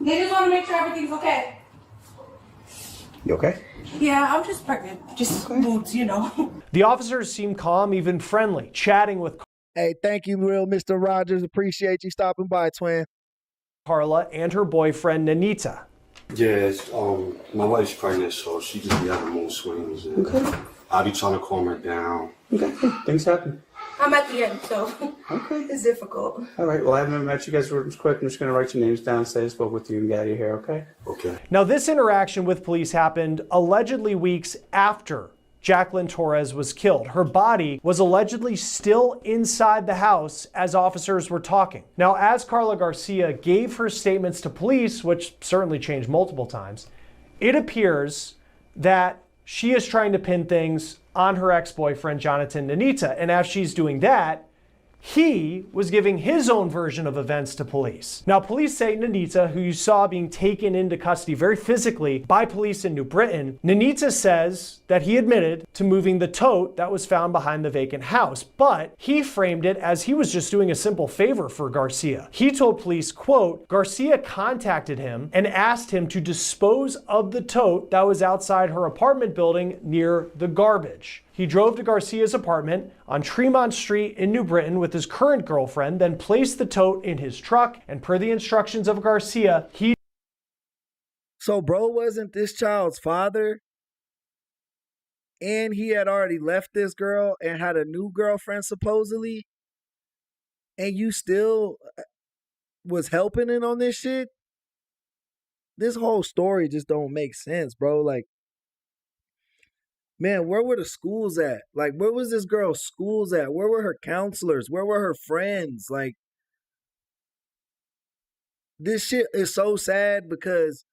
S9: They just want to make sure everything's okay.
S12: You okay?
S9: Yeah, I'm just pregnant. Just moods, you know.
S19: The officers seemed calm, even friendly, chatting with
S2: Hey, thank you, real Mr. Rogers. Appreciate you stopping by, twin.
S19: Carla and her boyfriend, Nanita.
S21: Yeah, my wife's pregnant, so she just be having mood swings. And I'll be trying to calm her down.
S12: Okay, things happen.
S9: I'm at the end, so it's difficult.
S12: All right, well, I haven't met you guys real quick. I'm just going to write your names down, say I spoke with you, and get out of here, okay?
S21: Okay.
S19: Now, this interaction with police happened allegedly weeks after Jacqueline Torres was killed. Her body was allegedly still inside the house as officers were talking. Now, as Carla Garcia gave her statements to police, which certainly changed multiple times, it appears that she is trying to pin things on her ex-boyfriend, Jonathan Nanita. And as she's doing that, he was giving his own version of events to police. Now, police say Nanita, who you saw being taken into custody very physically by police in New Britain, Nanita says that he admitted to moving the tote that was found behind the vacant house, but he framed it as he was just doing a simple favor for Garcia. He told police, quote, Garcia contacted him and asked him to dispose of the tote that was outside her apartment building near the garbage. He drove to Garcia's apartment on Tremont Street in New Britain with his current girlfriend, then placed the tote in his truck, and per the instructions of Garcia, he...
S2: So bro wasn't this child's father, and he had already left this girl and had a new girlfriend supposedly, and you still was helping in on this shit? This whole story just don't make sense, bro. Like, man, where were the schools at? Like, where was this girl's schools at? Where were her counselors? Where were her friends? Like, this shit is so sad because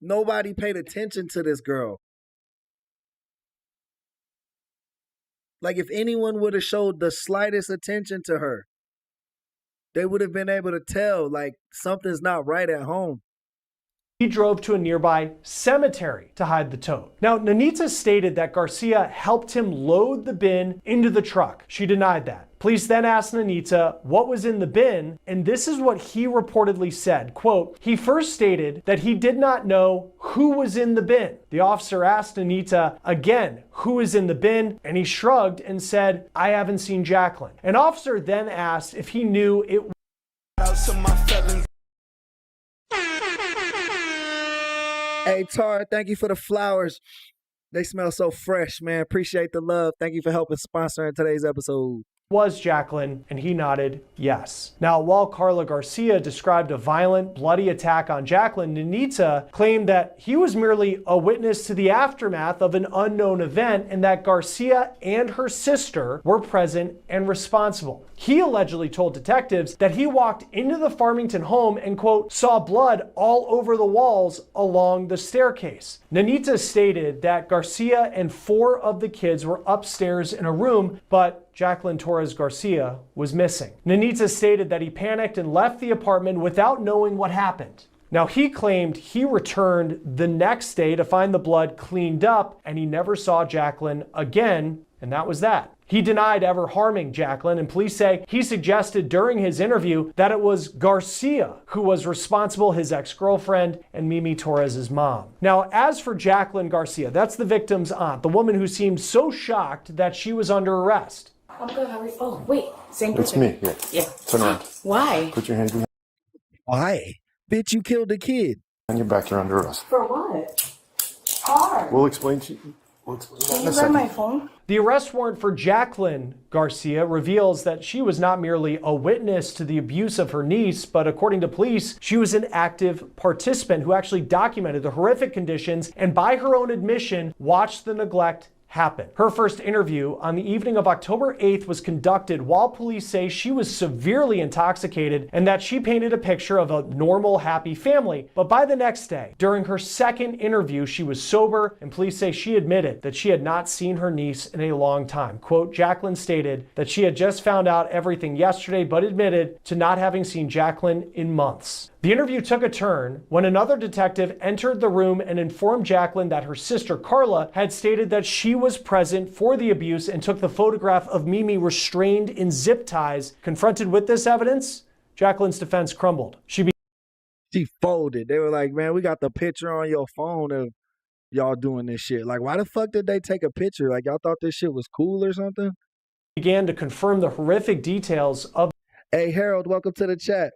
S2: nobody paid attention to this girl. Like, if anyone would have showed the slightest attention to her, they would have been able to tell, like, something's not right at home.
S19: He drove to a nearby cemetery to hide the tote. Now, Nanita stated that Garcia helped him load the bin into the truck. She denied that. Police then asked Nanita what was in the bin, and this is what he reportedly said. Quote, he first stated that he did not know who was in the bin. The officer asked Nanita again, who is in the bin? And he shrugged and said, I haven't seen Jacqueline. An officer then asked if he knew it was
S2: Hey, Tar, thank you for the flowers. They smell so fresh, man. Appreciate the love. Thank you for helping sponsoring today's episode.
S19: was Jacqueline, and he nodded yes. Now, while Carla Garcia described a violent, bloody attack on Jacqueline, Nanita claimed that he was merely a witness to the aftermath of an unknown event and that Garcia and her sister were present and responsible. He allegedly told detectives that he walked into the Farmington home and, quote, saw blood all over the walls along the staircase. Nanita stated that Garcia and 4 of the kids were upstairs in a room, but Jacqueline Torres Garcia was missing. Nanita stated that he panicked and left the apartment without knowing what happened. Now, he claimed he returned the next day to find the blood cleaned up, and he never saw Jacqueline again, and that was that. He denied ever harming Jacqueline, and police say he suggested during his interview that it was Garcia who was responsible, his ex-girlfriend and Mimi Torres's mom. Now, as for Jacqueline Garcia, that's the victim's aunt, the woman who seemed so shocked that she was under arrest.
S9: I'm good, how are you? Oh, wait, same
S10: It's
S9: person.
S10: me, yeah.
S9: Yeah.
S10: Turn around.
S9: Why?
S10: Put your hands behind
S2: Why? Bitch, you killed a kid.
S10: your back. You're under arrest.
S9: For what? Hard.
S10: We'll explain to you. We'll explain
S9: Can
S10: in
S9: you
S10: a
S9: grab
S10: second.
S9: my phone?
S19: The arrest warrant for Jacqueline Garcia reveals that she was not merely a witness to the abuse of her niece, but according to police, she was an active participant who actually documented the horrific conditions and, by her own admission, watched the neglect happen. Her first interview on the evening of October 8th was conducted while police say she was severely intoxicated and that she painted a picture of a normal, happy family. But by the next day, during her second interview, she was sober, and police say she admitted that she had not seen her niece in a long time. Quote, Jacqueline stated that she had just found out everything yesterday, but admitted to not having seen Jacqueline in months. The interview took a turn when another detective entered the room and informed Jacqueline that her sister Carla had stated that she was present for the abuse and took the photograph of Mimi restrained in zip ties. Confronted with this evidence, Jacqueline's defense crumbled. She
S2: folded. They were like, man, we got the picture on your phone of y'all doing this shit. Like, why the fuck did they take a picture? Like, y'all thought this shit was cool or something?
S19: began to confirm the horrific details of
S2: Hey, Harold, welcome to the chat.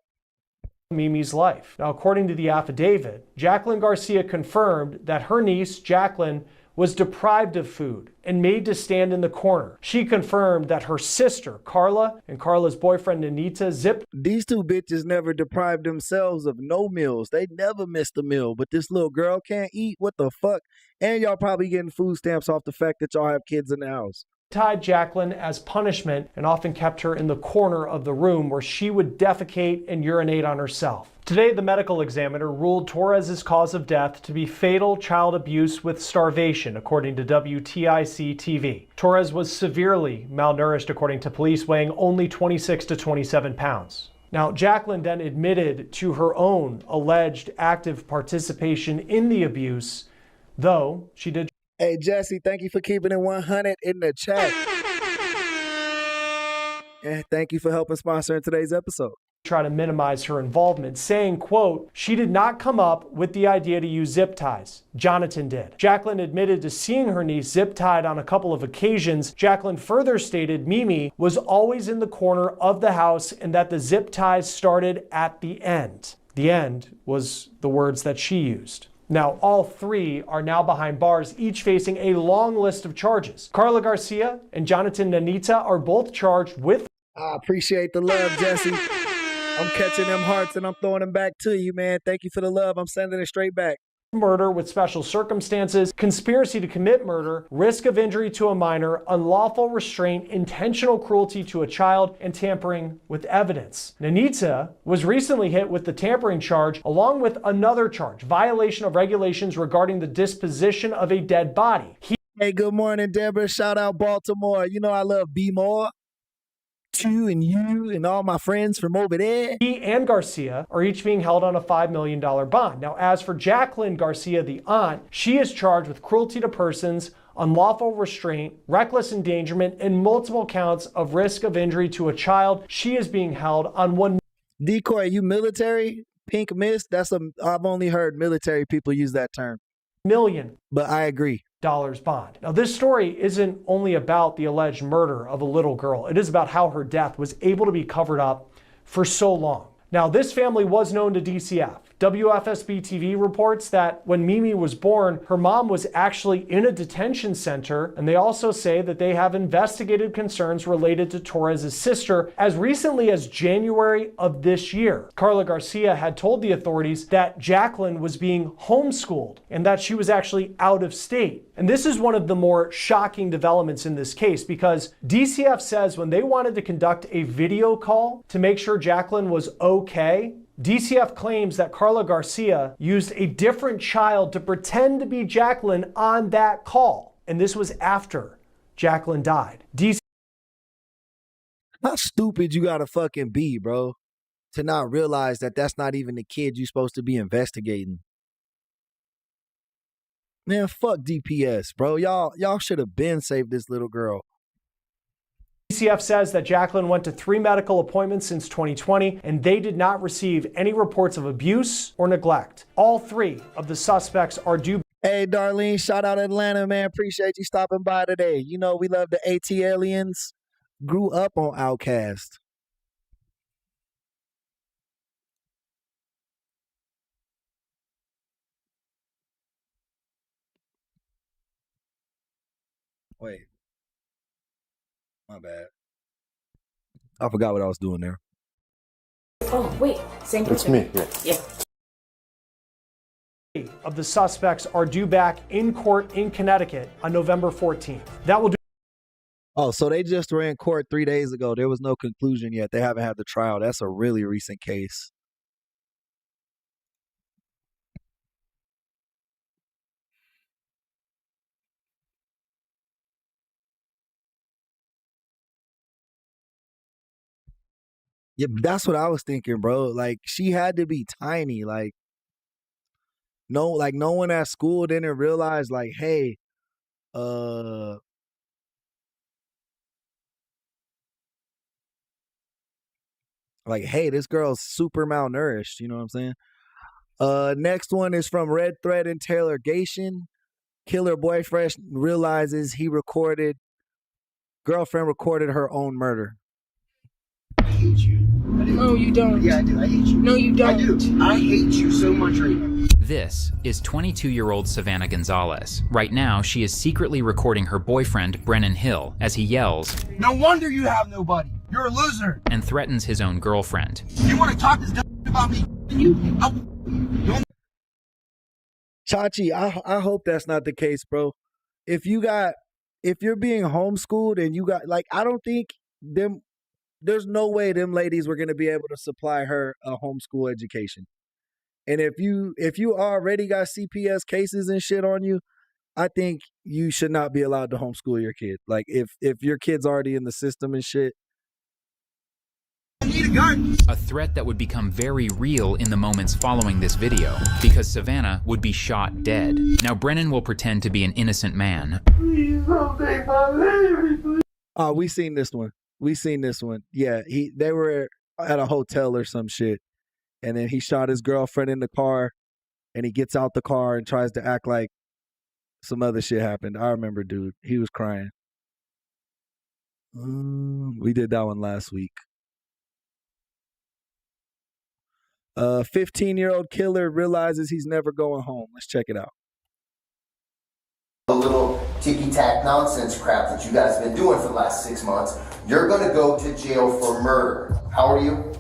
S19: Mimi's life. Now, according to the affidavit, Jacqueline Garcia confirmed that her niece, Jacqueline, was deprived of food and made to stand in the corner. She confirmed that her sister, Carla, and Carla's boyfriend, Anita, zipped.
S2: These two bitches never deprived themselves of no meals. They never missed a meal, but this little girl can't eat. What the fuck? And y'all probably getting food stamps off the fact that y'all have kids in the house.
S19: Tied Jacqueline as punishment and often kept her in the corner of the room where she would defecate and urinate on herself. Today, the medical examiner ruled Torres's cause of death to be fatal child abuse with starvation, according to WTIC TV. Torres was severely malnourished, according to police, weighing only 26 to 27 pounds. Now, Jacqueline then admitted to her own alleged active participation in the abuse, though she did.
S2: Hey, Jesse, thank you for keeping it 100 in the chat. And thank you for helping sponsor in today's episode.
S19: Try to minimize her involvement, saying, quote, she did not come up with the idea to use zip ties. Jonathan did. Jacqueline admitted to seeing her niece zip tied on a couple of occasions. Jacqueline further stated Mimi was always in the corner of the house and that the zip ties started at the end. The end was the words that she used. Now, all three are now behind bars, each facing a long list of charges. Carla Garcia and Jonathan Nanita are both charged with.
S2: I appreciate the love, Jesse. I'm catching them hearts and I'm throwing them back to you, man. Thank you for the love. I'm sending it straight back.
S19: Murder with special circumstances, conspiracy to commit murder, risk of injury to a minor, unlawful restraint, intentional cruelty to a child, and tampering with evidence. Nanita was recently hit with the tampering charge along with another charge, violation of regulations regarding the disposition of a dead body.
S2: Hey, good morning, Deborah. Shout out Baltimore. You know I love B-More. You and you and all my friends from over there.
S19: He and Garcia are each being held on a $5 million bond. Now, as for Jacqueline Garcia, the aunt, she is charged with cruelty to persons, unlawful restraint, reckless endangerment, and multiple counts of risk of injury to a child. She is being held on $1
S2: Decoy, you military? Pink mist? I've only heard military people use that term.
S19: million.
S2: But I agree.
S19: Bond. Now, this story isn't only about the alleged murder of a little girl. It is about how her death was able to be covered up for so long. Now, this family was known to DCF. WFSB TV reports that when Mimi was born, her mom was actually in a detention center, and they also say that they have investigated concerns related to Torres's sister as recently as January of this year. Carla Garcia had told the authorities that Jacqueline was being homeschooled and that she was actually out of state. And this is one of the more shocking developments in this case, because DCF says when they wanted to conduct a video call to make sure Jacqueline was okay, DCF claims that Carla Garcia used a different child to pretend to be Jacqueline on that call. And this was after Jacqueline died.
S2: How stupid you gotta fucking be, bro, to not realize that that's not even the kid you're supposed to be investigating. Man, fuck DPS, bro. Y'all should have been saved this little girl.
S19: DCF says that Jacqueline went to 3 medical appointments since 2020, and they did not receive any reports of abuse or neglect. All 3 of the suspects are due.
S2: Hey, Darlene, shout out Atlanta, man. Appreciate you stopping by today. You know we love the AT aliens. Grew up on Outkast. Wait. My bad. I forgot what I was doing there.
S9: Oh, wait. Same
S10: It's me, yeah.
S9: Yeah.
S19: Of the suspects are due back in court in Connecticut on November 14th. That will do.
S2: Oh, so they just were in court 3 days ago. There was no conclusion yet. They haven't had the trial. That's a really recent case. Yeah, that's what I was thinking, bro. Like, she had to be tiny. Like no one at school didn't realize, like, hey, this girl's super malnourished. You know what I'm saying? Next one is from Red Thread Interrogation. Killer boyfriend realizes girlfriend recorded her own murder.
S14: I hate you.
S9: No, you don't.
S14: Yeah, I do. I hate you.
S9: No, you don't.
S14: I do. I hate you so much right now.
S15: This is 22-year-old Savannah Gonzalez. Right now, she is secretly recording her boyfriend, Brennan Hill, as he yells.
S14: No wonder you have nobody. You're a loser.
S15: And threatens his own girlfriend.
S14: You want to talk this dumb about me?
S2: Chachi, I hope that's not the case, bro. If you're being homeschooled and you got, like, I don't think there's no way them ladies were going to be able to supply her a homeschool education. And if you already got CPS cases and shit on you, I think you should not be allowed to homeschool your kid. Like, if your kid's already in the system and shit.
S15: A threat that would become very real in the moments following this video, because Savannah would be shot dead. Now Brennan will pretend to be an innocent man.
S14: Please don't take my baby.
S2: Oh, we seen this one. Yeah, they were at a hotel or some shit, and then he shot his girlfriend in the car, and he gets out the car and tries to act like some other shit happened. I remember, dude. He was crying. We did that one last week. 15-year-old killer realizes he's never going home. Let's check it out.
S22: The little ticky-tack nonsense crap that you guys have been doing for the last 6 months, you're going to go to jail for murder. How old are you?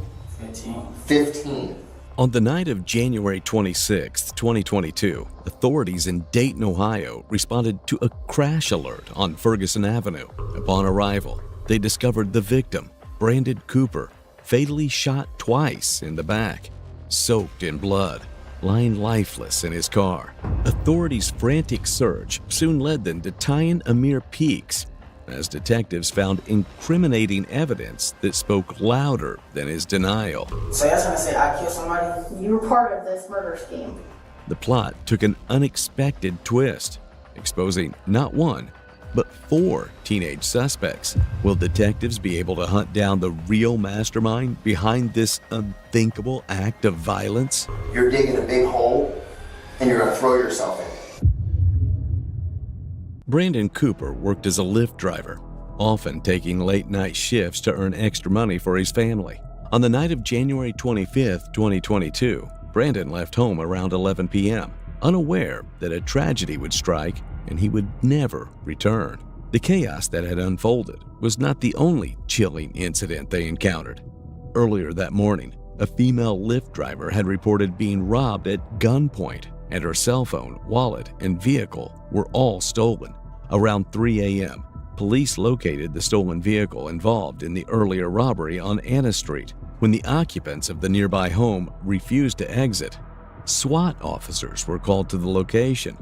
S22: 15.
S24: On the night of January 26, 2022, authorities in Dayton, Ohio responded to a crash alert on Ferguson Avenue. Upon arrival, they discovered the victim, Brandon Cooper, fatally shot twice in the back, soaked in blood, lying lifeless in his car. Authorities' frantic search soon led them to Tyan Amir Peaks, as detectives found incriminating evidence that spoke louder than his denial.
S14: So you're trying to say I killed somebody?
S9: You were part of this murder scheme.
S24: The plot took an unexpected twist, exposing not one, but 4 teenage suspects. Will detectives be able to hunt down the real mastermind behind this unthinkable act of violence?
S22: You're digging a big hole, and you're going to throw yourself in it.
S24: Brandon Cooper worked as a Lyft driver, often taking late-night shifts to earn extra money for his family. On the night of January 25, 2022, Brandon left home around 11 p.m., unaware that a tragedy would strike and he would never return. The chaos that had unfolded was not the only chilling incident they encountered. Earlier that morning, a female Lyft driver had reported being robbed at gunpoint, and her cell phone, wallet, and vehicle were all stolen. Around 3 a.m., police located the stolen vehicle involved in the earlier robbery on Anna Street. When the occupants of the nearby home refused to exit, SWAT officers were called to the location.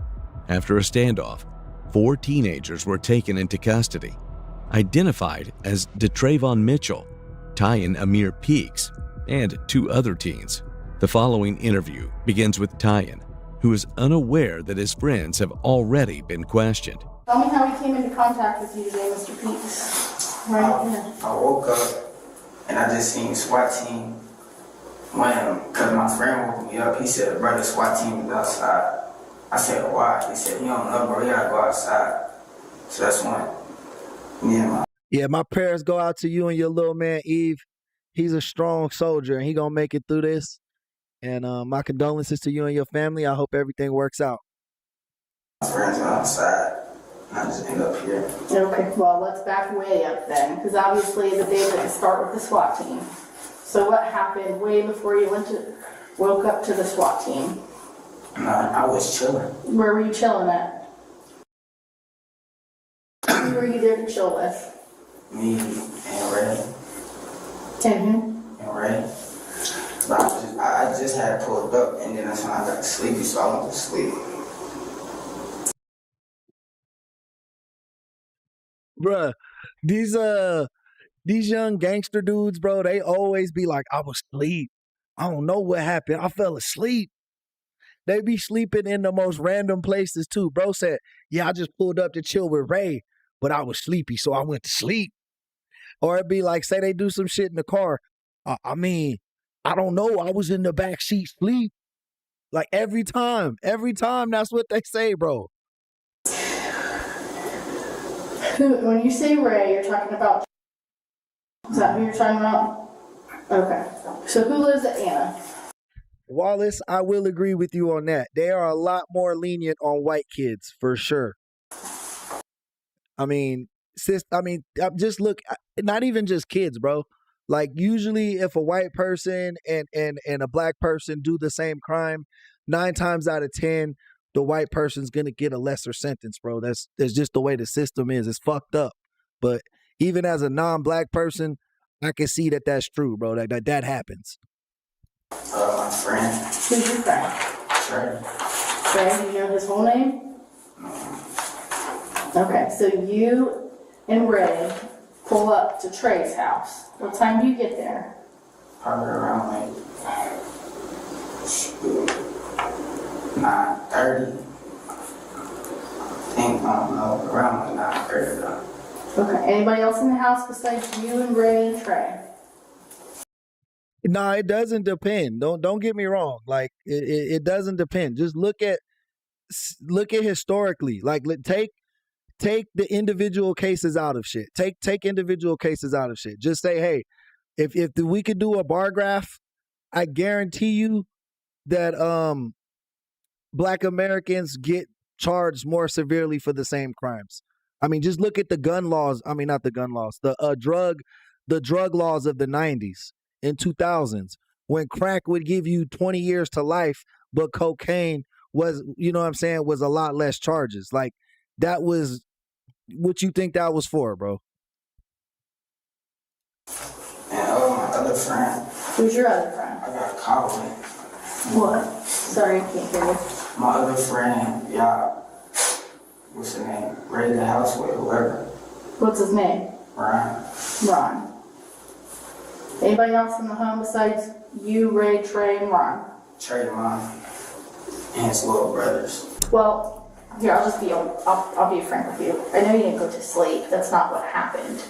S24: After a standoff, 4 teenagers were taken into custody, identified as DeTravon Mitchell, Tyan Amir Peaks, and 2 other teens. The following interview begins with Tyan, who is unaware that his friends have already been questioned.
S4: Tell me how he came into contact with you today, Mr. Peaks. Right?
S14: I woke up and I just seen SWAT team. Because my friend woke me up, he said, brother, SWAT team is outside. I said, why? He said, you don't know, bro, you gotta go outside. So that's when
S2: Yeah, my prayers go out to you and your little man, Eve. He's a strong soldier, and he gonna make it through this. And my condolences to you and your family. I hope everything works out.
S14: my friends went outside. And I just ended up here.
S4: Okay, well, let's back way up then, because obviously the day didn't start with the SWAT team. So what happened way before you woke up to the SWAT team?
S14: I was chilling.
S4: Where were you chilling at? Who were you there to chill with?
S14: Me and Ray.
S4: Mm-hmm.
S14: And Ray. But I just had pulled up, and then that's when I got sleepy, so I went to sleep.
S2: Bruh, these young gangster dudes, bro, they always be like, I was asleep. I don't know what happened. I fell asleep. They be sleeping in the most random places too. Bro said, yeah, I just pulled up to chill with Ray, but I was sleepy, so I went to sleep. Or it'd be like, say they do some shit in the car. I mean, I don't know. I was in the back seat sleep. Like every time, that's what they say, bro.
S4: When you say Ray, you're talking about... Is that who you're talking about? Okay. So who lives at Anna?
S2: Wallace, I will agree with you on that. They are a lot more lenient on white kids, for sure. I mean, just look, not even just kids, bro. Like, usually if a white person and a black person do the same crime, 9 times out of 10, the white person's gonna get a lesser sentence, bro. That's just the way the system is. It's fucked up. But even as a non-black person, I can see that that's true, bro. That happens.
S14: My friend.
S4: Who's your friend?
S14: Trey.
S4: Trey, do you know his whole name?
S14: No.
S4: Okay, so you and Ray pull up to Trey's house. What time do you get there?
S14: Probably around like 9:30. I don't know, around like 9:30 though.
S4: Okay, anybody else in the house besides you and Ray and Trey?
S2: No, it doesn't depend. Don't get me wrong. Like it doesn't depend. Just look at historically. Like take the individual cases out of shit. Take individual cases out of shit. Just say, hey, if we could do a bar graph, I guarantee you that Black Americans get charged more severely for the same crimes. I mean, just look at the gun laws. I mean, not the gun laws. The drug laws of the 90s and 2000s, when crack would give you 20 years to life, but cocaine was, you know what I'm saying, was a lot less charges. Like, that was what you think that was for, bro.
S14: And my other friend.
S4: Who's your other friend?
S14: I got caught with.
S4: What? Sorry, I can't hear you.
S14: My other friend, y'all, what's his name? Ray the house with whoever.
S4: What's his name?
S14: Ron.
S4: Anybody else in the home besides you, Ray, Trey, and Ron?
S14: Trey, Ron, and his little brothers.
S4: Well, here, I'll be frank with you. I know you didn't go to sleep. That's not what happened.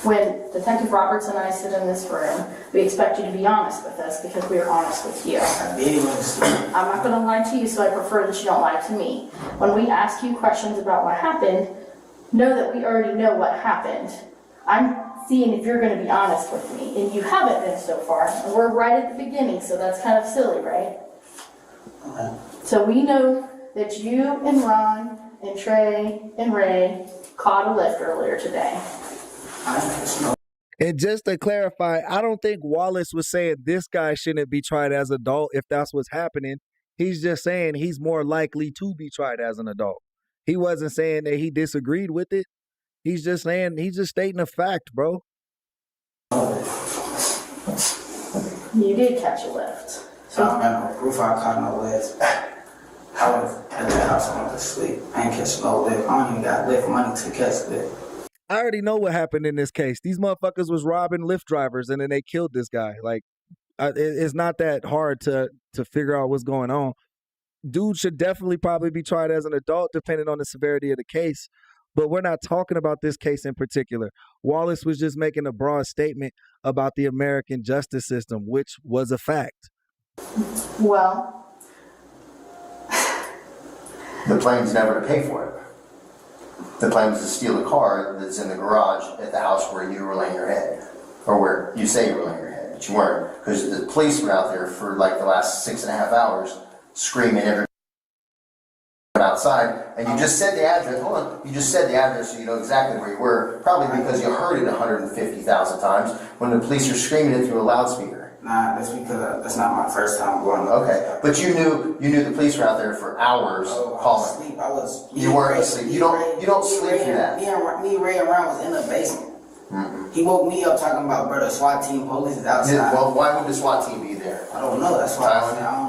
S4: When Detective Roberts and I sit in this room, we expect you to be honest with us because we are honest with you.
S14: I did want to sleep.
S4: I'm not going to lie to you, so I prefer that you don't lie to me. When we ask you questions about what happened, know that we already know what happened. I'm seeing if you're going to be honest with me, and you haven't been so far. And we're right at the beginning, so that's kind of silly, right? So we know that you and Ron and Trey and Ray caught a lift earlier today.
S2: And just to clarify, I don't think Wallace was saying this guy shouldn't be tried as an adult if that's what's happening. He's just saying he's more likely to be tried as an adult. He wasn't saying that he disagreed with it. He's just saying, he's just stating a fact, bro.
S4: You did catch a lift.
S14: So I don't have no proof I caught no lift. I was at the house, I went to sleep. I ain't catch no lift. I don't even got lift money to catch lift.
S2: I already know what happened in this case. These motherfuckers was robbing Lyft drivers and then they killed this guy. Like, it's not that hard to figure out what's going on. Dude should definitely probably be tried as an adult depending on the severity of the case. But we're not talking about this case in particular. Wallace was just making a broad statement about the American justice system, which was a fact.
S4: Well,
S22: the plan's never to pay for it. The plan was to steal a car that's in the garage at the house where you were laying your head, or where you say you were laying your head, but you weren't, because the police were out there for like the last 6.5 hours screaming every outside, and you just said the address. Hold on, you just said the address, so you know exactly where you were. Probably because you heard it 150,000 times when the police are screaming it through a loudspeaker.
S14: Nah, that's because that's not my first time going.
S22: Okay, but you knew the police were out there for hours calling.
S14: I was asleep.
S22: You weren't asleep. You don't sleep through that.
S14: Me, Ray, and Ron was in the basement. He woke me up talking about, brother, SWAT team, police is outside.
S22: Well, why would the SWAT team be there?
S14: I don't know. That's why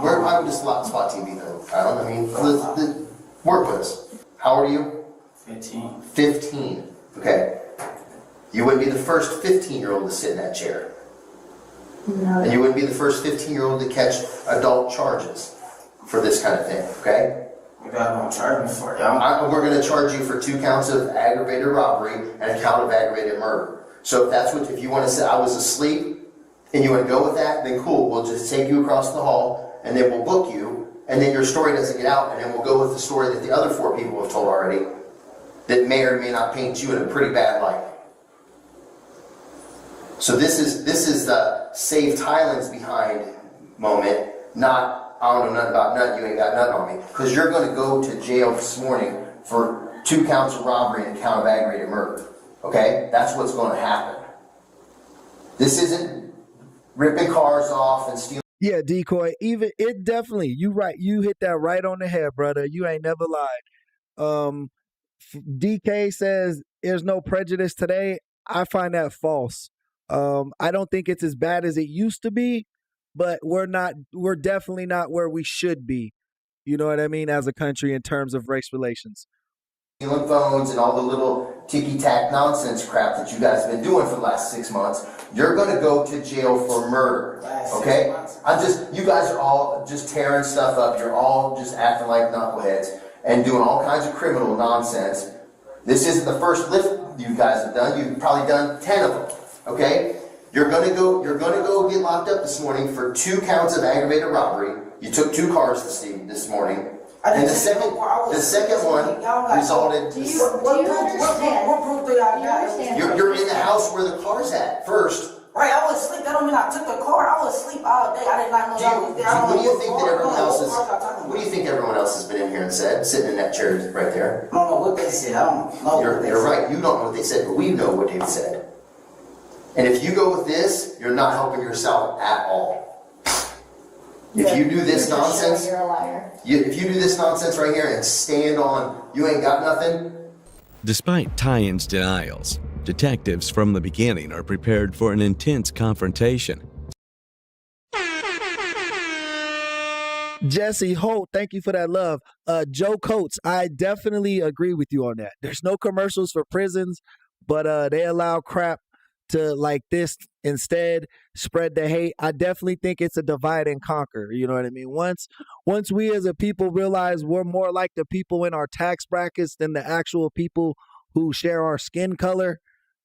S22: why would the SWAT team be there? I mean, work with us. How old are you?
S14: 15.
S22: 15. Okay. You wouldn't be the first 15-year-old to sit in that chair.
S4: no.
S22: And you wouldn't be the first 15-year-old to catch adult charges for this kind of thing, okay?
S14: You guys don't charge me for it.
S22: We're going to charge you for 2 counts of aggravated robbery and a count of aggravated murder. So if you want to say I was asleep and you want to go with that, then cool. We'll just take you across the hall and then we'll book you, and then your story doesn't get out, and then we'll go with the story that the other 4 people have told already that may or may not paint you in a pretty bad light. So this is the save Thailand's behind moment, not I don't know nothing about nothing, you ain't got nothing on me. Because you're going to go to jail this morning for 2 counts of robbery and a count of aggravated murder. Okay? That's what's going to happen. This isn't ripping cars off and stealing.
S2: Yeah, Decoy, even it definitely, you right, you hit that right on the head, brother. You ain't never lied. DK says there's no prejudice today. I find that false. I don't think it's as bad as it used to be, but we're definitely not where we should be. You know what I mean? As a country in terms of race relations.
S22: Stealing phones and all the little ticky-tack nonsense crap that you guys have been doing for the last 6 months, you're going to go to jail for murder, okay? You guys are all just tearing stuff up. You're all just acting like knuckleheads and doing all kinds of criminal nonsense. This isn't the first lift you guys have done. You've probably done 10 of them, okay? You're going to go get locked up this morning for 2 counts of aggravated robbery. You took 2 cars this morning. And the second one resulted.
S4: Do you understand?
S14: What proof do y'all got?
S22: You're in the house where the car's at first.
S14: Right, I was asleep. That don't mean I took the car. I was asleep all day. I did not know that was there.
S22: What do you think that everyone else is? What do you think everyone else has been in here and said, sitting in that chair right there?
S14: I don't know what they said. I don't know.
S22: You're right. You don't know what they said, but we know what they've said. And if you go with this, you're not helping yourself at all. If you do this nonsense,
S4: you're a liar.
S22: If you do this nonsense right here and stand on, you ain't got nothing.
S24: Despite Tyen's denials, detectives from the beginning are prepared for an intense confrontation.
S2: Jesse Holt, thank you for that love. Joe Coates, I definitely agree with you on that. There's no commercials for prisons, but they allow crap to like this instead spread the hate. I definitely think it's a divide and conquer. You know what I mean? Once we as a people realize we're more like the people in our tax brackets than the actual people who share our skin color,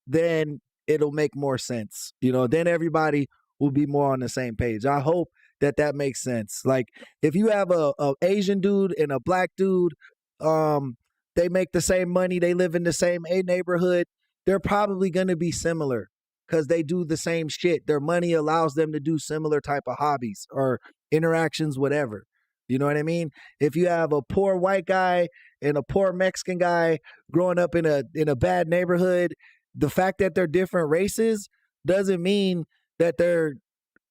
S2: then it'll make more sense. You know, then everybody will be more on the same page. I hope that makes sense. Like if you have a Asian dude and a black dude, they make the same money, they live in the same neighborhood, they're probably going to be similar. because they do the same shit. Their money allows them to do similar type of hobbies or interactions, whatever. You know what I mean? If you have a poor white guy and a poor Mexican guy growing up in a bad neighborhood, the fact that they're different races doesn't mean that they're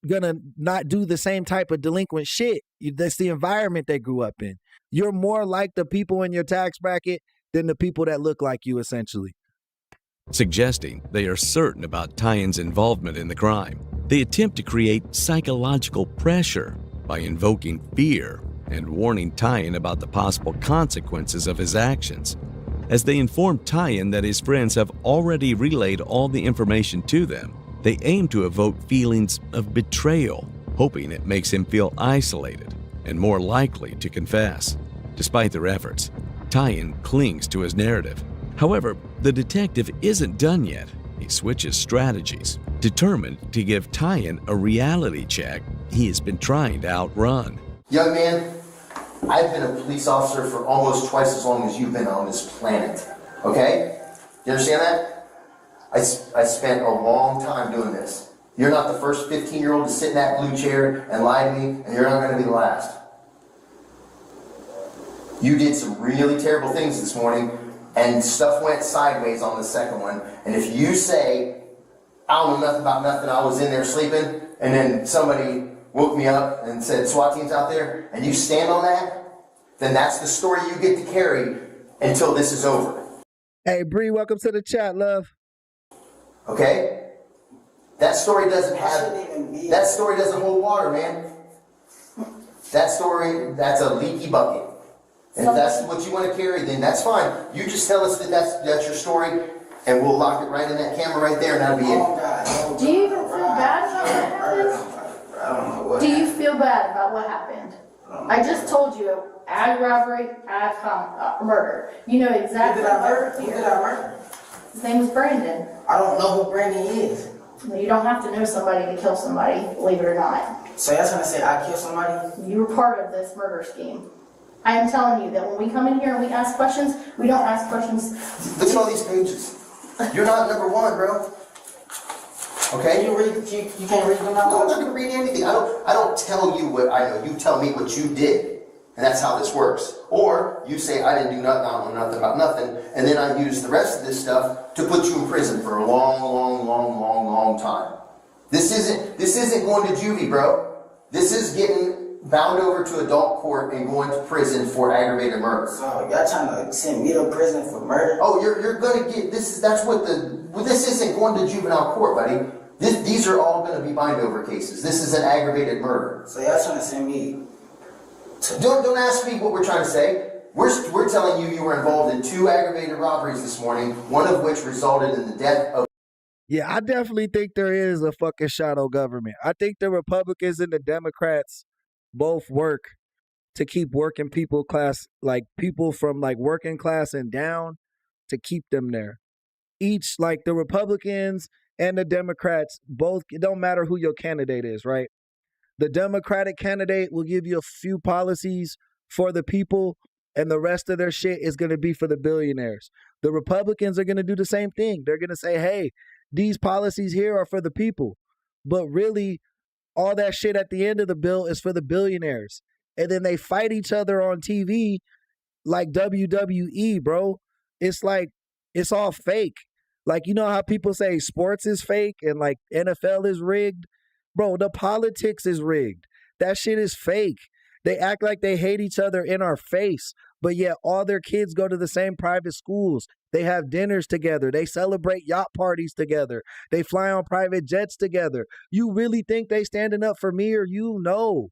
S2: gonna not do the same type of delinquent shit. That's the environment they grew up in. You're more like the people in your tax bracket than the people that look like you, essentially.
S24: Suggesting they are certain about Tyen's involvement in the crime, they attempt to create psychological pressure by invoking fear and warning Tyen about the possible consequences of his actions. As they inform Tyen that his friends have already relayed all the information to them, they aim to evoke feelings of betrayal, hoping it makes him feel isolated and more likely to confess. Despite their efforts, Tyen clings to his narrative. However, the detective isn't done yet. He switches strategies, determined to give Tyen a reality check he has been trying to outrun.
S22: Young man, I've been a police officer for almost twice as long as you've been on this planet, okay? You understand that? I spent a long time doing this. You're not the first 15-year-old to sit in that blue chair and lie to me, and you're not going to be the last. You did some really terrible things this morning, and stuff went sideways on the second one. And if you say, I don't know nothing about nothing, I was in there sleeping, and then somebody woke me up and said, SWAT team's out there, and you stand on that, then that's the story you get to carry until this is over.
S2: Hey, Bree, welcome to the chat, love.
S22: Okay? That story doesn't hold water, man. That story, that's a leaky bucket. And if that's what you want to carry, then that's fine. You just tell us that that's your story, and we'll lock it right in that camera right there, and that'll be it.
S4: Do you even feel bad about what happened? Do you feel bad about what happened? I just told you, ag robbery, ag murder. You know exactly what murder.
S14: Who did I murder?
S4: His name is Brandon.
S14: I don't know who Brandon is.
S4: You don't have to know somebody to kill somebody, believe it or not.
S14: So that's when I say I killed somebody?
S4: You were part of this murder scheme. I am telling you that when we come in here and we ask questions, we don't ask questions.
S22: Look at all these pages. You're not number one, bro. Okay?
S14: You can't read them out?
S22: No, I'm not gonna read anything. I don't tell you what I know. You tell me what you did. And that's how this works. Or you say I didn't do nothing, I don't know nothing about nothing, and then I use the rest of this stuff to put you in prison for a long time. This isn't going to juvie, bro. This is getting bound over to adult court and going to prison for aggravated murder.
S14: So y'all trying to send me to prison for murder?
S22: Oh, you're gonna get this. This isn't going to juvenile court, buddy. These are all going to be bind over cases. This is an aggravated murder.
S14: So y'all trying to send me?
S22: Don't ask me what we're trying to say. We're telling you were involved in 2 aggravated robberies this morning, one of which resulted in the death of.
S2: Yeah, I definitely think there is a fucking shadow government. I think the Republicans and the Democrats both work to keep working people class, like people from like working class and down, to keep them there. Each, like the Republicans and the Democrats, both, it don't matter who your candidate is, right? The Democratic candidate will give you a few policies for the people, and the rest of their shit is going to be for the billionaires. The Republicans are going to do the same thing. They're going to say, hey, these policies here are for the people. But really, all that shit at the end of the bill is for the billionaires. And then they fight each other on TV like WWE, bro. It's like, it's all fake. Like, you know how people say sports is fake and like NFL is rigged? Bro, the politics is rigged. That shit is fake. They act like they hate each other in our face, but yet all their kids go to the same private schools. They have dinners together. They celebrate yacht parties together. They fly on private jets together. You really think they standing up for me or you? No.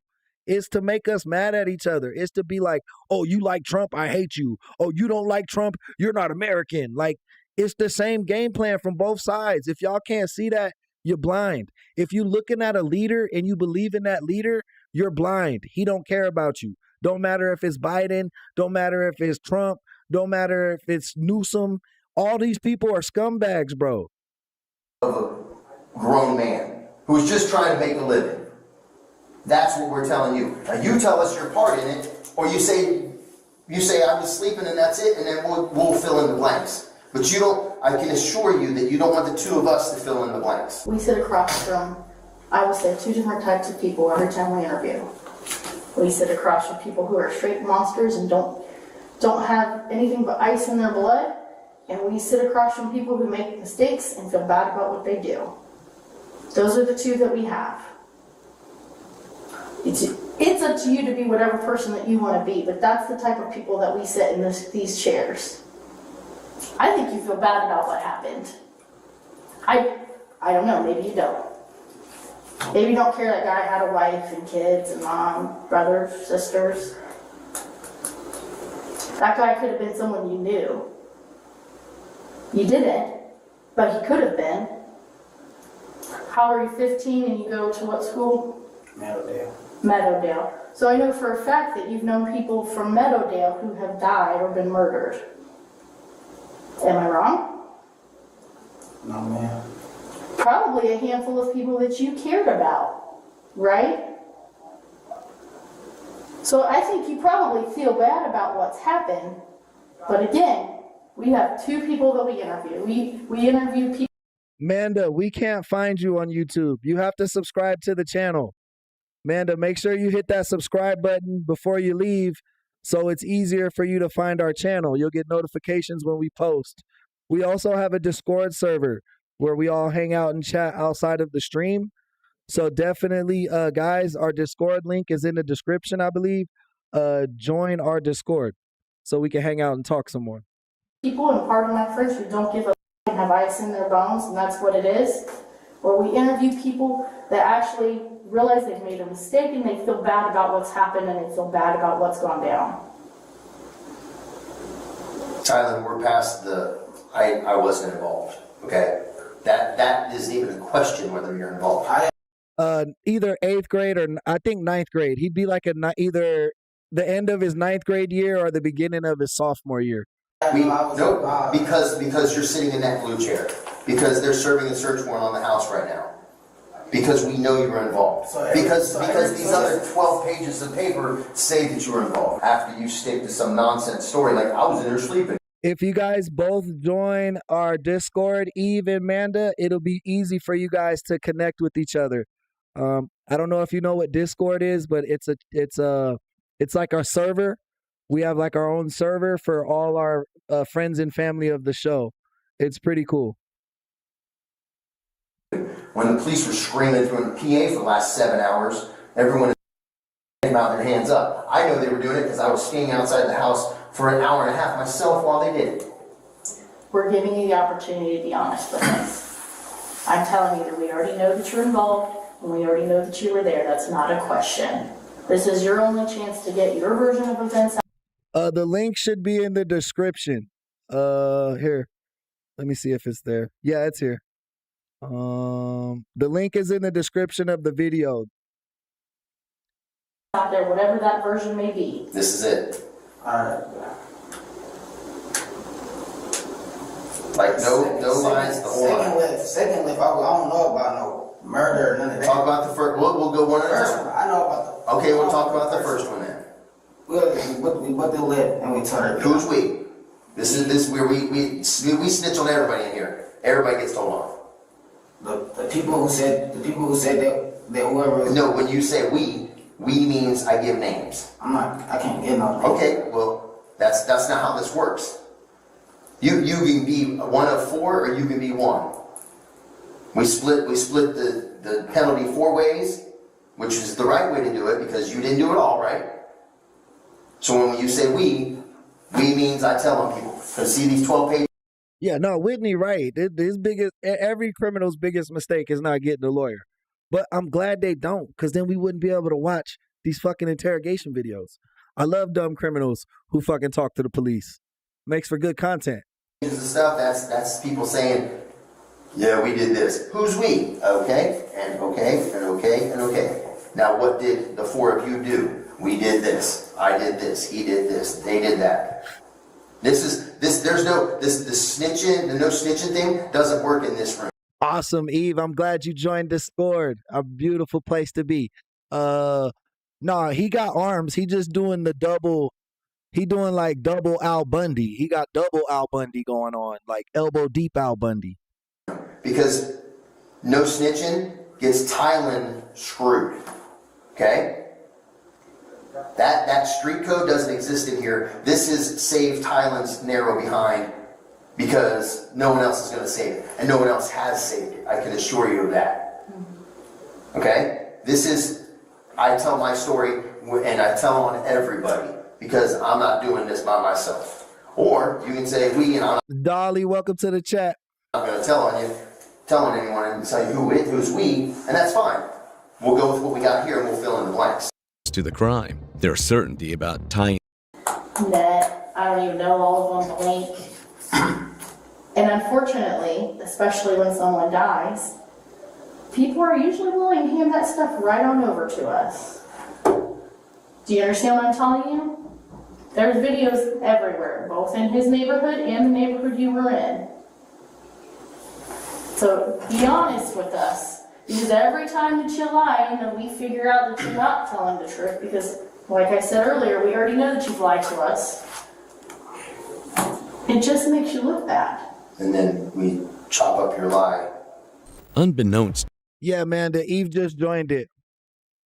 S2: It's to make us mad at each other. It's to be like, oh, you like Trump? I hate you. Oh, you don't like Trump? You're not American. Like, it's the same game plan from both sides. If y'all can't see that, you're blind. If you're looking at a leader and you believe in that leader, you're blind. He don't care about you. Don't matter if it's Biden. Don't matter if it's Trump. Don't matter if it's Newsom. All these people are scumbags, bro.
S22: Of a grown man who's just trying to make a living. That's what we're telling you. Now you tell us your part in it, or you say I was sleeping and that's it, and then we'll fill in the blanks. But you don't. I can assure you that you don't want the two of us to fill in the blanks.
S4: We sit across from, I would say, 2 different types of people every time we interview. We sit across from people who are straight monsters and don't have anything but ice in their blood, and we sit across from people who make mistakes and feel bad about what they do. Those are the two that we have. It's up to you to be whatever person that you want to be, but that's the type of people that we sit in these chairs. I think you feel bad about what happened. I don't know, maybe you don't. Maybe you don't care that guy had a wife and kids and mom, brothers, sisters. That guy could have been someone you knew. You didn't, but he could have been. How are you, 15, and you go to what school?
S14: Meadowdale.
S4: Meadowdale. So I know for a fact that you've known people from Meadowdale who have died or been murdered. Am I wrong?
S14: No, ma'am.
S4: Probably a handful of people that you cared about, right? So I think you probably feel bad about what's happened, but again, we have 2 people that we interview. We interview people.
S2: Manda, we can't find you on YouTube. You have to subscribe to the channel. Manda, make sure you hit that subscribe button before you leave so it's easier for you to find our channel. You'll get notifications when we post. We also have a Discord server where we all hang out and chat outside of the stream. So definitely, guys, our Discord link is in the description, I believe. Join our Discord so we can hang out and talk some more.
S4: People, and part of my friends who don't give a and have ice in their bones, and that's what it is. Where we interview people that actually realize they've made a mistake and they feel bad about what's happened and they feel bad about what's gone down.
S22: Tyler, we're past the, I wasn't involved, okay? That isn't even a question whether you're involved.
S2: Either 8th grade or I think 9th grade. He'd be like either the end of his 9th grade year or the beginning of his sophomore year.
S22: No, because you're sitting in that blue chair. Because they're serving a search warrant on the house right now. Because we know you were involved. Because these other 12 pages of paper say that you were involved. After you stick to some nonsense story like I was in there sleeping.
S2: If you guys both join our Discord, Eve and Manda, it'll be easy for you guys to connect with each other. I don't know if you know what Discord is, but it's like our server. We have like our own server for all our friends and family of the show. It's pretty cool.
S22: When the police were screaming through a PA for the last 7 hours, everyone came out their hands up. I know they were doing it because I was standing outside the house for an hour and a half myself while they did it.
S4: We're giving you the opportunity to be honest with us. I'm telling you that we already know that you're involved and we already know that you were there. That's not a question. This is your only chance to get your version of events.
S2: The link should be in the description. Here. Let me see if it's there. Yeah, it's here. The link is in the description of the video.
S4: Out there, whatever that version may be.
S22: This is it. Alright. Like no lines, the whole line.
S14: Second lift, I don't know about no murder or none of that.
S22: Talk about the first. We'll go one at a time.
S14: I know about the.
S22: Okay, we'll talk about the first one then.
S14: We put the lip and we turn it.
S22: Who's we? This is where we snitch on everybody in here. Everybody gets told off.
S14: The people who said that whoever.
S22: No, when you say we means I give names.
S14: I can't give no names.
S22: Okay, well that's not how this works. You can be one of 4 or you can be 1. We split the penalty 4 ways, which is the right way to do it because you didn't do it all right. So when you say we means I tell on people. Because see these 12 pages.
S2: Yeah, no, Whitney, right. Every criminal's biggest mistake is not getting a lawyer. But I'm glad they don't, because then we wouldn't be able to watch these fucking interrogation videos. I love dumb criminals who fucking talk to the police. Makes for good content.
S22: The stuff that's people saying, yeah, we did this. Who's we? Okay, and okay, and okay, and okay. Now what did the 4 of you do? We did this. I did this. He did this. They did that. There's no snitching, the no snitching thing doesn't work in this room.
S2: Awesome, Eve. I'm glad you joined Discord. A beautiful place to be. Nah, he got arms. He just doing the double. He doing like double Al Bundy. He got double Al Bundy going on, like elbow deep Al Bundy.
S22: Because no snitching gets Thailand screwed. Okay? That street code doesn't exist in here. This is save Thailand's narrow behind because no one else is going to save it. And no one else has saved it. I can assure you of that. Okay? This is, I tell my story and I tell on everybody because I'm not doing this by myself. Or you can say we and I'm
S2: Dolly, welcome to the chat.
S22: not going to tell on anyone and tell you who's we, and that's fine. We'll go with what we got here and we'll fill in the blanks.
S24: To the crime, their certainty about tying
S4: Net, I don't even know all of them blink. And unfortunately, especially when someone dies, people are usually willing to hand that stuff right on over to us. Do you understand what I'm telling you? There's videos everywhere, both in his neighborhood and the neighborhood you were in. So be honest with us, because every time that you lie, and then we figure out that you're not telling the truth, because like I said earlier, we already know that you've lied to us. It just makes you look bad.
S22: And then we chop up your lie.
S24: Unbeknownst
S2: Yeah, man, the Eve just joined it.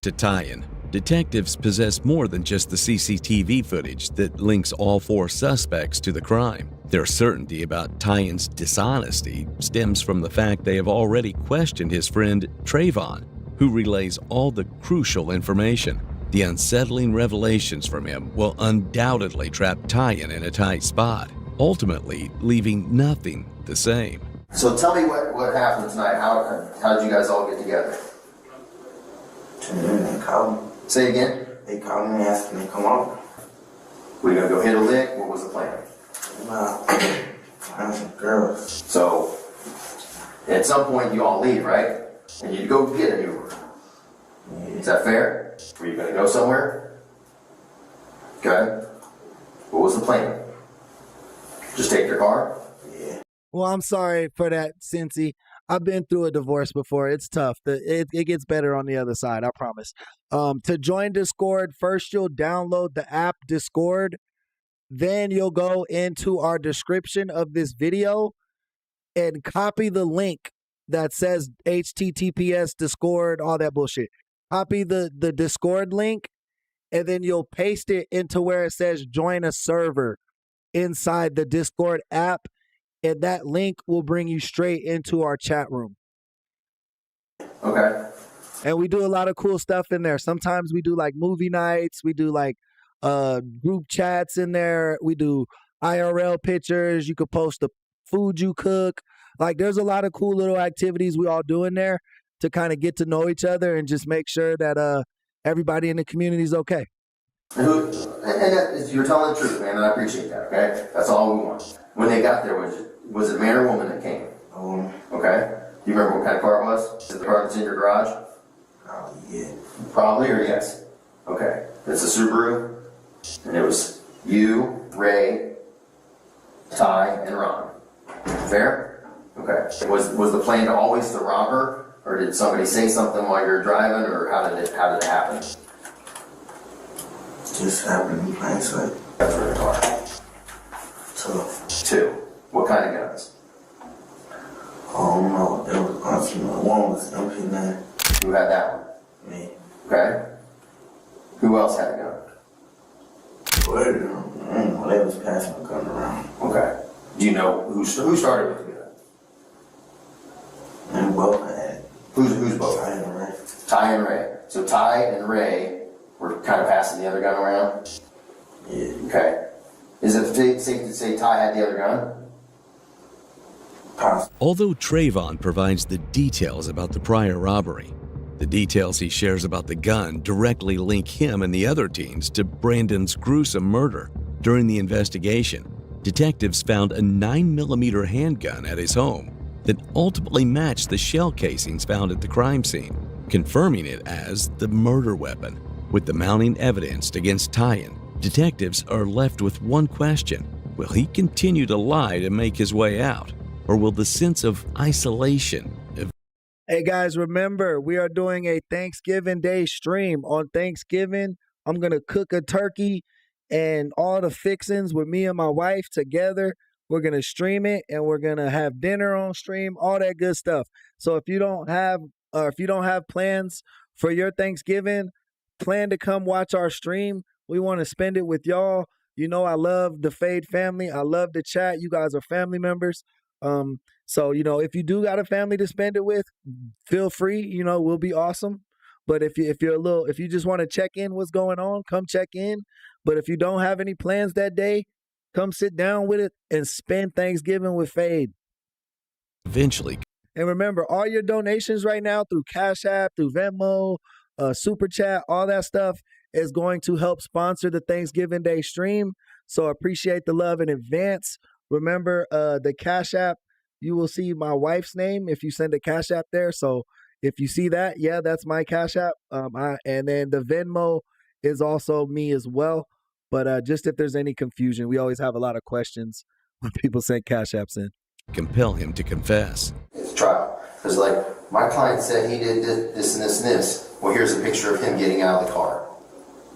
S24: to Tyan, detectives possess more than just the CCTV footage that links all four suspects to the crime. Their certainty about Tyan's dishonesty stems from the fact they have already questioned his friend Trayvon, who relays all the crucial information. The unsettling revelations from him will undoubtedly trap Tyan in a tight spot, ultimately leaving nothing the same.
S22: So tell me what happened tonight. How did you guys all get together?
S14: They called me.
S22: Say again?
S14: They called me and asked me to come over.
S22: Were you gonna go hit a lick? What was the plan?
S14: Find some girls.
S22: So at some point you all leave, right? And you go get an Uber. Is that fair? Were you gonna go somewhere? Okay. What was the plan? Just take your car?
S2: Well, I'm sorry for that, Cincy. I've been through a divorce before. It's tough. It gets better on the other side, I promise. To join Discord, first you'll download the app Discord. Then you'll go into our description of this video and copy the link that says HTTPS Discord, all that bullshit. Copy the Discord link, and then you'll paste it into where it says join a server inside the Discord app. And that link will bring you straight into our chat room.
S22: Okay.
S2: And we do a lot of cool stuff in there. Sometimes we do like movie nights. We do like group chats in there. We do IRL pictures. You could post the food you cook. Like there's a lot of cool little activities we all do in there to kind of get to know each other and just make sure that everybody in the community is okay.
S22: And you're telling the truth, man, and I appreciate that, okay? That's all we want. When they got there, was it a man or woman that came?
S14: A woman.
S22: Okay. Do you remember what kind of car it was? Is it the car that's in your garage?
S14: Yeah.
S22: Probably or yes? Okay. It's a Subaru. And it was you, Ray, Ty, and Ron. Fair? Okay. Was the plan to always to rob her? Or did somebody say something while you were driving? Or how did it happen?
S14: It just happened in plain sight.
S22: That's for the car. Two. What kind of guns?
S14: I don't know. There was honestly one was MP9.
S22: Who had that one?
S14: Me.
S22: Okay. Who else had a gun?
S14: Well, they was passing the gun around.
S22: Okay. Do you know who started with the gun?
S14: And both had.
S22: Who's both?
S14: Ty and Ray.
S22: Ty and Ray. So Ty and Ray were kind of passing the other gun around?
S14: Yeah.
S22: Okay. Is it safe to say Ty had the other gun?
S24: Although Trayvon provides the details about the prior robbery, the details he shares about the gun directly link him and the other teens to Brandon's gruesome murder. During the investigation, detectives found a 9mm handgun at his home that ultimately matched the shell casings found at the crime scene, confirming it as the murder weapon. With the mounting evidence against Tyan, detectives are left with one question. Will he continue to lie to make his way out? Or will the sense of isolation?
S2: Hey guys, remember, we are doing a Thanksgiving Day stream. On Thanksgiving, I'm going to cook a turkey and all the fixings with me and my wife together. We're going to stream it, and we're going to have dinner on stream, all that good stuff. So if you don't have plans for your Thanksgiving, plan to come watch our stream. We want to spend it with y'all. You know, I love the Fade family. I love the chat. You guys are family members. So, you know, if you do got a family to spend it with, feel free, you know, we'll be awesome. But if you just want to check in what's going on, come check in. But if you don't have any plans that day, come sit down with it and spend Thanksgiving with Fade.
S24: Eventually.
S2: And remember, all your donations right now through Cash App, through Venmo, Super Chat, all that stuff is going to help sponsor the Thanksgiving Day stream. So appreciate the love in advance. Remember, the Cash App, you will see my wife's name if you send a Cash App there. So if you see that, yeah, that's my Cash App. And then the Venmo is also me as well. But just if there's any confusion, we always have a lot of questions when people send Cash Apps in.
S24: Compel him to confess.
S22: It's a trial. Because, like, my client said he did this and this and this. Well, here's a picture of him getting out of the car.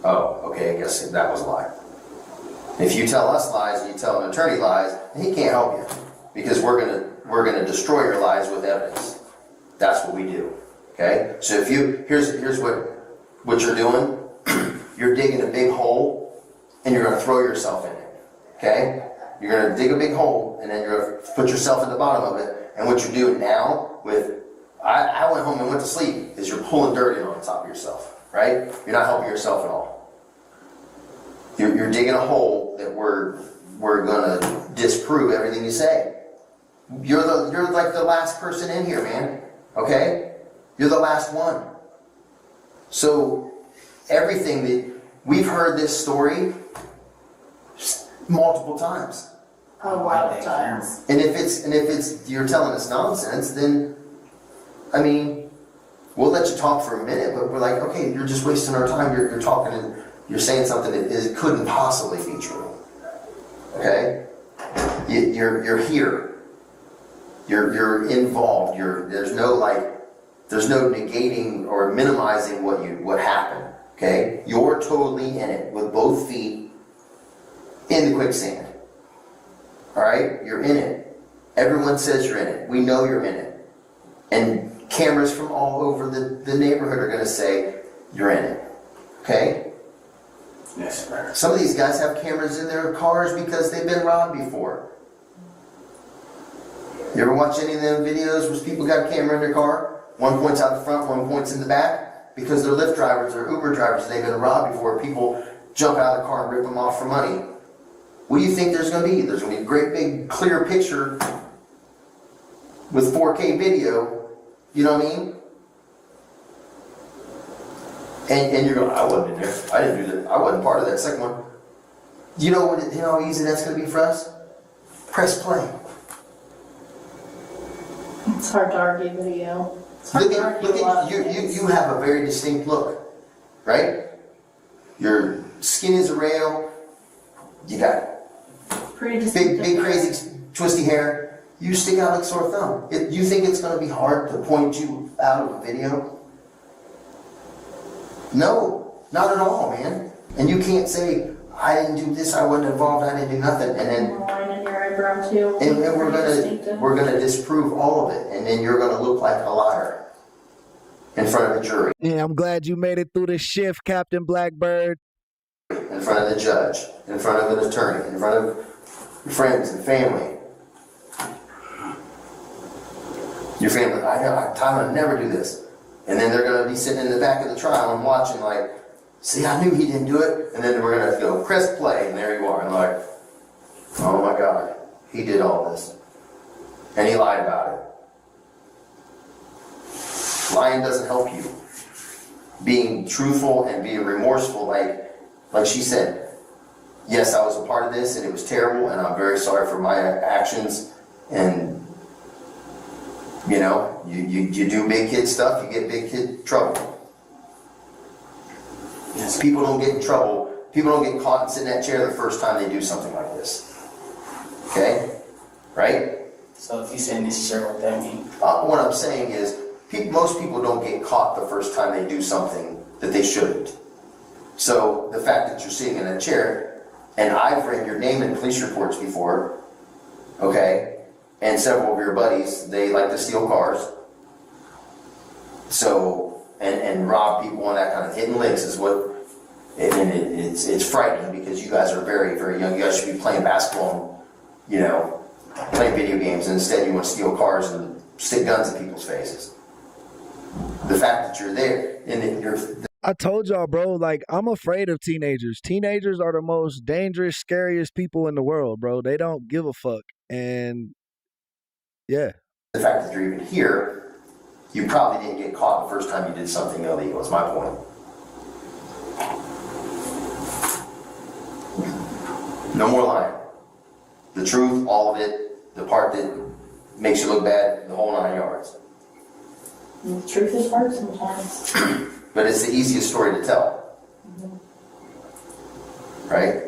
S22: Oh, okay, I guess that was a lie. If you tell us lies and you tell an attorney lies, he can't help you. Because we're gonna destroy your lies with evidence. That's what we do. Okay? So if here's what you're doing. You're digging a big hole and you're gonna throw yourself in it. Okay? You're gonna dig a big hole and then you're gonna put yourself at the bottom of it. And what you're doing now I went home and went to sleep is you're pulling dirt in on top of yourself, right? You're not helping yourself at all. You're digging a hole that we're gonna disprove everything you say. You're like the last person in here, man. Okay? You're the last one. So everything that we've heard this story multiple times.
S4: A lot of times.
S22: And if it's you're telling us nonsense, then I mean, we'll let you talk for a minute, but we're like, okay, you're just wasting our time. You're talking and you're saying something that couldn't possibly be true. Okay? You're here. You're involved. There's no negating or minimizing what happened. Okay? You're totally in it with both feet in the quicksand. Alright? You're in it. Everyone says you're in it. We know you're in it. And cameras from all over the neighborhood are going to say you're in it. Okay?
S14: Yes, sir.
S22: Some of these guys have cameras in their cars because they've been robbed before. You ever watch any of them videos where people got a camera in their car? One points out the front, one points in the back. Because they're Lyft drivers or Uber drivers, they've been robbed before. People jump out of the car and rip them off for money. What do you think there's going to be? There's going to be a great big clear picture with 4K video. You know what I mean? And you're going, I wasn't in there. I didn't do that. I wasn't part of that second one. You know how easy that's going to be for us? Press play.
S4: It's hard to argue video.
S22: Look at you have a very distinct look, right? Your skin is a rail. You got
S4: pretty
S22: big crazy twisty hair. You stick out like a sore thumb. You think it's going to be hard to point you out of a video? No, not at all, man. And you can't say, I didn't do this, I wasn't involved, I didn't do nothing, and then
S4: line in your eyebrow too.
S22: and we're gonna disprove all of it, and then you're gonna look like a liar in front of a jury.
S2: Yeah, I'm glad you made it through the shift, Captain Blackbird.
S22: In front of the judge, in front of an attorney, in front of your friends and family. Your family, Tyler would never do this. And then they're going to be sitting in the back of the trial and watching like, see, I knew he didn't do it. And then we're going to go, press play, and there you are. And like, oh my God, he did all this. And he lied about it. Lying doesn't help you. Being truthful and being remorseful, like she said, yes, I was a part of this and it was terrible and I'm very sorry for my actions. And you know, you do big kid stuff, you get big kid trouble. Yes. People don't get in trouble. People don't get caught and sit in that chair the first time they do something like this. Okay? Right?
S14: So if you say this chair, what that mean?
S22: What I'm saying is, most people don't get caught the first time they do something that they shouldn't. So the fact that you're sitting in a chair, and I've read your name in police reports before, okay? And several of your buddies, they like to steal cars. So, and rob people and that kind of hidden licks is what, and it's frightening because you guys are very, very young. You guys should be playing basketball and, you know, playing video games, and instead you want to steal cars and stick guns in people's faces. The fact that you're there and that you're...
S2: I told y'all, bro, like, I'm afraid of teenagers. Teenagers are the most dangerous, scariest people in the world, bro. They don't give a fuck. And, yeah.
S22: The fact that you're even here, you probably didn't get caught the first time you did something illegal, is my point. No more lying. The truth, all of it, the part that makes you look bad, the whole 9 yards.
S4: The truth is hard sometimes.
S22: But it's the easiest story to tell. Right?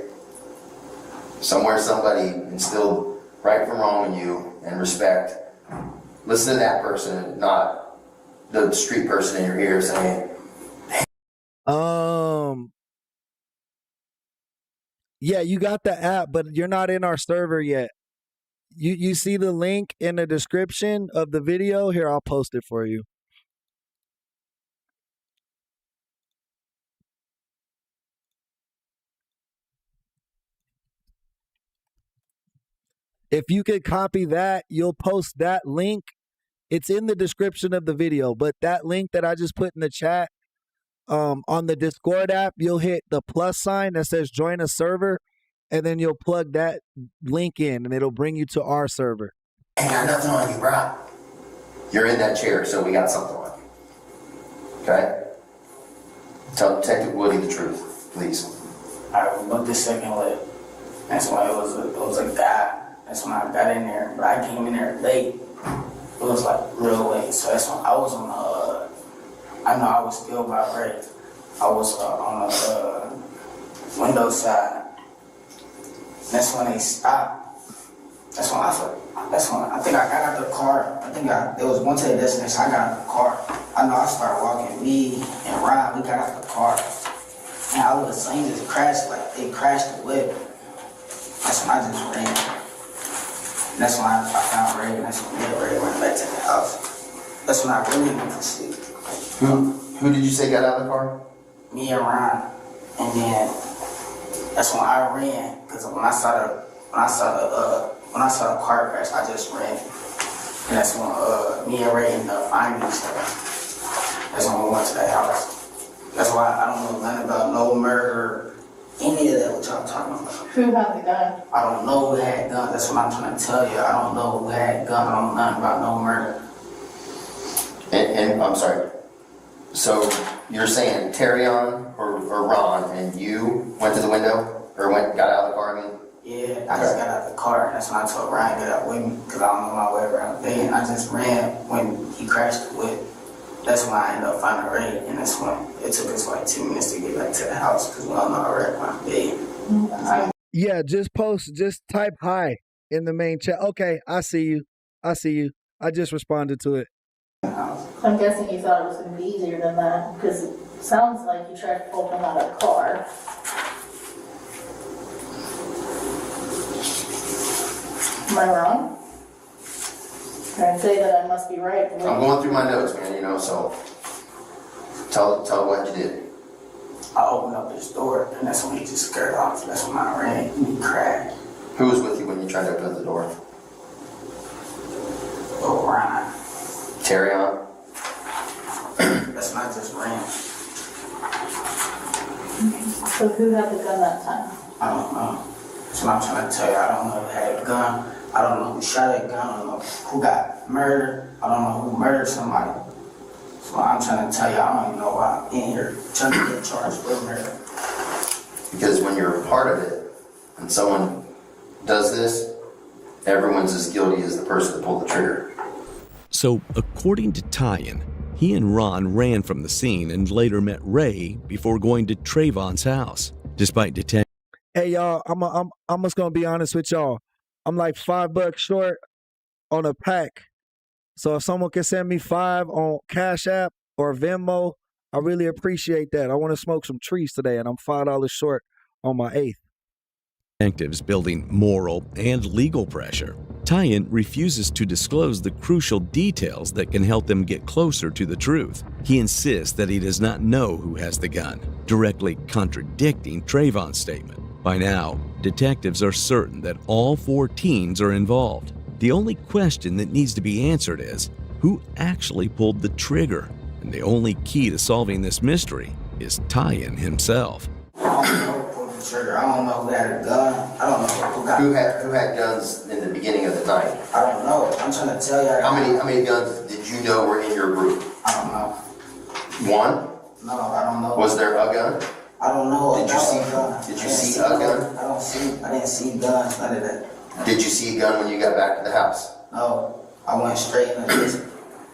S22: Somewhere somebody instilled right from wrong in you and respect. Listen to that person, not the street person in your ear saying,
S2: yeah, you got the app, but you're not in our server yet. You see the link in the description of the video? Here, I'll post it for you. If you could copy that, you'll post that link. It's in the description of the video, but that link that I just put in the chat, on the Discord app, you'll hit the plus sign that says join a server, and then you'll plug that link in, and it'll bring you to our server.
S22: ain't got nothing on you, bro. You're in that chair, so we got something on you. Okay? Tell Detective Woody the truth, please.
S14: I looked the second lip. That's why it was a guy. That's when I got in there, but I came in there late. It was like real late, so that's when I was on the. I know I was still by right. I was on the window side. That's when they stopped. That's when I think I got out the car. There was one to the destination. I got out the car. I know I started walking. Me and Ryan, we got out the car. And I would have seen just crashed, like it crashed the whip. That's when I just ran. And that's when I found Ray, and that's when me and Ray went back to the house. That's when I really went to sleep.
S22: Who did you say got out of the car?
S14: Me and Ryan. And then that's when I ran, because when I saw the car crash, I just ran. And that's when me and Ray ended up finding each other. That's when we went to the house. That's why I don't know nothing about no murder, any of that what y'all talking about.
S4: Who had the gun?
S14: I don't know who had gun. That's what I'm trying to tell you. I don't know who had gun. I don't know nothing about no murder.
S22: And I'm sorry. So you're saying Terrion or Ron and you went to the window or got out of the car? I mean.
S14: Yeah, I just got out the car. That's when I told Ryan to get out with me because I don't know my way around the bed. I just ran when he crashed the whip. That's when I ended up finding Ray, and that's when it took us like 2 minutes to get back to the house because we all know I were at my bed.
S2: Yeah, just type hi in the main chat. Okay, I see you. I just responded to it.
S4: I'm guessing you thought it was going to be easier than that because it sounds like you tried to pull him out of the car. Am I wrong? I'd say that I must be right.
S22: I'm going through my notes, man, you know, so tell what you did.
S14: I opened up his door, and that's when he just scared off. That's when I ran, and he cried.
S22: Who was with you when you tried to open the door?
S14: Oh, Ryan.
S22: Terrion?
S14: That's when I just ran.
S4: So who had the gun that time?
S14: I don't know. That's what I'm trying to tell you. I don't know who had a gun. I don't know who shot that gun. I don't know who got murdered. I don't know who murdered somebody. So I'm trying to tell you, I don't even know why I'm in here trying to get charged for murder.
S22: Because when you're a part of it and someone does this, everyone's as guilty as the person that pulled the trigger.
S24: So, according to Tyan, he and Ron ran from the scene and later met Ray before going to Trayvon's house. Despite detectives.
S2: Hey y'all, I'm just gonna be honest with y'all. I'm like $5 short on a pack. So if someone can send me $5 on Cash App or Venmo, I really appreciate that. I want to smoke some trees today, and I'm $5 short on my 8th.
S24: Detectives building moral and legal pressure. Tyan refuses to disclose the crucial details that can help them get closer to the truth. He insists that he does not know who has the gun, directly contradicting Trayvon's statement. By now, detectives are certain that all 4 teens are involved. The only question that needs to be answered is, who actually pulled the trigger? And the only key to solving this mystery is Tyan himself.
S14: I don't know who pulled the trigger. I don't know who had a gun. I don't know who
S22: had guns in the beginning of the night.
S14: I don't know. I'm trying to tell you.
S22: How many guns did you know were in your group?
S14: I don't know.
S22: One?
S14: No, I don't know.
S22: Was there a gun?
S14: I don't know.
S22: Did you see a gun?
S14: I didn't see guns, none of that.
S22: Did you see a gun when you got back to the house?
S14: No, I went straight in the kitchen.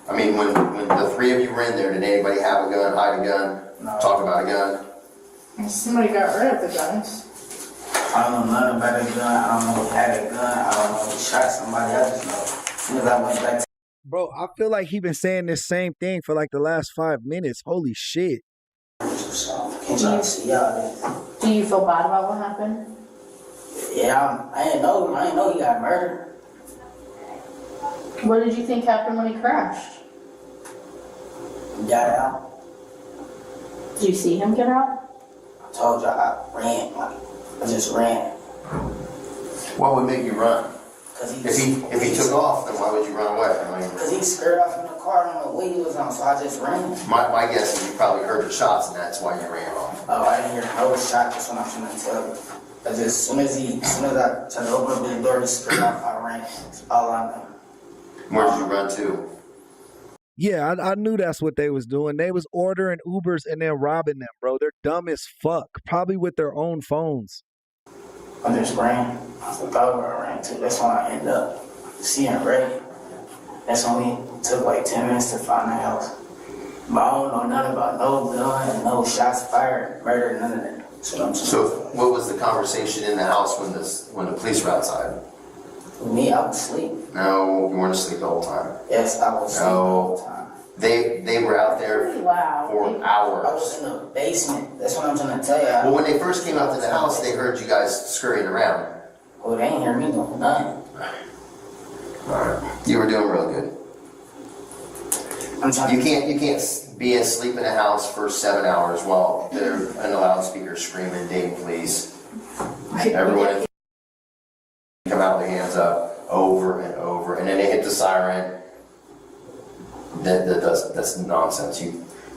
S22: I mean, when the 3 of you were in there, did anybody have a gun, hide a gun, talk about a gun?
S4: Somebody got rid of the guns.
S14: I don't know nothing about a gun. I don't know who had a gun. I don't know who shot somebody. I just know. As soon as I went back to
S2: Bro, I feel like he been saying this same thing for like the last 5 minutes. Holy shit.
S14: Can't try to see y'all there.
S4: Do you feel bad about what happened?
S14: Yeah, I didn't know he got murdered.
S4: What did you think happened when he crashed?
S14: He got out.
S4: Did you see him get out?
S14: I told you I ran. I just ran.
S22: What would make you run? If he took off, then why would you run away?
S14: Because he scared off in the car. I don't know what he was on, so I just ran.
S22: My guess is you probably heard the shots, and that's why you ran off.
S14: Oh, I didn't hear no shot. That's what I'm trying to tell you. As soon as I tried to open up the door, he scared off. I ran. That's all I know.
S22: Where did you run to?
S2: Yeah, I knew that's what they was doing. They was ordering Ubers and then robbing them, bro. They're dumb as fuck. Probably with their own phones.
S14: I just ran. I forgot where I ran to. That's when I ended up seeing Ray. That's when we took like 10 minutes to find the house. But I don't know nothing about no gun and no shots fired, murder, none of that.
S22: So what was the conversation in the house when the police were outside?
S14: With me, I was asleep.
S22: No, you weren't asleep the whole time.
S14: Yes, I was asleep the whole time.
S22: They were out there for hours.
S14: I was in the basement. That's what I'm trying to tell you.
S22: Well, when they first came out to the house, they heard you guys scurrying around.
S14: Well, they ain't hear me doing nothing.
S22: Alright. You were doing real good. You can't be asleep in a house for 7 hours while they're in a loudspeaker screaming, "Dave, police!" Everyone come out with their hands up over and over, and then they hit the siren. That's nonsense.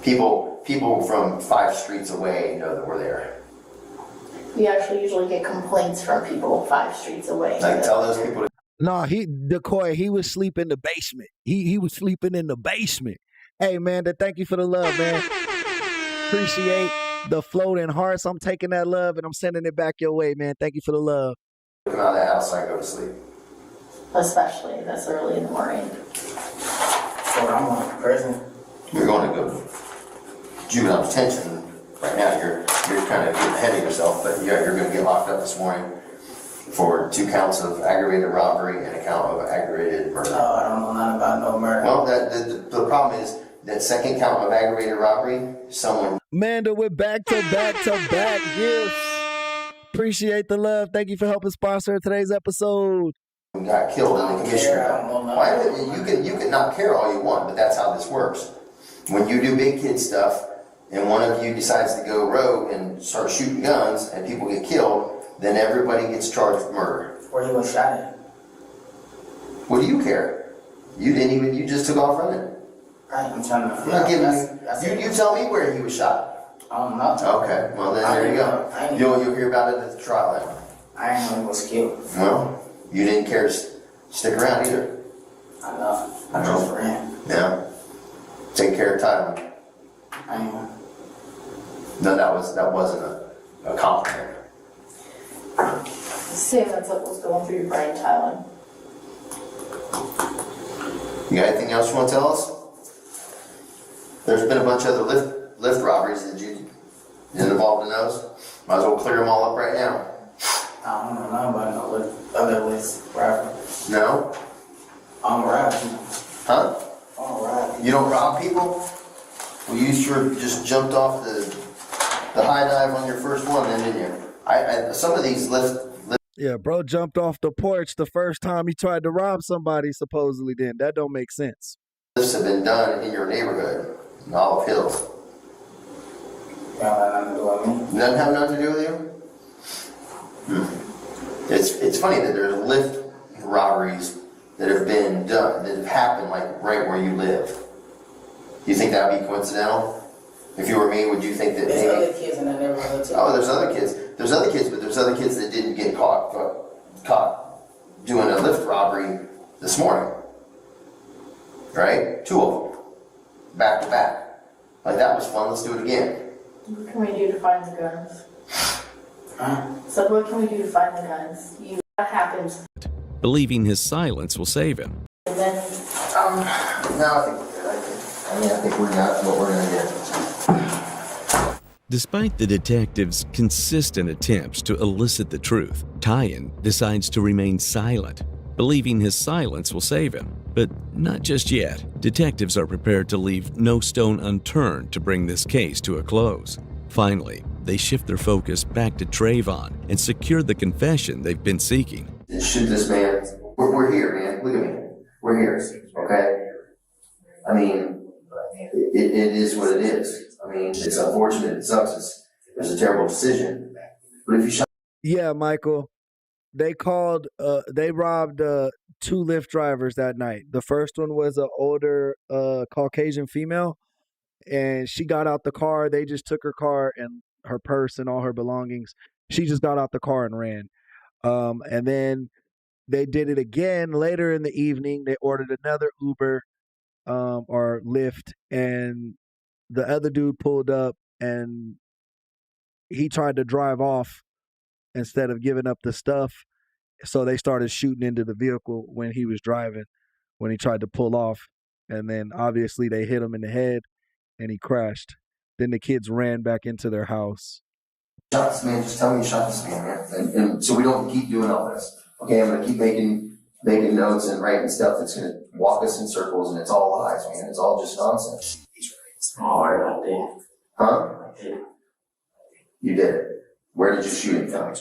S22: People from 5 streets away know that we're there.
S4: We actually usually get complaints from people 5 streets away.
S22: Like, tell those people to...
S2: No, he was sleeping in the basement. He was sleeping in the basement. Hey, man, thank you for the love, man. Appreciate the floating hearts. I'm taking that love and I'm sending it back your way, man. Thank you for the love.
S22: Come out of the house so I go to sleep.
S4: Especially this early in the morning.
S14: So I'm going to prison.
S22: You're going to go to juvenile detention right now. You're kind of getting ahead of yourself, but yeah, you're going to get locked up this morning for 2 counts of aggravated robbery and a count of aggravated murder.
S14: No, I don't know nothing about no murder.
S22: Well, the problem is that second count of aggravated robbery, someone...
S2: Manda with back-to-back-to-back gifts. Appreciate the love. Thank you for helping sponsor today's episode.
S22: Got killed in the commission. You can not care all you want, but that's how this works. When you do big kid stuff and one of you decides to go rogue and start shooting guns and people get killed, then everybody gets charged with murder.
S14: Where he was shot at?
S22: What do you care? You just took off running.
S14: Right, I'm trying to...
S22: I'm not giving you tell me where he was shot.
S14: I don't know.
S22: Okay, well then there you go. You'll hear about it at the trial then.
S14: I didn't know he was killed.
S22: Well, you didn't care to stick around either.
S14: I know. I just ran.
S22: Yeah. Take care of Tyler.
S14: I know.
S22: No, that wasn't a compliment.
S4: Sam, that's what was going through your brain, Tyler.
S22: You got anything else you want to tell us? There's been a bunch of other lift robberies. Did you get involved in those? Might as well clear them all up right now.
S14: I don't know nothing about no other lift robbery.
S22: No?
S14: I don't rob people.
S22: Huh?
S14: I don't rob people.
S22: You don't rob people? Well, you sure just jumped off the high dive on your first one, then, didn't you? Some of these lift
S2: Yeah, bro jumped off the porch the first time he tried to rob somebody, supposedly. Then that don't make sense.
S22: This have been done in your neighborhood, in Olive Hills. Doesn't have nothing to do with you? It's funny that there's Lyft robberies that have been done, that have happened like right where you live. Do you think that would be coincidental? If you were me, would you think that
S14: There's other kids in the neighborhood too.
S22: Oh, there's other kids. There's other kids, but there's other kids that didn't get caught doing a Lyft robbery this morning. Right? 2 of them. Back to back. Like, that was fun. Let's do it again.
S4: What can we do to find the guns? So what can we do to find the guns? That happens.
S24: Believing his silence will save him.
S4: And then,
S22: No, I think we're good. I think we got what we're going to get.
S24: Despite the detectives' consistent attempts to elicit the truth, Tyan decides to remain silent, believing his silence will save him. But not just yet. Detectives are prepared to leave no stone unturned to bring this case to a close. Finally, they shift their focus back to Trayvon and secure the confession they've been seeking.
S22: Shoot this man. We're here, man. Look at me. We're here, okay? I mean, it is what it is. I mean, it's unfortunate. It sucks. It's a terrible decision. But if you shot...
S2: Yeah, Michael. They robbed 2 Lyft drivers that night. The first one was an older Caucasian female, and she got out the car. They just took her car and her purse and all her belongings. She just got out the car and ran. And then they did it again later in the evening. They ordered another Uber or Lyft, and the other dude pulled up and he tried to drive off instead of giving up the stuff. So they started shooting into the vehicle when he was driving, when he tried to pull off. And then obviously they hit him in the head and he crashed. Then the kids ran back into their house.
S22: Shot this man. Just tell me you shot this man, man. And so we don't keep doing all this. Okay, I'm going to keep making notes and writing stuff that's going to walk us in circles, and it's all lies, man. It's all just nonsense.
S14: Oh, I did.
S22: Huh?
S14: I did.
S22: You did it. Where did you shoot him from?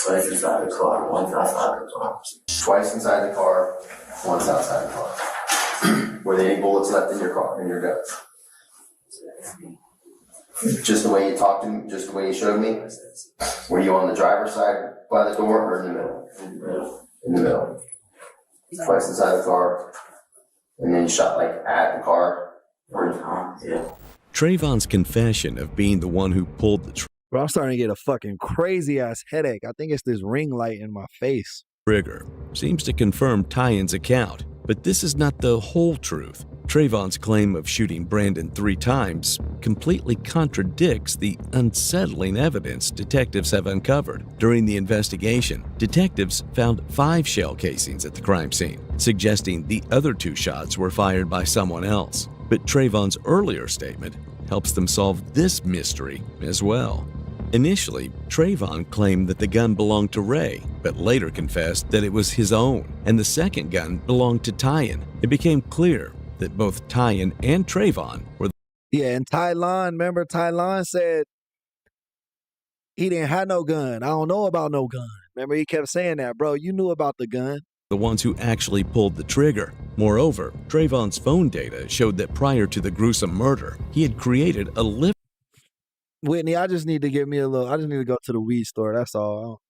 S14: Twice inside the car, once outside the car.
S22: Twice inside the car, once outside the car. Were there any bullets left in your car, in your guns? Just the way you talked to me, just the way you showed me? Were you on the driver's side by the door or in the middle? In the middle. Twice inside the car, and then you shot like at the car? Yeah.
S24: Trayvon's confession of being the one who pulled the
S2: Bro, I'm starting to get a fucking crazy ass headache. I think it's this ring light in my face.
S24: trigger seems to confirm Tyan's account, but this is not the whole truth. Trayvon's claim of shooting Brandon 3 times completely contradicts the unsettling evidence detectives have uncovered. During the investigation, detectives found 5 shell casings at the crime scene, suggesting the other 2 shots were fired by someone else. But Trayvon's earlier statement helps them solve this mystery as well. Initially, Trayvon claimed that the gun belonged to Ray, but later confessed that it was his own, and the second gun belonged to Tyan. It became clear that both Tyan and Trayvon were
S2: and Tylon, remember Tylon said he didn't have no gun. I don't know about no gun. Remember he kept saying that, bro, you knew about the gun.
S24: The ones who actually pulled the trigger. Moreover, Trayvon's phone data showed that prior to the gruesome murder, he had created a Lyft
S2: Whitney, I just need to get me a little, I just need to go to the weed store. That's all.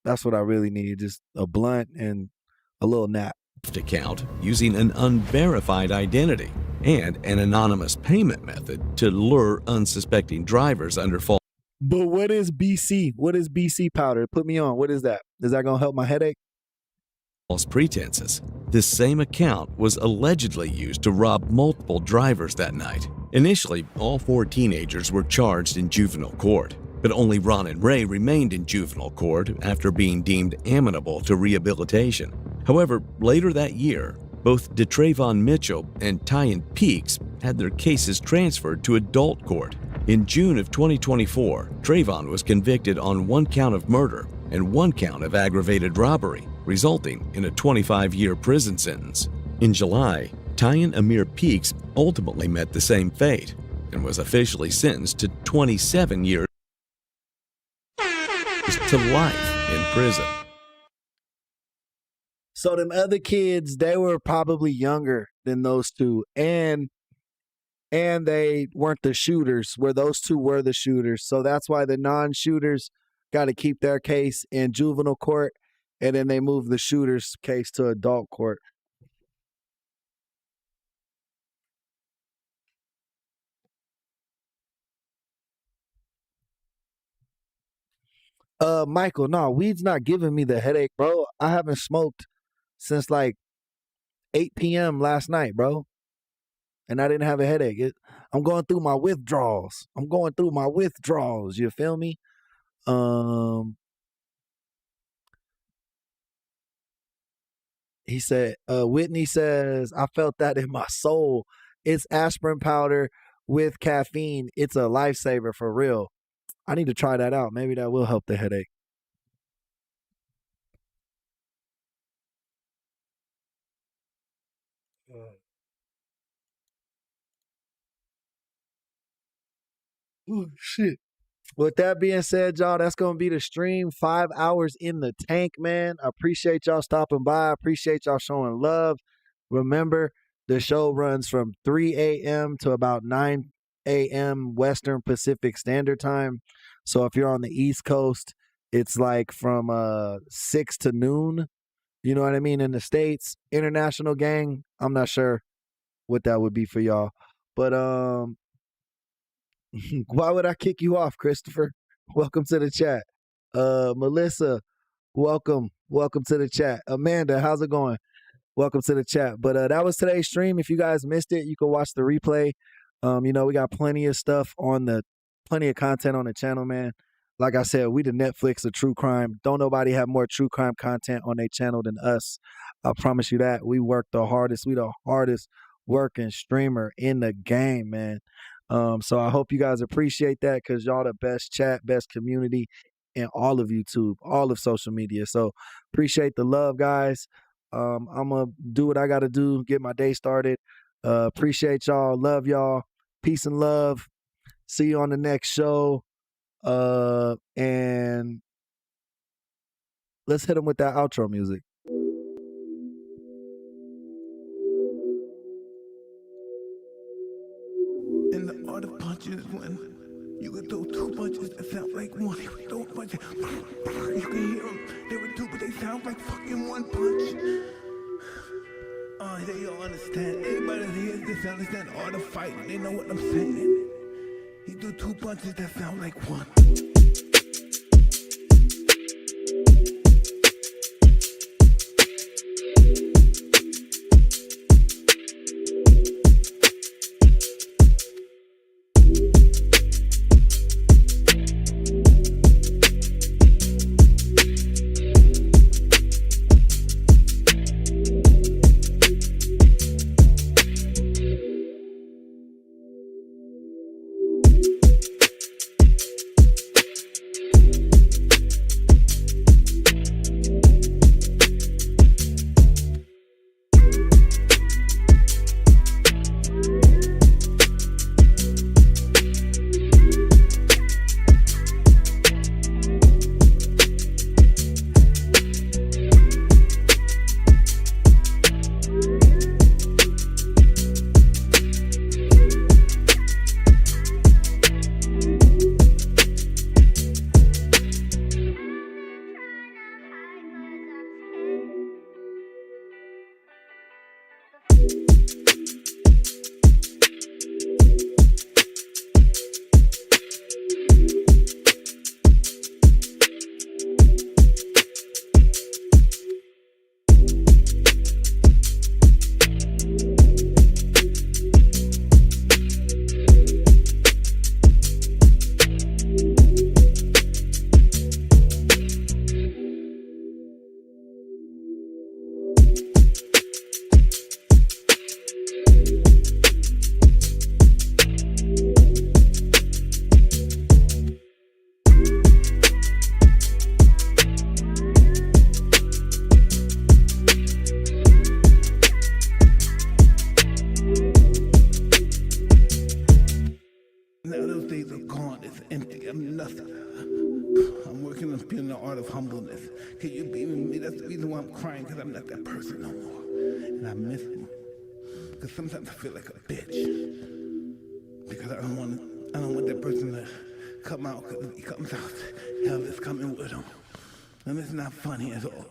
S2: That's what I really need. Just a blunt and a little nap.
S24: account using an unverified identity and an anonymous payment method to lure unsuspecting drivers under false.
S2: But what is BC? What is BC powder? Put me on. What is that? Is that going to help my headache?
S24: False pretenses. This same account was allegedly used to rob multiple drivers that night. Initially, all 4 teenagers were charged in juvenile court, but only Ron and Ray remained in juvenile court after being deemed amenable to rehabilitation. However, later that year, both DeTrayvon Mitchell and Tyan Peaks had their cases transferred to adult court. In June of 2024, Trayvon was convicted on 1 count of murder and 1 count of aggravated robbery, resulting in a 25-year prison sentence. In July, Tyan Amir Peaks ultimately met the same fate and was officially sentenced to 27 years to life in prison.
S2: So them other kids, they were probably younger than those two, and they weren't the shooters, where those two were the shooters. So that's why the non-shooters got to keep their case in juvenile court, and then they move the shooters' case to adult court. Michael, no, weed's not giving me the headache, bro. I haven't smoked since like 8 p.m. last night, bro. And I didn't have a headache. I'm going through my withdrawals. You feel me? He said, Whitney says, I felt that in my soul. It's aspirin powder with caffeine. It's a lifesaver for real. I need to try that out. Maybe that will help the headache. Oh, shit. With that being said, y'all, that's going to be the stream. 5 hours in the tank, man. I appreciate y'all stopping by. I appreciate y'all showing love. Remember, the show runs from 3 a.m. to about 9 a.m. Western Pacific Standard Time. So if you're on the East Coast, it's like from 6 to noon. You know what I mean? In the States, international gang, I'm not sure what that would be for y'all. But why would I kick you off, Christopher? Welcome to the chat. Melissa, welcome to the chat. Amanda, how's it going? Welcome to the chat. But that was today's stream. If you guys missed it, you can watch the replay. We got plenty of content on the channel, man. Like I said, we the Netflix of true crime. Don't nobody have more true crime content on their channel than us. I promise you that. We work the hardest. We the hardest working streamer in the game, man. So I hope you guys appreciate that, because y'all the best chat, best community in all of YouTube, all of social media. So appreciate the love, guys. I'm going to do what I got to do, get my day started. Appreciate y'all. Love y'all. Peace and love. See you on the next show. And let's hit them with that outro music.
S8: And the art of punches when you could throw two punches that sound like one. You could throw punches, you can hear them. They were two, but they sound like fucking one punch. They all understand. Anybody that hears this understand art of fighting. They know what I'm saying. He threw two punches that sound like one. Now those days are gone, it's empty, I'm nothing. I'm working working on being the art of humbleness. Can you be with me? That's the reason why I'm crying, because I'm not that person no more. And I miss him. Because sometimes I feel like a bitch. Because I don't want that person to come out, because if he comes out, hell is coming with him. And it's not funny at all.